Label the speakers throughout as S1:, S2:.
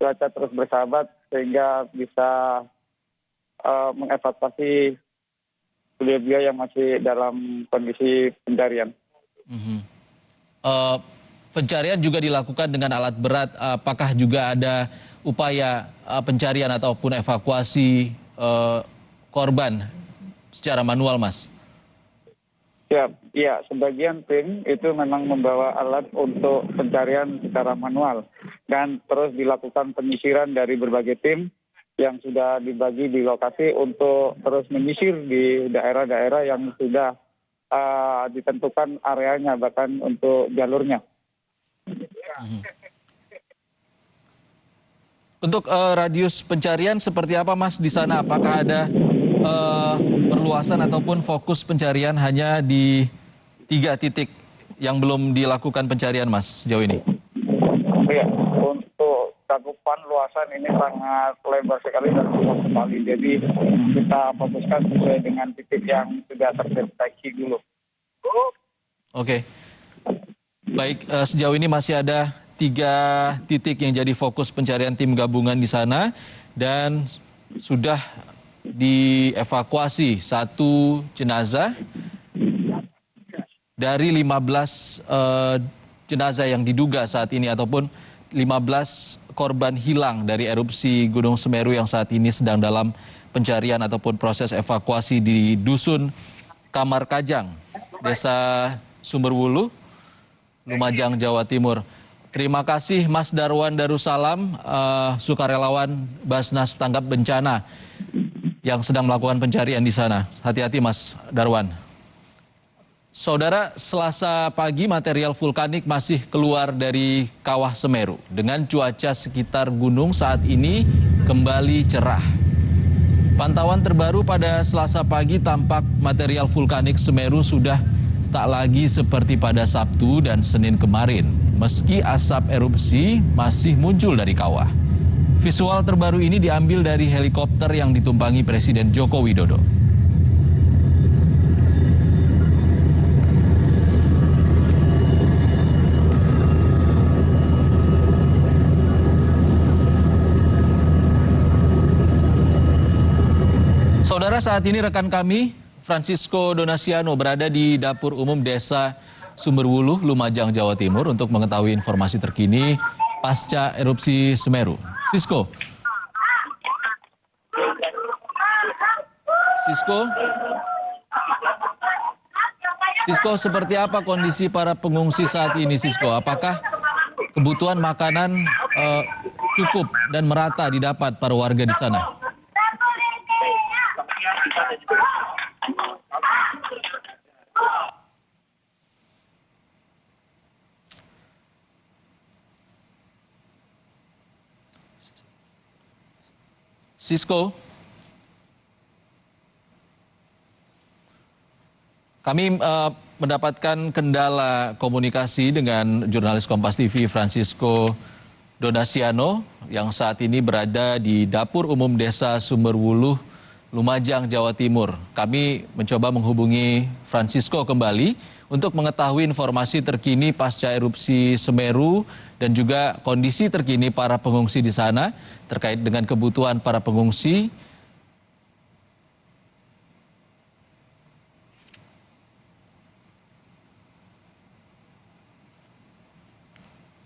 S1: cuaca terus bersahabat sehingga bisa mengevakuasi beliau-beliau yang masih dalam kondisi pencarian.
S2: Pencarian juga dilakukan dengan alat berat. Apakah juga ada upaya pencarian ataupun evakuasi korban secara manual, Mas?
S1: Ya, sebagian tim itu memang membawa alat untuk pencarian secara manual dan terus dilakukan penyisiran dari berbagai tim yang sudah dibagi di lokasi untuk terus menyisir di daerah-daerah yang sudah ditentukan areanya bahkan untuk jalurnya.
S2: Untuk radius pencarian seperti apa, Mas, di sana? Apakah ada perluasan ataupun fokus pencarian hanya di 3 titik yang belum dilakukan pencarian, Mas, sejauh ini?
S1: Ya, untuk cakupan luasan ini sangat lebar sekali dan luas sekali. Jadi kita fokuskan sesuai dengan titik yang sudah terdeteksi dulu.
S2: Oke. Baik, sejauh ini masih ada 3 titik yang jadi fokus pencarian tim gabungan di sana dan sudah dievakuasi 1 jenazah dari 15 jenazah yang diduga saat ini ataupun 15 korban hilang dari erupsi Gunung Semeru yang saat ini sedang dalam pencarian ataupun proses evakuasi di Dusun Kamar Kajang, Desa Sumberwuluh, Lumajang, Jawa Timur. Terima kasih Mas Darwan Darussalam, sukarelawan Basnas Tanggap Bencana yang sedang melakukan pencarian di sana. Hati-hati Mas Darwan. Saudara, Selasa pagi material vulkanik masih keluar dari kawah Semeru. Dengan cuaca sekitar gunung saat ini kembali cerah. Pantauan terbaru pada Selasa pagi tampak material vulkanik Semeru sudah tak lagi seperti pada Sabtu dan Senin kemarin. Meski asap erupsi masih muncul dari kawah. Visual terbaru ini diambil dari helikopter yang ditumpangi Presiden Joko Widodo. Saudara, saat ini rekan kami Francisco Donasiano berada di Dapur Umum Desa Sumberwuluh, Lumajang, Jawa Timur untuk mengetahui informasi terkini pasca erupsi Semeru. Sisko, seperti apa kondisi para pengungsi saat ini, Sisko? Apakah kebutuhan makanan cukup dan merata didapat para warga di sana? Sisko, kami mendapatkan kendala komunikasi dengan jurnalis Kompas TV Francisco Donasiano yang saat ini berada di Dapur Umum Desa Sumberwuluh, Lumajang, Jawa Timur. Kami mencoba menghubungi Francisco kembali untuk mengetahui informasi terkini pasca erupsi Semeru dan juga kondisi terkini para pengungsi di sana terkait dengan kebutuhan para pengungsi.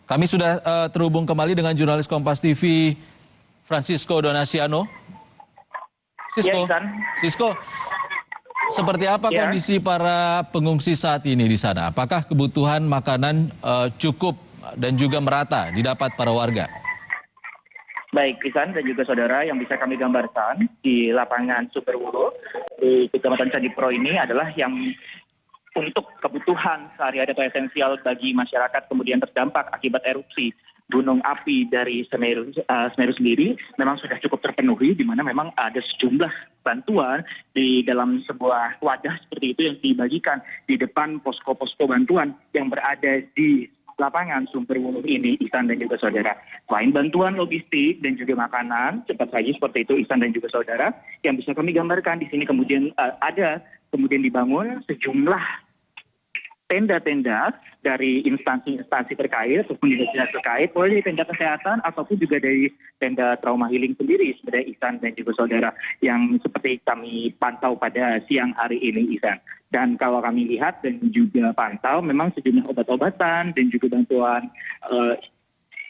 S2: Kami sudah terhubung kembali dengan jurnalis Kompas TV Francisco Donasiano. Sisko, seperti apa kondisi para pengungsi saat ini di sana? Apakah kebutuhan makanan cukup dan juga merata didapat para warga?
S3: Baik, Isan dan juga saudara, yang bisa kami gambarkan di lapangan Sumberwuluh di Kecamatan Candipuro ini adalah yang untuk kebutuhan sehari-hari atau esensial bagi masyarakat kemudian terdampak akibat erupsi gunung api dari Semeru sendiri memang sudah cukup terpenuhi, di mana memang ada sejumlah bantuan di dalam sebuah wadah seperti itu yang dibagikan di depan posko-posko bantuan yang berada di lapangan Sumberwuluh ini, Ihsan dan juga saudara. Selain bantuan logistik dan juga makanan, cepat saja seperti itu, Ihsan dan juga saudara, yang bisa kami gambarkan di sini kemudian ada kemudian dibangun sejumlah tenda-tenda dari instansi-instansi terkait ataupun dinas terkait, mulai dari tenda kesehatan ataupun juga dari tenda trauma healing sendiri sebenarnya Ihsan dan juga saudara, yang seperti kami pantau pada siang hari ini Ihsan. Dan kalau kami lihat dan juga pantau, memang sejumlah obat-obatan dan juga bantuan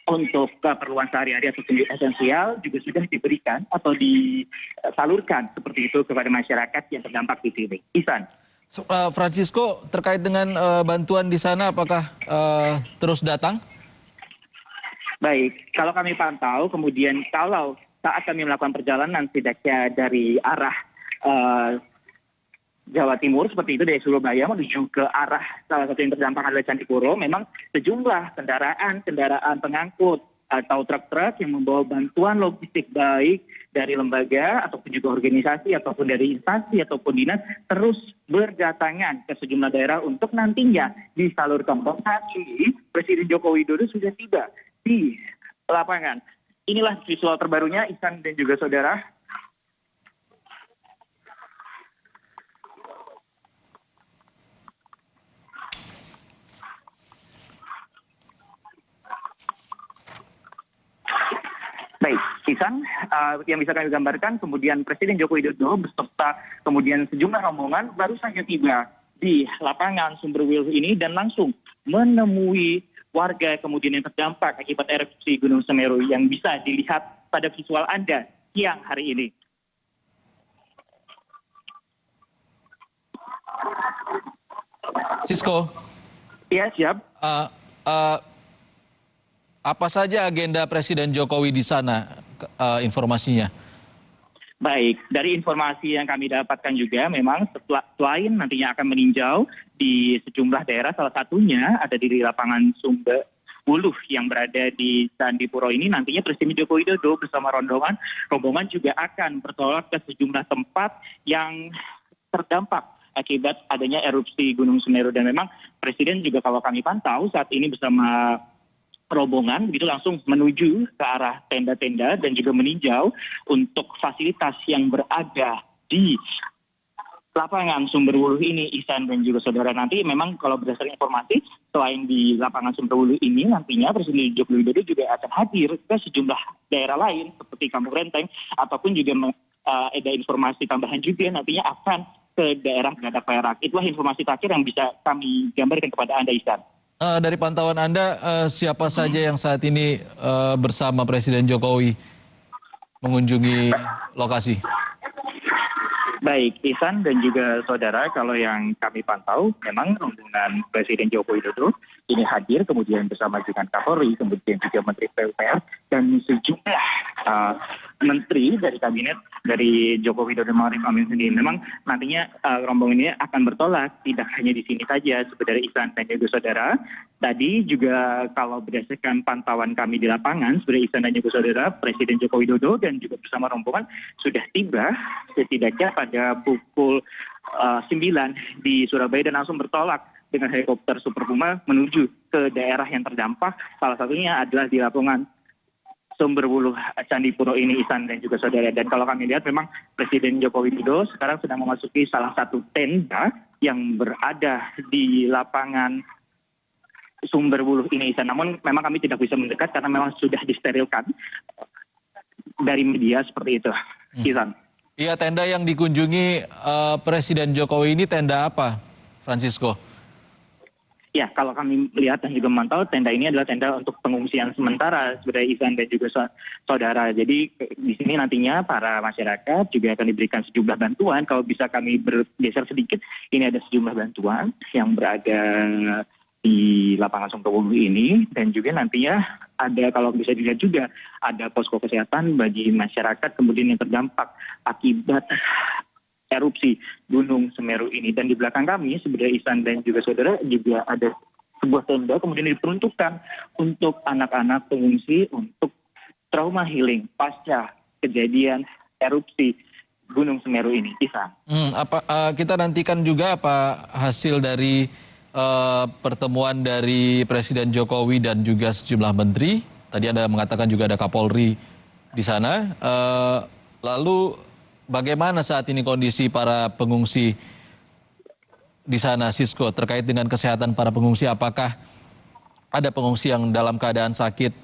S3: untuk keperluan sehari-hari atau esensial juga sudah diberikan atau disalurkan seperti itu kepada masyarakat yang terdampak di sini. Ihsan.
S2: Francisco, terkait dengan bantuan di sana, apakah terus datang?
S3: Baik, kalau kami pantau, kemudian kalau saat kami melakukan perjalanan setidaknya dari arah Jawa Timur seperti itu dari Surabaya menuju ke arah salah satu yang terdampak adalah Candipuro, memang sejumlah kendaraan pengangkut atau truk-truk yang membawa bantuan logistik baik dari lembaga ataupun juga organisasi ataupun dari instansi ataupun dinas terus berdatangan ke sejumlah daerah untuk nantinya disalurkan. Saat ini Presiden Joko Widodo sudah tiba di lapangan. Inilah visual terbarunya Ihsan dan juga saudara. Baik, Ihsan, yang bisa kami gambarkan, kemudian Presiden Joko Widodo beserta kemudian sejumlah rombongan baru saja tiba di lapangan Sumberwuluh ini dan langsung menemui warga kemudian yang terdampak akibat erupsi Gunung Semeru yang bisa dilihat pada visual Anda siang hari ini.
S2: Sisko.
S3: Ya, siap.
S2: Apa saja agenda Presiden Jokowi di sana, informasinya?
S3: Baik, dari informasi yang kami dapatkan juga memang selain nantinya akan meninjau di sejumlah daerah, salah satunya ada di lapangan Sumberwuluh yang berada di Candipuro ini, nantinya Presiden Joko Widodo bersama rombongan juga akan bertolak ke sejumlah tempat yang terdampak akibat adanya erupsi Gunung Semeru. Dan memang Presiden juga kalau kami pantau saat ini bersama rombongan begitu langsung menuju ke arah tenda-tenda dan juga meninjau untuk fasilitas yang berada di lapangan Sumberwuluh ini, Ihsan dan juga saudara. Nanti memang kalau berdasarkan informasi, selain di lapangan Sumberwuluh ini, nantinya Presiden Joko Widodo juga akan hadir ke sejumlah daerah lain seperti Kampung Renteng, ataupun juga ada informasi tambahan juga nantinya akan ke daerah Gada Perak. Itulah informasi terakhir yang bisa kami gambarkan kepada Anda, Ihsan.
S2: Dari pantauan Anda, siapa saja yang saat ini bersama Presiden Jokowi mengunjungi lokasi?
S3: Baik, Ihsan dan juga saudara, kalau yang kami pantau, memang rombongan Presiden Joko Widodo ini hadir, kemudian bersama dengan Kapolri, kemudian juga Menteri PUPR, dan sejumlah menteri dari kabinet dari Joko Widodo Ma'ruf Amin sendiri. Memang nantinya rombongan ini akan bertolak, tidak hanya di sini saja sebenarnya Ihsan dan juga saudara. Tadi juga kalau berdasarkan pantauan kami di lapangan, sebenarnya Ihsan dan juga saudara, Presiden Joko Widodo dan juga bersama rombongan sudah tiba setidaknya pada pukul 9 di Surabaya dan langsung bertolak dengan helikopter Super Puma menuju ke daerah yang terdampak. Salah satunya adalah di lapangan Sumberwuluh Candipuro ini, Ihsan dan juga saudara. Dan kalau kami lihat memang Presiden Joko Widodo sekarang sedang memasuki salah satu tenda yang berada di lapangan Sumberwuluh ini, Ihsan. Namun memang kami tidak bisa mendekat karena memang sudah disterilkan dari media seperti itu, Ihsan.
S2: Iya, tenda yang dikunjungi Presiden Jokowi ini tenda apa, Francisco?
S3: Ya, kalau kami lihat dan juga memantau, tenda ini adalah tenda untuk pengungsian sementara sebenarnya Ihsan dan juga saudara. Jadi di sini nantinya para masyarakat juga akan diberikan sejumlah bantuan. Kalau bisa kami bergeser sedikit, ini ada sejumlah bantuan yang berada di lapangan Sumberwuluh ini, dan juga nantinya ada, kalau bisa dilihat juga, ada posko kesehatan bagi masyarakat kemudian yang terdampak akibat erupsi Gunung Semeru ini. Dan di belakang kami sebenarnya Ihsan dan juga saudara juga ada sebuah tenda kemudian diperuntukkan untuk anak-anak pengungsi untuk trauma healing pasca kejadian erupsi Gunung Semeru ini, Ihsan.
S2: Kita nantikan juga apa hasil dari pertemuan dari Presiden Jokowi dan juga sejumlah menteri. Tadi Anda mengatakan juga ada Kapolri di sana. Lalu bagaimana saat ini kondisi para pengungsi di sana, Sisko, terkait dengan kesehatan para pengungsi? Apakah ada pengungsi yang dalam keadaan sakit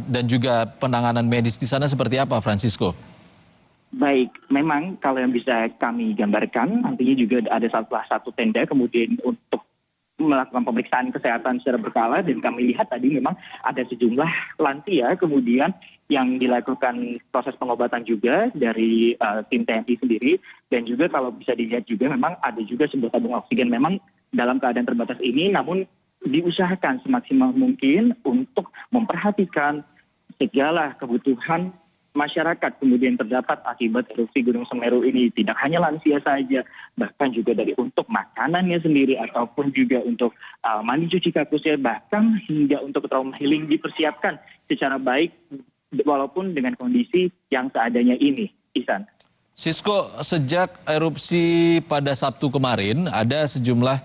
S2: dan juga penanganan medis di sana seperti apa, Francisco?
S3: Baik, memang kalau yang bisa kami gambarkan, nantinya juga ada salah satu tenda kemudian untuk melakukan pemeriksaan kesehatan secara berkala, dan kami lihat tadi memang ada sejumlah lansia kemudian yang dilakukan proses pengobatan juga dari tim TNI sendiri, dan juga kalau bisa dilihat juga memang ada juga sebuah tabung oksigen memang dalam keadaan terbatas ini, namun diusahakan semaksimal mungkin untuk memperhatikan segala kebutuhan masyarakat kemudian terdapat akibat erupsi Gunung Semeru ini. Tidak hanya lansia saja, bahkan juga dari untuk makanannya sendiri ataupun juga untuk mandi cuci kakusnya, bahkan hingga untuk trauma healing dipersiapkan secara baik walaupun dengan kondisi yang seadanya ini. Ihsan.
S2: Sisko, sejak erupsi pada Sabtu kemarin ada sejumlah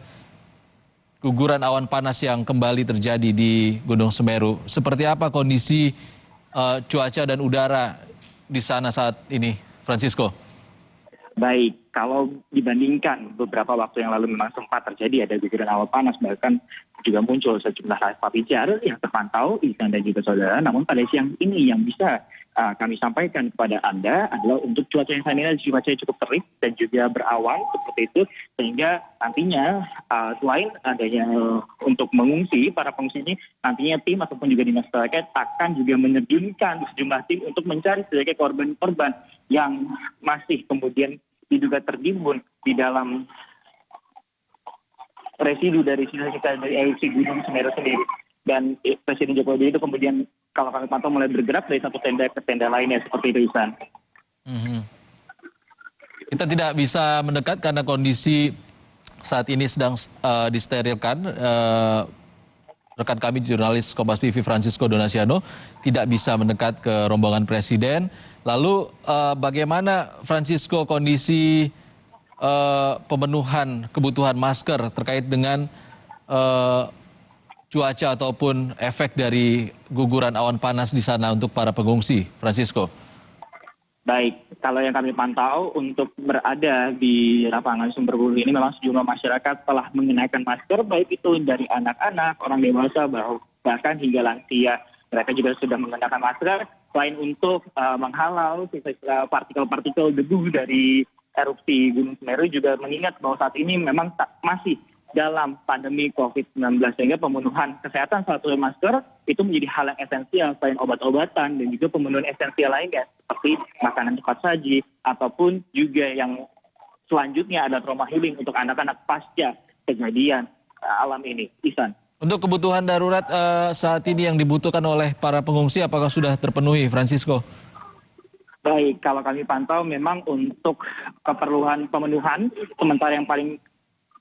S2: guguran awan panas yang kembali terjadi di Gunung Semeru. Seperti apa kondisi cuaca dan udara di sana saat ini, Francisco?
S3: Baik, kalau dibandingkan beberapa waktu yang lalu memang sempat terjadi ada guguran awan panas, bahkan juga muncul sejumlah lava pijar yang terpantau, Ihsan dan juga saudara. Namun pada siang ini yang bisa kami sampaikan kepada Anda adalah untuk cuaca yang saat ini cuacanya cukup terik dan juga berawan seperti itu, sehingga nantinya selain adanya untuk mengungsi, para pengungsi ini nantinya tim ataupun juga dinas terkait akan juga menerjunkan sejumlah tim untuk mencari sebagai korban-korban yang masih kemudian diduga tertimbun di dalam residu dari erupsi Gunung Semeru sendiri. Dan Presiden Joko Widodo itu kemudian kalau kami pantau mulai bergerak dari satu tenda ke tenda lainnya seperti itu, Ihsan.
S2: Kita tidak bisa mendekat karena kondisi saat ini sedang disterilkan. Rekan kami jurnalis Kompas TV Francisco Donasiano tidak bisa mendekat ke rombongan Presiden. Lalu bagaimana, Francisco, kondisi pemenuhan kebutuhan masker terkait dengan cuaca ataupun efek dari guguran awan panas di sana untuk para pengungsi, Francisco?
S3: Baik, kalau yang kami pantau untuk berada di lapangan Sumberwulu ini memang sejumlah masyarakat telah mengenakan masker, baik itu dari anak-anak, orang dewasa, bahkan hingga lansia. Mereka juga sudah mengenakan masker, selain untuk menghalau partikel-partikel debu dari erupsi Gunung Semeru, juga mengingat bahwa saat ini memang masih dalam pandemi COVID-19, sehingga pemenuhan kesehatan salah satu masker itu menjadi hal yang esensial selain obat-obatan dan juga pemenuhan esensial lainnya seperti makanan cepat saji ataupun juga yang selanjutnya ada trauma healing untuk anak-anak pasca kejadian alam ini. Ihsan.
S2: Untuk kebutuhan darurat saat ini yang dibutuhkan oleh para pengungsi apakah sudah terpenuhi, Francisco?
S3: Baik, kalau kami pantau memang untuk keperluan pemenuhan sementara yang paling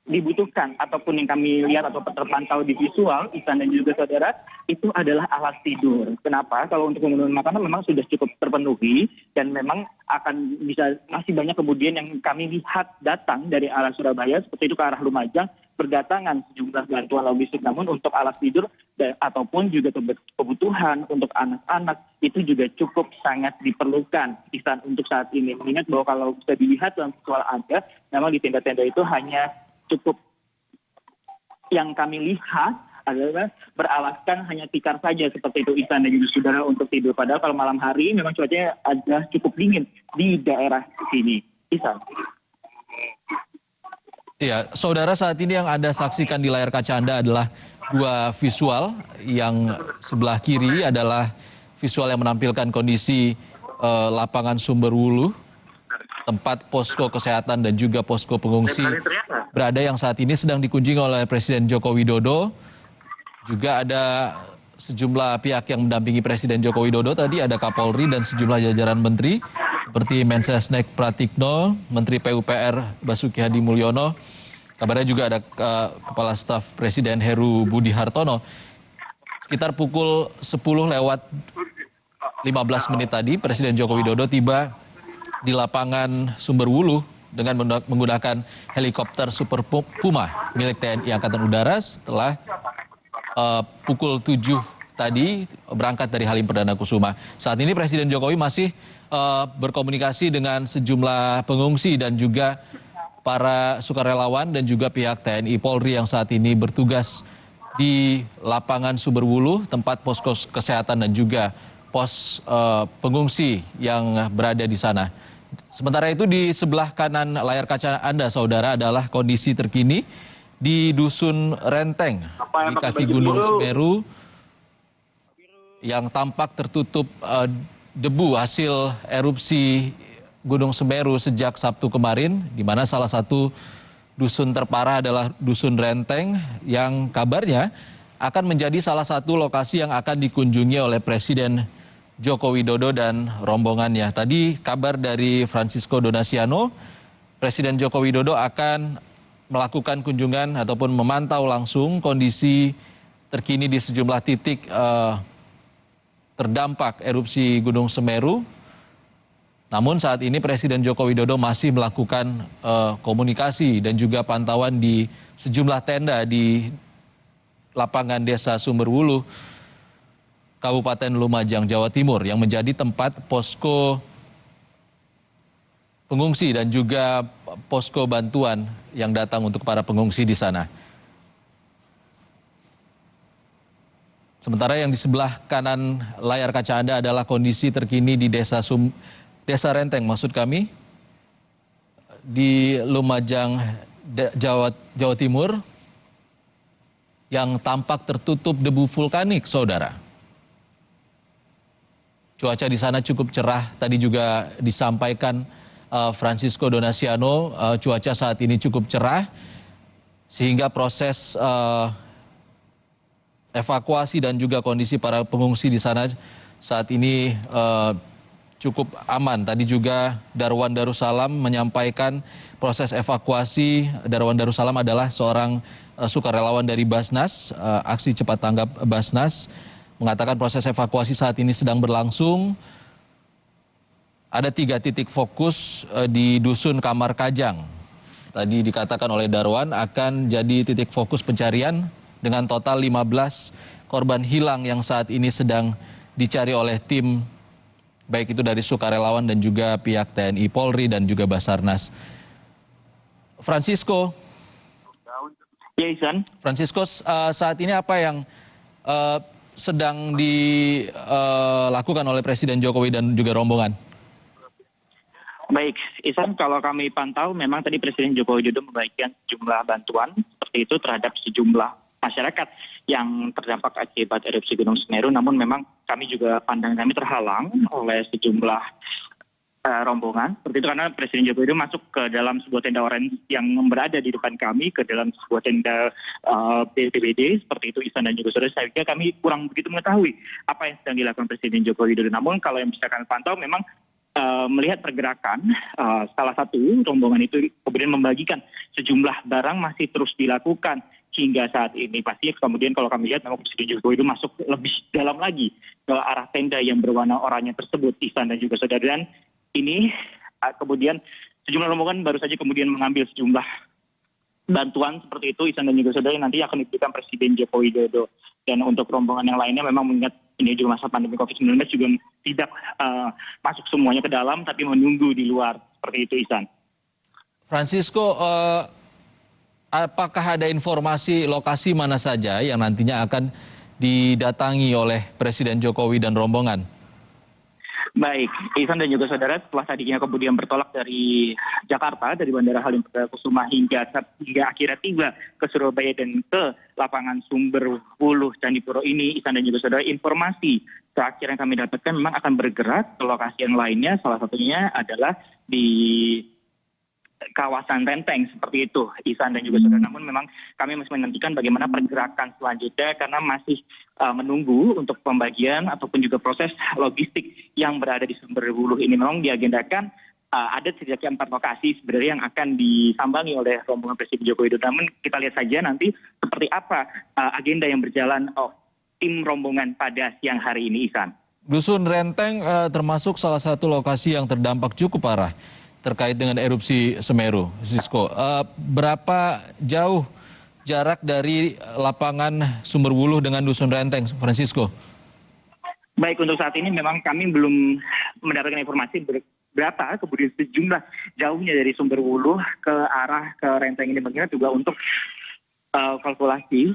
S3: dibutuhkan ataupun yang kami lihat atau terpantau di visual, Ihsan dan juga saudara, itu adalah alas tidur. Kenapa? Kalau untuk pemenuhan makanan memang sudah cukup terpenuhi dan memang akan bisa masih banyak kemudian yang kami lihat datang dari arah Surabaya seperti itu ke arah Lumajang berdatangan sejumlah bantuan logistik. Namun untuk alas tidur ataupun juga kebutuhan untuk anak-anak itu juga cukup sangat diperlukan, Ihsan, untuk saat ini. Mengingat bahwa kalau bisa dilihat dalam visual ada, memang di tenda-tenda itu hanya cukup yang kami lihat adalah beralaskan hanya tikar saja seperti itu, Ihsan dan juga saudara, untuk tidur. Padahal kalau malam hari memang cuacanya adalah cukup dingin di daerah sini, Ihsan.
S2: Iya, saudara, saat ini yang Anda saksikan di layar kaca Anda adalah dua visual. Yang sebelah kiri adalah visual yang menampilkan kondisi lapangan Sumberwulu, tempat posko kesehatan dan juga posko pengungsi berada yang saat ini sedang dikunjungi oleh Presiden Joko Widodo. Juga ada sejumlah pihak yang mendampingi Presiden Joko Widodo tadi, ada Kapolri dan sejumlah jajaran menteri seperti Mensesnek Pratikno, Menteri PUPR Basuki Hadi Mulyono. Kabarnya juga ada Kepala Staf Presiden Heru Budi Hartono. Sekitar pukul 10:15 tadi Presiden Joko Widodo tiba di lapangan Sumberwulu dengan menggunakan helikopter Super Puma milik TNI Angkatan Udara setelah pukul 7 tadi berangkat dari Halim Perdana Kusuma. Saat ini Presiden Jokowi masih berkomunikasi dengan sejumlah pengungsi dan juga para sukarelawan dan juga pihak TNI Polri yang saat ini bertugas di lapangan Sumberwuluh, tempat posko kesehatan dan juga pos pengungsi yang berada di sana. Sementara itu di sebelah kanan layar kaca Anda, saudara, adalah kondisi terkini di Dusun Renteng di kaki Gunung Semeru yang tampak tertutup debu hasil erupsi Gunung Semeru sejak Sabtu kemarin, di mana salah satu dusun terparah adalah Dusun Renteng yang kabarnya akan menjadi salah satu lokasi yang akan dikunjungi oleh Presiden Joko Widodo dan rombongannya. Tadi kabar dari Francisco Donaciano, Presiden Joko Widodo akan melakukan kunjungan ataupun memantau langsung kondisi terkini di sejumlah titik terdampak erupsi Gunung Semeru. Namun saat ini Presiden Joko Widodo masih melakukan komunikasi dan juga pantauan di sejumlah tenda di lapangan Desa Sumberwuluh, Kabupaten Lumajang, Jawa Timur, yang menjadi tempat posko pengungsi dan juga posko bantuan yang datang untuk para pengungsi di sana. Sementara yang di sebelah kanan layar kaca Anda adalah kondisi terkini di Desa Renteng, maksud kami, di Lumajang, Jawa Timur, yang tampak tertutup debu vulkanik, saudara. Cuaca di sana cukup cerah, tadi juga disampaikan Francisco Donaciano, cuaca saat ini cukup cerah, sehingga proses evakuasi dan juga kondisi para pengungsi di sana saat ini cukup aman. Tadi juga Darwan Darussalam menyampaikan proses evakuasi. Darwan Darussalam adalah seorang sukarelawan dari Basnas, aksi cepat tanggap Basnas, mengatakan proses evakuasi saat ini sedang berlangsung. Ada 3 titik fokus di Dusun Kamar Kajang. Tadi dikatakan oleh Darwan akan jadi titik fokus pencarian dengan total 15 korban hilang yang saat ini sedang dicari oleh tim baik itu dari sukarelawan dan juga pihak TNI Polri dan juga Basarnas. Francisco.
S3: Ya, Ihsan.
S2: Francisco, saat ini apa yang sedang dilakukan oleh Presiden Jokowi dan juga rombongan?
S3: Baik, Ihsan, kalau kami pantau memang tadi Presiden Joko Widodo membagikan sejumlah bantuan seperti itu terhadap sejumlah masyarakat yang terdampak akibat erupsi Gunung Semeru. Namun memang kami juga pandangan kami terhalang oleh sejumlah rombongan. Seperti itu karena Presiden Joko Widodo masuk ke dalam sebuah tenda orange yang berada di depan kami, ke dalam sebuah tenda BPBD. Seperti itu, Ihsan dan juga saudara. Saya kira kami kurang begitu mengetahui apa yang sedang dilakukan Presiden Joko Widodo. Namun kalau yang bisa kami pantau memang melihat pergerakan salah satu rombongan itu kemudian membagikan sejumlah barang masih terus dilakukan hingga saat ini. Pasti kemudian kalau kami lihat memang Presiden Jokowi itu masuk lebih dalam lagi ke arah tenda yang berwarna oranye tersebut, Ihsan dan juga saudara. Dan ini kemudian sejumlah rombongan baru saja kemudian mengambil sejumlah bantuan seperti itu, Ihsan dan juga saudara, yang nanti akan diberikan Presiden Joko Widodo. Dan untuk rombongan yang lainnya memang mengingat ini juga masa pandemi COVID-19 juga tidak masuk semuanya ke dalam, tapi menunggu di luar. Seperti itu, Ihsan.
S2: Francisco, apakah ada informasi lokasi mana saja yang nantinya akan didatangi oleh Presiden Jokowi dan rombongan?
S3: Baik, Ihsan dan juga saudara, setelah tadinya kemudian bertolak dari Jakarta, dari Bandara Halim Perdana Kusuma hingga akhirnya tiba ke Surabaya dan ke lapangan Sumberwuluh Candipuro ini, Ihsan dan juga saudara, informasi terakhir yang kami dapatkan memang akan bergerak ke lokasi yang lainnya, salah satunya adalah di kawasan Renteng, seperti itu, Ihsan dan juga saudara. Namun memang kami masih menantikan bagaimana pergerakan selanjutnya karena masih menunggu untuk pembagian ataupun juga proses logistik yang berada di Sumberwuluh ini. Memang diagendakan ada setidaknya 4 lokasi sebenarnya yang akan disambangi oleh rombongan Presiden Joko Widodo. Namun kita lihat saja nanti seperti apa agenda yang berjalan tim rombongan pada siang hari ini, Ihsan.
S2: Dusun Renteng termasuk salah satu lokasi yang terdampak cukup parah terkait dengan erupsi Semeru, Sisko. Berapa jauh jarak dari lapangan Sumberwuluh dengan Dusun Renteng, Francisco?
S3: Baik, untuk saat ini memang kami belum mendapatkan informasi berapa, kemudian sejumlah jauhnya dari Sumberwuluh ke arah ke Renteng ini mengingat juga untuk kalkulasi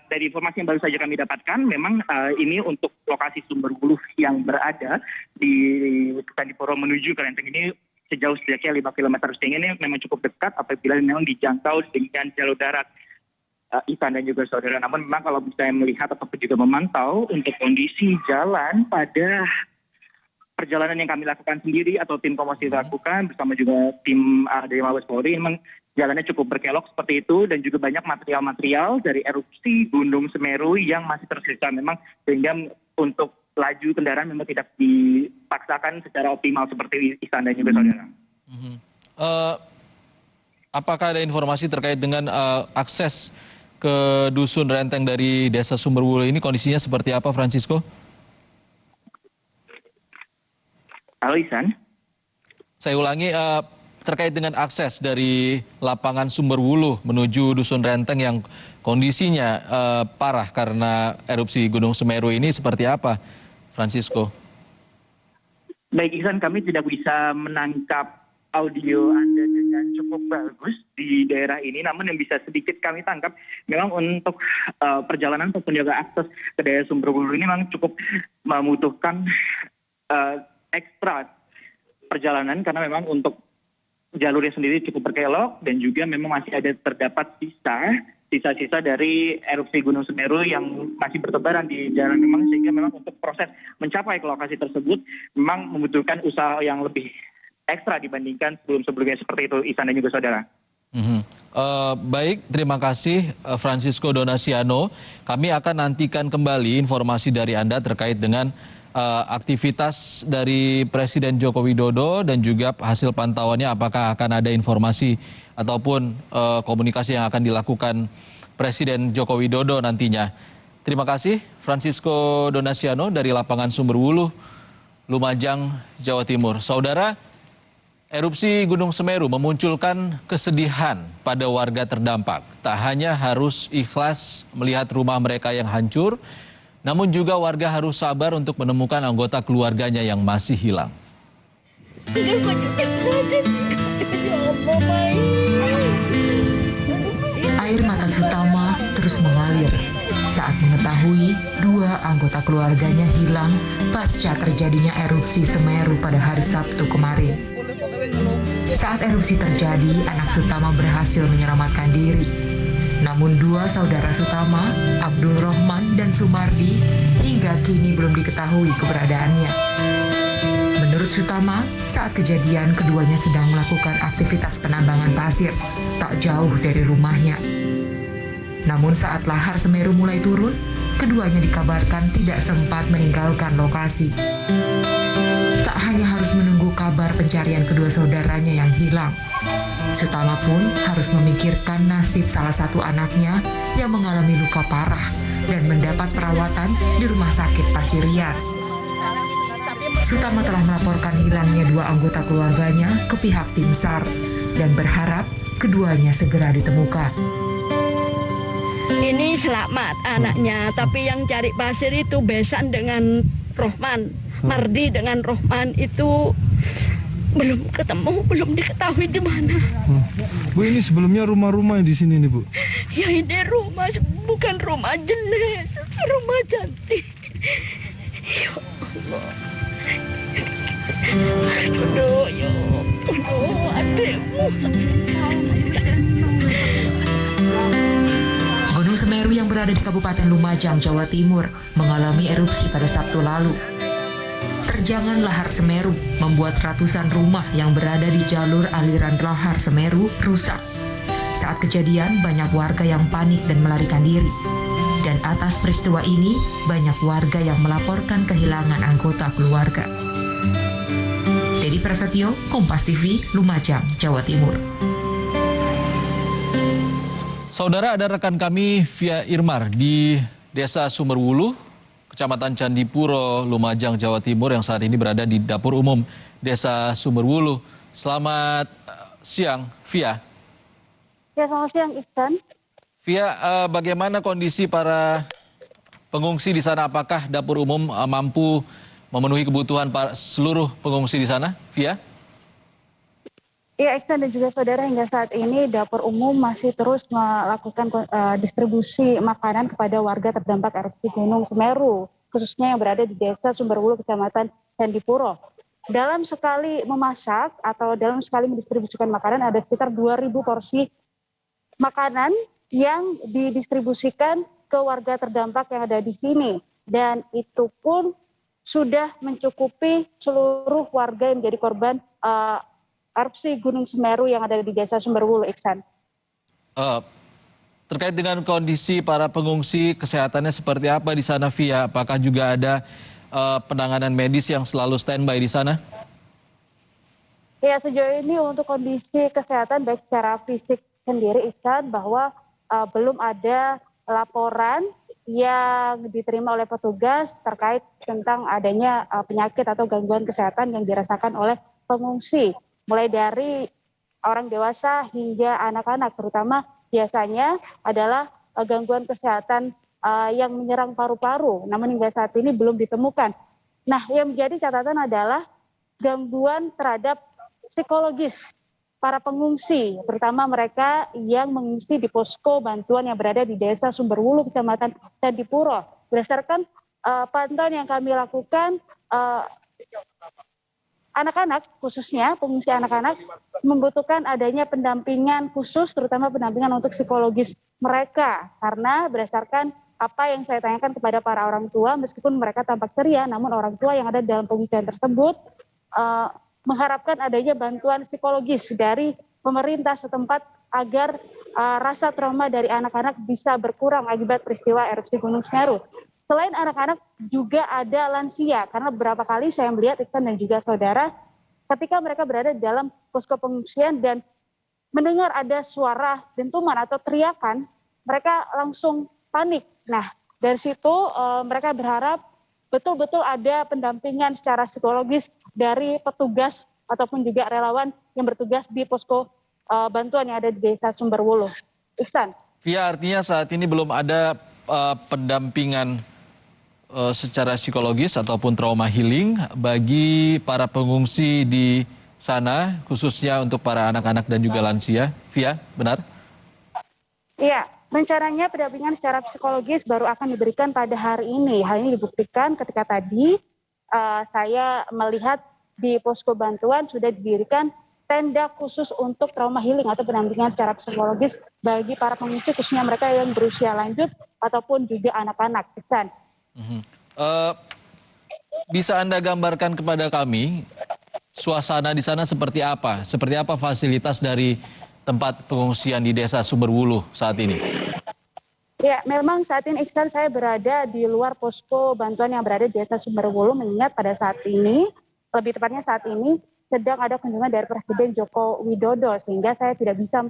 S3: dari informasi yang baru saja kami dapatkan, memang ini untuk lokasi Sumberwuluh yang berada di Candipuro menuju ke Renteng ini sejauh setidaknya 5 km, sehingga ini memang cukup dekat apabila memang dijangkau dengan jalur darat. Isan dan juga saudara, namun memang kalau bisa melihat ataupun juga memantau untuk kondisi jalan pada perjalanan yang kami lakukan sendiri atau tim Komasi lakukan bersama juga tim dari Mabes Polri, memang jalannya cukup berkelok seperti itu dan juga banyak material-material dari erupsi Gunung Semeru yang masih tersisa memang, sehingga untuk laju kendaraan memang tidak dipaksakan secara optimal seperti Isan dan juga saudara.
S2: Apakah ada informasi terkait dengan akses ke Dusun Renteng dari Desa Sumberwuluh ini, kondisinya seperti apa, Francisco?
S3: Halo Isan.
S2: Saya ulangi, terkait dengan akses dari lapangan Sumberwuluh menuju Dusun Renteng yang kondisinya parah karena erupsi Gunung Semeru ini seperti apa, Francisco?
S3: Baik Isan, kami tidak bisa menangkap audio Anda dengan cukup bagus di daerah ini, namun yang bisa sedikit kami tangkap memang untuk perjalanan ataupun juga akses ke daerah Sumberwuluh ini memang cukup membutuhkan ekstra perjalanan karena memang untuk jalurnya sendiri cukup berkelok dan juga memang masih ada terdapat sisa-sisa dari erupsi Gunung Semeru yang masih bertebaran di jalan memang, sehingga memang untuk proses mencapai ke lokasi tersebut memang membutuhkan usaha yang lebih ekstra dibandingkan sebelum-sebelumnya seperti itu, Isan dan juga saudara.
S2: Baik, terima kasih Francisco Donasiano. Kami akan nantikan kembali informasi dari Anda terkait dengan aktivitas dari Presiden Joko Widodo dan juga hasil pantauannya, apakah akan ada informasi ataupun komunikasi yang akan dilakukan Presiden Joko Widodo nantinya. Terima kasih Francisco Donasiano dari lapangan Sumberwuluh, Lumajang, Jawa Timur. Saudara, erupsi Gunung Semeru memunculkan kesedihan pada warga terdampak. Tak hanya harus ikhlas melihat rumah mereka yang hancur, namun juga warga harus sabar untuk menemukan anggota keluarganya yang masih hilang.
S4: Air mata Sutama terus mengalir saat mengetahui 2 anggota keluarganya hilang pasca terjadinya erupsi Semeru pada hari Sabtu kemarin. Saat erupsi terjadi, anak Sutama berhasil menyelamatkan diri. Namun 2 saudara Sutama, Abdul Rohman dan Sumardi, hingga kini belum diketahui keberadaannya. Menurut Sutama, saat kejadian keduanya sedang melakukan aktivitas penambangan pasir, tak jauh dari rumahnya. Namun saat lahar Semeru mulai turun, keduanya dikabarkan tidak sempat meninggalkan lokasi. Tak hanya harus menunggu kabar pencarian kedua saudaranya yang hilang, Sutama pun harus memikirkan nasib salah satu anaknya yang mengalami luka parah dan mendapat perawatan di rumah sakit Pasirian. Sutama telah melaporkan hilangnya 2 anggota keluarganya ke pihak tim SAR dan berharap keduanya segera ditemukan.
S5: Ini selamat anaknya, tapi yang cari pasir itu Besan dengan Rohman. Mardi dengan Rohman itu belum ketemu, belum diketahui di mana.
S6: Bu, ini sebelumnya rumah-rumah di sini nih, Bu?
S5: Ya ini rumah, bukan rumah jelek, rumah cantik. Ya Allah. Aduh, ya Allah, adekmu.
S4: Gunung Semeru yang berada di Kabupaten Lumajang, Jawa Timur, mengalami erupsi pada Sabtu lalu. Terjangan lahar Semeru membuat ratusan rumah yang berada di jalur aliran lahar Semeru rusak. Saat kejadian, banyak warga yang panik dan melarikan diri. Dan atas peristiwa ini, banyak warga yang melaporkan kehilangan anggota keluarga. Dedi Prasetyo, Kompas TV, Lumajang, Jawa Timur.
S2: Saudara, ada rekan kami via Irmar di Desa Sumberwuluh, Kecamatan Candipuro, Lumajang, Jawa Timur yang saat ini berada di dapur umum Desa Sumberwuluh. Selamat siang, Via.
S7: Ya, selamat siang, Iksan.
S2: Via, bagaimana kondisi para pengungsi di sana, apakah dapur umum mampu memenuhi kebutuhan seluruh pengungsi di sana, Via?
S7: Ya, Iksan dan juga saudara, hingga saat ini dapur umum masih terus melakukan distribusi makanan kepada warga terdampak erupsi Gunung Semeru, khususnya yang berada di Desa Sumberwulu, Kecamatan Candipuro. Dalam sekali memasak atau dalam sekali mendistribusikan makanan ada sekitar 2.000 porsi makanan yang didistribusikan ke warga terdampak yang ada di sini. Dan itu pun sudah mencukupi seluruh warga yang menjadi korban erupsi Gunung Semeru yang ada di Desa Sumberwulu, Iksan.
S2: Terkait dengan kondisi para pengungsi, kesehatannya seperti apa di sana, Via? Apakah juga ada penanganan medis yang selalu standby di sana?
S7: Ya, sejauh ini untuk kondisi kesehatan baik secara fisik sendiri, Iksan, bahwa belum ada laporan yang diterima oleh petugas terkait tentang adanya penyakit atau gangguan kesehatan yang dirasakan oleh pengungsi. Mulai dari orang dewasa hingga anak-anak, terutama biasanya adalah gangguan kesehatan yang menyerang paru-paru, namun hingga saat ini belum ditemukan. Nah, yang menjadi catatan adalah gangguan terhadap psikologis para pengungsi, terutama mereka yang mengungsi di posko bantuan yang berada di Desa Sumberwulu, Kecamatan Candipuro. Berdasarkan pantauan yang kami lakukan, anak-anak, khususnya pengungsi anak-anak, membutuhkan adanya pendampingan khusus, terutama pendampingan untuk psikologis mereka. Karena berdasarkan apa yang saya tanyakan kepada para orang tua, meskipun mereka tampak ceria, namun orang tua yang ada dalam pengungsian tersebut mengharapkan adanya bantuan psikologis dari pemerintah setempat agar rasa trauma dari anak-anak bisa berkurang akibat peristiwa erupsi Gunung Semeru. Selain anak-anak juga ada lansia, karena beberapa kali saya melihat Iksan dan juga saudara, ketika mereka berada di dalam posko pengungsian dan mendengar ada suara dentuman atau teriakan, mereka langsung panik. Nah, dari situ mereka berharap betul-betul ada pendampingan secara psikologis dari petugas ataupun juga relawan yang bertugas di posko bantuan yang ada di Desa Sumberwulu. Iksan.
S2: Via, artinya saat ini belum ada pendampingan secara psikologis ataupun trauma healing bagi para pengungsi di sana, khususnya untuk para anak-anak dan juga lansia. Via, benar?
S7: Iya, rencananya pendampingan secara psikologis baru akan diberikan pada hari ini. Hal ini dibuktikan ketika tadi saya melihat di posko bantuan sudah didirikan tenda khusus untuk trauma healing atau pendampingan secara psikologis bagi para pengungsi, khususnya mereka yang berusia lanjut ataupun juga anak-anak.
S2: Bisa Anda gambarkan kepada kami suasana di sana seperti apa? Seperti apa fasilitas dari tempat pengungsian di Desa Sumberwulu saat ini?
S7: Ya, memang saat ini Iksan, saya berada di luar posko bantuan yang berada di Desa Sumberwulu, mengingat pada saat ini, lebih tepatnya saat ini, sedang ada kunjungan dari Presiden Joko Widodo, sehingga saya tidak bisa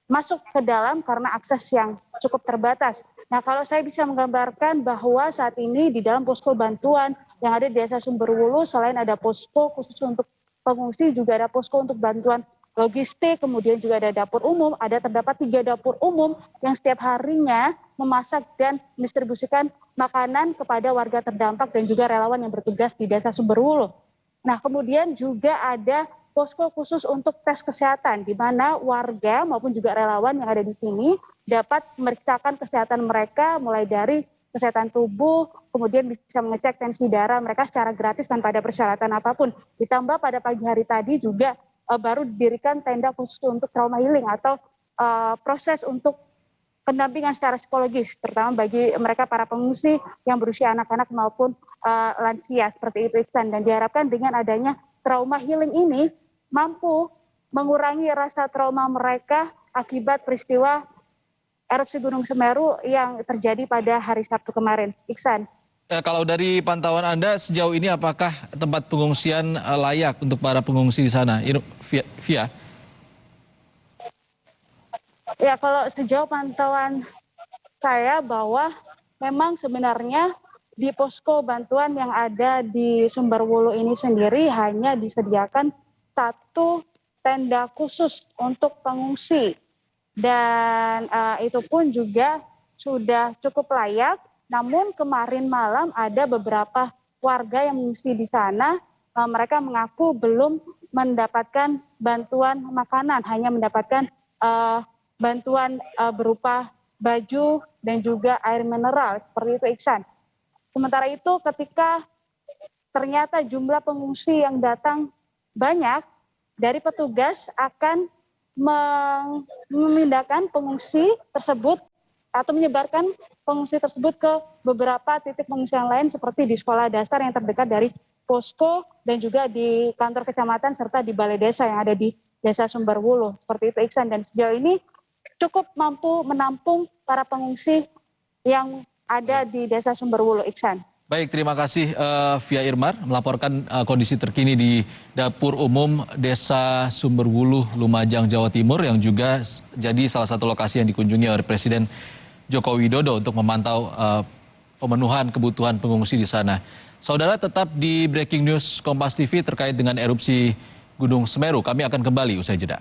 S7: masuk ke dalam karena akses yang cukup terbatas. Nah, kalau saya bisa menggambarkan bahwa saat ini di dalam posko bantuan yang ada di Desa Sumberwulu, selain ada posko khusus untuk pengungsi, juga ada posko untuk bantuan logistik, kemudian juga ada dapur umum. Terdapat 3 dapur umum yang setiap harinya memasak dan mendistribusikan makanan kepada warga terdampak dan juga relawan yang bertugas di Desa Sumberwulu. Nah, kemudian juga ada posko khusus untuk tes kesehatan, di mana warga maupun juga relawan yang ada di sini dapat memeriksakan kesehatan mereka, mulai dari kesehatan tubuh, kemudian bisa mengecek tensi darah mereka secara gratis tanpa ada persyaratan apapun. Ditambah pada pagi hari tadi juga baru didirikan tenda khusus untuk trauma healing atau proses untuk pendampingan secara psikologis, terutama bagi mereka para pengungsi yang berusia anak-anak maupun lansia, seperti itu, Iksan. Dan diharapkan dengan adanya trauma healing ini mampu mengurangi rasa trauma mereka akibat peristiwa erupsi Gunung Semeru yang terjadi pada hari Sabtu kemarin. Iksan.
S2: Kalau dari pantauan Anda sejauh ini apakah tempat pengungsian layak untuk para pengungsi di sana? Via?
S7: Ya, kalau sejauh pantauan saya bahwa memang sebenarnya di posko bantuan yang ada di Sumberwulu ini sendiri hanya disediakan 1 tenda khusus untuk pengungsi. Dan itu pun juga sudah cukup layak Namun kemarin malam ada beberapa warga yang mengungsi di sana, mereka mengaku belum mendapatkan bantuan makanan, hanya mendapatkan bantuan berupa baju dan juga air mineral, seperti itu Iksan. Sementara itu ketika ternyata jumlah pengungsi yang datang banyak, dari petugas akan memindahkan pengungsi tersebut atau menyebarkan pengungsi tersebut ke beberapa titik pengungsian lain seperti di sekolah dasar yang terdekat dari posko dan juga di kantor kecamatan serta di balai desa yang ada di Desa Sumberwuluh. Seperti itu Iksan, dan sejauh ini cukup mampu menampung para pengungsi yang ada di Desa Sumberwuluh, Iksan.
S2: Baik, terima kasih Via Irmar melaporkan kondisi terkini di Dapur Umum Desa Sumberwuluh, Lumajang, Jawa Timur yang juga jadi salah satu lokasi yang dikunjungi oleh Presiden Joko Widodo untuk memantau pemenuhan kebutuhan pengungsi di sana. Saudara, tetap di Breaking News Kompas TV terkait dengan erupsi Gunung Semeru. Kami akan kembali usai jeda.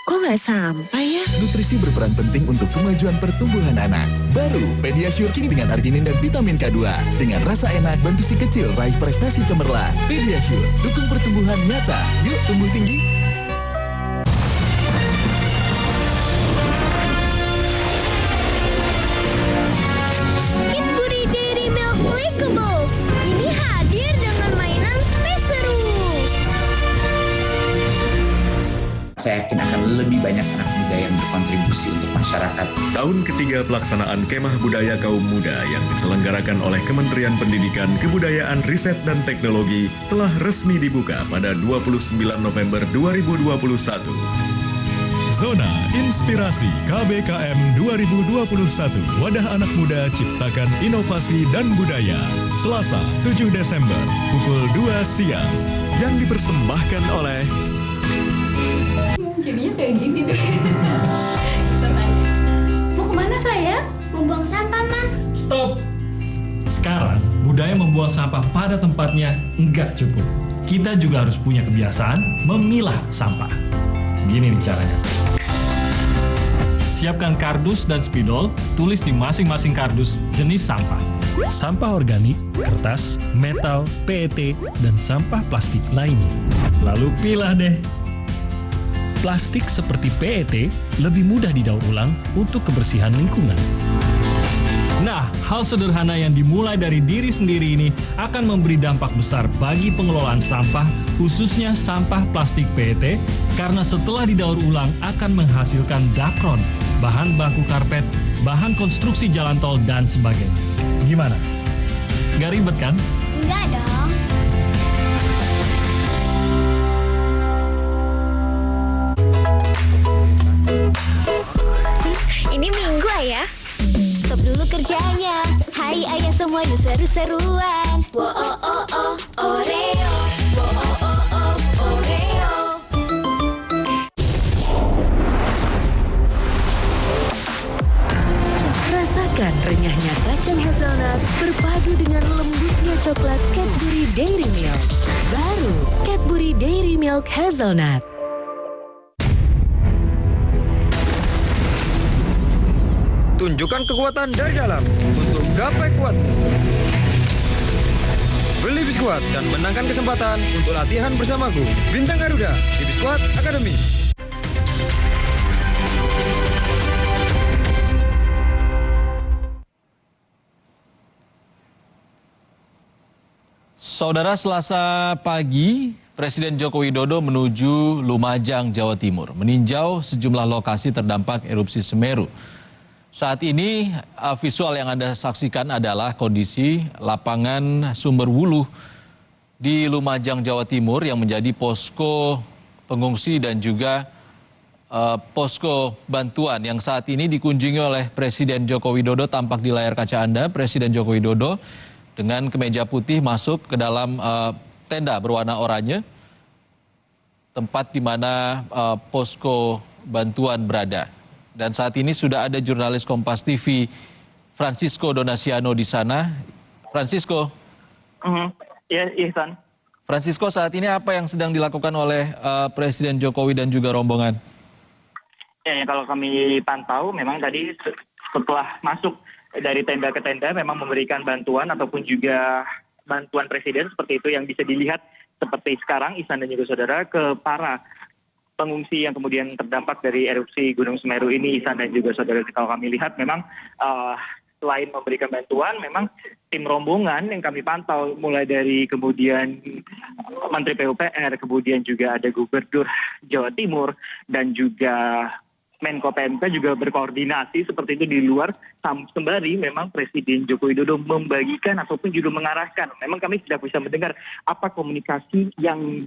S8: Kok nggak sampai ya?
S9: Nutrisi berperan penting untuk kemajuan pertumbuhan anak. Baru, Pediasure kini dengan arginin dan vitamin K2. Dengan rasa enak, bantu si kecil raih prestasi cemerlang. Pediasure, dukung pertumbuhan nyata. Yuk tumbuh tinggi.
S10: Cadbury Dairy Milk Lickables. Ini hadir dengan mainan space seru.
S11: Saya yakin akan lebih banyak anak muda yang berkontribusi untuk masyarakat.
S12: Tahun ketiga pelaksanaan Kemah Budaya Kaum Muda yang diselenggarakan oleh Kementerian Pendidikan, Kebudayaan, Riset, dan Teknologi telah resmi dibuka pada 29 November 2021.
S13: Zona Inspirasi KBKM 2021. Wadah anak muda ciptakan inovasi dan budaya. Selasa 7 Desember pukul 2 siang. Yang dipersembahkan oleh
S10: Jadinya kayak gini deh. Mau kemana sayang? Mau buang sampah, Ma.
S14: Stop! Sekarang, budaya membuang sampah pada tempatnya enggak cukup. Kita juga harus punya kebiasaan memilah sampah. Gini nih caranya. Siapkan kardus dan spidol, tulis di masing-masing kardus jenis sampah. Sampah organik, kertas, metal, PET, dan sampah plastik lainnya. Lalu pilah deh. Plastik seperti PET lebih mudah didaur ulang untuk kebersihan lingkungan. Nah, hal sederhana yang dimulai dari diri sendiri ini akan memberi dampak besar bagi pengelolaan sampah, khususnya sampah plastik PET, karena setelah didaur ulang akan menghasilkan dakron, bahan baku karpet, bahan konstruksi jalan tol, dan sebagainya. Gimana? Nggak ribet kan?
S10: Enggak dong. Ini Minggu, Ayah. Stop dulu kerjanya. Hai Ayah, semuanya seru-seruan. Wo oh oh oh Oreo. Wo oh oh oh Oreo.
S8: Rasakan renyahnya kacang hazelnut berpadu dengan lembutnya coklat Cadbury Dairy Milk. Baru Cadbury Dairy Milk Hazelnut.
S15: Tunjukkan kekuatan dari dalam untuk gapai kuat. Beli Biskuat dan menangkan kesempatan untuk latihan bersamaku. Bintang Garuda di Biskuat Academy.
S2: Saudara, Selasa pagi, Presiden Joko Widodo menuju Lumajang, Jawa Timur, meninjau sejumlah lokasi terdampak erupsi Semeru. Saat ini visual yang Anda saksikan adalah kondisi lapangan Sumberwuluh di Lumajang, Jawa Timur yang menjadi posko pengungsi dan juga posko bantuan yang saat ini dikunjungi oleh Presiden Joko Widodo. Tampak di layar kaca Anda, Presiden Joko Widodo dengan kemeja putih masuk ke dalam tenda berwarna oranye, tempat di mana posko bantuan berada. Dan saat ini sudah ada jurnalis Kompas TV Francisco Donasiano di sana. Francisco.
S3: Ya, Ihsan.
S2: Francisco, saat ini apa yang sedang dilakukan oleh Presiden Jokowi dan juga rombongan?
S3: Ya, kalau kami pantau memang tadi setelah masuk dari tenda ke tenda memang memberikan bantuan ataupun juga bantuan presiden seperti itu yang bisa dilihat seperti sekarang Ihsan dan juga saudara ke para pengungsi yang kemudian terdampak dari erupsi Gunung Semeru ini, Ihsan dan juga saudara. Kalau kami lihat memang selain memberikan bantuan, memang tim rombongan yang kami pantau mulai dari kemudian Menteri PUPR, kemudian juga ada Gubernur Jawa Timur dan juga Menko PMK juga berkoordinasi seperti itu di luar, sembari memang Presiden Joko Widodo membagikan ataupun juga mengarahkan. Memang kami tidak bisa mendengar apa komunikasi yang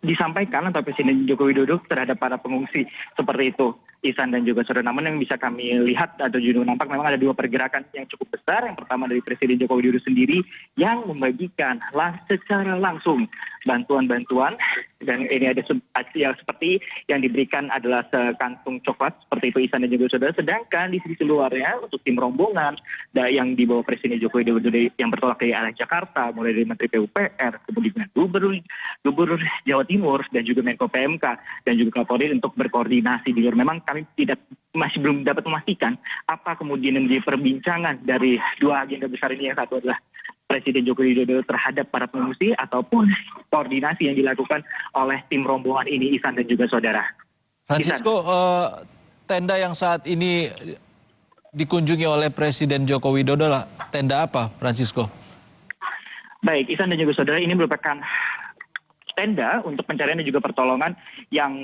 S3: disampaikan antara Presiden Joko Widodo terhadap para pengungsi seperti itu, Ihsan dan juga saudara. Namun yang bisa kami lihat atau juga nampak memang ada dua pergerakan yang cukup besar. Yang pertama dari Presiden Joko Widodo sendiri yang membagikan secara langsung bantuan-bantuan, dan ini ada yang seperti yang diberikan adalah sekantung coklat seperti itu, Ihsan dan juga saudara. Sedangkan di sisi luarnya untuk tim rombongan yang dibawa Presiden Joko Widodo yang bertolak ke arah Jakarta, mulai dari Menteri PUPR, kemudian Gubernur Jawa Timur dan juga Menko PMK dan juga Kapolri untuk berkoordinasi di luar. Memang kami masih belum dapat memastikan apa kemudian yang menjadi perbincangan dari dua agenda besar ini. Yang satu adalah Presiden Joko Widodo terhadap para pengungsi ataupun koordinasi yang dilakukan oleh tim rombongan ini, Ihsan dan juga saudara.
S2: Francisco, tenda yang saat ini dikunjungi oleh Presiden Joko Widodo lah tenda apa, Francisco?
S3: Baik, Ihsan dan juga saudara, ini merupakan tenda untuk pencarian dan juga pertolongan yang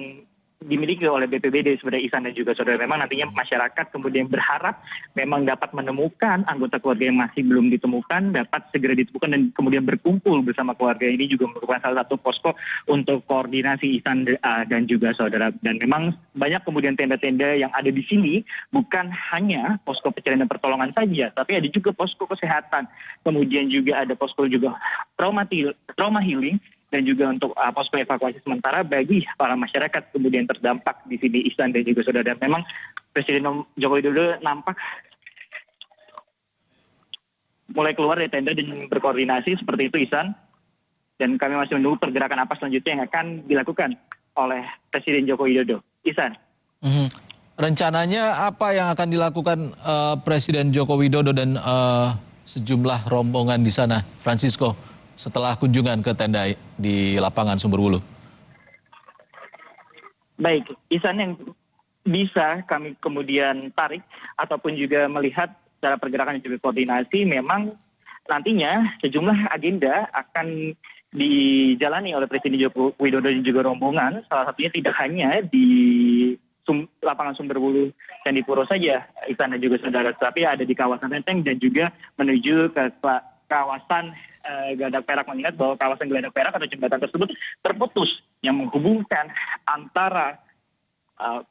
S3: dimiliki oleh BPBD sebenarnya, Ihsan dan juga saudara. Memang nantinya masyarakat kemudian berharap memang dapat menemukan anggota keluarga yang masih belum ditemukan, dapat segera ditemukan dan kemudian berkumpul bersama keluarga. Ini juga merupakan salah satu posko untuk koordinasi, Ihsan dan juga saudara. Dan memang banyak kemudian tenda-tenda yang ada di sini bukan hanya posko pencarian dan pertolongan saja, tapi ada juga posko kesehatan, kemudian juga ada posko juga trauma healing, dan juga untuk posko evakuasi sementara bagi para masyarakat kemudian terdampak di sini, Ihsan dan juga saudara. Dan memang Presiden Joko Widodo nampak mulai keluar dari tenda dan berkoordinasi seperti itu, Ihsan. Dan kami masih menunggu pergerakan apa selanjutnya yang akan dilakukan oleh Presiden Joko Widodo, Ihsan.
S2: Rencananya apa yang akan dilakukan Presiden Joko Widodo dan sejumlah rombongan di sana, Francisco, setelah kunjungan ke tenda di lapangan Sumberwulu?
S3: Baik, Ihsan, yang bisa kami kemudian tarik ataupun juga melihat cara pergerakan dan juga koordinasi, memang nantinya sejumlah agenda akan dijalani oleh Presiden Joko Widodo dan juga rombongan. Salah satunya tidak hanya di lapangan Sumberwulu Candipuro saja, Ihsan dan juga saudara, tapi ada di kawasan Menteng dan juga menuju ke kawasan Geladak Perak, mengingat bahwa kawasan Geladak Perak atau jembatan tersebut terputus yang menghubungkan antara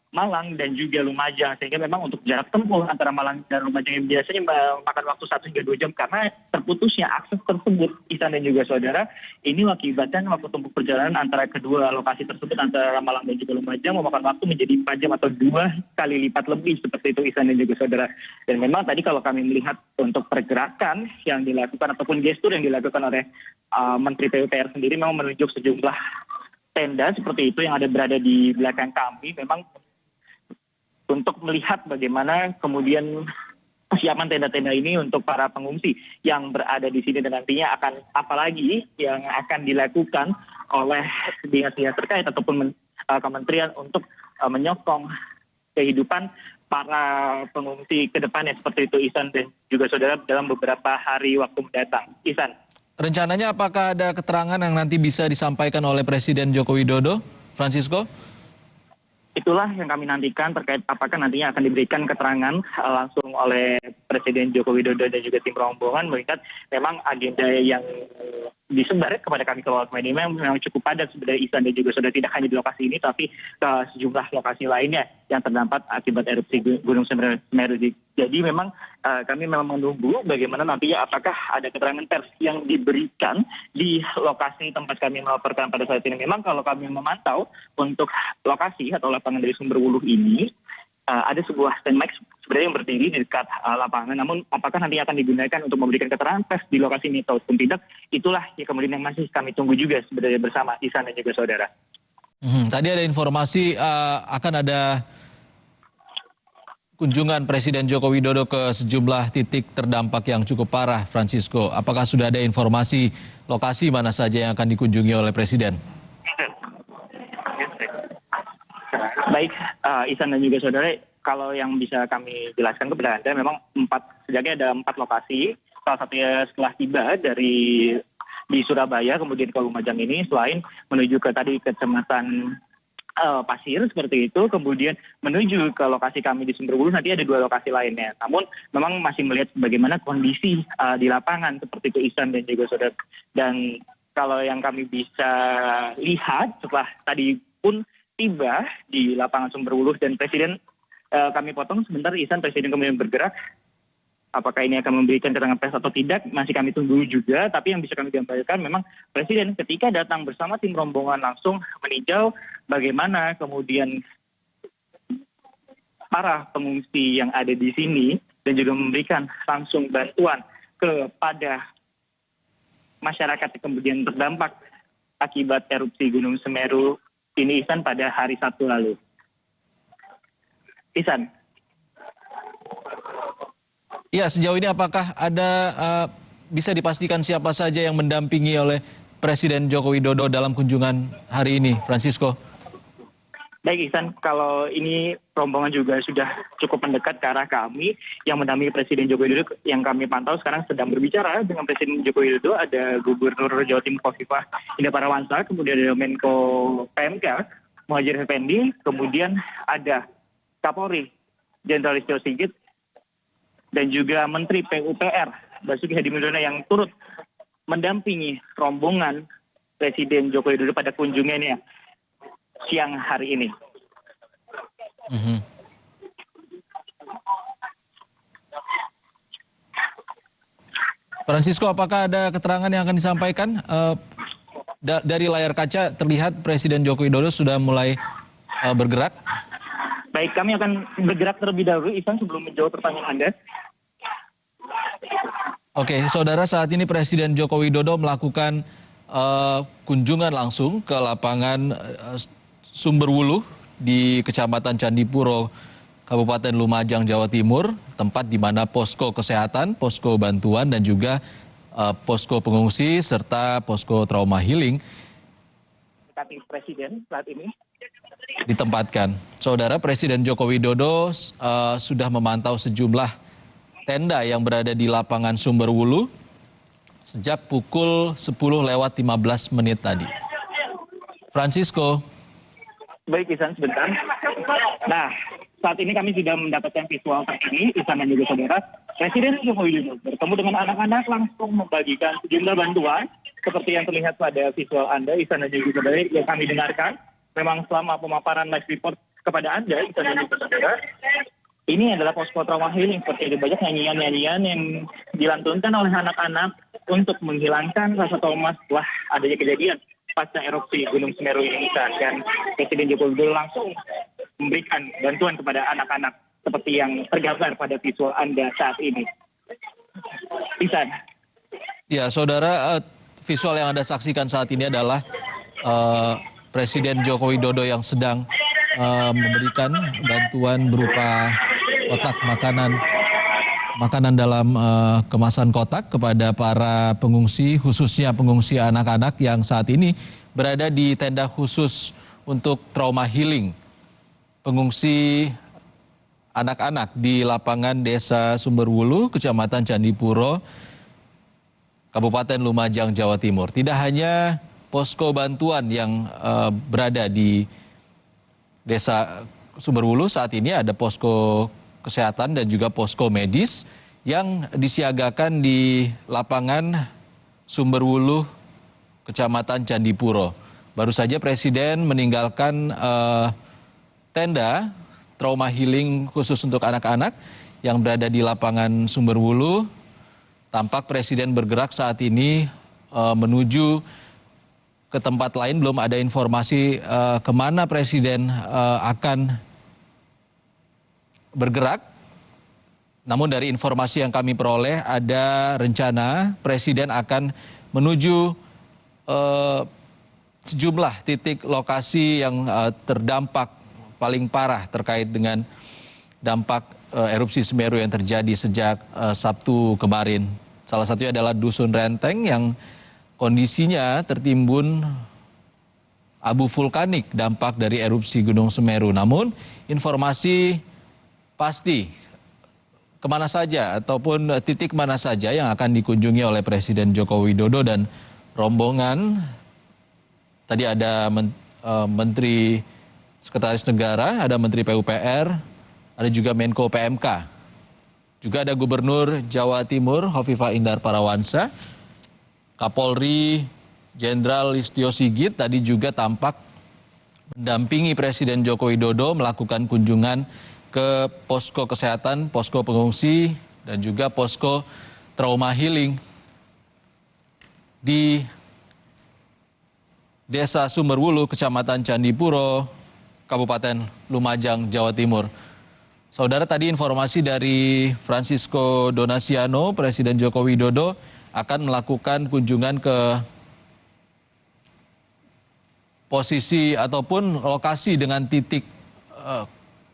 S3: Malang dan juga Lumajang, sehingga memang untuk jarak tempuh antara Malang dan Lumajang yang biasanya memakan waktu 1 hingga 2 jam karena terputusnya akses tersebut, Ihsan dan juga saudara, ini mengakibatkan waktu tempuh perjalanan antara kedua lokasi tersebut antara Malang dan juga Lumajang memakan waktu menjadi 4 jam atau 2 kali lipat lebih seperti itu, Ihsan dan juga saudara. Dan memang tadi kalau kami melihat untuk pergerakan yang dilakukan ataupun gestur yang dilakukan oleh Menteri PUPR sendiri memang menunjuk sejumlah tenda seperti itu yang berada di belakang kami, memang untuk melihat bagaimana kemudian kesiapan tenda-tenda ini untuk para pengungsi yang berada di sini, dan nantinya akan apalagi yang akan dilakukan oleh dinas-dinas terkait ataupun kementerian untuk menyokong kehidupan para pengungsi ke depannya seperti itu, Ihsan dan juga saudara, dalam beberapa hari waktu mendatang. Ihsan.
S2: Rencananya apakah ada keterangan yang nanti bisa disampaikan oleh Presiden Joko Widodo, Francisco?
S3: Itulah yang kami nantikan terkait apakah nantinya akan diberikan keterangan langsung oleh Presiden Joko Widodo dan juga tim rombongan, mengingat memang agenda yang disebar kepada kami keluarga media memang cukup padat sebenarnya, Ihsan dan juga sudah tidak hanya di lokasi ini tapi ke sejumlah lokasi lainnya yang terdampak akibat erupsi Gunung Semeru. Jadi memang kami memang menunggu bagaimana nantinya apakah ada keterangan pers yang diberikan di lokasi tempat kami melaporkan pada saat ini. Memang kalau kami memantau untuk lokasi atau lapangan dari Sumberwulu ini, ada sebuah stand mic sebenarnya yang berdiri di dekat lapangan, namun apakah nanti akan digunakan untuk memberikan keterangan pers di lokasi ini ataupun tidak, itulah ya kemudian yang masih kami tunggu juga sebenarnya bersama Ihsan dan juga saudara.
S2: Tadi ada informasi akan ada kunjungan Presiden Joko Widodo ke sejumlah titik terdampak yang cukup parah, Francisco. Apakah sudah ada informasi lokasi mana saja yang akan dikunjungi oleh Presiden?
S3: Baik, Ihsan dan juga saudara, kalau yang bisa kami jelaskan kepada Anda, memang setidaknya ada 4 lokasi. Salah satunya setelah tiba di Surabaya, kemudian ke Lumajang ini, selain menuju ke Kecamatan Pasir seperti itu, kemudian menuju ke lokasi kami di Sumberwulu, nanti ada 2 lokasi lainnya. Namun memang masih melihat bagaimana kondisi di lapangan seperti itu Ihsan dan juga saudara. Dan kalau yang kami bisa lihat setelah tadi pun tiba di lapangan Sumberwulu dan Presiden, kami potong sebentar Ihsan, Presiden kemudian bergerak. Apakah ini akan memberikan keterangan pers atau tidak, masih kami tunggu juga. Tapi yang bisa kami gambarkan memang Presiden ketika datang bersama tim rombongan langsung meninjau bagaimana kemudian para pengungsi yang ada di sini dan juga memberikan langsung bantuan kepada masyarakat yang kemudian terdampak akibat erupsi Gunung Semeru ini, Ihsan, pada hari Sabtu lalu. Ihsan.
S2: Ya, sejauh ini apakah ada bisa dipastikan siapa saja yang mendampingi oleh Presiden Joko Widodo dalam kunjungan hari ini, Francisco?
S3: Baik Ihsan, kalau ini rombongan juga sudah cukup mendekat ke arah kami yang mendampingi Presiden Joko Widodo. Yang kami pantau sekarang sedang berbicara dengan Presiden Joko Widodo, ada Gubernur Jawa Timur Khofifah Indar Parawansa, kemudian ada Menko PMK Muhadjir Effendi, kemudian ada Kapolri Jenderal Listio Sigit, dan juga Menteri PUPR Basuki Hadimulyono yang turut mendampingi rombongan Presiden Joko Widodo pada kunjungannya siang hari ini.
S2: Francisco, apakah ada keterangan yang akan disampaikan? Dari layar kaca terlihat Presiden Joko Widodo sudah mulai bergerak.
S3: Baik, kami akan bergerak terlebih dahulu, Ihsan, sebelum menjawab pertanyaan Anda.
S2: Oke, saudara, saat ini Presiden Joko Widodo melakukan kunjungan langsung ke lapangan Sumberwulu di Kecamatan Candipuro, Kabupaten Lumajang, Jawa Timur, tempat di mana posko kesehatan, posko bantuan, dan juga posko pengungsi, serta posko trauma healing
S3: Presiden saat ini
S2: ditempatkan. Saudara, Presiden Joko Widodo sudah memantau sejumlah tenda yang berada di lapangan Sumberwulu sejak pukul 10:15 tadi. Francisco.
S3: Baik Ihsan, sebentar. Nah, saat ini kami sudah mendapatkan visual terkini, Ihsan dan juga saudara. Presiden Joko Widodo bertemu dengan anak-anak langsung membagikan sejumlah bantuan seperti yang terlihat pada visual Anda, Ihsan dan juga saudara, yang kami dengarkan. Memang selama pemaparan live report kepada Anda, Ihsan dan juga saudara, ini adalah posko trauma healing, seperti ada banyak nyanyian-nyanyian yang dilantunkan oleh anak-anak untuk menghilangkan rasa trauma setelah adanya kejadian pasca erupsi Gunung Semeru ini. Dan Presiden Joko Widodo langsung memberikan bantuan kepada anak-anak seperti yang tergambar pada visual Anda saat ini. Ihsan.
S2: Ya, saudara, visual yang Anda saksikan saat ini adalah Presiden Joko Widodo yang sedang memberikan bantuan berupa kotak makanan dalam kemasan kotak kepada para pengungsi, khususnya pengungsi anak-anak yang saat ini berada di tenda khusus untuk trauma healing. Pengungsi anak-anak di lapangan Desa Sumberwulu, Kecamatan Candipuro, Kabupaten Lumajang, Jawa Timur. Tidak hanya posko bantuan yang berada di Desa Sumberwulu, saat ini ada posko kesehatan dan juga posko medis yang disiagakan di lapangan Sumberwulu, Kecamatan Candipuro. Baru saja Presiden meninggalkan tenda trauma healing khusus untuk anak-anak yang berada di lapangan Sumberwulu. Tampak Presiden bergerak saat ini menuju ke tempat lain. Belum ada informasi kemana Presiden akan bergerak. Namun dari informasi yang kami peroleh ada rencana Presiden akan menuju sejumlah titik lokasi yang terdampak paling parah terkait dengan dampak erupsi Semeru yang terjadi sejak Sabtu kemarin. Salah satunya adalah Dusun Renteng yang kondisinya tertimbun abu vulkanik dampak dari erupsi Gunung Semeru. Namun informasi pasti kemana saja ataupun titik mana saja yang akan dikunjungi oleh Presiden Joko Widodo dan rombongan. Tadi ada Menteri Sekretaris Negara, ada Menteri PUPR, ada juga Menko PMK. Juga ada Gubernur Jawa Timur Hovifah Indar Parawansa, Kapolri Jenderal Listio Sigit tadi juga tampak mendampingi Presiden Joko Widodo melakukan kunjungan ke posko kesehatan, posko pengungsi, dan juga posko trauma healing di Desa Sumberwulu, Kecamatan Candipuro, Kabupaten Lumajang, Jawa Timur. Saudara, tadi informasi dari Francisco Donasiano, Presiden Joko Widodo akan melakukan kunjungan ke posisi ataupun lokasi dengan titik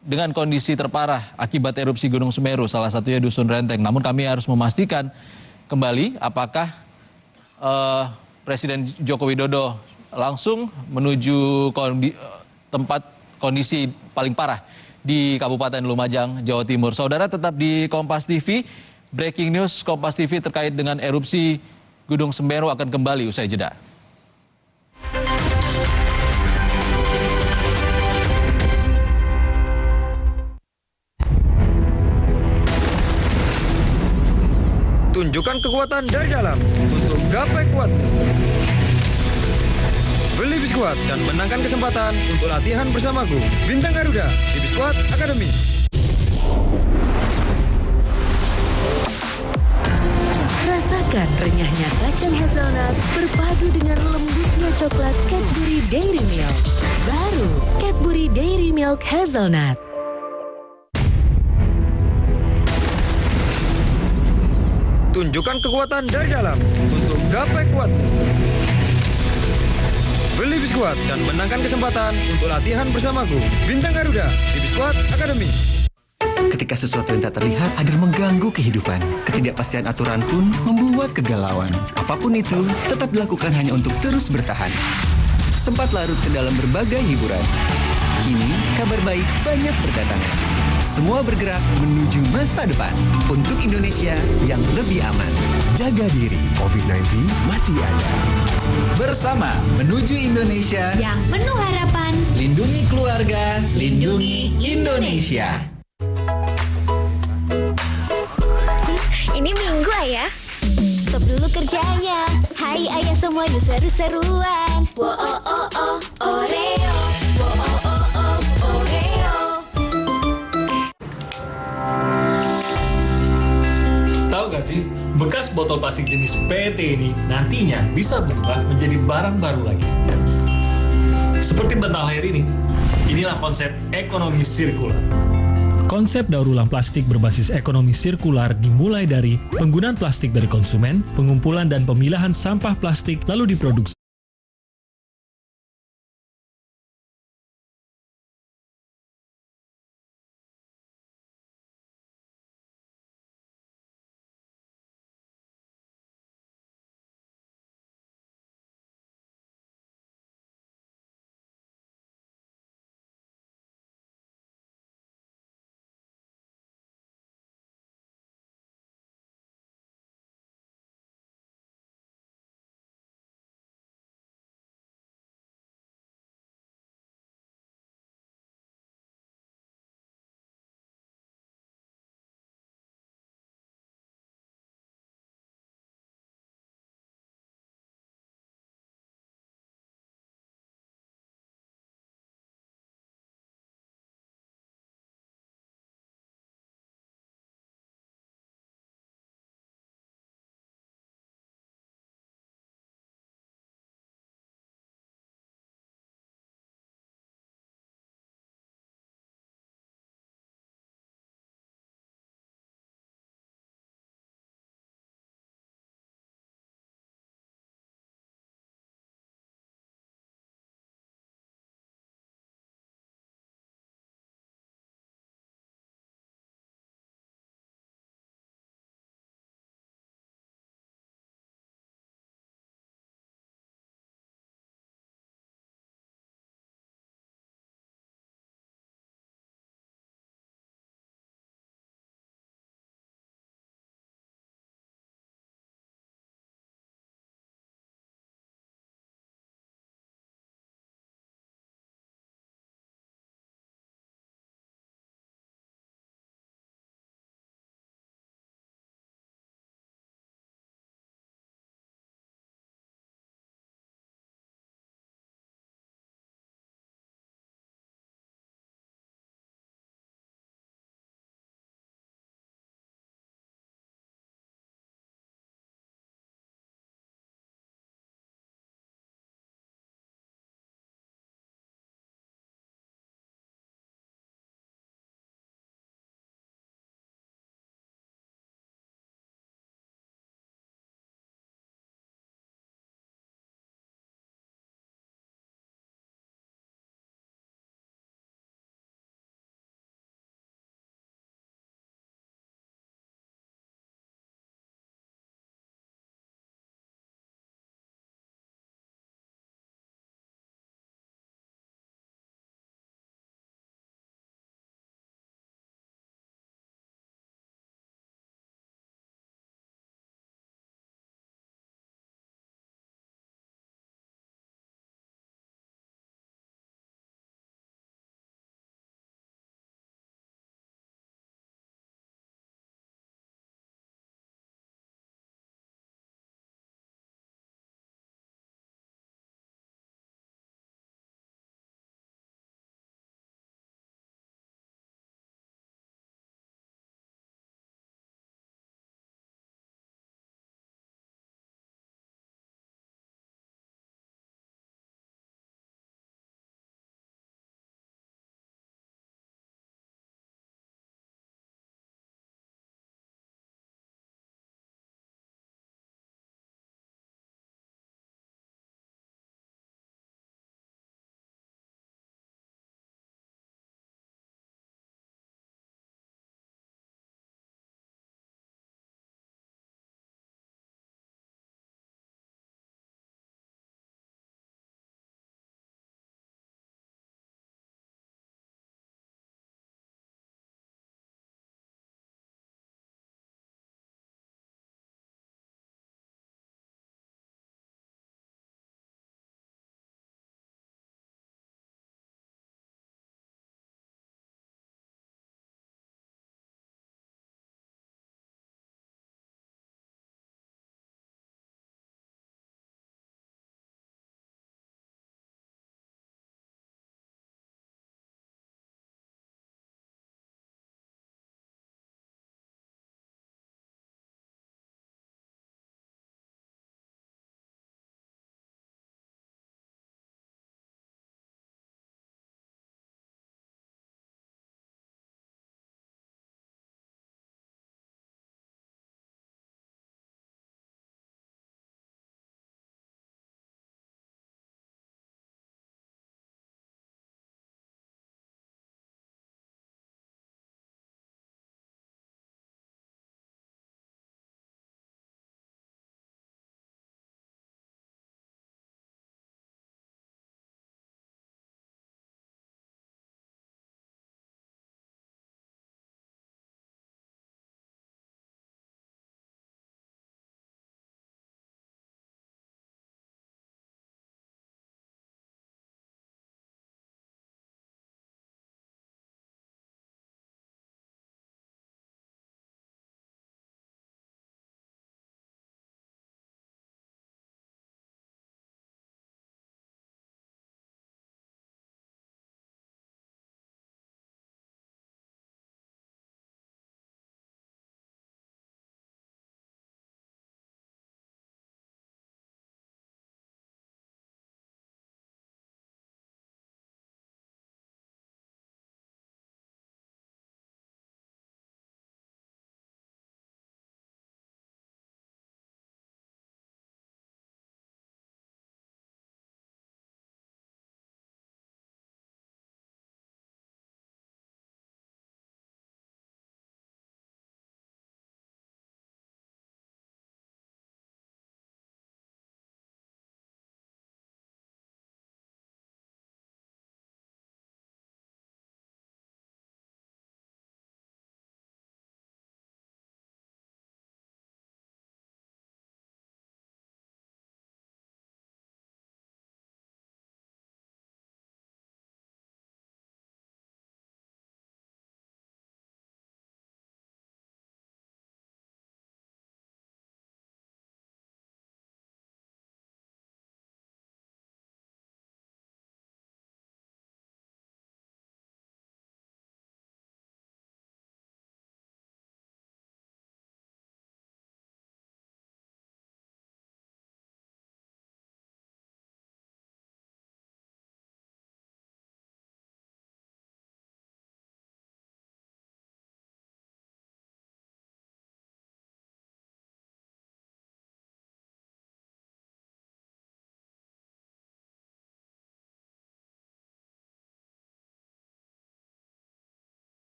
S2: dengan kondisi terparah akibat erupsi Gunung Semeru, salah satunya Dusun Renteng. Namun kami harus memastikan kembali apakah Presiden Joko Widodo langsung menuju tempat kondisi paling parah di Kabupaten Lumajang, Jawa Timur. Saudara, tetap di Kompas TV. Breaking news Kompas TV terkait dengan erupsi Gunung Semeru akan kembali usai jeda.
S15: Tunjukkan kekuatan dari dalam untuk gapai kuat. Beli Biskuat dan menangkan kesempatan untuk latihan bersamaku. Bintang Garuda di Biskuat Academy.
S8: Rasakan renyahnya kacang hazelnut berpadu dengan lembutnya coklat Cadbury Dairy Milk. Baru Cadbury Dairy Milk Hazelnut.
S15: Tunjukkan kekuatan dari dalam untuk gapai kuat. Beli Biskuat dan menangkan kesempatan untuk latihan bersamaku. Bintang Garuda di Biskuat Academy.
S16: Ketika sesuatu yang tak terlihat hadir mengganggu kehidupan, ketidakpastian aturan pun membuat kegalauan. Apapun itu, tetap dilakukan hanya untuk terus bertahan. Sempat larut ke dalam berbagai hiburan. Kini, kabar baik banyak berdatangan. Semua bergerak menuju masa depan untuk Indonesia yang lebih aman.
S9: Jaga diri, COVID-19 masih ada. Bersama menuju Indonesia
S8: yang penuh harapan.
S9: Lindungi keluarga, lindungi Indonesia.
S10: Ini Minggu, Ayah. Stop dulu kerjanya. Hai Ayah semua yuk seru-seruan. Wo oh oh oh Oreo. Wo oh oh oh Oreo.
S14: Tahu gak sih, bekas botol plastik jenis PET ini nantinya bisa berubah menjadi barang baru lagi. Seperti bantal leher ini, inilah konsep ekonomi sirkular. Konsep daur ulang plastik berbasis ekonomi sirkular dimulai dari penggunaan plastik dari konsumen, pengumpulan dan pemilahan sampah plastik lalu diproduksi.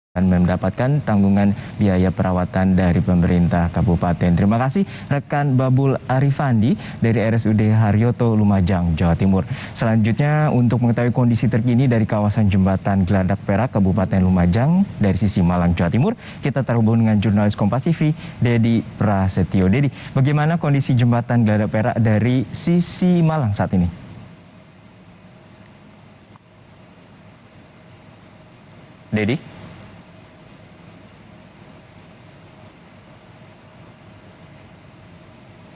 S17: dan mendapatkan tanggungan biaya perawatan dari pemerintah kabupaten. Terima kasih rekan Babul Arifandi dari RSUD Haryoto Lumajang, Jawa Timur. Selanjutnya untuk mengetahui kondisi terkini dari kawasan Jembatan Geladak Perak, Kabupaten Lumajang dari sisi Malang, Jawa Timur, kita terhubung dengan jurnalis Kompas TV, Dedi Prasetyo. Dedi, bagaimana kondisi Jembatan Geladak Perak dari sisi Malang saat ini? Dedi?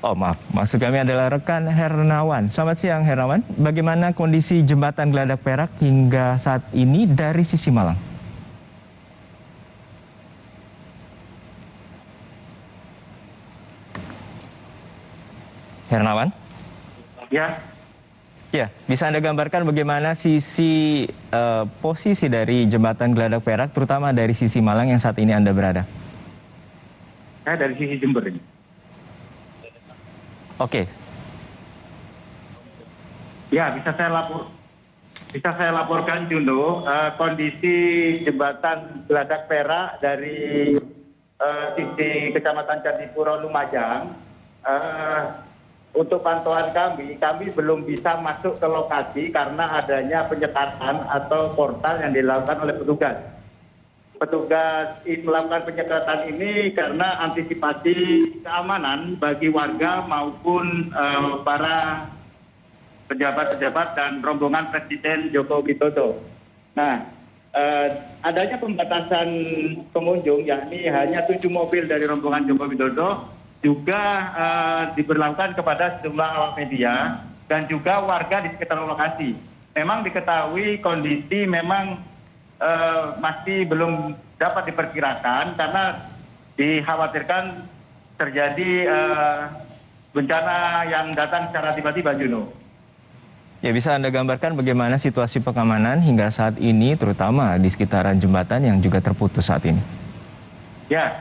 S17: Oh maaf, maksud kami adalah rekan Hernawan. Selamat siang Hernawan, bagaimana kondisi Jembatan Geladak Perak hingga saat ini dari sisi Malang? Hernawan?
S3: Ya.
S17: Ya, bisa Anda gambarkan bagaimana sisi posisi dari Jembatan Geladak Perak, terutama dari sisi Malang yang saat ini Anda berada?
S3: Saya dari sisi Jember ini.
S17: Oke.
S3: Ya, bisa saya laporkan Juno, kondisi Jembatan Geladak Perak dari sisi Kecamatan Candipuro Lumajang. Untuk pantauan kami belum bisa masuk ke lokasi karena adanya penyekatan atau portal yang dilakukan oleh petugas. Petugas melakukan penyekatan ini karena antisipasi keamanan bagi warga maupun para pejabat-pejabat dan rombongan Presiden Joko Widodo. Nah, adanya pembatasan pengunjung, yakni hanya 7 mobil dari rombongan Joko Widodo, juga diberlakukan kepada sejumlah awak media dan juga warga di sekitar lokasi. Memang diketahui kondisi memang masih belum dapat diperkirakan karena dikhawatirkan terjadi bencana yang datang secara tiba-tiba, Juno.
S17: Ya, bisa Anda gambarkan bagaimana situasi pengamanan hingga saat ini, terutama di sekitaran jembatan yang juga terputus saat ini?
S3: Ya,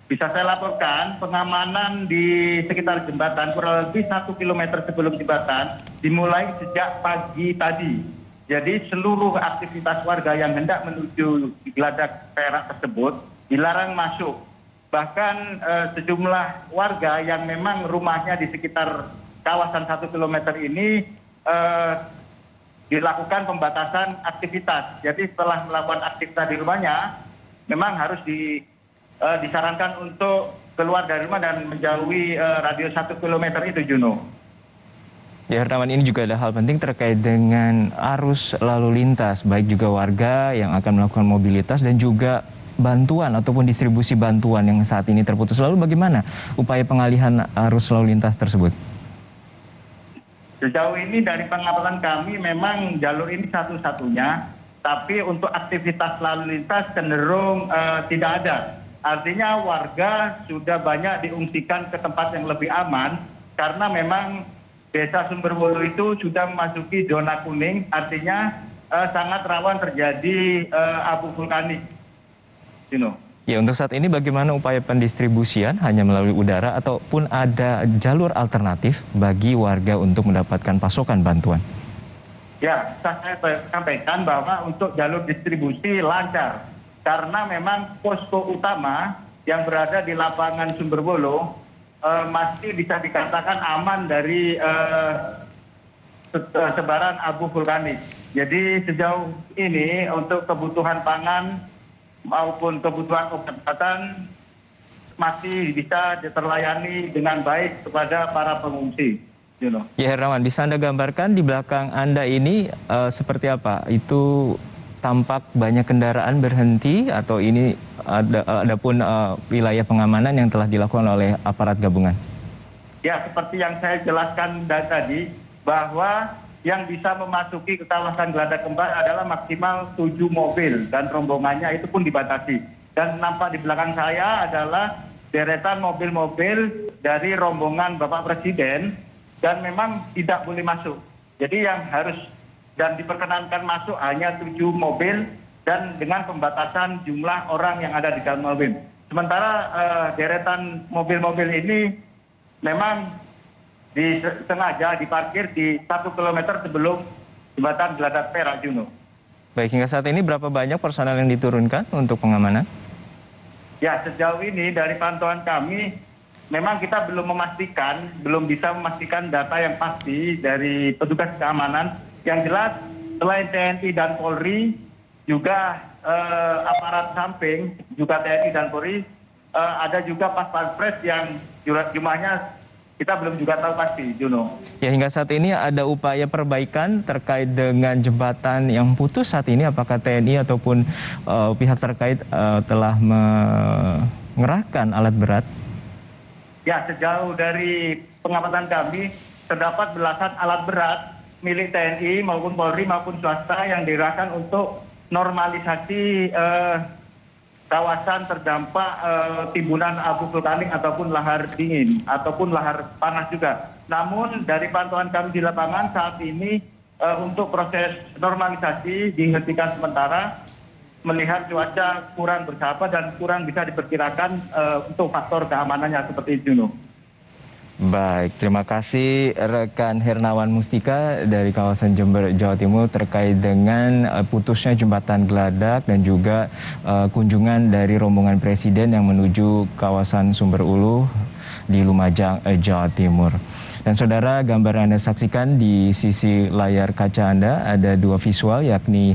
S3: bisa saya laporkan pengamanan di sekitar jembatan kurang lebih 1 km sebelum jembatan dimulai sejak pagi tadi. Jadi seluruh aktivitas warga yang hendak menuju Geladak Perak tersebut dilarang masuk. Bahkan sejumlah warga yang memang rumahnya di sekitar kawasan 1 km ini dilakukan pembatasan aktivitas. Jadi setelah melakukan aktivitas di rumahnya, memang harus disarankan untuk keluar dari rumah dan menjauhi radius 1 km itu, Juno.
S17: Ya, Hernawan, ini juga ada hal penting terkait dengan arus lalu lintas, baik juga warga yang akan melakukan mobilitas dan juga bantuan ataupun distribusi bantuan yang saat ini terputus. Lalu bagaimana upaya pengalihan arus lalu lintas tersebut?
S3: Sejauh ini dari pengamatan kami memang jalur ini satu-satunya, tapi untuk aktivitas lalu lintas cenderung tidak ada. Artinya warga sudah banyak diungsikan ke tempat yang lebih aman karena memang Desa Sumberwulu itu sudah memasuki zona kuning, artinya sangat rawan terjadi abu vulkanik.
S17: Ya, untuk saat ini bagaimana upaya pendistribusian, hanya melalui udara ataupun ada jalur alternatif bagi warga untuk mendapatkan pasokan bantuan?
S3: Ya, saya sampaikan bahwa untuk jalur distribusi lancar, karena memang posko utama yang berada di lapangan Sumberwulu masih bisa dikatakan aman dari sebaran abu vulkanik. Jadi sejauh ini untuk kebutuhan pangan maupun kebutuhan obat-obatan masih bisa terlayani dengan baik kepada para pengungsi.
S17: Ya, Hernawan, bisa Anda gambarkan di belakang Anda ini seperti apa? Itu tampak banyak kendaraan berhenti atau ini ada pun wilayah pengamanan yang telah dilakukan oleh aparat gabungan?
S3: Ya, seperti yang saya jelaskan tadi, bahwa yang bisa memasuki ke kawasan Geladak Kembar adalah maksimal 7 mobil dan rombongannya itu pun dibatasi. Dan nampak di belakang saya adalah deretan mobil-mobil dari rombongan Bapak Presiden dan memang tidak boleh masuk. Jadi yang harus dan diperkenankan masuk hanya 7 mobil dan dengan pembatasan jumlah orang yang ada di dalam mobil. Sementara deretan mobil-mobil ini memang sengaja diparkir di 1 km sebelum jembatan Geladak Perak, Juno.
S17: Baik, hingga saat ini berapa banyak personel yang diturunkan untuk pengamanan?
S3: Ya, sejauh ini dari pantauan kami, memang kita belum bisa memastikan data yang pasti dari petugas keamanan. Yang jelas, selain TNI dan Polri, juga aparat samping, juga TNI dan Polri, ada juga pas pampres yang jumlahnya kita belum juga tahu pasti, Juno.
S17: Ya, hingga saat ini ada upaya perbaikan terkait dengan jembatan yang putus saat ini. Apakah TNI ataupun pihak terkait telah mengerahkan alat berat?
S3: Ya, sejauh dari pengamatan kami, terdapat belasan alat berat milik TNI maupun Polri maupun swasta yang dikerahkan untuk normalisasi kawasan terdampak timbunan abu vulkanik ataupun lahar dingin ataupun lahar panas juga. Namun dari pantauan kami di lapangan saat ini untuk proses normalisasi dihentikan sementara melihat cuaca kurang bersahabat dan kurang bisa diperkirakan untuk faktor keamanannya seperti itu.
S17: Baik, terima kasih rekan Hernawan Mustika dari kawasan Jember, Jawa Timur terkait dengan putusnya jembatan Geladak dan juga kunjungan dari rombongan Presiden yang menuju kawasan Sumberulu di Lumajang, Jawa Timur. Dan saudara, gambar yang Anda saksikan di sisi layar kaca Anda ada dua visual, yakni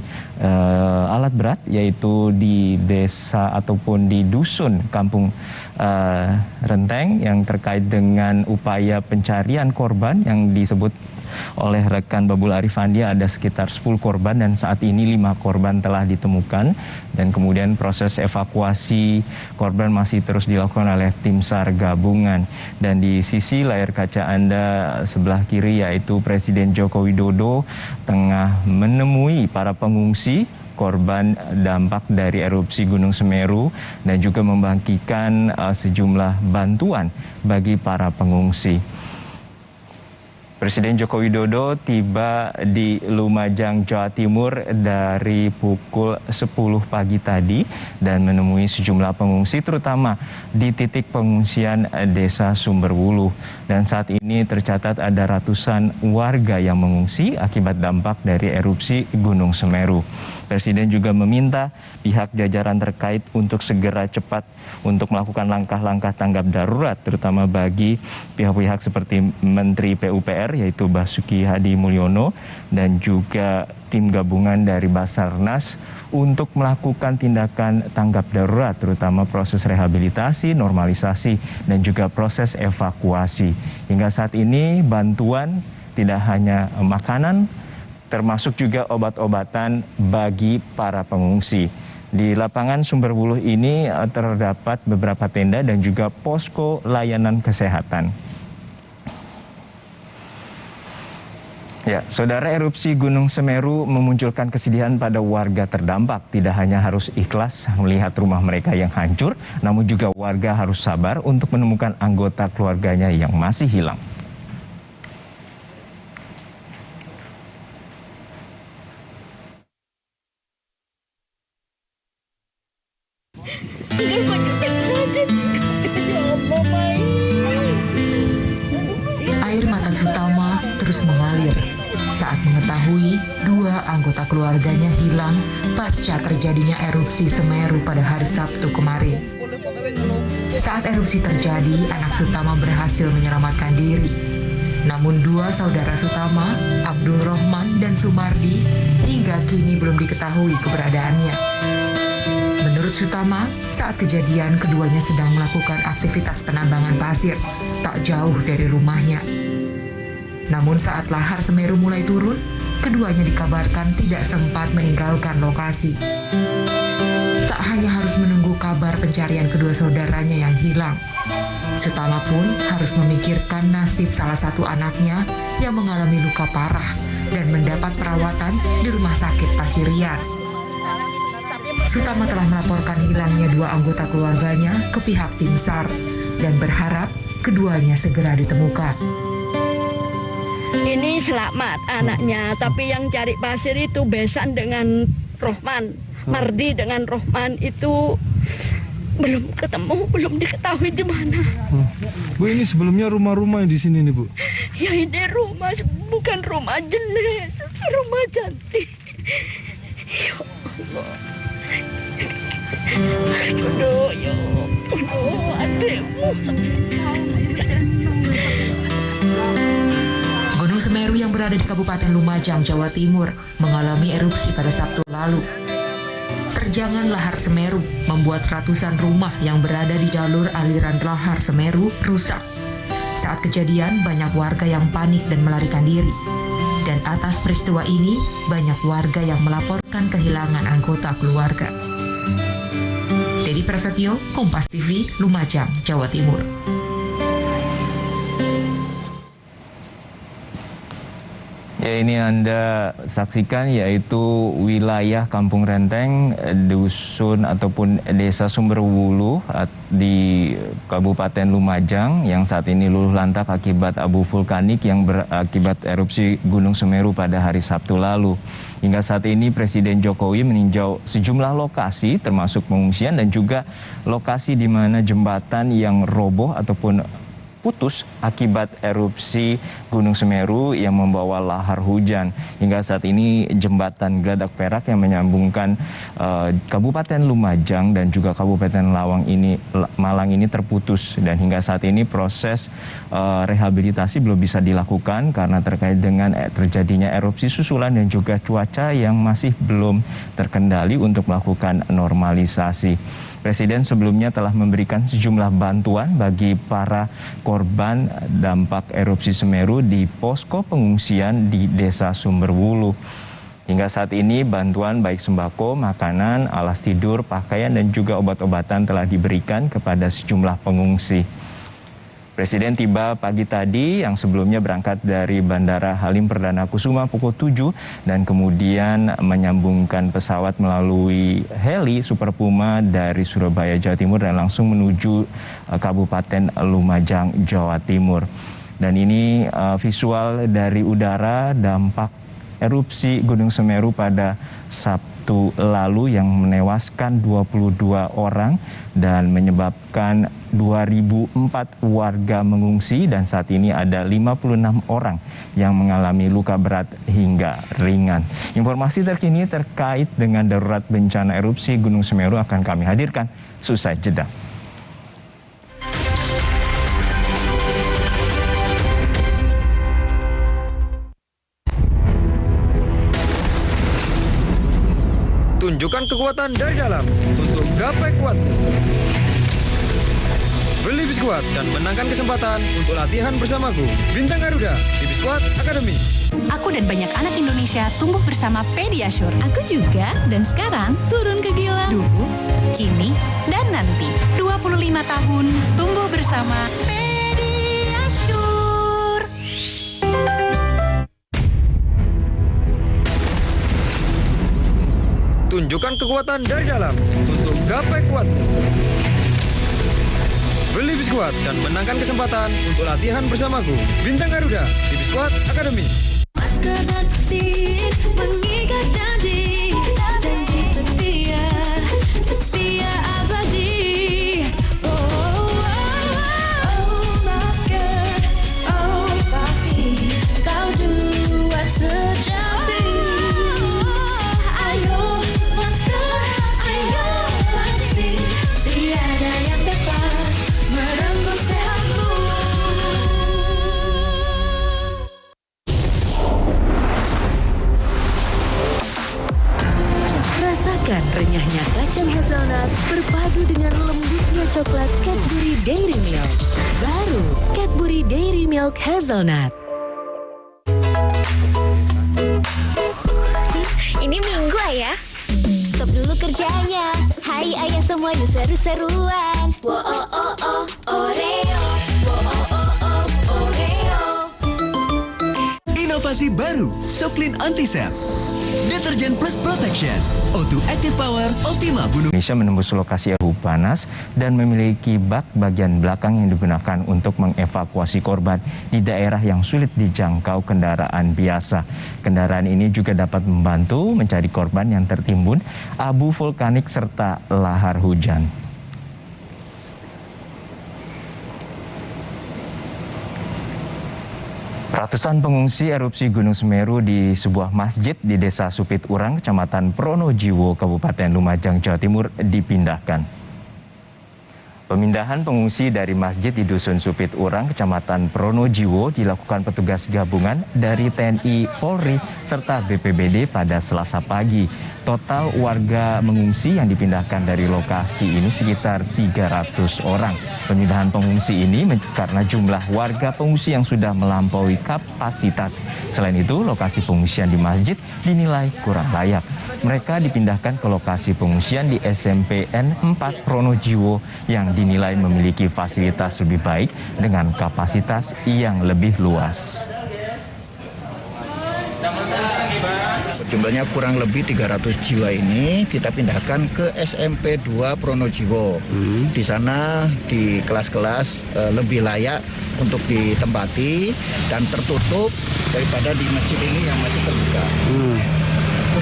S17: alat berat, yaitu di desa ataupun di dusun Kampung Renteng yang terkait dengan upaya pencarian korban yang disebut oleh rekan Babul Arifandi ada sekitar 10 korban dan saat ini 5 korban telah ditemukan dan kemudian proses evakuasi korban masih terus dilakukan oleh tim SAR gabungan. Dan di sisi layar kaca Anda sebelah kiri yaitu Presiden Joko Widodo tengah menemui para pengungsi korban dampak dari erupsi Gunung Semeru dan juga membagikan sejumlah bantuan bagi para pengungsi. Presiden Joko Widodo tiba di Lumajang, Jawa Timur dari pukul 10 pagi tadi dan menemui sejumlah pengungsi terutama di titik pengungsian Desa Sumberwulu. Dan saat ini tercatat ada ratusan warga yang mengungsi akibat dampak dari erupsi Gunung Semeru. Presiden juga meminta pihak jajaran terkait untuk segera cepat untuk melakukan langkah-langkah tanggap darurat terutama bagi pihak-pihak seperti Menteri PUPR yaitu Basuki Hadi Mulyono dan juga tim gabungan dari Basarnas untuk melakukan tindakan tanggap darurat terutama proses rehabilitasi, normalisasi dan juga proses evakuasi. Hingga saat ini bantuan tidak hanya makanan termasuk juga obat-obatan bagi para pengungsi. Di lapangan Sumberwulu ini terdapat beberapa tenda dan juga posko layanan kesehatan. Ya, saudara, erupsi Gunung Semeru memunculkan kesedihan pada warga terdampak. Tidak hanya harus ikhlas melihat rumah mereka yang hancur, namun juga warga harus sabar untuk menemukan anggota keluarganya yang masih hilang.
S4: Air mata Sutama terus mengalir saat mengetahui 2 anggota keluarganya hilang pasca terjadinya erupsi Semeru pada hari Sabtu kemarin. Saat erupsi terjadi, anak Sutama berhasil menyelamatkan diri. Namun 2 saudara Sutama, Abdul Rohman dan Sumardi, hingga kini belum diketahui keberadaannya. Menurut Sutama, saat kejadian keduanya sedang melakukan aktivitas penambangan pasir tak jauh dari rumahnya. Namun saat lahar Semeru mulai turun, keduanya dikabarkan tidak sempat meninggalkan lokasi. Tak hanya harus menunggu kabar pencarian kedua saudaranya yang hilang, Sutama pun harus memikirkan nasib salah satu anaknya yang mengalami luka parah dan mendapat perawatan di rumah sakit Pasirian. Sutama telah melaporkan hilangnya 2 anggota keluarganya ke pihak tim SAR dan berharap keduanya segera ditemukan.
S5: Ini selamat anaknya, tapi yang cari pasir itu Besan dengan Rohman, Mardi dengan Rohman itu belum ketemu, belum diketahui di mana.
S6: Bu, ini sebelumnya rumah-rumah di sini nih, Bu?
S5: Ya ini rumah, bukan rumah jenis, rumah cantik. Aduh, ya ampun, adekmu.
S4: Gunung Semeru yang berada di Kabupaten Lumajang, Jawa Timur mengalami erupsi pada Sabtu lalu. Terjangan lahar Semeru membuat ratusan rumah yang berada di jalur aliran lahar Semeru rusak. Saat kejadian, banyak warga yang panik dan melarikan diri. Dan atas peristiwa ini, banyak warga yang melaporkan kehilangan anggota keluarga. Dedi Prasetyo, Kompas TV, Lumajang, Jawa Timur.
S17: Ya, ini Anda saksikan yaitu wilayah Kampung Renteng, dusun ataupun desa Sumberwulu di Kabupaten Lumajang yang saat ini luluh lantak akibat abu vulkanik yang berakibat erupsi Gunung Semeru pada hari Sabtu lalu. Hingga saat ini Presiden Jokowi meninjau sejumlah lokasi termasuk pengungsian dan juga lokasi di mana jembatan yang roboh ataupun putus akibat erupsi Gunung Semeru yang membawa lahar hujan. Hingga saat ini jembatan Geladak Perak yang menyambungkan Kabupaten Lumajang dan juga Kabupaten Malang ini terputus, dan hingga saat ini proses rehabilitasi belum bisa dilakukan karena terkait dengan terjadinya erupsi susulan dan juga cuaca yang masih belum terkendali untuk melakukan normalisasi. Presiden sebelumnya telah memberikan sejumlah bantuan bagi para korban dampak erupsi Semeru di posko pengungsian di Desa Sumberwulu. Hingga saat ini bantuan baik sembako, makanan, alas tidur, pakaian dan juga obat-obatan telah diberikan kepada sejumlah pengungsi. Presiden tiba pagi tadi yang sebelumnya berangkat dari Bandara Halim Perdana Kusuma pukul 7 dan kemudian menyambungkan pesawat melalui heli Super Puma dari Surabaya, Jawa Timur dan langsung menuju Kabupaten Lumajang, Jawa Timur. Dan ini visual dari udara dampak erupsi Gunung Semeru pada Sabtu lalu yang menewaskan 22 orang dan menyebabkan 2004 warga mengungsi, dan saat ini ada 56 orang yang mengalami luka berat hingga ringan. Informasi terkini terkait dengan darurat bencana erupsi Gunung Semeru akan kami hadirkan seusai jeda.
S15: Tunjukkan kekuatan dari dalam untuk gapai kuatmu. Beli Biskuat dan menangkan kesempatan untuk latihan bersamaku. Bintang Garuda di Biskuat Academy.
S18: Aku dan banyak anak Indonesia tumbuh bersama Pediasure.
S19: Aku juga, dan sekarang turun ke Gilang.
S18: Dulu, kini, dan nanti. 25 tahun tumbuh bersama Pediasure.
S15: Tunjukkan kekuatan dari dalam untuk gapai kuatmu. Beli Biskuat dan menangkan kesempatan untuk latihan bersamaku. Bintang Garuda di Biskuat Academy.
S19: Masker dan vaksin mengikat janji setia, setia abadi. Masker, vaksin, kau dua sejati. Ayo masker, ayo vaksin, tiada yang dapat merenggut sehatmu.
S8: Rasakan renyahnya kacang hazelnut berpadu dengan lembutnya coklat Cadbury Dairy Milk. Baru Cadbury Dairy Milk Hazelnut.
S10: Ini Minggu ayah. Stop dulu kerjanya. Hai ayah semuanya seru-seruan. Wo oh oh oh Oreo. Wo oh oh oh Oreo.
S9: Inovasi baru, Soklin Antisep. Deterjen Plus Protection, O2 Active Power Ultima Bunuh.
S17: Indonesia menembus lokasi abu panas dan memiliki bak bagian belakang yang digunakan untuk mengevakuasi korban di daerah yang sulit dijangkau kendaraan biasa. Kendaraan ini juga dapat membantu mencari korban yang tertimbun abu vulkanik serta lahar hujan. Ratusan pengungsi erupsi Gunung Semeru di sebuah masjid di Desa Supit Urang, Kecamatan Pronojiwo, Kabupaten Lumajang, Jawa Timur dipindahkan. Pemindahan pengungsi dari masjid di Dusun Supit Urang, Kecamatan Pronojiwo dilakukan petugas gabungan dari TNI, Polri, serta BPBD pada Selasa pagi. Total warga mengungsi yang dipindahkan dari lokasi ini sekitar 300 orang. Pemindahan pengungsi ini karena jumlah warga pengungsi yang sudah melampaui kapasitas. Selain itu, lokasi pengungsian di masjid dinilai kurang layak. Mereka dipindahkan ke lokasi pengungsian di SMPN 4 Pronojiwo yang dinilai memiliki fasilitas lebih baik dengan kapasitas yang lebih luas.
S20: Jumlahnya kurang lebih 300 jiwa ini kita pindahkan ke SMP 2 Pronojiwo. Di sana di kelas-kelas lebih layak untuk ditempati dan tertutup daripada di masjid ini yang masih terbuka.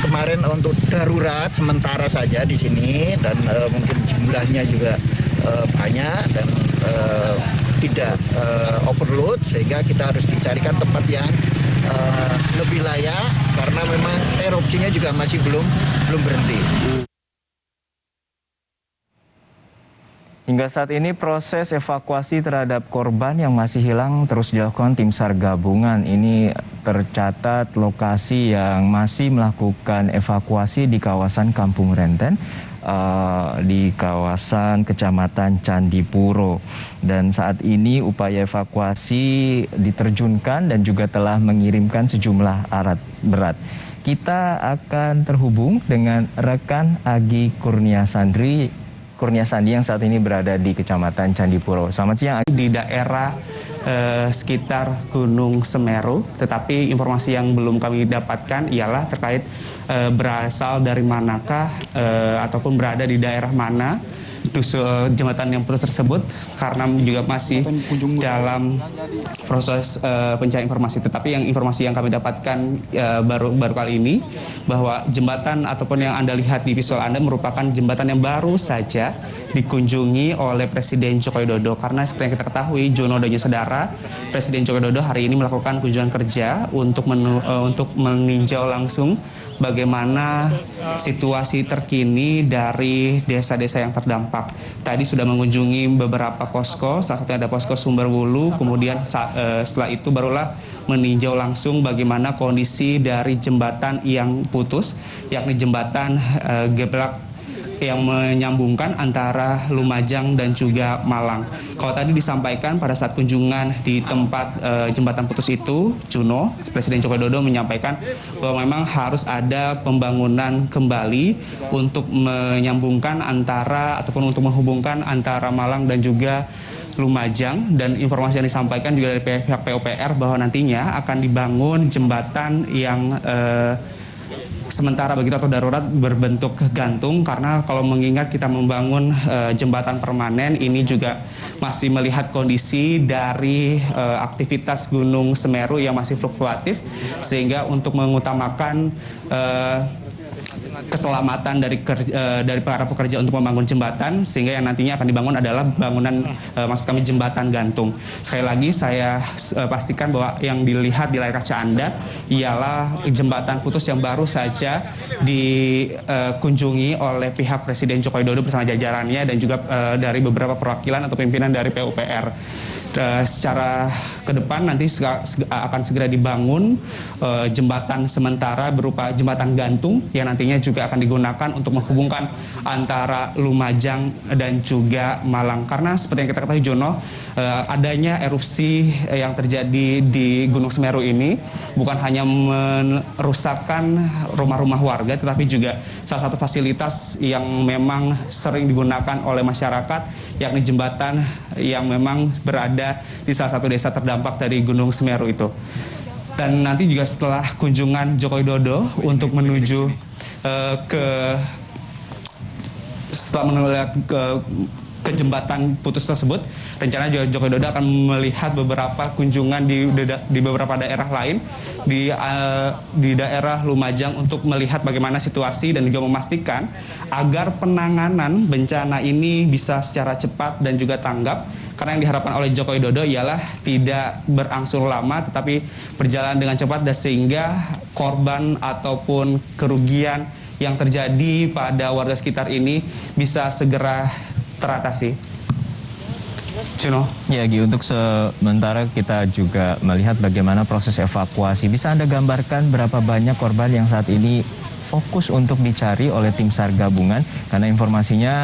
S20: Kemarin untuk darurat sementara saja di sini dan mungkin jumlahnya juga banyak dan tidak overload, sehingga kita harus dicarikan tempat yang lebih layak karena memang erupsinya juga masih belum berhenti.
S17: Hingga saat ini proses evakuasi terhadap korban yang masih hilang terus dilakukan tim SAR gabungan. Ini tercatat lokasi yang masih melakukan evakuasi di kawasan Kampung Renten, di kawasan Kecamatan Candipuro. Dan saat ini upaya evakuasi diterjunkan dan juga telah mengirimkan sejumlah alat berat. Kita akan terhubung dengan rekan Agi Kurnia Sandi yang saat ini berada di Kecamatan Candipuro. Selamat siang, Agi.
S21: Di daerah sekitar Gunung Semeru, tetapi informasi yang belum kami dapatkan ialah terkait berasal dari manakah ataupun berada di daerah mana jembatan yang putus tersebut, karena juga masih dalam proses pencarian informasi. Tetapi yang informasi yang kami dapatkan baru kali ini bahwa jembatan ataupun yang Anda lihat di visual Anda merupakan jembatan yang baru saja dikunjungi oleh Presiden Joko Widodo. Karena seperti yang kita ketahui, Jono dan saudara, Presiden Joko Widodo hari ini melakukan kunjungan kerja untuk meninjau langsung bagaimana situasi terkini dari desa-desa yang terdampak. Tadi sudah mengunjungi beberapa posko, salah satunya ada posko Sumberwulu, kemudian setelah itu barulah meninjau langsung bagaimana kondisi dari jembatan yang putus, yakni jembatan Geblak yang menyambungkan antara Lumajang dan juga Malang. Kalau tadi disampaikan pada saat kunjungan di tempat jembatan putus itu, Juno, Presiden Joko Widodo menyampaikan bahwa memang harus ada pembangunan kembali untuk menyambungkan antara ataupun untuk menghubungkan antara Malang dan juga Lumajang. Dan informasi yang disampaikan juga dari pihak PUPR bahwa nantinya akan dibangun jembatan yang sementara begitu atau darurat berbentuk gantung, karena kalau mengingat kita membangun jembatan permanen ini juga masih melihat kondisi dari aktivitas Gunung Semeru yang masih fluktuatif, sehingga untuk mengutamakan keselamatan dari para pekerja untuk membangun jembatan, sehingga yang nantinya akan dibangun adalah bangunan maksud kami jembatan gantung. Sekali lagi saya pastikan bahwa yang dilihat di layar kaca Anda ialah jembatan putus yang baru saja dikunjungi oleh pihak Presiden Joko Widodo bersama jajarannya dan juga dari beberapa perwakilan atau pimpinan dari PUPR. Secara ke depan nanti akan segera dibangun jembatan sementara berupa jembatan gantung yang nantinya juga akan digunakan untuk menghubungkan antara Lumajang dan juga Malang. Karena seperti yang kita ketahui, Jono, adanya erupsi yang terjadi di Gunung Semeru ini bukan hanya merusakkan rumah-rumah warga, tetapi juga salah satu fasilitas yang memang sering digunakan oleh masyarakat, yakni jembatan yang memang berada di salah satu desa terdampak dari Gunung Semeru itu. Dan nanti juga setelah kunjungan Joko Widodo untuk menuju ke jembatan putus tersebut. Rencananya Joko Widodo akan melihat beberapa kunjungan di beberapa daerah lain di daerah Lumajang untuk melihat bagaimana situasi dan juga memastikan agar penanganan bencana ini bisa secara cepat dan juga tanggap. Karena yang diharapkan oleh Joko Widodo ialah tidak berangsur lama tetapi berjalan dengan cepat dan sehingga korban ataupun kerugian yang terjadi pada warga sekitar ini bisa segera teratasi. Juno.
S17: Ya, Gi, untuk sementara kita juga melihat bagaimana proses evakuasi. Bisa Anda gambarkan berapa banyak korban yang saat ini fokus untuk dicari oleh tim SAR gabungan? Karena informasinya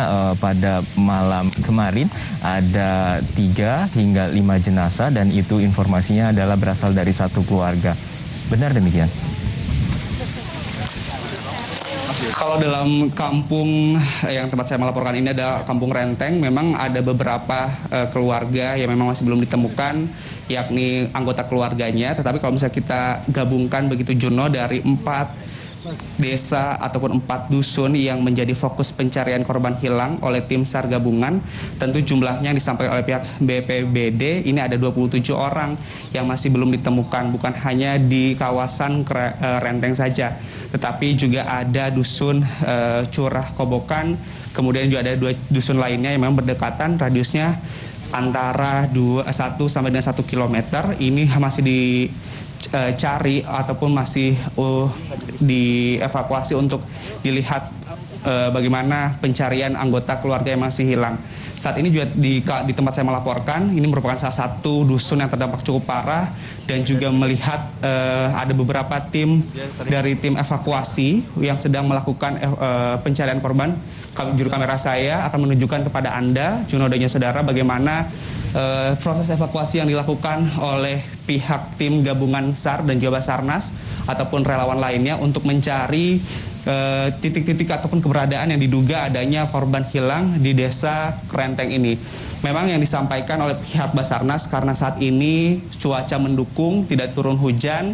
S17: pada malam kemarin ada 3 hingga 5 jenazah dan itu informasinya adalah berasal dari satu keluarga. Benar demikian?
S21: Kalau dalam kampung yang tempat saya melaporkan ini ada Kampung Renteng, memang ada beberapa keluarga yang memang masih belum ditemukan, yakni anggota keluarganya. Tetapi kalau misalnya kita gabungkan begitu Juno, dari 4 desa ataupun 4 dusun yang menjadi fokus pencarian korban hilang oleh tim SAR gabungan, tentu jumlahnya yang disampaikan oleh pihak BPBD ini ada 27 orang yang masih belum ditemukan, bukan hanya di kawasan Renteng saja, tetapi juga ada dusun Curah Kobokan, kemudian juga ada 2 dusun lainnya yang memang berdekatan, radiusnya antara 1 sampai dengan 1 kilometer. Ini masih dicari ataupun masih dievakuasi untuk dilihat bagaimana pencarian anggota keluarga yang masih hilang. Saat ini juga di tempat saya melaporkan, ini merupakan salah satu dusun yang terdampak cukup parah dan juga melihat ada beberapa tim dari tim evakuasi yang sedang melakukan pencarian korban. Juru kamera saya akan menunjukkan kepada Anda, Juno dan saudara, bagaimana proses evakuasi yang dilakukan oleh pihak tim gabungan SAR dan juga Basarnas ataupun relawan lainnya untuk mencari titik-titik ataupun keberadaan yang diduga adanya korban hilang di desa Renteng ini. Memang yang disampaikan oleh pihak Basarnas karena saat ini cuaca mendukung, tidak turun hujan,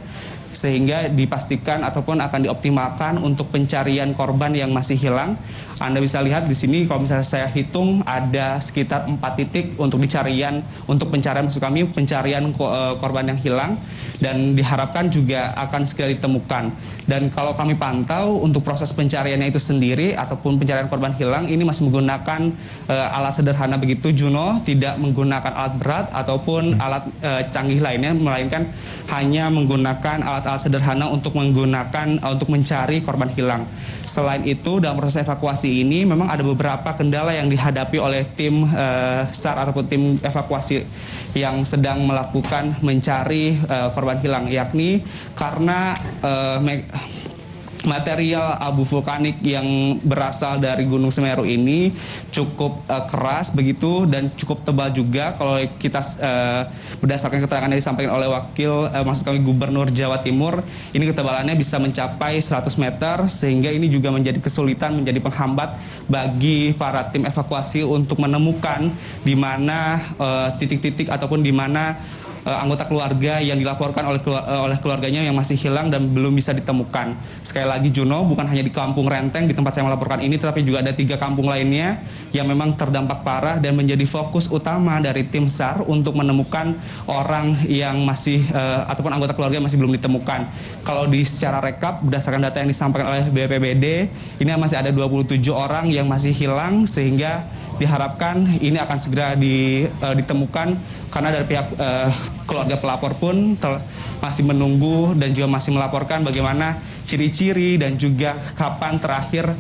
S21: sehingga dipastikan ataupun akan dioptimalkan untuk pencarian korban yang masih hilang. Anda bisa lihat di sini kalau misalnya saya hitung ada sekitar 4 titik untuk pencarian maksud kami pencarian korban yang hilang dan diharapkan juga akan segera ditemukan. Dan kalau kami pantau untuk proses pencariannya itu sendiri ataupun pencarian korban hilang ini masih menggunakan alat sederhana begitu Juno, tidak menggunakan alat berat ataupun alat canggih lainnya, melainkan hanya menggunakan alat-alat sederhana untuk mencari korban hilang. Selain itu dalam proses evakuasi ini memang ada beberapa kendala yang dihadapi oleh tim SAR ataupun tim evakuasi yang sedang melakukan mencari korban hilang, yakni karena material abu vulkanik yang berasal dari Gunung Semeru ini cukup keras begitu dan cukup tebal juga. Kalau kita berdasarkan keterangan yang disampaikan oleh maksud kami Gubernur Jawa Timur, ini ketebalannya bisa mencapai 100 meter sehingga ini juga menjadi kesulitan, menjadi penghambat bagi para tim evakuasi untuk menemukan di mana titik-titik ataupun di mana anggota keluarga yang dilaporkan oleh keluarganya yang masih hilang dan belum bisa ditemukan. Sekali lagi Juno, bukan hanya di Kampung Renteng di tempat saya melaporkan ini, tetapi juga ada 3 kampung lainnya yang memang terdampak parah dan menjadi fokus utama dari tim SAR untuk menemukan orang yang masih ataupun anggota keluarga yang masih belum ditemukan. Kalau secara rekap berdasarkan data yang disampaikan oleh BPBD, ini masih ada 27 orang yang masih hilang sehingga diharapkan ini akan segera ditemukan karena dari pihak keluarga pelapor pun masih menunggu dan juga masih melaporkan bagaimana ciri-ciri dan juga kapan terakhir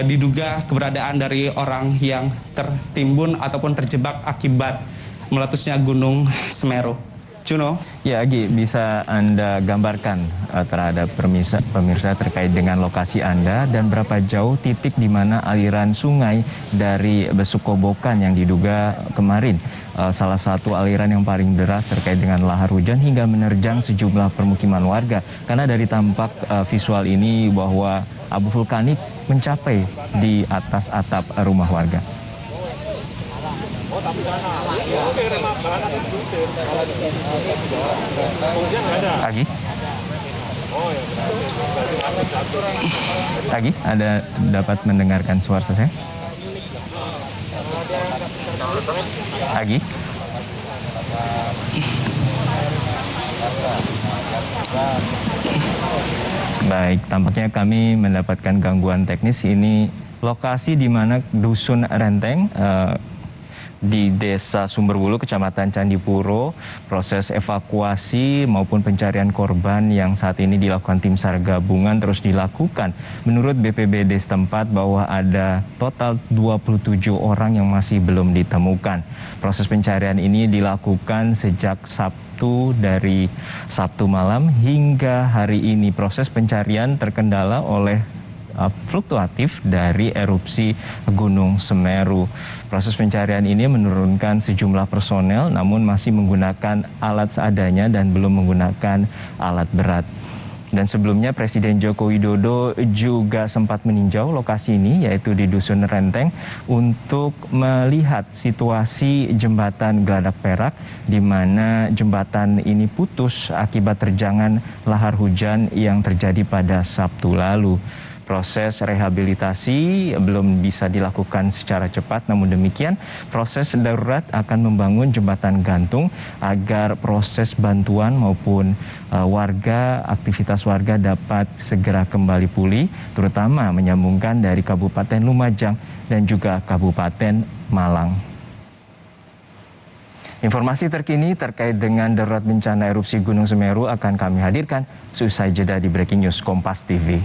S21: diduga keberadaan dari orang yang tertimbun ataupun terjebak akibat meletusnya Gunung Semeru. Juno.
S17: Ya, Agi, bisa Anda gambarkan terhadap pemirsa terkait dengan lokasi Anda dan berapa jauh titik di mana aliran sungai dari Besuk Kobokan yang diduga kemarin salah satu aliran yang paling deras terkait dengan lahar hujan hingga menerjang sejumlah permukiman warga. Karena dari tampak visual ini bahwa abu vulkanik mencapai di atas atap rumah warga. Agi, Anda dapat mendengarkan suara saya? Agi? Baik, tampaknya kami mendapatkan gangguan teknis. Ini lokasi di mana Dusun Renteng di Desa Sumberwulu, Kecamatan Candipuro. Proses evakuasi maupun pencarian korban yang saat ini dilakukan tim SAR gabungan terus dilakukan. Menurut BPBD setempat bahwa ada total 27 orang yang masih belum ditemukan. Proses pencarian ini dilakukan sejak dari Sabtu malam hingga hari ini. Proses pencarian terkendala oleh fluktuatif dari erupsi Gunung Semeru. Proses pencarian ini menurunkan sejumlah personel namun masih menggunakan alat seadanya dan belum menggunakan alat berat. Dan sebelumnya Presiden Joko Widodo juga sempat meninjau lokasi ini, yaitu di Dusun Renteng, untuk melihat situasi jembatan Geladak Perak, di mana jembatan ini putus akibat terjangan lahar hujan yang terjadi pada Sabtu lalu. Proses rehabilitasi belum bisa dilakukan secara cepat, namun demikian proses darurat akan membangun jembatan gantung agar proses bantuan maupun aktivitas warga dapat segera kembali pulih, terutama menyambungkan dari Kabupaten Lumajang dan juga Kabupaten Malang. Informasi terkini terkait dengan darurat bencana erupsi Gunung Semeru akan kami hadirkan seusai jeda di Breaking News Kompas TV.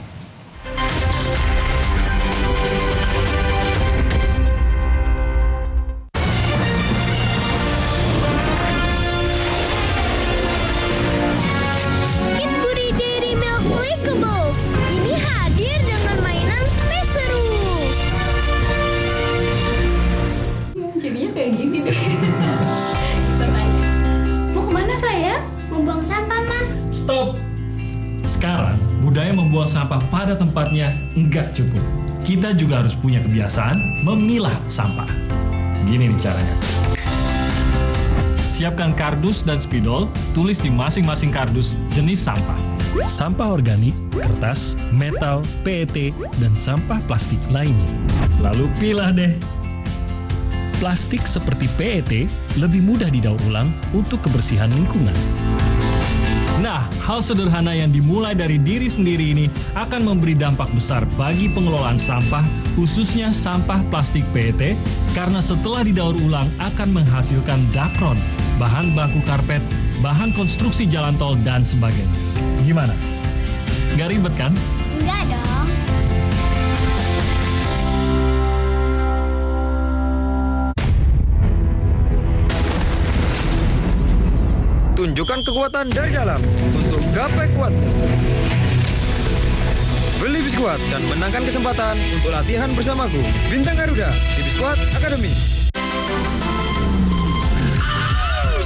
S14: Sekarang, budaya membuang sampah pada tempatnya enggak cukup. Kita juga harus punya kebiasaan memilah sampah. Gini nih caranya. Siapkan kardus dan spidol, tulis di masing-masing kardus jenis sampah. Sampah organik, kertas, metal, PET, dan sampah plastik lainnya. Lalu pilah deh. Plastik seperti PET lebih mudah didaur ulang untuk kebersihan lingkungan. Nah, hal sederhana yang dimulai dari diri sendiri ini akan memberi dampak besar bagi pengelolaan sampah, khususnya sampah plastik PET, karena setelah didaur ulang akan menghasilkan dakron, bahan baku karpet, bahan konstruksi jalan tol, dan sebagainya. Gimana? Nggak ribet kan?
S10: Enggak dong.
S15: Tunjukkan kekuatan dari dalam untuk gapai kuatmu. Beli Biskuat dan menangkan kesempatan untuk latihan bersamaku. Bintang Garuda di Biskuat Academy.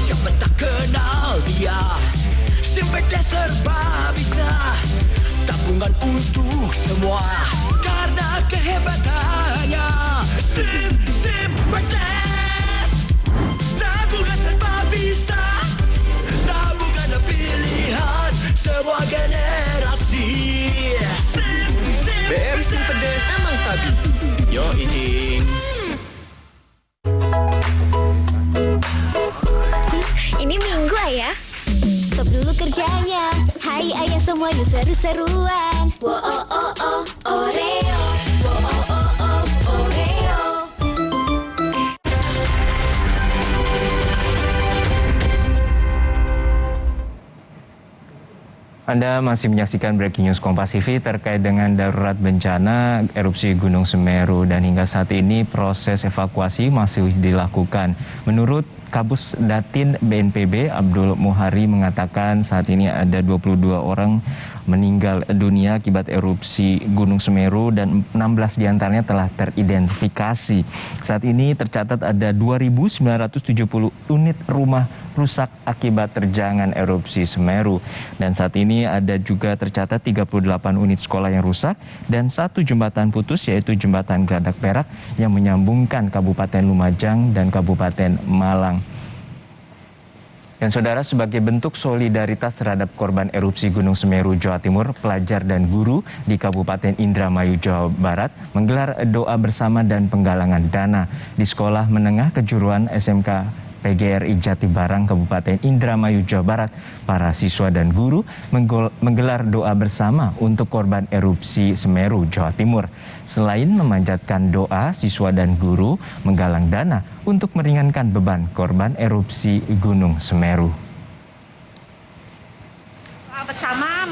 S19: Siapa tak kenal dia, Simpete serba bisa. Tabungan untuk semua karena kehebatannya. Simpete tabungan serba bisa. Tabungan pilihan semua generasi.
S15: BRI Simpete emang stabil. Yo Ijing.
S10: Ini Minggu ayah. Stop dulu kerjanya. Hai ayah semua yuk seru-seruan. Wo oh oh oh Oreo. Wo oh oh oh Oreo.
S17: Anda masih menyaksikan Breaking News Kompas TV terkait dengan darurat bencana erupsi Gunung Semeru, dan hingga saat ini proses evakuasi masih dilakukan. Menurut Kabus Datin BNPB Abdul Muhari mengatakan saat ini ada 22 orang meninggal dunia akibat erupsi Gunung Semeru dan 16 diantaranya telah teridentifikasi. Saat ini tercatat ada 2.970 unit rumah rusak akibat terjangan erupsi Semeru. Dan saat ini ada juga tercatat 38 unit sekolah yang rusak dan 1 jembatan putus, yaitu jembatan Geladak Perak yang menyambungkan Kabupaten Lumajang dan Kabupaten Malang. Dan saudara, sebagai bentuk solidaritas terhadap korban erupsi Gunung Semeru, Jawa Timur, pelajar dan guru di Kabupaten Indramayu, Jawa Barat menggelar doa bersama dan penggalangan dana di Sekolah Menengah Kejuruan SMK PGRI Jatibarang, Kabupaten Indramayu, Jawa Barat. Para siswa dan guru menggelar doa bersama untuk korban erupsi Semeru, Jawa Timur. Selain memanjatkan doa, siswa dan guru menggalang dana untuk meringankan beban korban erupsi Gunung Semeru.
S1: Doa bersama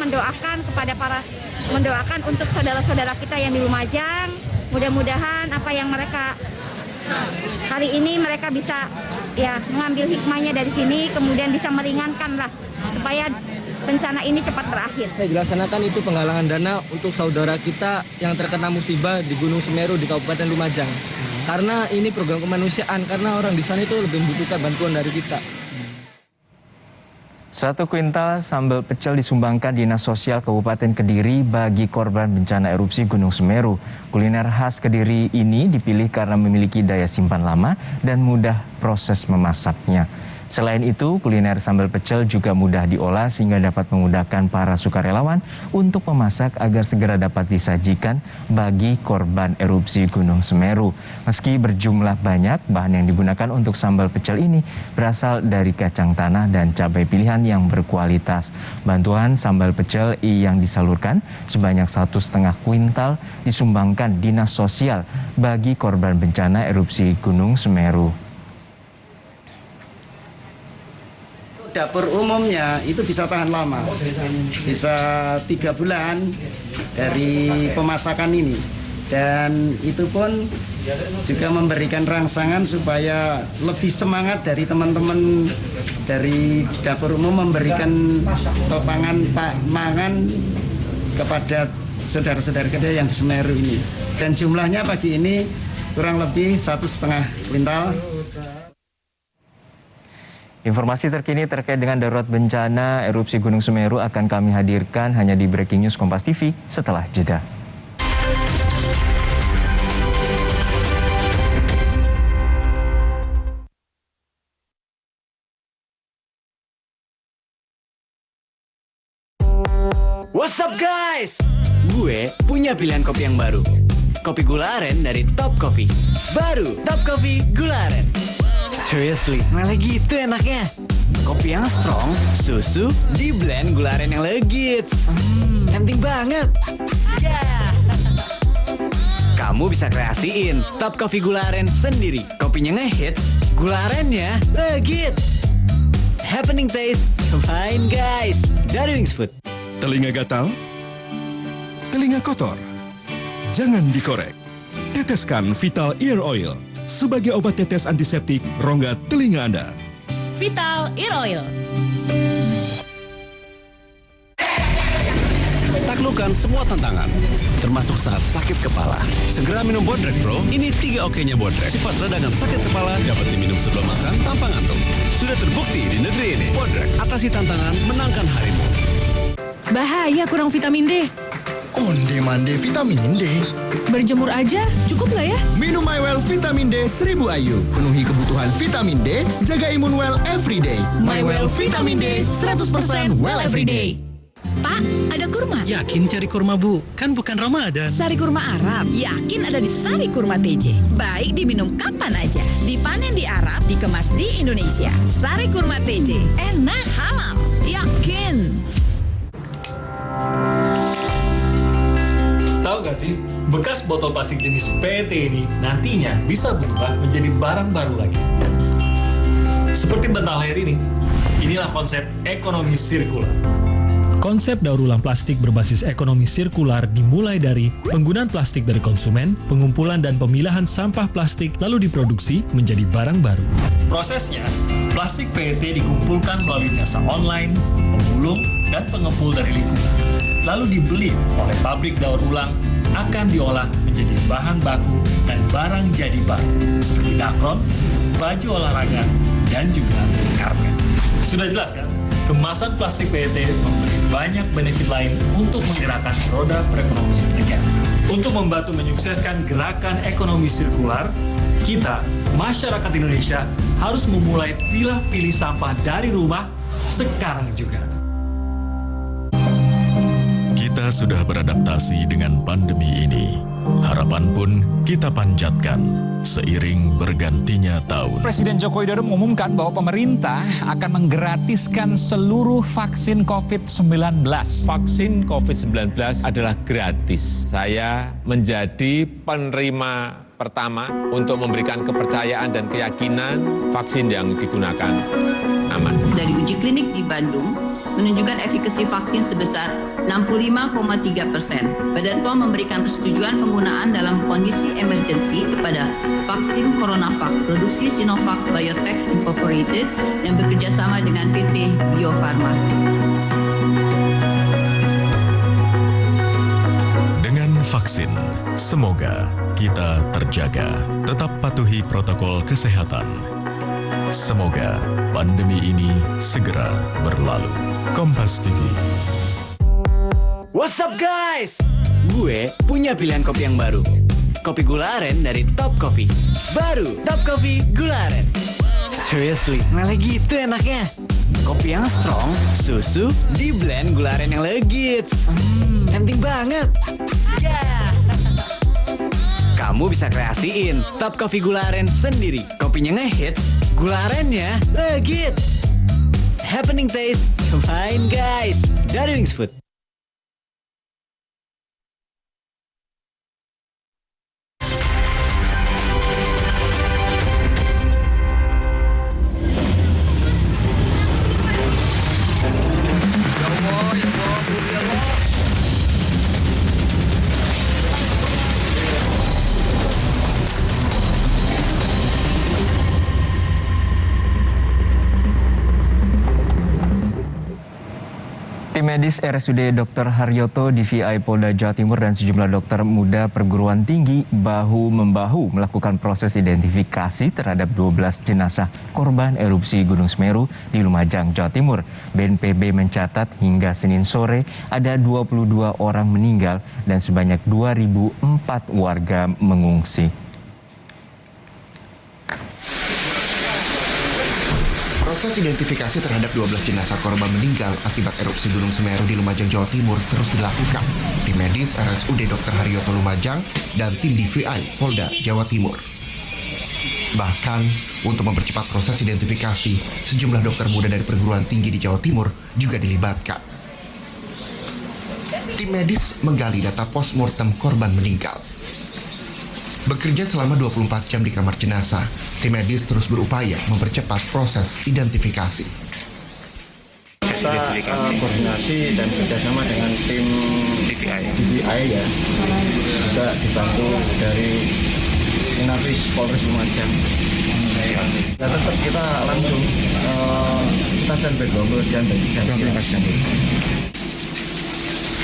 S1: mendoakan untuk saudara-saudara kita yang di Lumajang. Mudah-mudahan apa yang mereka hari ini mereka bisa mengambil hikmahnya dari sini, kemudian bisa meringankan lah supaya bencana ini cepat berakhir.
S22: Dilaksanakan itu penggalangan dana untuk saudara kita yang terkena musibah di Gunung Semeru di Kabupaten Lumajang. Karena ini program kemanusiaan, karena orang di sana itu lebih membutuhkan bantuan dari kita.
S17: 1 kuintal sambal pecel disumbangkan Dinas Sosial Kabupaten Kediri bagi korban bencana erupsi Gunung Semeru. Kuliner khas Kediri ini dipilih karena memiliki daya simpan lama dan mudah proses memasaknya. Selain itu, kuliner sambal pecel juga mudah diolah sehingga dapat memudahkan para sukarelawan untuk memasak agar segera dapat disajikan bagi korban erupsi Gunung Semeru. Meski berjumlah banyak, bahan yang digunakan untuk sambal pecel ini berasal dari kacang tanah dan cabai pilihan yang berkualitas. Bantuan sambal pecel yang disalurkan sebanyak 1,5 kuintal disumbangkan Dinas Sosial bagi korban bencana erupsi Gunung Semeru.
S23: Dapur umumnya itu bisa tahan lama, bisa 3 bulan dari pemasakan ini, dan itu pun juga memberikan rangsangan supaya lebih semangat dari teman-teman dari dapur umum memberikan topangan pangan kepada saudara-saudara kita yang di Semeru ini, dan jumlahnya pagi ini kurang lebih 1,5 kuintal.
S17: Informasi terkini terkait dengan darurat bencana erupsi Gunung Semeru akan kami hadirkan hanya di Breaking News Kompas TV setelah jeda.
S24: What's up guys? Gue punya pilihan kopi yang baru. Kopi gula aren dari Top Coffee. Baru Top Coffee Gula Aren. Seriously, malah gitu enaknya. Kopi yang strong, susu, di blend gula aren yang legit. Tempting banget. Yeah. Kamu bisa kreasiin Top Coffee Gula Aren sendiri. Kopinya ngehits, gula arennya legit. Happening taste, cobain guys. Dari Wings Food.
S25: Telinga gatal? Telinga kotor? Jangan dikorek. Teteskan Vital Ear Oil sebagai obat tetes antiseptik rongga telinga Anda.
S18: Vital Ear Oil.
S26: Taklukkan semua tantangan, termasuk saat sakit kepala. Segera minum Bodrek Pro. Ini 3 oke-nya Bodrek. Sifat redakan sakit kepala dapat diminum sebelum makan tanpa ngantuk. Sudah terbukti di negeri ini. Bodrek, atasi tantangan, menangkan harimu.
S18: Bahaya kurang vitamin D.
S26: Onde-mande vitamin D.
S18: Berjemur aja, cukup nggak ya?
S26: Minum MyWell Vitamin D 1000 IU. Penuhi kebutuhan vitamin D, jaga imun well everyday.
S18: MyWell Vitamin D 100% well everyday.
S27: Pak, ada kurma?
S14: Yakin cari kurma, Bu? Kan bukan Ramadan.
S27: Sari kurma Arab? Yakin ada di Sari Kurma TJ? Baik diminum kapan aja. Dipanen di Arab, dikemas di Indonesia. Sari Kurma TJ. Enak, halal. Yakin.
S14: Tahu gak sih, bekas botol plastik jenis PET ini nantinya bisa berubah menjadi barang baru lagi. Seperti bantal leher ini, inilah konsep ekonomi sirkular. Konsep daur ulang plastik berbasis ekonomi sirkular dimulai dari penggunaan plastik dari konsumen, pengumpulan dan pemilahan sampah plastik lalu diproduksi menjadi barang baru. Prosesnya, plastik PET dikumpulkan melalui jasa online, pemulung, dan pengepul dari lingkungan. Lalu dibeli oleh pabrik daur ulang, akan diolah menjadi bahan baku dan barang jadi baru, seperti dakron, baju olahraga, dan juga karpet. Sudah jelas kan? Kemasan plastik PET memberi banyak benefit lain untuk menggerakkan roda perekonomian negara. Untuk membantu menyukseskan gerakan ekonomi sirkular, Kita, masyarakat Indonesia, harus memulai pilih sampah dari rumah sekarang juga.
S25: Kita sudah beradaptasi dengan pandemi ini. Harapan pun kita panjatkan seiring bergantinya tahun.
S2: Presiden Joko Widodo mengumumkan bahwa pemerintah akan menggratiskan seluruh vaksin COVID-19.
S3: Vaksin COVID-19 adalah gratis. Saya menjadi penerima pertama untuk memberikan kepercayaan dan keyakinan vaksin yang digunakan aman.
S7: Dari uji klinik di Bandung, menunjukkan efikasi vaksin sebesar 65,3%. Badan POM memberikan persetujuan penggunaan dalam kondisi emergensi kepada vaksin CoronaVac produksi Sinovac Biotech Incorporated yang bekerja sama dengan PT Bio Farma.
S25: Dengan vaksin, semoga kita terjaga. Tetap patuhi protokol kesehatan. Semoga pandemi ini segera berlalu. Kompas TV.
S24: What's up guys? Gue punya pilihan kopi yang baru. Kopi gula aren dari Top Coffee. Baru Top Coffee Gula Aren. Seriously, malah gitu enaknya. Kopi yang strong, susu di blend gula aren yang legit. Tempting banget. Yeah. Kamu bisa kreasiin Top Coffee Gula Aren sendiri. Kopinya ngehits, gula arennya legit. Happening taste, cobain guys. Dari Wings Food.
S17: Tim medis RSUD Dr. Haryoto DVI Polda Jawa Timur dan sejumlah dokter muda perguruan tinggi bahu-membahu melakukan proses identifikasi terhadap 12 jenazah korban erupsi Gunung Semeru di Lumajang, Jawa Timur. BNPB mencatat hingga Senin sore ada 22 orang meninggal dan sebanyak 2.004 warga mengungsi.
S11: Proses identifikasi terhadap 12 jenazah korban meninggal akibat erupsi Gunung Semeru di Lumajang, Jawa Timur terus dilakukan. Tim medis RSUD Dr. Haryoto Lumajang dan tim DVI Polda Jawa Timur. Bahkan, untuk mempercepat proses identifikasi, sejumlah dokter muda dari perguruan tinggi di Jawa Timur juga dilibatkan. Tim medis menggali data postmortem korban meninggal. Bekerja selama 24 jam di kamar jenazah, tim medis terus berupaya mempercepat proses identifikasi.
S12: Kita koordinasi dan kerjasama dengan tim DVI ya, juga dibantu dari Inafis Polres Lumajang. Ya tetap kita langsung kita standby dan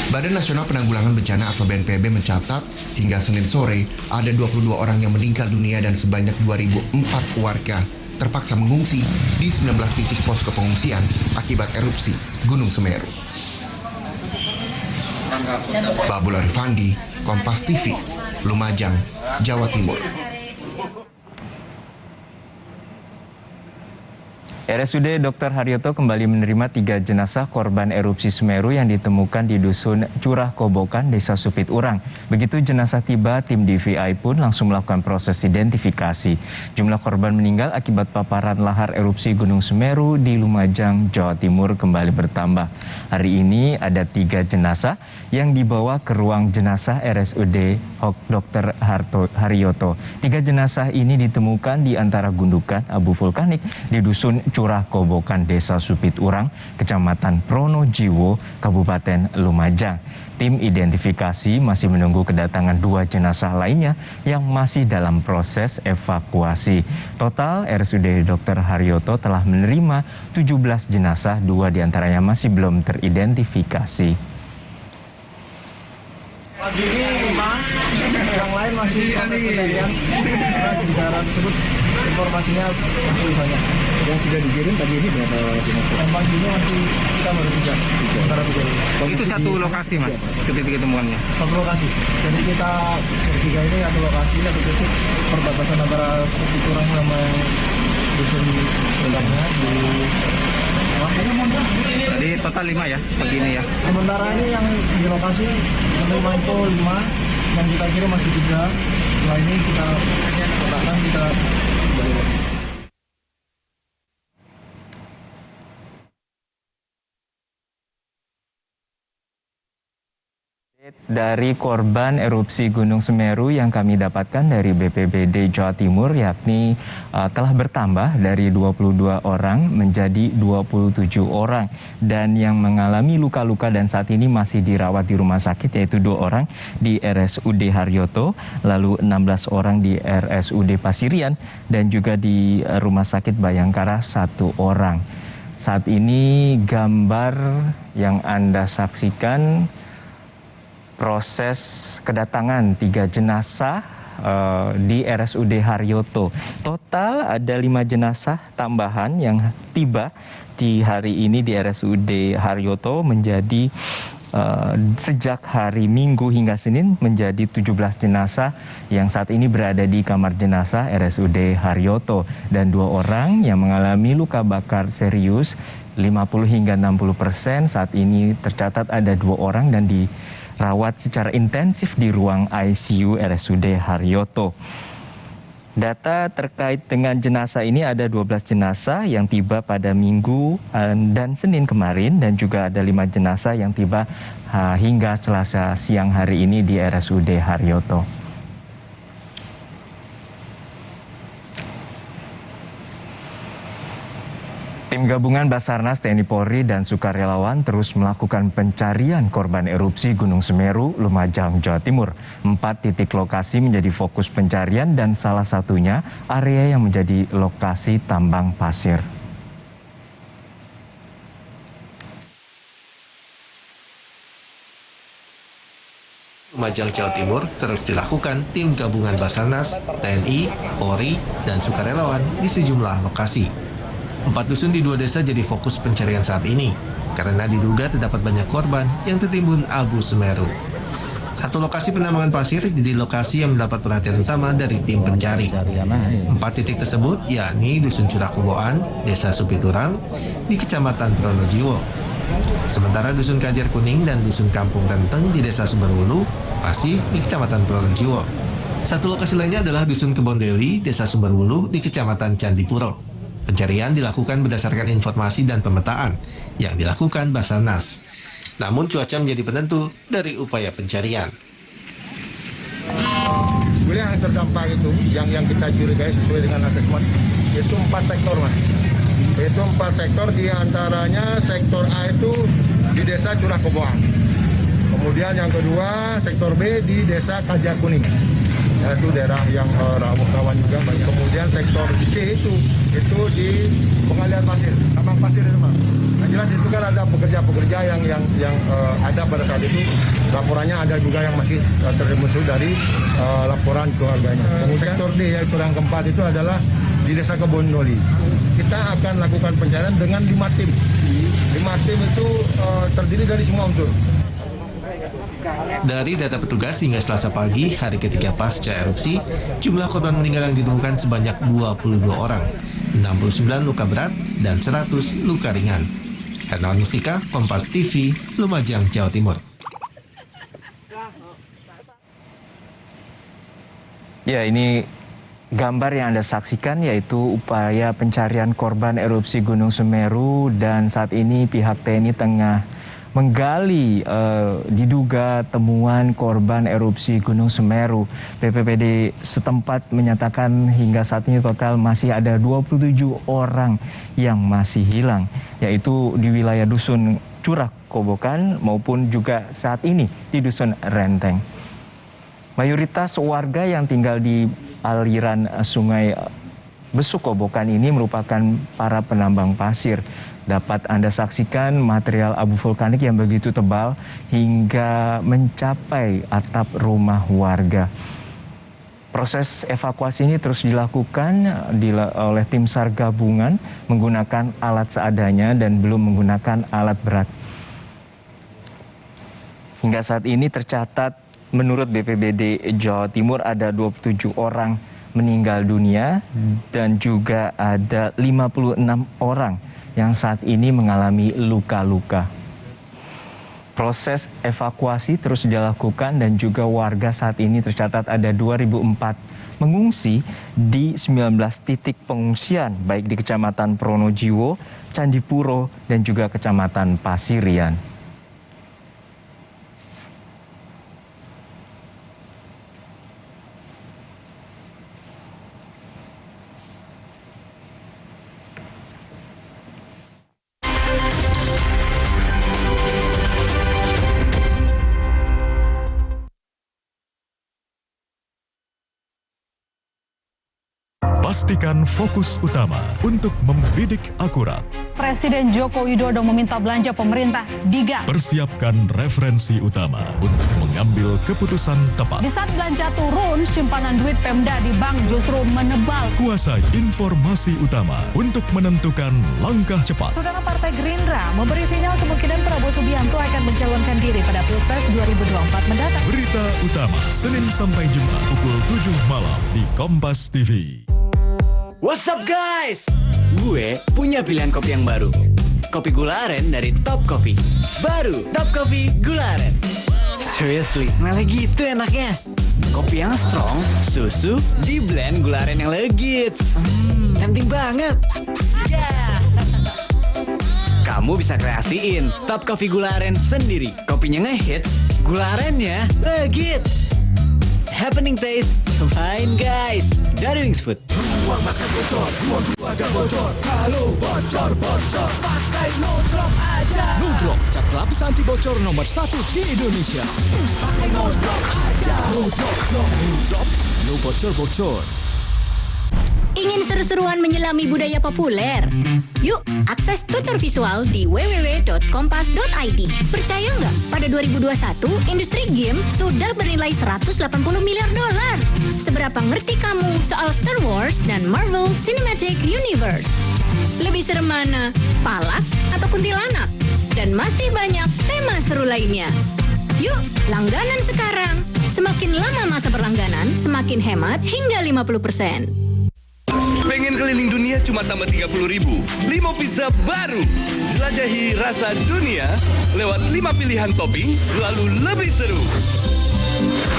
S11: Badan Nasional Penanggulangan Bencana atau BNPB mencatat hingga Senin sore ada 22 orang yang meninggal dunia dan sebanyak 2.004 warga terpaksa mengungsi di 19 titik posko pengungsian akibat erupsi Gunung Semeru. Babul Arifandi, Kompas TV, Lumajang, Jawa Timur.
S17: RSUD Dr. Haryoto kembali menerima 3 jenazah korban erupsi Semeru yang ditemukan di Dusun Curah Kobokan, Desa Supit Urang. Begitu jenazah tiba, tim DVI pun langsung melakukan proses identifikasi. Jumlah korban meninggal akibat paparan lahar erupsi Gunung Semeru di Lumajang, Jawa Timur kembali bertambah. Hari ini ada 3 jenazah yang dibawa ke ruang jenazah RSUD Dr. Haryoto. 3 jenazah ini ditemukan di antara gundukan abu vulkanik di Dusun Curah Kobokan, Desa Supit Urang, Kecamatan Pronojiwo, Kabupaten Lumajang. Tim identifikasi masih menunggu kedatangan 2 jenazah lainnya yang masih dalam proses evakuasi. Total RSUD Dr. Haryoto telah menerima 17 jenazah, 2 diantaranya masih belum teridentifikasi.
S12: Pagi ini 5, yang lain masih proses pencarian. Di daerah tersebut informasinya masih banyak. Yang sudah dikirim tadi ini berapa jenazah? Yang paginya masih kita baru 3.
S4: Itu satu lokasi mas, titik ketemuannya?
S12: Satu lokasi. Jadi kita bertiga ini satu lokasi, satu titik perbatasan antara Supi Turang sama dusun sebelahnya di.
S4: Tadi total 5 ya, pagi ini ya?
S12: Sementara ini yang di lokasi menerima itu 5, yang kita kirim masih 3. Setelah ini kita kotakkan, kita kembali lagi.
S17: Dari korban erupsi Gunung Semeru yang kami dapatkan dari BPBD Jawa Timur, yakni telah bertambah dari 22 orang menjadi 27 orang. Dan yang mengalami luka-luka dan saat ini masih dirawat di rumah sakit yaitu 2 orang di RSUD Haryoto, lalu 16 orang di RSUD Pasirian, dan juga di Rumah Sakit Bayangkara 1 orang. Saat ini gambar yang Anda saksikan proses kedatangan 3 jenazah di RSUD Haryoto. Total ada 5 jenazah tambahan yang tiba di hari ini di RSUD Haryoto menjadi sejak hari Minggu hingga Senin menjadi 17 jenazah yang saat ini berada di kamar jenazah RSUD Haryoto, dan 2 orang yang mengalami luka bakar serius 50 hingga 60%. Saat ini tercatat ada 2 orang dan dirawat secara intensif di ruang ICU RSUD Haryoto. Data terkait dengan jenazah ini ada 12 jenazah yang tiba pada Minggu dan Senin kemarin, dan juga ada 5 jenazah yang tiba hingga Selasa siang hari ini di RSUD Haryoto. Tim gabungan Basarnas, TNI Polri, dan sukarelawan terus melakukan pencarian korban erupsi Gunung Semeru, Lumajang, Jawa Timur. 4 titik lokasi menjadi fokus pencarian dan salah satunya area yang menjadi lokasi tambang pasir.
S5: Lumajang, Jawa Timur terus dilakukan tim gabungan Basarnas, TNI, Polri, dan sukarelawan di sejumlah lokasi. 4 dusun di 2 desa jadi fokus pencarian saat ini, karena diduga terdapat banyak korban yang tertimbun abu Semeru. 1 lokasi penambangan pasir jadi lokasi yang mendapat perhatian utama dari tim pencari. 4 titik tersebut yakni Dusun Curakoboan, Desa Supiturang, di Kecamatan Pronojiwo. Sementara Dusun Kajar Kuning dan Dusun Kampung Renteng di Desa Sumberwulu masih di Kecamatan Pronojiwo. 1 lokasi lainnya adalah Dusun Kebondewi, Desa Sumberwulu di Kecamatan Candipuro. Pencarian dilakukan berdasarkan informasi dan pemetaan yang dilakukan Basarnas. Namun cuaca menjadi penentu dari upaya pencarian.
S12: Wilayah yang terdampak itu, yang kita curigai sesuai dengan asesmen, itu 4 sektor, Mas. Itu 4 sektor, diantaranya sektor A itu di Desa Curah Koboan. Kemudian yang kedua, sektor B di Desa Kajar Kuning. Itu daerah yang rawan juga. Kemudian sektor C itu di pengalian pasir, tambang pasir itu, Mas. Nah, jelas itu kan ada pekerja-pekerja yang ada pada saat itu. Laporannya ada juga yang masih termuncul dari laporan keluarganya. Kemudian sektor D yaitu yang keempat itu adalah di Desa Kebondoli. Kita akan lakukan pencarian dengan 5 tim. 5 tim itu terdiri dari semua unsur.
S5: Dari data petugas hingga Selasa pagi, hari ketiga pasca erupsi, jumlah korban meninggal yang ditemukan sebanyak 22 orang, 69 luka berat, dan 100 luka ringan. Hernal Mustika, Kompas TV, Lumajang, Jawa Timur.
S17: Ya, ini gambar yang Anda saksikan yaitu upaya pencarian korban erupsi Gunung Semeru, dan saat ini pihak TNI tengah menggali diduga temuan korban erupsi Gunung Semeru. BPBD setempat menyatakan hingga saat ini total masih ada 27 orang yang masih hilang, yaitu di wilayah Dusun Curah Kobokan maupun juga saat ini di Dusun Renteng. Mayoritas warga yang tinggal di aliran Sungai Besuk Kobokan ini merupakan para penambang pasir. Dapat Anda saksikan material abu vulkanik yang begitu tebal hingga mencapai atap rumah warga. Proses evakuasi ini terus dilakukan oleh tim SAR gabungan menggunakan alat seadanya dan belum menggunakan alat berat. Hingga saat ini tercatat menurut BPBD Jawa Timur ada 27 orang meninggal dunia dan juga ada 56 orang yang saat ini mengalami luka-luka. Proses evakuasi terus dilakukan dan juga warga saat ini tercatat ada 2.004 mengungsi di 19 titik pengungsian baik di Kecamatan Pronojiwo, Candipuro dan juga Kecamatan Pasirian.
S25: Pastikan fokus utama untuk membidik akurat.
S6: Presiden Joko Widodo meminta belanja pemerintah digas.
S25: Persiapkan referensi utama untuk mengambil keputusan tepat.
S6: Di saat belanja turun, simpanan duit Pemda di bank justru menebal.
S25: Kuasai informasi utama untuk menentukan langkah cepat.
S18: Saudara Partai Gerindra memberi sinyal kemungkinan Prabowo Subianto akan mencalonkan diri pada Pilpres 2024 mendatang.
S25: Berita utama Senin sampai Jumat pukul 7 malam di Kompas TV.
S24: What's up guys? Gue punya pilihan kopi yang baru. Kopi gula aren dari Top Coffee. Baru Top Coffee Gula Aren. Seriously, malah gitu enaknya. Kopi yang strong, susu, di blend gula aren yang legit. Tempting banget. Yeah. Kamu bisa kreasiin Top Coffee Gula Aren sendiri. Kopinya ngehits, gula arennya legit. Happening taste, main guys. Dari Wings Food.
S19: Uang makan bocor, gua gak bocor. Kalau bocor, pakai No Drop aja.
S8: No Drop, cat lapis anti bocor nomor 1 di Indonesia.
S19: Pakai No Drop aja. No Drop,
S8: no bocor-bocor.
S10: Ingin seru-seruan menyelami budaya populer? Yuk, akses tutor visual di www.kompas.id. Percaya nggak? Pada 2021, industri game sudah bernilai 180 miliar dolar. Seberapa ngerti kamu soal Star Wars dan Marvel Cinematic Universe? Lebih serem mana? Palak atau kuntilanak? Dan masih banyak tema seru lainnya. Yuk, langganan sekarang. Semakin lama masa berlangganan, semakin hemat hingga 50%.
S9: Pengen keliling dunia cuma tambah 30.000. Limo Pizza baru. Jelajahi rasa dunia lewat 5 pilihan topping, lalu lebih seru.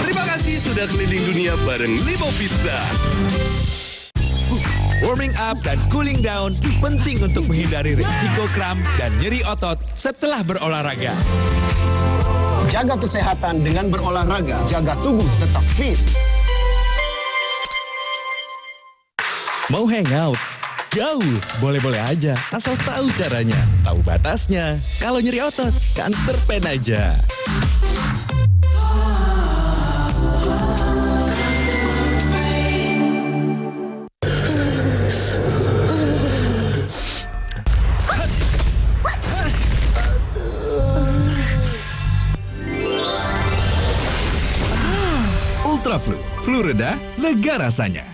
S9: Terima kasih sudah keliling dunia bareng Limo Pizza.
S13: Warming up dan cooling down penting untuk menghindari risiko kram dan nyeri otot setelah berolahraga.
S16: Jaga kesehatan dengan berolahraga, jaga tubuh tetap fit.
S13: Mau hangout? Jauh, boleh-boleh aja, asal tahu caranya, tahu batasnya. Kalau nyeri otot, kan terpen aja. Ultra Flu, flu reda, lega rasanya.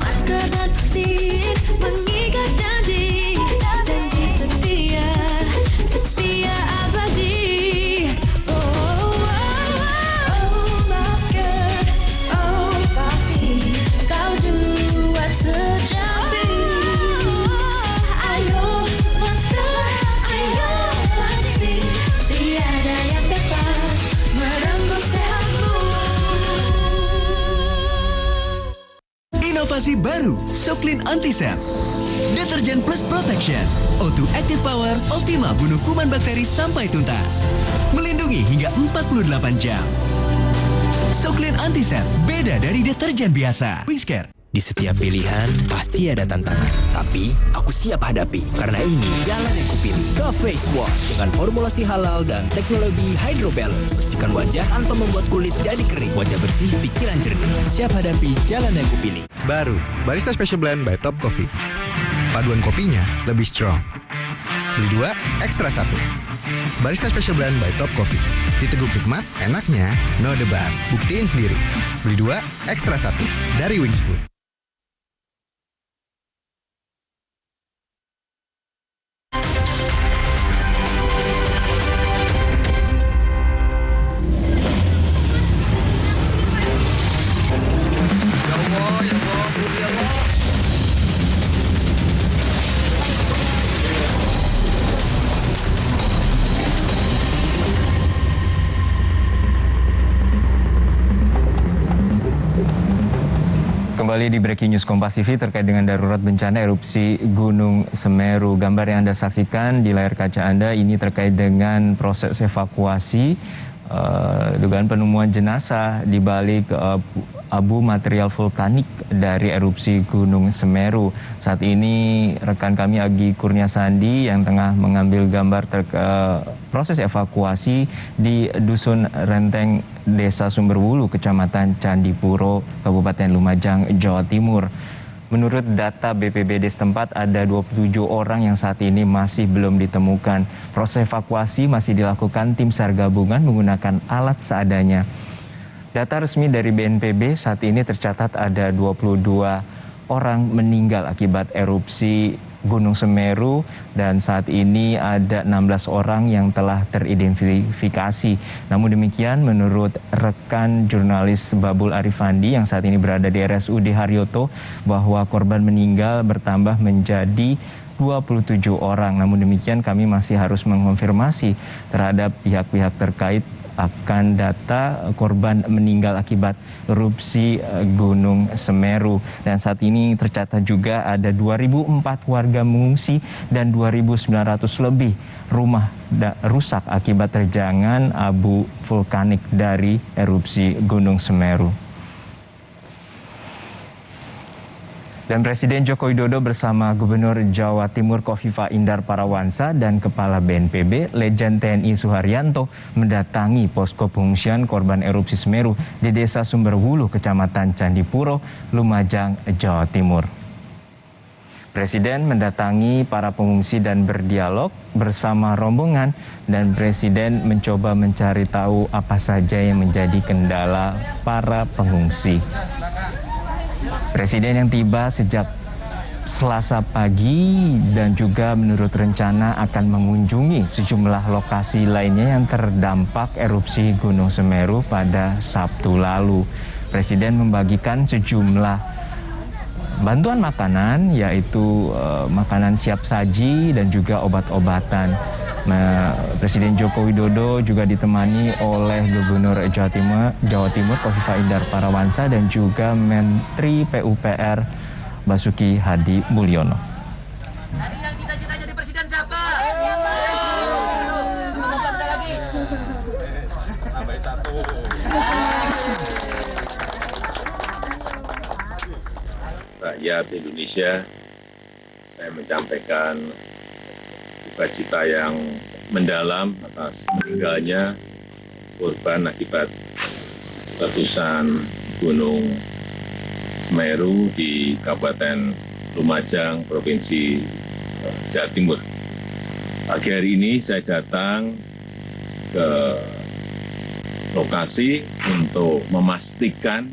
S19: Masker dan vaksin mengikat janji setia abadi. Oh, masker, oh vaksin, kau buat sejati. Ayo masker, ayo vaksin, tiada yang dapat merenggut sehatmu.
S24: Inovasi baru, Soklin Antisep. Deterjen plus protection. O2 Active Power Ultima bunuh kuman bakteri sampai tuntas. Melindungi hingga 48 jam. Soklin Antisep, beda dari deterjen biasa. Wingscare.
S20: Di setiap pilihan pasti ada tantangan, tapi aku siap hadapi karena ini jalan yang kupilih. The Face Wash dengan formulasi halal dan teknologi Hydro Balance. Bersihkan wajah tanpa membuat kulit jadi kering. Wajah bersih, pikiran jernih. Siap hadapi jalan yang kupilih.
S11: Baru, Barista Special Blend by Top Coffee. Paduan kopinya lebih strong.
S1: beli 2, ekstra 1. Barista Special Blend by Top Coffee. Diteguk nikmat, enaknya, no debat. Buktiin sendiri. Beli 2, ekstra 1 dari Wings Food.
S17: Kembali di Breaking News Kompas TV terkait dengan darurat bencana erupsi Gunung Semeru. Gambar yang Anda saksikan di layar kaca Anda ini terkait dengan proses evakuasi dugaan penemuan jenazah di balik abu material vulkanik dari erupsi Gunung Semeru. Saat ini rekan kami Agi Kurniasandi yang tengah mengambil gambar proses evakuasi di Dusun Renteng, Desa Sumberwulu, Kecamatan Candipuro, Kabupaten Lumajang, Jawa Timur. Menurut data BPBD setempat ada 27 orang yang saat ini masih belum ditemukan. Proses evakuasi masih dilakukan tim SAR gabungan menggunakan alat seadanya. Data resmi dari BNPB saat ini tercatat ada 22 orang meninggal akibat erupsi Gunung Semeru dan saat ini ada 16 orang yang telah teridentifikasi. Namun demikian menurut rekan jurnalis Babul Arifandi yang saat ini berada di RSUD Haryoto bahwa korban meninggal bertambah menjadi 27 orang. Namun demikian kami masih harus mengonfirmasi terhadap pihak-pihak terkait akan data korban meninggal akibat erupsi Gunung Semeru. Dan saat ini tercatat juga ada 2.004 warga mengungsi dan 2.900 lebih rumah rusak akibat terjangan abu vulkanik dari erupsi Gunung Semeru. Dan Presiden Joko Widodo bersama Gubernur Jawa Timur Kofifa Indar Parawansa dan Kepala BNPB Letjen TNI Suharyanto mendatangi posko pengungsian korban erupsi Semeru di Desa Sumberwulu, Kecamatan Candipuro, Lumajang, Jawa Timur. Presiden mendatangi para pengungsi dan berdialog bersama rombongan dan Presiden mencoba mencari tahu apa saja yang menjadi kendala para pengungsi. Presiden yang tiba sejak Selasa pagi dan juga menurut rencana akan mengunjungi sejumlah lokasi lainnya yang terdampak erupsi Gunung Semeru pada Sabtu lalu. Presiden membagikan sejumlah bantuan makanan yaitu makanan siap saji dan juga obat-obatan. Presiden Joko Widodo juga ditemani oleh Gubernur Jawa Timur Kofifa Indar Parawansa dan juga Menteri PUPR Basuki Hadi Mulyono.
S19: Yang cita-cita jadi presiden siapa? Tambah satu.
S3: Rakyat Indonesia, saya menyampaikan duka yang mendalam atas meninggalnya korban akibat letusan Gunung Semeru di Kabupaten Lumajang, Provinsi Jawa Timur. Pagi hari ini saya datang ke lokasi untuk memastikan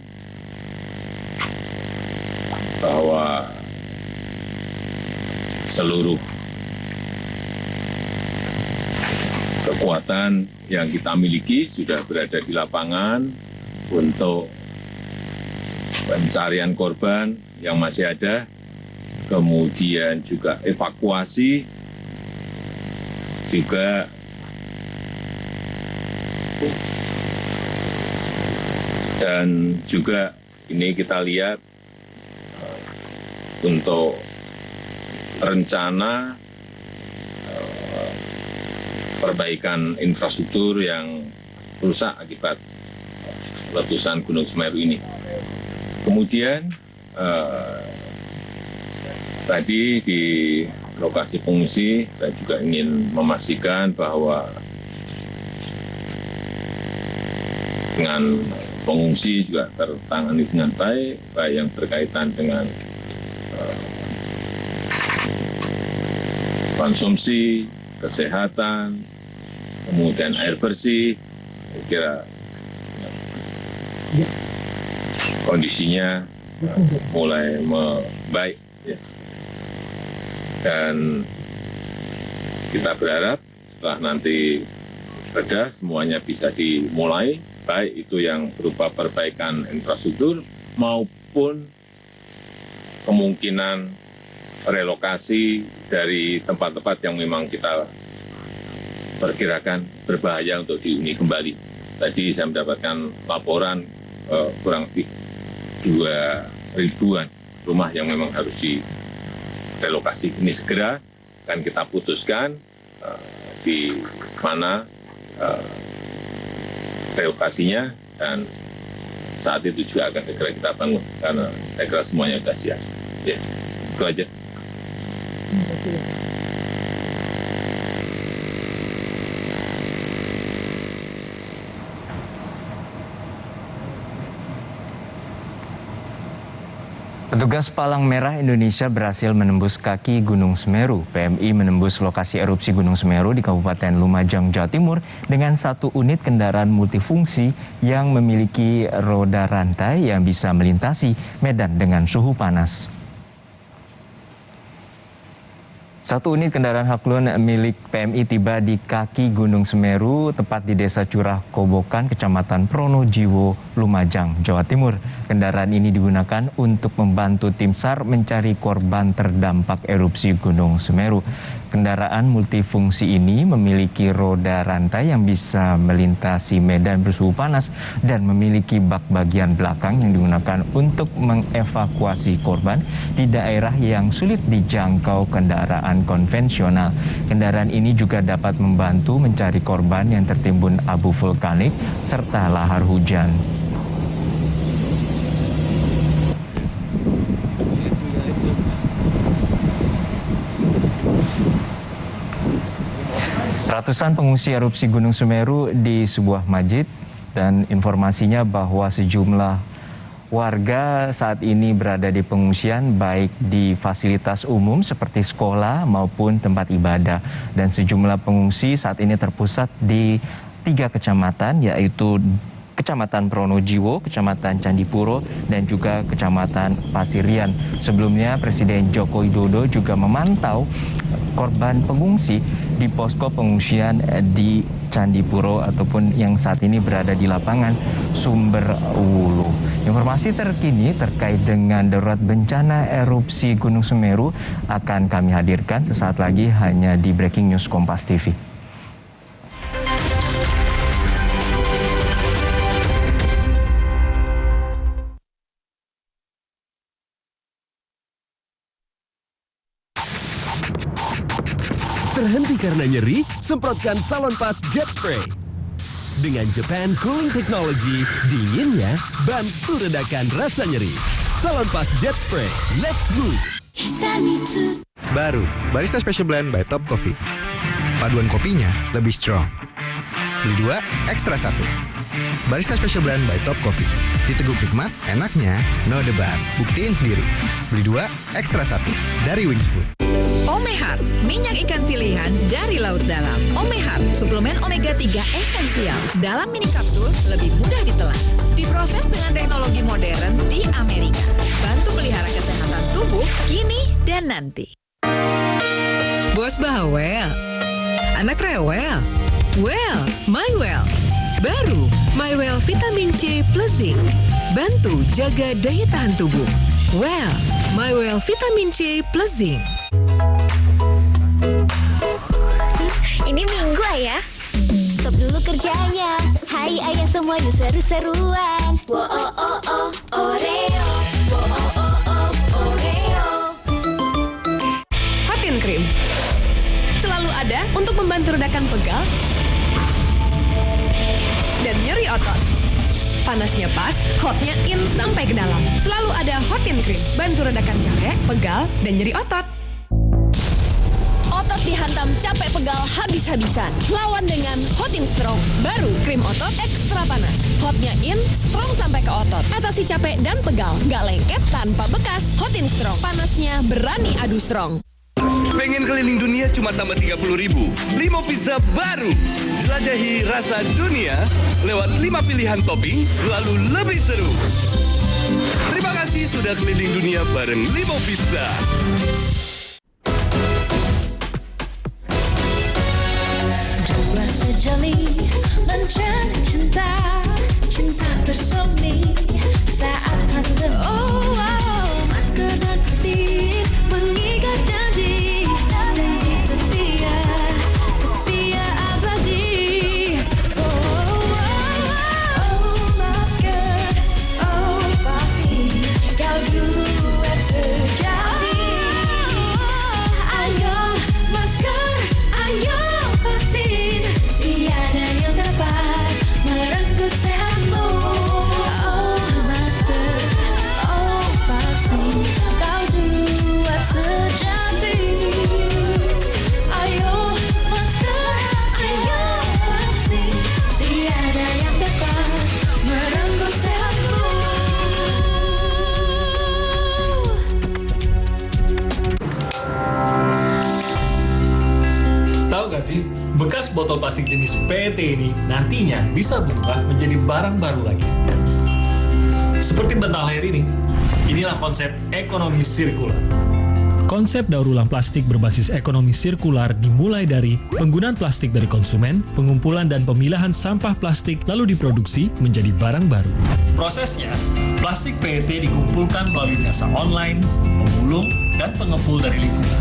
S3: bahwa seluruh kekuatan yang kita miliki sudah berada di lapangan untuk pencarian korban yang masih ada, kemudian juga evakuasi, juga dan juga ini kita lihat untuk rencana perbaikan infrastruktur yang rusak akibat letusan Gunung Semeru ini. Kemudian tadi di lokasi pengungsi saya juga ingin memastikan bahwa dengan pengungsi juga tertangani dengan baik yang berkaitan dengan konsumsi, kesehatan, kemudian air bersih, saya kira kondisinya mulai membaik. Ya. Dan kita berharap setelah nanti reda semuanya bisa dimulai, baik itu yang berupa perbaikan infrastruktur maupun kemungkinan relokasi dari tempat-tempat yang memang kita perkirakan berbahaya untuk dihuni kembali. Tadi saya mendapatkan laporan kurang lebih 2.000-an rumah yang memang harus direlokasi. Ini segera akan kita putuskan di mana relokasinya, dan saat itu juga akan segera kita bangun karena saya kira semuanya sudah siap. Ya, itu aja.
S17: Petugas Palang Merah Indonesia berhasil menembus kaki Gunung Semeru. PMI menembus lokasi erupsi Gunung Semeru di Kabupaten Lumajang, Jawa Timur dengan 1 unit kendaraan multifungsi yang memiliki roda rantai yang bisa melintasi medan dengan suhu panas. 1 unit kendaraan Haklun milik PMI tiba di kaki Gunung Semeru, tepat di Desa Curah Kobokan, Kecamatan Pronojiwo, Lumajang, Jawa Timur. Kendaraan ini digunakan untuk membantu tim SAR mencari korban terdampak erupsi Gunung Semeru. Kendaraan multifungsi ini memiliki roda rantai yang bisa melintasi medan bersuhu panas dan memiliki bak bagian belakang yang digunakan untuk mengevakuasi korban di daerah yang sulit dijangkau kendaraan konvensional. Kendaraan ini juga dapat membantu mencari korban yang tertimbun abu vulkanik serta lahar hujan. Ratusan pengungsi erupsi Gunung Semeru di sebuah masjid, dan informasinya bahwa sejumlah warga saat ini berada di pengungsian baik di fasilitas umum seperti sekolah maupun tempat ibadah, dan sejumlah pengungsi saat ini terpusat di 3 kecamatan, yaitu Kecamatan Pronojiwo, Kecamatan Candipuro, dan juga Kecamatan Pasirian. Sebelumnya Presiden Joko Widodo juga memantau korban pengungsi di posko pengungsian di Candipuro ataupun yang saat ini berada di lapangan Sumberwulu. Informasi terkini terkait dengan darurat bencana erupsi Gunung Semeru akan kami hadirkan sesaat lagi hanya di Breaking News Kompas TV.
S8: Terhenti karena nyeri? Semprotkan Salonpas Jet Spray. Dengan Japan Cooling Technology, dinginnya bantu redakan rasa nyeri. Salonpas Jet Spray, let's move!
S1: Baru, Barista Special Blend by Top Coffee. Paduan kopinya lebih strong. Beli 2, ekstra 1. Barista Special Blend by Top Coffee. Diteguk nikmat, enaknya, no debat. Buktiin sendiri. Beli 2, ekstra 1. Dari Wings Food.
S14: Omehar, minyak ikan pilihan dari laut dalam. Omehar, suplemen omega 3 esensial. Dalam mini kapsul, lebih mudah ditelan. Diproses dengan teknologi modern di Amerika. Bantu pelihara kesehatan tubuh kini dan nanti.
S15: Bos bawel, anak rewel. Well, MyWell. Baru, MyWell Vitamin C plus Zinc. Bantu jaga daya tahan tubuh. Well, MyWell Vitamin C plus Zinc.
S10: Ini Minggu Ayah. Stop dulu kerjanya. Hai Ayah semua yuk seru-seruan. Wo oh oh oh Oreo. Wo oh oh oh Oreo.
S15: Hot and Cream. Selalu ada untuk membantu redakan pegal dan nyeri otot. Panasnya pas, hotnya in sampai ke dalam. Selalu ada Hot and Cream. Bantu redakan capek, pegal, dan nyeri otot.
S14: Otot dihantam capek pegal habis-habisan. Lawan dengan Hot and Strong. Baru krim otot ekstra panas. Hotnya in, strong sampai ke otot. Atasi capek dan pegal. Nggak lengket tanpa bekas. Hot and Strong. Panasnya berani adu strong.
S9: Pengen keliling dunia cuma tambah 30.000. 5 pizza baru. Jelajahi rasa dunia lewat 5 pilihan topping, selalu lebih seru. Terima kasih sudah keliling dunia bareng Limo Pizza.
S19: Dua sejoli mencari cinta, cinta bersemi saat hati masker dan vaksin mengikat janji, janji setia, setia abadi. Masker, vaksin, kau duet sejati. Ayo masker, ayo vaksin, tiada yang dapat merenggut sehatmu. Masker, vaksin, kau duet sejati. Ayo masker, ayo vaksin, tiada yang dapat merenggut sehatmu.
S2: Tahu gak sih, bekas botol plastik jenis PET ini nantinya bisa berubah menjadi barang baru lagi. Seperti bantal air ini, inilah konsep ekonomi sirkular. Konsep daur ulang plastik berbasis ekonomi sirkular dimulai dari penggunaan plastik dari konsumen, pengumpulan dan pemilahan sampah plastik lalu diproduksi menjadi barang baru. Prosesnya, plastik PET dikumpulkan melalui jasa online, pemulung, dan pengepul dari lingkungan.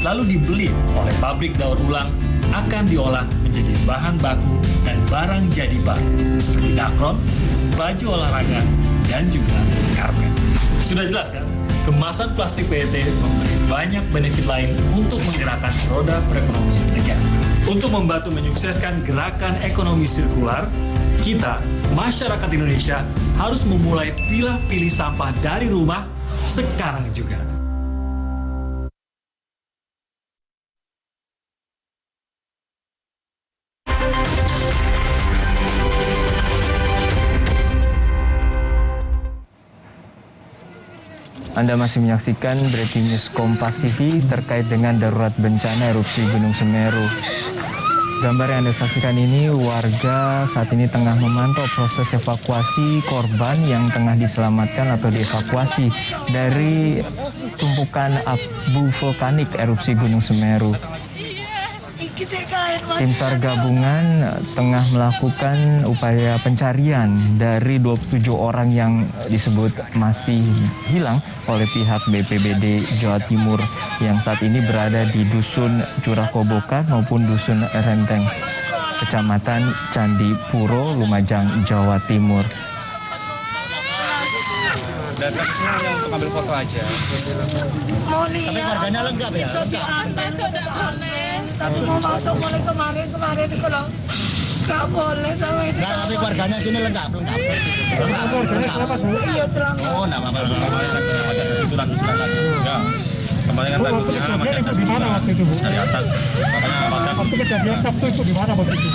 S2: Lalu dibeli oleh pabrik daur ulang, akan diolah menjadi bahan baku dan barang jadi baru, seperti dakron, baju olahraga, dan juga karpet. Sudah jelas kan? Kemasan plastik PET memberi banyak benefit lain untuk menggerakkan roda perekonomian negara. Untuk membantu menyukseskan gerakan ekonomi sirkular, kita, masyarakat Indonesia, harus memulai pilih sampah dari rumah sekarang juga.
S17: Anda masih menyaksikan Breaking News Kompas TV terkait dengan darurat bencana erupsi Gunung Semeru. Gambar yang Anda saksikan ini, warga saat ini tengah memantau proses evakuasi korban yang tengah diselamatkan atau dievakuasi dari tumpukan abu vulkanik erupsi Gunung Semeru. Tim SAR gabungan tengah melakukan upaya pencarian dari 27 orang yang disebut masih hilang oleh pihak BPBD Jawa Timur yang saat ini berada di Dusun Curah Kobokan maupun Dusun Renteng, Kecamatan Candipuro, Lumajang, Jawa Timur.
S7: Datangnya yang untuk ambil foto aja.
S21: Mau lihat.
S7: Tapi warganya lengkap ya?
S21: Lengkap. Besok udah boleh. Tapi mau masuk mulai kemarin itu kalau nggak boleh sama itu.
S7: Nggak, tapi warganya sini lengkap. Lengkap.
S21: Iya, terang.
S7: Oh, nggak apa-apa. Surat ya. Kemarin kan takutnya masih ada di mana waktu itu, Bu? Dari atas. Makanya waktu kejadian Sabtu itu di mana waktu itu?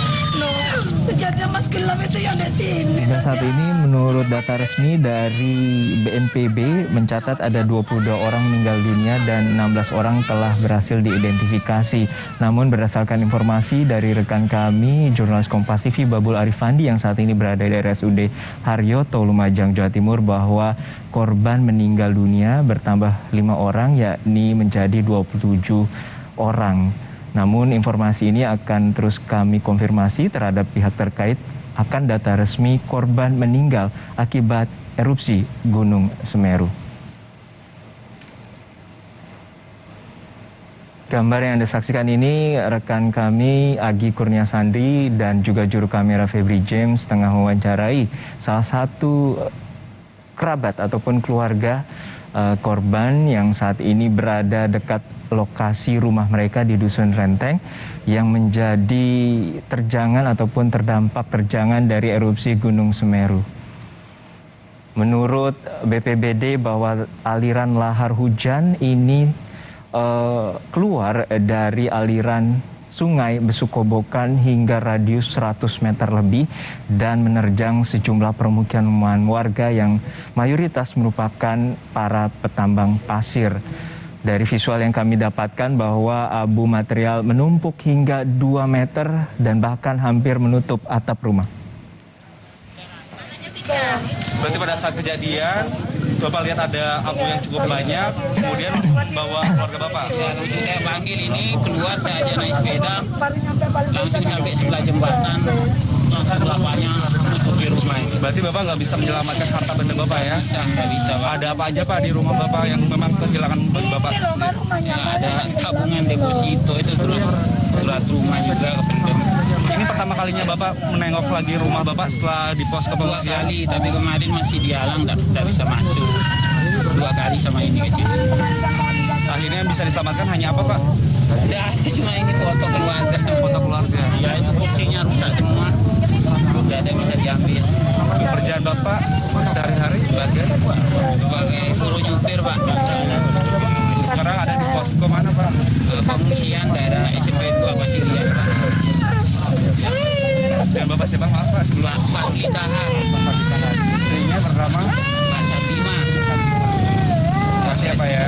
S21: Kejadian Mas Gelap itu yang di sini.
S17: Dan saat ini menurut data resmi dari BNPB mencatat ada 22 orang meninggal dunia dan 16 orang telah berhasil diidentifikasi. Namun berdasarkan informasi dari rekan kami, jurnalis Kompas TV Babul Arifandi yang saat ini berada di RSUD Haryoto, Lumajang, Jawa Timur, bahwa korban meninggal dunia bertambah 5 orang, yakni menjadi 27 orang. Namun informasi ini akan terus kami konfirmasi terhadap pihak terkait akan data resmi korban meninggal akibat erupsi Gunung Semeru. Gambar yang Anda saksikan ini rekan kami Agi Kurnia Sandri dan juga juru kamera Febri James tengah mewawancarai salah satu kerabat ataupun keluarga korban yang saat ini berada dekat lokasi rumah mereka di Dusun Renteng yang menjadi terjangan ataupun terdampak terjangan dari erupsi Gunung Semeru. Menurut BPBD bahwa aliran lahar hujan ini keluar dari aliran Sungai Besukobokan hingga radius 100 meter lebih dan menerjang sejumlah permukiman warga yang mayoritas merupakan para petambang pasir. Dari visual yang kami dapatkan bahwa abu material menumpuk hingga 2 meter dan bahkan hampir menutup atap rumah.
S7: Berarti pada saat kejadian, Bapak lihat ada abu yang cukup banyak, kemudian bawa keluarga Bapak.
S4: Ya, langsung saya panggil ini, keluar saya aja naik sepeda, langsung sampai sebelah jembatan, langsung lapanya tutup di rumah ini.
S7: Berarti Bapak nggak bisa menyelamatkan harta benda Bapak ya?
S4: Nggak bisa. Pak.
S7: Ada apa aja Pak di rumah Bapak yang memang kehilangan Bapak?
S4: Ya, ada tabungan deposito itu terus surat rumah juga kependem.
S7: Ini pertama kalinya Bapak menengok lagi rumah Bapak setelah di pos pengungsian?
S4: 2 kali, tapi kemarin masih dihalang, tidak bisa masuk. 2 kali sama ini ke sini.
S7: Akhirnya bisa diselamatkan hanya apa Pak?
S4: Tidak ada, cuma ini foto keluarga.
S7: Foto keluarga?
S4: Ya itu kursinya rusak semua. Tidak ada yang bisa diambil.
S7: Pekerjaan Bapak sehari-hari sebagai
S4: guru nyupir Pak.
S7: Sekarang ada di posko mana Pak?
S4: Pengungsian daerah SMP 2 Pasilia Pak.
S7: Dan Bapak siapa maaf Pak?
S4: Pak Litahan.
S7: Istrinya bernama?
S4: Pak Satima.
S7: Terima kasih Pak ya.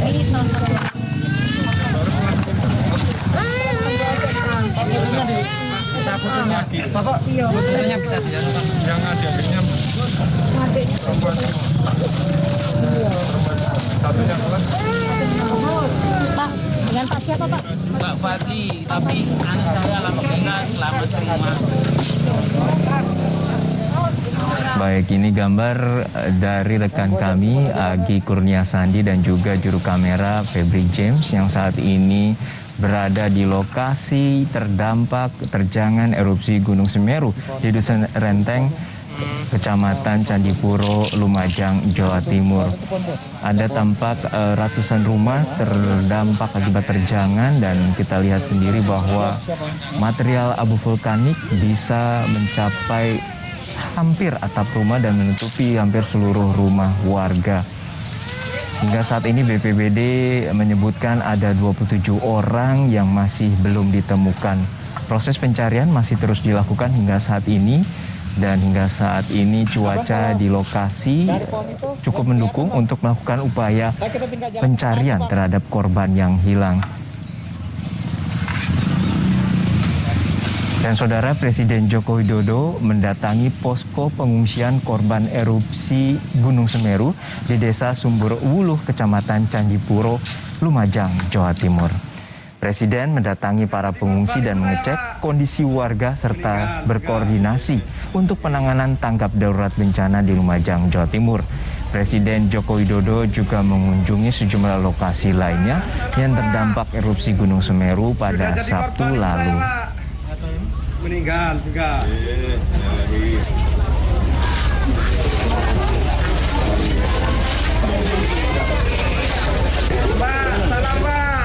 S4: Ini salah satu.
S7: Bapak, fotonya bisa dijalankan. Yang adiknya satunya kelas.
S6: Pak, dengan Pak siapa Pak?
S4: Pak Fadli, tapi anak saya alhamdulillah selamat semua.
S17: Baik, ini gambar dari rekan kami Agi Kurnia Sandi dan juga juru kamera Febri James yang saat ini berada di lokasi terdampak terjangan erupsi Gunung Semeru di Dusun Renteng, Kecamatan Candipuro, Lumajang, Jawa Timur. Ada tampak ratusan rumah terdampak akibat terjangan dan kita lihat sendiri bahwa material abu vulkanik bisa mencapai hampir atap rumah dan menutupi hampir seluruh rumah warga. Hingga saat ini BPBD menyebutkan ada 27 orang yang masih belum ditemukan. Proses pencarian masih terus dilakukan hingga saat ini dan hingga saat ini cuaca di lokasi cukup mendukung untuk melakukan upaya pencarian terhadap korban yang hilang. Dan saudara, Presiden Joko Widodo mendatangi posko pengungsian korban erupsi Gunung Semeru di Desa Sumber Wuluh, Kecamatan Candipuro, Lumajang, Jawa Timur. Presiden mendatangi para pengungsi dan mengecek kondisi warga serta berkoordinasi untuk penanganan tanggap darurat bencana di Lumajang, Jawa Timur. Presiden Joko Widodo juga mengunjungi sejumlah lokasi lainnya yang terdampak erupsi Gunung Semeru pada Sabtu lalu.
S7: Meninggal juga. Pak, salam Pak.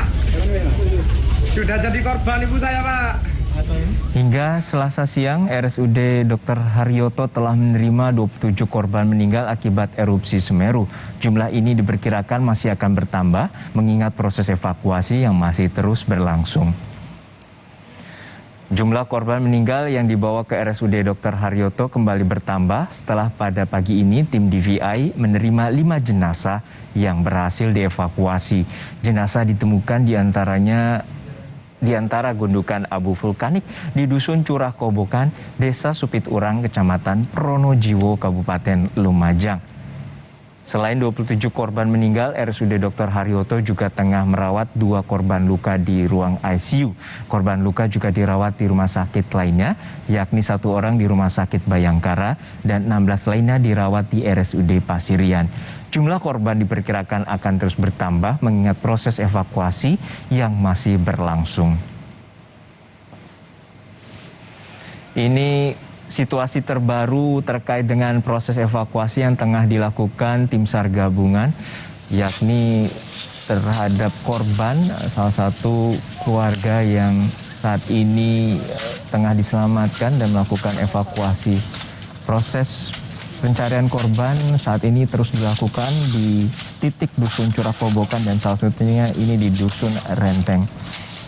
S7: Sudah jadi korban ibu saya Pak.
S17: Hingga Selasa siang, RSUD Dr. Haryoto telah menerima 27 korban meninggal akibat erupsi Semeru. Jumlah ini diperkirakan masih akan bertambah mengingat proses evakuasi yang masih terus berlangsung. Jumlah korban meninggal yang dibawa ke RSUD Dr. Haryoto kembali bertambah setelah pada pagi ini tim DVI menerima 5 jenazah yang berhasil dievakuasi. Jenazah ditemukan di antara gundukan abu vulkanik di Dusun Curah Kobokan, Desa Supit Urang, Kecamatan Pronojiwo, Kabupaten Lumajang. Selain 27 korban meninggal, RSUD Dr. Haryoto juga tengah merawat 2 korban luka di ruang ICU. Korban luka juga dirawat di rumah sakit lainnya, yakni 1 orang di Rumah Sakit Bayangkara dan 16 lainnya dirawat di RSUD Pasirian. Jumlah korban diperkirakan akan terus bertambah mengingat proses evakuasi yang masih berlangsung. Ini situasi terbaru terkait dengan proses evakuasi yang tengah dilakukan tim SAR gabungan, yakni terhadap korban salah satu keluarga yang saat ini tengah diselamatkan dan melakukan evakuasi. Proses pencarian korban saat ini terus dilakukan di titik Dusun Curah Kobokan dan salah satunya ini di Dusun Renteng.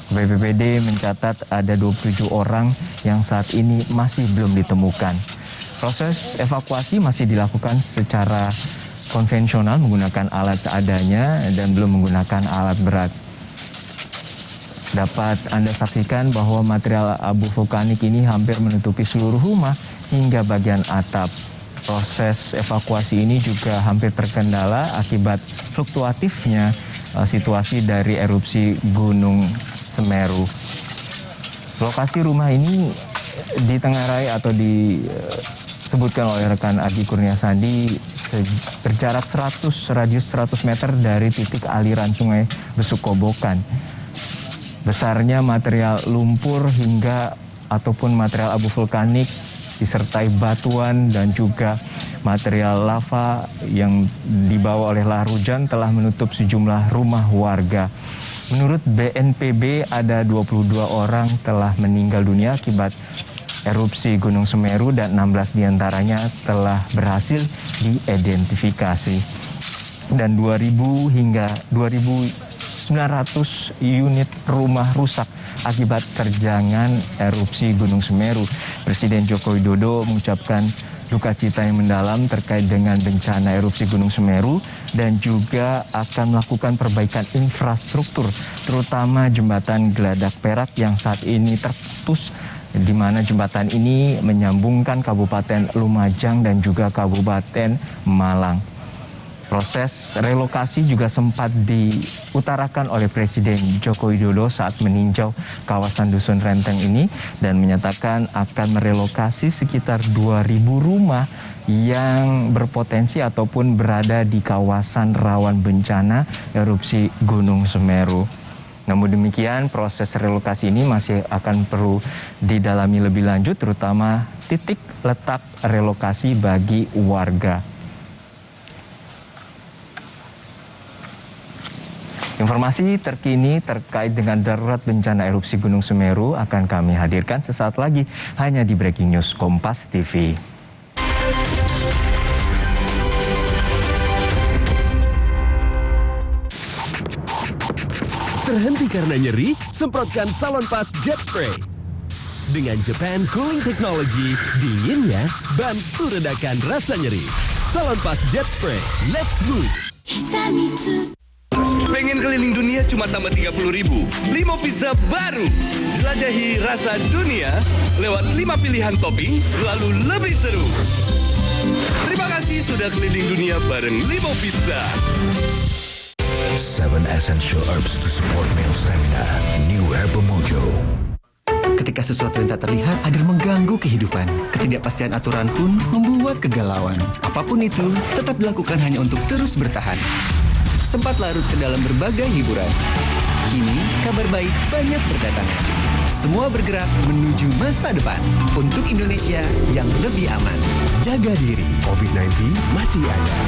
S17: BPBD mencatat ada 27 orang yang saat ini masih belum ditemukan. Proses evakuasi masih dilakukan secara konvensional menggunakan alat seadanya dan belum menggunakan alat berat. Dapat Anda saksikan bahwa material abu vulkanik ini hampir menutupi seluruh rumah hingga bagian atap. Proses evakuasi ini juga hampir terkendala akibat fluktuatifnya situasi dari erupsi Gunung Semeru. Lokasi rumah ini ditengarai atau disebutkan oleh rekan Adi Kurnia Sandi berjarak radius 100 meter dari titik aliran sungai Besuk Kobokan. Besarnya material lumpur hingga ataupun material abu vulkanik disertai batuan dan juga material lava yang dibawa oleh lahar hujan telah menutup sejumlah rumah warga. Menurut BNPB ada 22 orang telah meninggal dunia akibat erupsi Gunung Semeru dan 16 diantaranya telah berhasil diidentifikasi. Dan 2.000 hingga 2.900 unit rumah rusak akibat terjangan erupsi Gunung Semeru. Presiden Joko Widodo mengucapkan duka cita yang mendalam terkait dengan bencana erupsi Gunung Semeru dan juga akan melakukan perbaikan infrastruktur, terutama jembatan Geladak Perak yang saat ini terputus, di mana jembatan ini menyambungkan Kabupaten Lumajang dan juga Kabupaten Malang. Proses relokasi juga sempat diutarakan oleh Presiden Joko Widodo saat meninjau kawasan Dusun Renteng ini dan menyatakan akan merelokasi sekitar 2.000 rumah yang berpotensi ataupun berada di kawasan rawan bencana erupsi Gunung Semeru. Namun demikian, proses relokasi ini masih akan perlu didalami lebih lanjut, terutama titik letak relokasi bagi warga. Informasi terkini terkait dengan darurat bencana erupsi Gunung Semeru akan kami hadirkan sesaat lagi hanya di Breaking News Kompas TV.
S8: Terhenti karena nyeri? Semprotkan Salonpas Jet Spray. Dengan Japan Cooling Technology, dinginnya bantu redakan rasa nyeri. Salonpas Jet Spray, let's move!
S9: Pengen keliling dunia cuma tambah 30.000. 5 pizza baru. Jelajahi rasa dunia lewat 5 pilihan topping, selalu lebih seru. Terima kasih sudah keliling dunia bareng Limo Pizza.
S5: 7 essential herbs to support male stamina. New Herbal Mojo.
S12: Ketika sesuatu yang tak terlihat hadir mengganggu kehidupan, ketidakpastian aturan pun membuat kegalauan. Apapun itu, tetap dilakukan hanya untuk terus bertahan. Sempat larut ke dalam berbagai hiburan. Kini, kabar baik banyak berdatangan. Semua bergerak menuju masa depan untuk Indonesia yang lebih aman.
S11: Jaga diri, COVID-19 masih ada.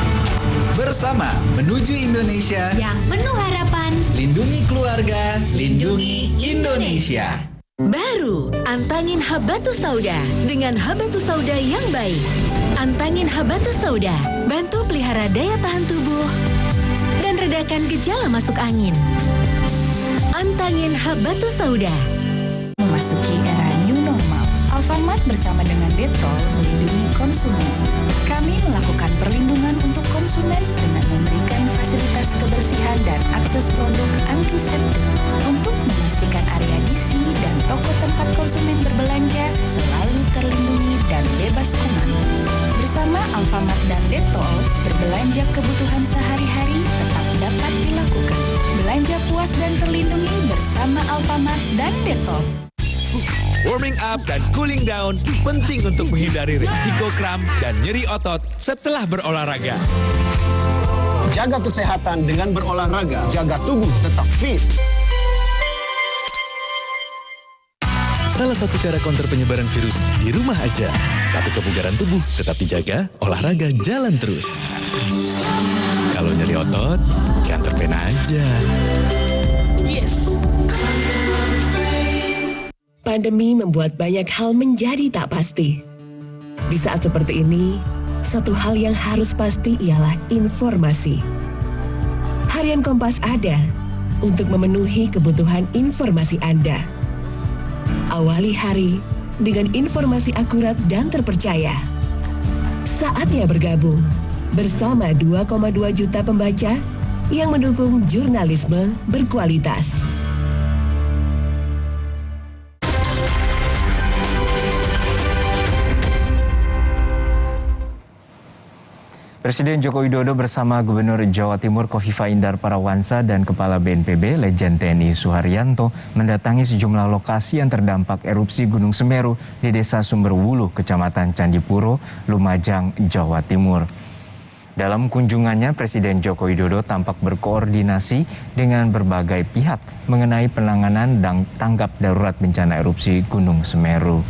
S18: Bersama menuju Indonesia
S10: yang penuh harapan.
S18: Lindungi keluarga, lindungi Indonesia.
S14: Baru, antangin Habatus Sauda dengan Habatus Sauda yang baik. Antangin Habatus Sauda, bantu pelihara daya tahan tubuh dan redakan gejala masuk angin. Antangin Habatus Sauda.
S22: Memasuki era new normal, Alfamart bersama dengan Dettol melindungi konsumen. Kami melakukan perlindungan untuk konsumen dengan memberikan fasilitas kebersihan dan akses produk antiseptik untuk memastikan area DC dan toko tempat konsumen berbelanja selalu terlindungi dan bebas kuman. Bersama Alfamart dan Dettol, berbelanja kebutuhan sehari-hari tetap dapat dilakukan. Belanja puas dan terlindungi bersama Alfamart dan Dettol.
S13: Warming up dan cooling down penting untuk menghindari risiko kram dan nyeri otot setelah berolahraga.
S16: Jaga kesehatan dengan berolahraga, jaga tubuh tetap fit.
S13: Salah satu cara counter penyebaran virus di rumah aja. Tapi kebugaran tubuh tetap dijaga, olahraga jalan terus. Kalau nyeri otot, kantor pena aja.
S15: Yes. Pandemi membuat banyak hal menjadi tak pasti. Di saat seperti ini, satu hal yang harus pasti ialah informasi. Harian Kompas ada untuk memenuhi kebutuhan informasi Anda. Awali hari dengan informasi akurat dan terpercaya. Saatnya bergabung
S3: bersama 2,2 juta pembaca yang mendukung jurnalisme berkualitas.
S17: Presiden Joko Widodo bersama Gubernur Jawa Timur Kofifa Indar Parawansa dan Kepala BNPB Lejen TNI Suharyanto mendatangi sejumlah lokasi yang terdampak erupsi Gunung Semeru di Desa Sumberwuluh, Kecamatan Candipuro, Lumajang, Jawa Timur. Dalam kunjungannya, Presiden Joko Widodo tampak berkoordinasi dengan berbagai pihak mengenai penanganan dan tanggap darurat bencana erupsi Gunung Semeru.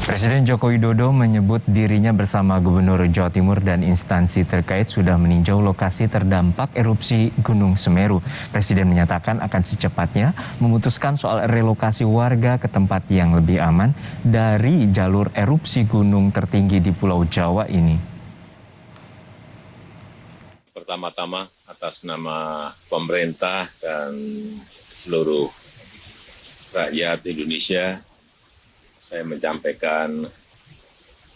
S17: Presiden Joko Widodo menyebut dirinya bersama Gubernur Jawa Timur dan instansi terkait sudah meninjau lokasi terdampak erupsi Gunung Semeru. Presiden menyatakan akan secepatnya memutuskan soal relokasi warga ke tempat yang lebih aman dari jalur erupsi gunung tertinggi di Pulau Jawa ini.
S20: Pertama-tama atas nama pemerintah dan seluruh rakyat Indonesia, saya menyampaikan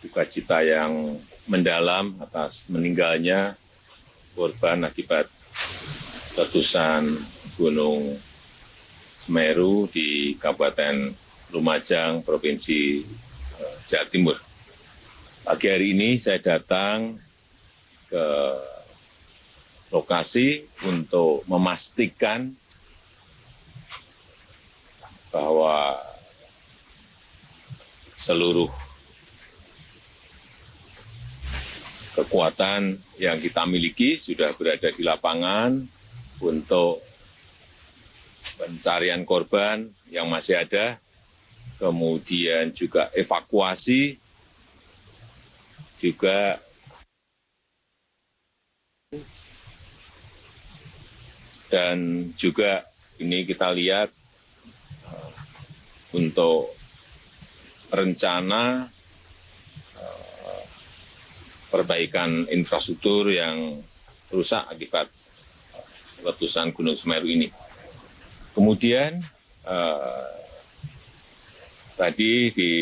S20: duka cita yang mendalam atas meninggalnya korban akibat letusan Gunung Semeru di Kabupaten Lumajang, Provinsi Jawa Timur. Pagi hari ini saya datang ke lokasi untuk memastikan bahwa seluruh kekuatan yang kita miliki sudah berada di lapangan untuk pencarian korban yang masih ada, kemudian juga evakuasi, juga dan juga ini kita lihat untuk rencana perbaikan infrastruktur yang rusak akibat letusan Gunung Semeru ini. Kemudian tadi di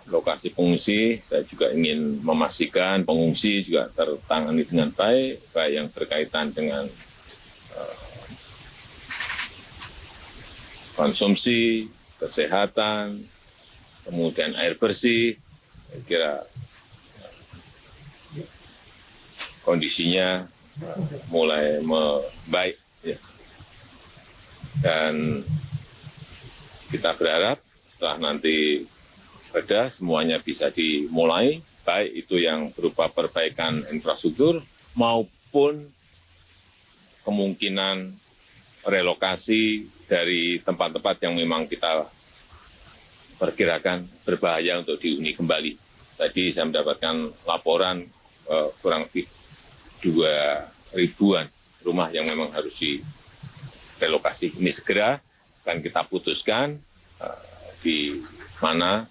S20: lokasi pengungsi saya juga ingin memastikan pengungsi juga tertangani dengan baik, baik yang berkaitan dengan konsumsi, kesehatan, kemudian air bersih. Saya kira kondisinya mulai membaik, ya. Dan kita berharap setelah nanti reda semuanya bisa dimulai, baik itu yang berupa perbaikan infrastruktur maupun kemungkinan relokasi dari tempat-tempat yang memang kita perkirakan berbahaya untuk dihuni kembali. Tadi saya mendapatkan laporan kurang lebih 2.000-an rumah yang memang harus direlokasi. Ini segera akan kita putuskan di mana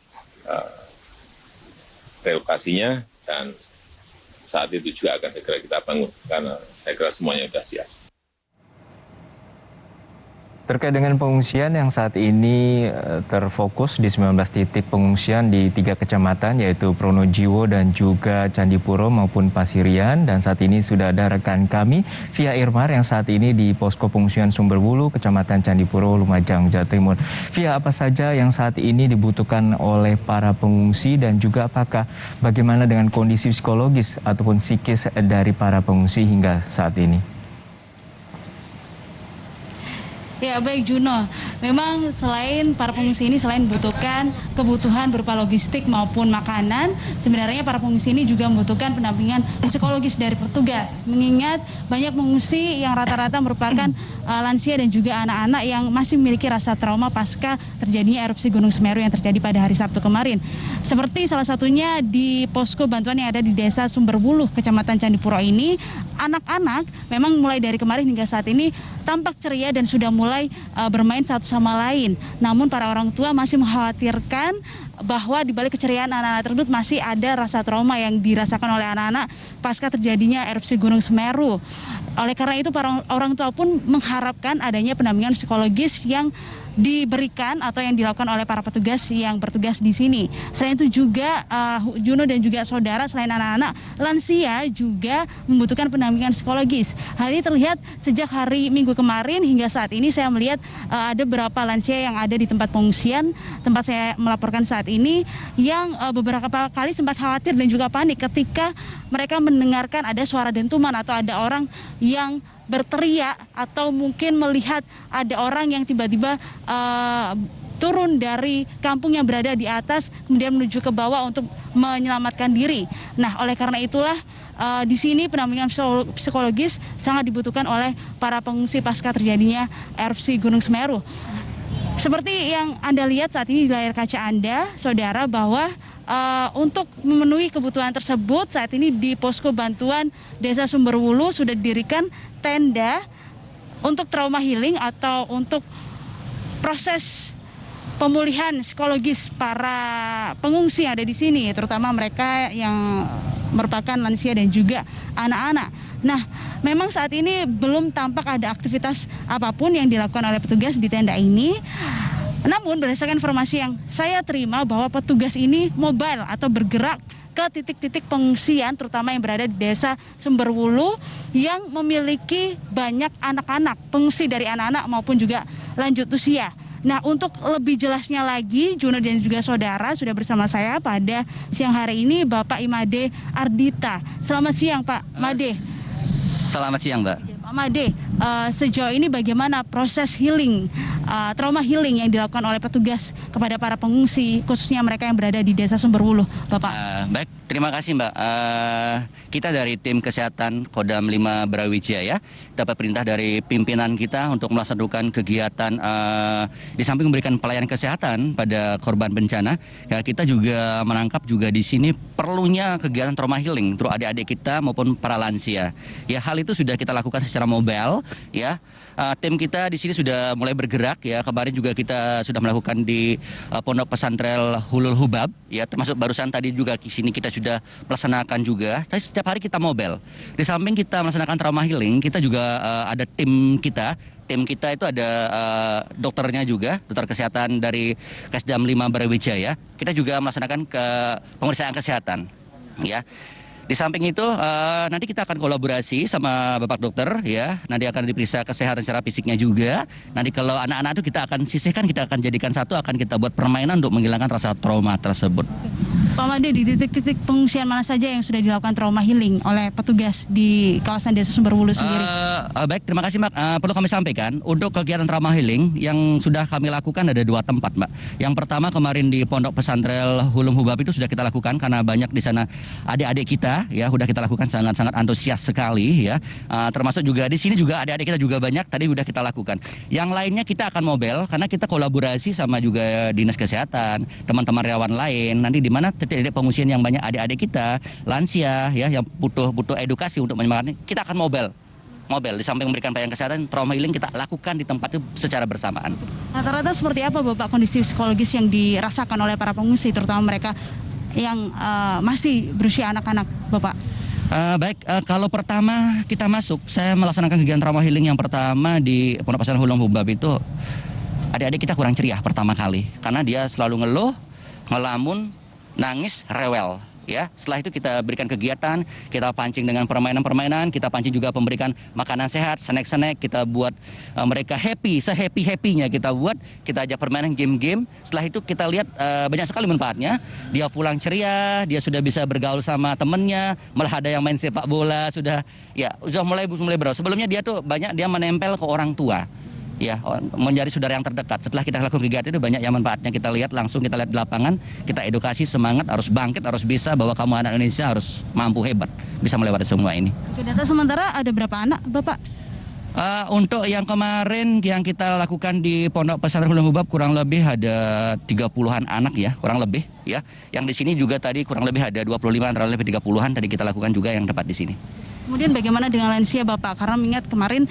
S20: relokasinya, dan saat itu juga akan segera kita bangun karena saya kira semuanya sudah siap.
S17: Terkait dengan pengungsian yang saat ini terfokus di 19 titik pengungsian di 3 kecamatan yaitu Pronojiwo dan juga Candipuro maupun Pasirian, dan saat ini sudah ada rekan kami Via Irmar yang saat ini di posko pengungsian Sumberwuluh, Kecamatan Candipuro, Lumajang, Jawa Timur. Via, apa saja yang saat ini dibutuhkan oleh para pengungsi dan juga apakah bagaimana dengan kondisi psikologis ataupun psikis dari para pengungsi hingga saat ini?
S23: Ya baik Juno, memang selain para pengungsi ini selain membutuhkan kebutuhan berupa logistik maupun makanan, sebenarnya para pengungsi ini juga membutuhkan pendampingan psikologis dari petugas. Mengingat banyak pengungsi yang rata-rata merupakan lansia dan juga anak-anak yang masih memiliki rasa trauma pasca terjadinya erupsi Gunung Semeru yang terjadi pada hari Sabtu kemarin. Seperti salah satunya di posko bantuan yang ada di Desa Sumberwuluh, Kecamatan Candipuro ini, anak-anak memang mulai dari kemarin hingga saat ini tampak ceria dan sudah mulai bermain satu sama lain. Namun para orang tua masih mengkhawatirkan bahwa di balik keceriaan anak-anak tersebut masih ada rasa trauma yang dirasakan oleh anak-anak pasca terjadinya erupsi Gunung Semeru. Oleh karena itu para orang tua pun mengharapkan adanya pendampingan psikologis yang diberikan atau yang dilakukan oleh para petugas yang bertugas di sini. Selain itu juga Juno dan juga saudara, selain anak-anak, lansia juga membutuhkan pendampingan psikologis. Hal ini terlihat sejak hari Minggu kemarin hingga saat ini saya melihat ada beberapa lansia yang ada di tempat pengungsian, tempat saya melaporkan saat ini, yang beberapa kali sempat khawatir dan juga panik ketika mereka mendengarkan ada suara dentuman atau ada orang yang berteriak atau mungkin melihat ada orang yang tiba-tiba turun dari kampung yang berada di atas kemudian menuju ke bawah untuk menyelamatkan diri. Nah, oleh karena itulah di sini pendampingan psikologis sangat dibutuhkan oleh para pengungsi pasca terjadinya erupsi Gunung Semeru. Seperti yang Anda lihat saat ini di layar kaca Anda, saudara, bahwa untuk memenuhi kebutuhan tersebut saat ini di posko bantuan Desa Sumberwulu sudah didirikan tenda untuk trauma healing atau untuk proses pemulihan psikologis para pengungsi yang ada di sini, terutama mereka yang merupakan lansia dan juga anak-anak. Nah, memang saat ini belum tampak ada aktivitas apapun yang dilakukan oleh petugas di tenda ini. Namun berdasarkan informasi yang saya terima bahwa petugas ini mobile atau bergerak ke titik-titik pengungsian terutama yang berada di Desa Sumberwulu yang memiliki banyak anak-anak, pengungsi dari anak-anak maupun juga lanjut usia. Nah, untuk lebih jelasnya lagi, Juno dan juga saudara sudah bersama saya pada siang hari ini Bapak Imade Ardita. Selamat siang Pak Made.
S1: Selamat siang Mbak.
S23: Pak Made, sejauh ini bagaimana proses healing, trauma healing yang dilakukan oleh petugas kepada para pengungsi, khususnya mereka yang berada di Desa Sumberwulu, Bapak?
S1: Baik, terima kasih Mbak. Kita dari tim kesehatan Kodam 5 Brawijaya dapat perintah dari pimpinan kita untuk melaksanakan kegiatan di samping memberikan pelayanan kesehatan pada korban bencana. Ya, kita juga menangkap juga di sini perlunya kegiatan trauma healing untuk adik-adik kita maupun para lansia. Ya, hal itu sudah kita lakukan secara mobile. Ya, tim kita di sini sudah mulai bergerak. Ya, kemarin juga kita sudah melakukan di Pondok Pesantren Hulul Hubab. Ya, termasuk barusan tadi juga di sini kita sudah melaksanakan juga. Tapi setiap hari kita mobile. Di samping kita melaksanakan trauma healing, kita juga ada tim kita. Tim kita itu ada dokternya juga, dokter kesehatan dari Kesdam 5 Brawijaya. Kita juga melaksanakan pemeriksaan kesehatan. Ya. Di samping itu nanti kita akan kolaborasi sama Bapak dokter ya. Nanti akan diperiksa kesehatan secara fisiknya juga. Nanti kalau anak-anak itu kita akan sisihkan, kita akan jadikan satu, akan kita buat permainan untuk menghilangkan rasa trauma tersebut.
S23: Pak Made, di titik-titik pengungsian mana saja yang sudah dilakukan trauma healing oleh petugas di kawasan Desa Sumberwulu sendiri?
S1: Baik, terima kasih Mbak. Perlu kami sampaikan, untuk kegiatan trauma healing yang sudah kami lakukan ada 2 tempat Mbak. Yang pertama kemarin di Pondok Pesantren Hulul Hubab itu sudah kita lakukan karena banyak di sana adik-adik kita ya, sudah kita lakukan sangat-sangat antusias sekali ya. Termasuk juga di sini juga adik-adik kita juga banyak tadi sudah kita lakukan. Yang lainnya kita akan mobile karena kita kolaborasi sama juga Dinas Kesehatan, teman-teman relawan lain. Nanti di mana titik pengungsian yang banyak adik-adik kita, lansia ya yang butuh edukasi untuk menyemangati, kita akan mobile di samping memberikan pelayanan kesehatan, trauma healing kita lakukan di tempat itu secara bersamaan.
S23: Rata-rata seperti apa Bapak kondisi psikologis yang dirasakan oleh para pengungsi, terutama mereka yang masih berusia anak-anak, Bapak?
S1: Baik, kalau pertama kita masuk, saya melaksanakan kegiatan trauma healing yang pertama di Pondok Pesantren Hulul Hubab itu, adik-adik kita kurang ceria pertama kali, karena dia selalu ngeluh, ngelamun, nangis, rewel. Ya, setelah itu kita berikan kegiatan, kita pancing dengan permainan-permainan, kita pancing juga memberikan makanan sehat, snack-snack, kita buat mereka happy, se-happy-happynya kita buat, kita ajak permainan game-game. Setelah itu kita lihat banyak sekali manfaatnya. Dia pulang ceria, dia sudah bisa bergaul sama temennya, malah ada yang main sepak bola, sudah mulai bergaul. Sebelumnya dia tuh banyak dia menempel ke orang tua. Ya, menjadi saudara yang terdekat. Setelah kita lakukan kegiatan itu banyak yang manfaatnya kita lihat, langsung kita lihat di lapangan, kita edukasi, semangat, harus bangkit, harus bisa, bahwa kamu anak Indonesia harus mampu, hebat, bisa melewati semua ini.
S23: Oke, data sementara ada berapa anak, Bapak?
S1: Untuk yang kemarin yang kita lakukan di Pondok Pesantren Hulul Hubab kurang lebih ada 30-an anak ya, kurang lebih ya. Yang di sini juga tadi kurang lebih ada 25 antara lebih 30-an tadi kita lakukan juga yang dapat di sini.
S23: Kemudian bagaimana dengan lansia Bapak? Karena mengingat kemarin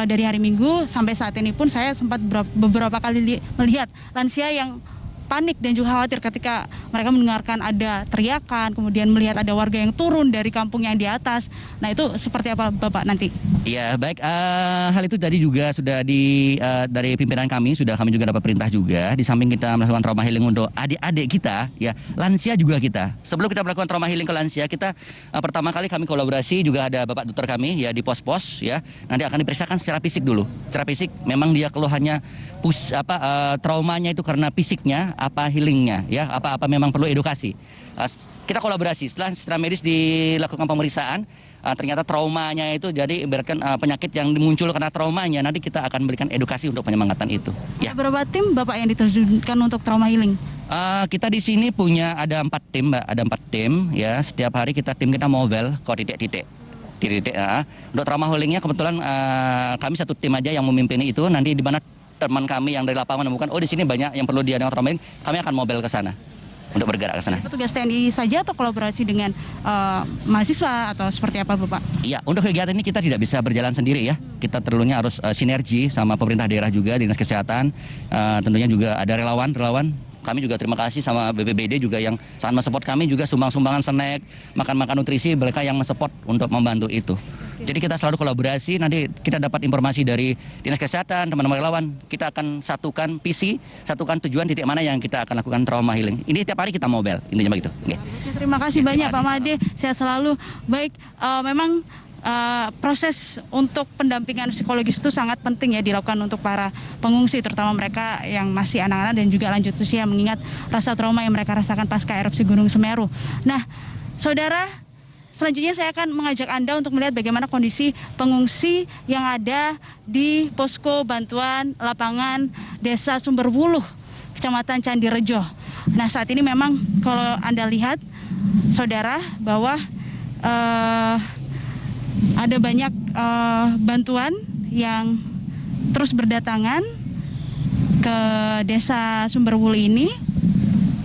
S23: dari hari Minggu sampai saat ini pun saya sempat beberapa kali melihat lansia yang panik dan juga khawatir ketika mereka mendengarkan ada teriakan, kemudian melihat ada warga yang turun dari kampung yang di atas. Nah itu seperti apa Bapak nanti?
S1: Ya baik, hal itu tadi juga sudah dari pimpinan kami juga dapat perintah juga. Di samping kita melakukan trauma healing untuk adik-adik kita, ya lansia juga kita. Sebelum kita melakukan trauma healing ke lansia, kita pertama kali kami kolaborasi juga ada Bapak dokter kami ya di pos-pos ya. Nanti akan diperiksakan secara fisik dulu. Secara fisik memang dia keluhannya traumanya itu karena fisiknya, apa healingnya, ya, apa memang perlu edukasi. Kita kolaborasi setelah medis dilakukan pemeriksaan, ternyata traumanya itu jadi ibaratkan penyakit yang muncul karena traumanya. Nanti kita akan berikan edukasi untuk penyemangatan itu. Ya.
S23: Berapa tim Bapak yang diterjunkan untuk trauma healing?
S1: Kita di sini punya ada 4 tim, Mbak, ada 4 tim. Ya, setiap hari kita mobile ke titik-titik. Untuk trauma healingnya kebetulan kami 1 tim aja yang memimpin itu. Nanti di mana teman kami yang dari lapangan menemukan, di sini banyak yang perlu diadakan trauma healing, kami akan mobile ke sana untuk bergerak ke sana.
S23: Petugas TNI saja atau kolaborasi dengan mahasiswa atau seperti apa Bapak?
S1: Iya, untuk kegiatan ini kita tidak bisa berjalan sendiri ya. Kita perlunya harus sinergi sama pemerintah daerah juga, Dinas Kesehatan, tentunya juga ada relawan. Kami juga terima kasih sama BPBD juga yang sangat mensupport kami, juga sumbang-sumbangan snack, makan-makan nutrisi, mereka yang mensupport untuk membantu itu. Jadi kita selalu kolaborasi, nanti kita dapat informasi dari Dinas Kesehatan, teman-teman relawan, kita akan satukan visi, satukan tujuan titik mana yang kita akan lakukan trauma healing. Ini setiap hari kita mobile, intinya begitu. Okay.
S23: Terima kasih banyak Pak Made, sehat selalu. Baik, memang proses untuk pendampingan psikologis itu sangat penting ya dilakukan untuk para pengungsi, terutama mereka yang masih anak-anak dan juga lanjut usia, mengingat rasa trauma yang mereka rasakan pasca erupsi Gunung Semeru. Nah, saudara, selanjutnya saya akan mengajak Anda untuk melihat bagaimana kondisi pengungsi yang ada di posko bantuan lapangan Desa Sumberwuluh, Kecamatan Candirejo. Nah, saat ini memang kalau Anda lihat, saudara, bahwa ada banyak bantuan yang terus berdatangan ke Desa Sumberwuluh ini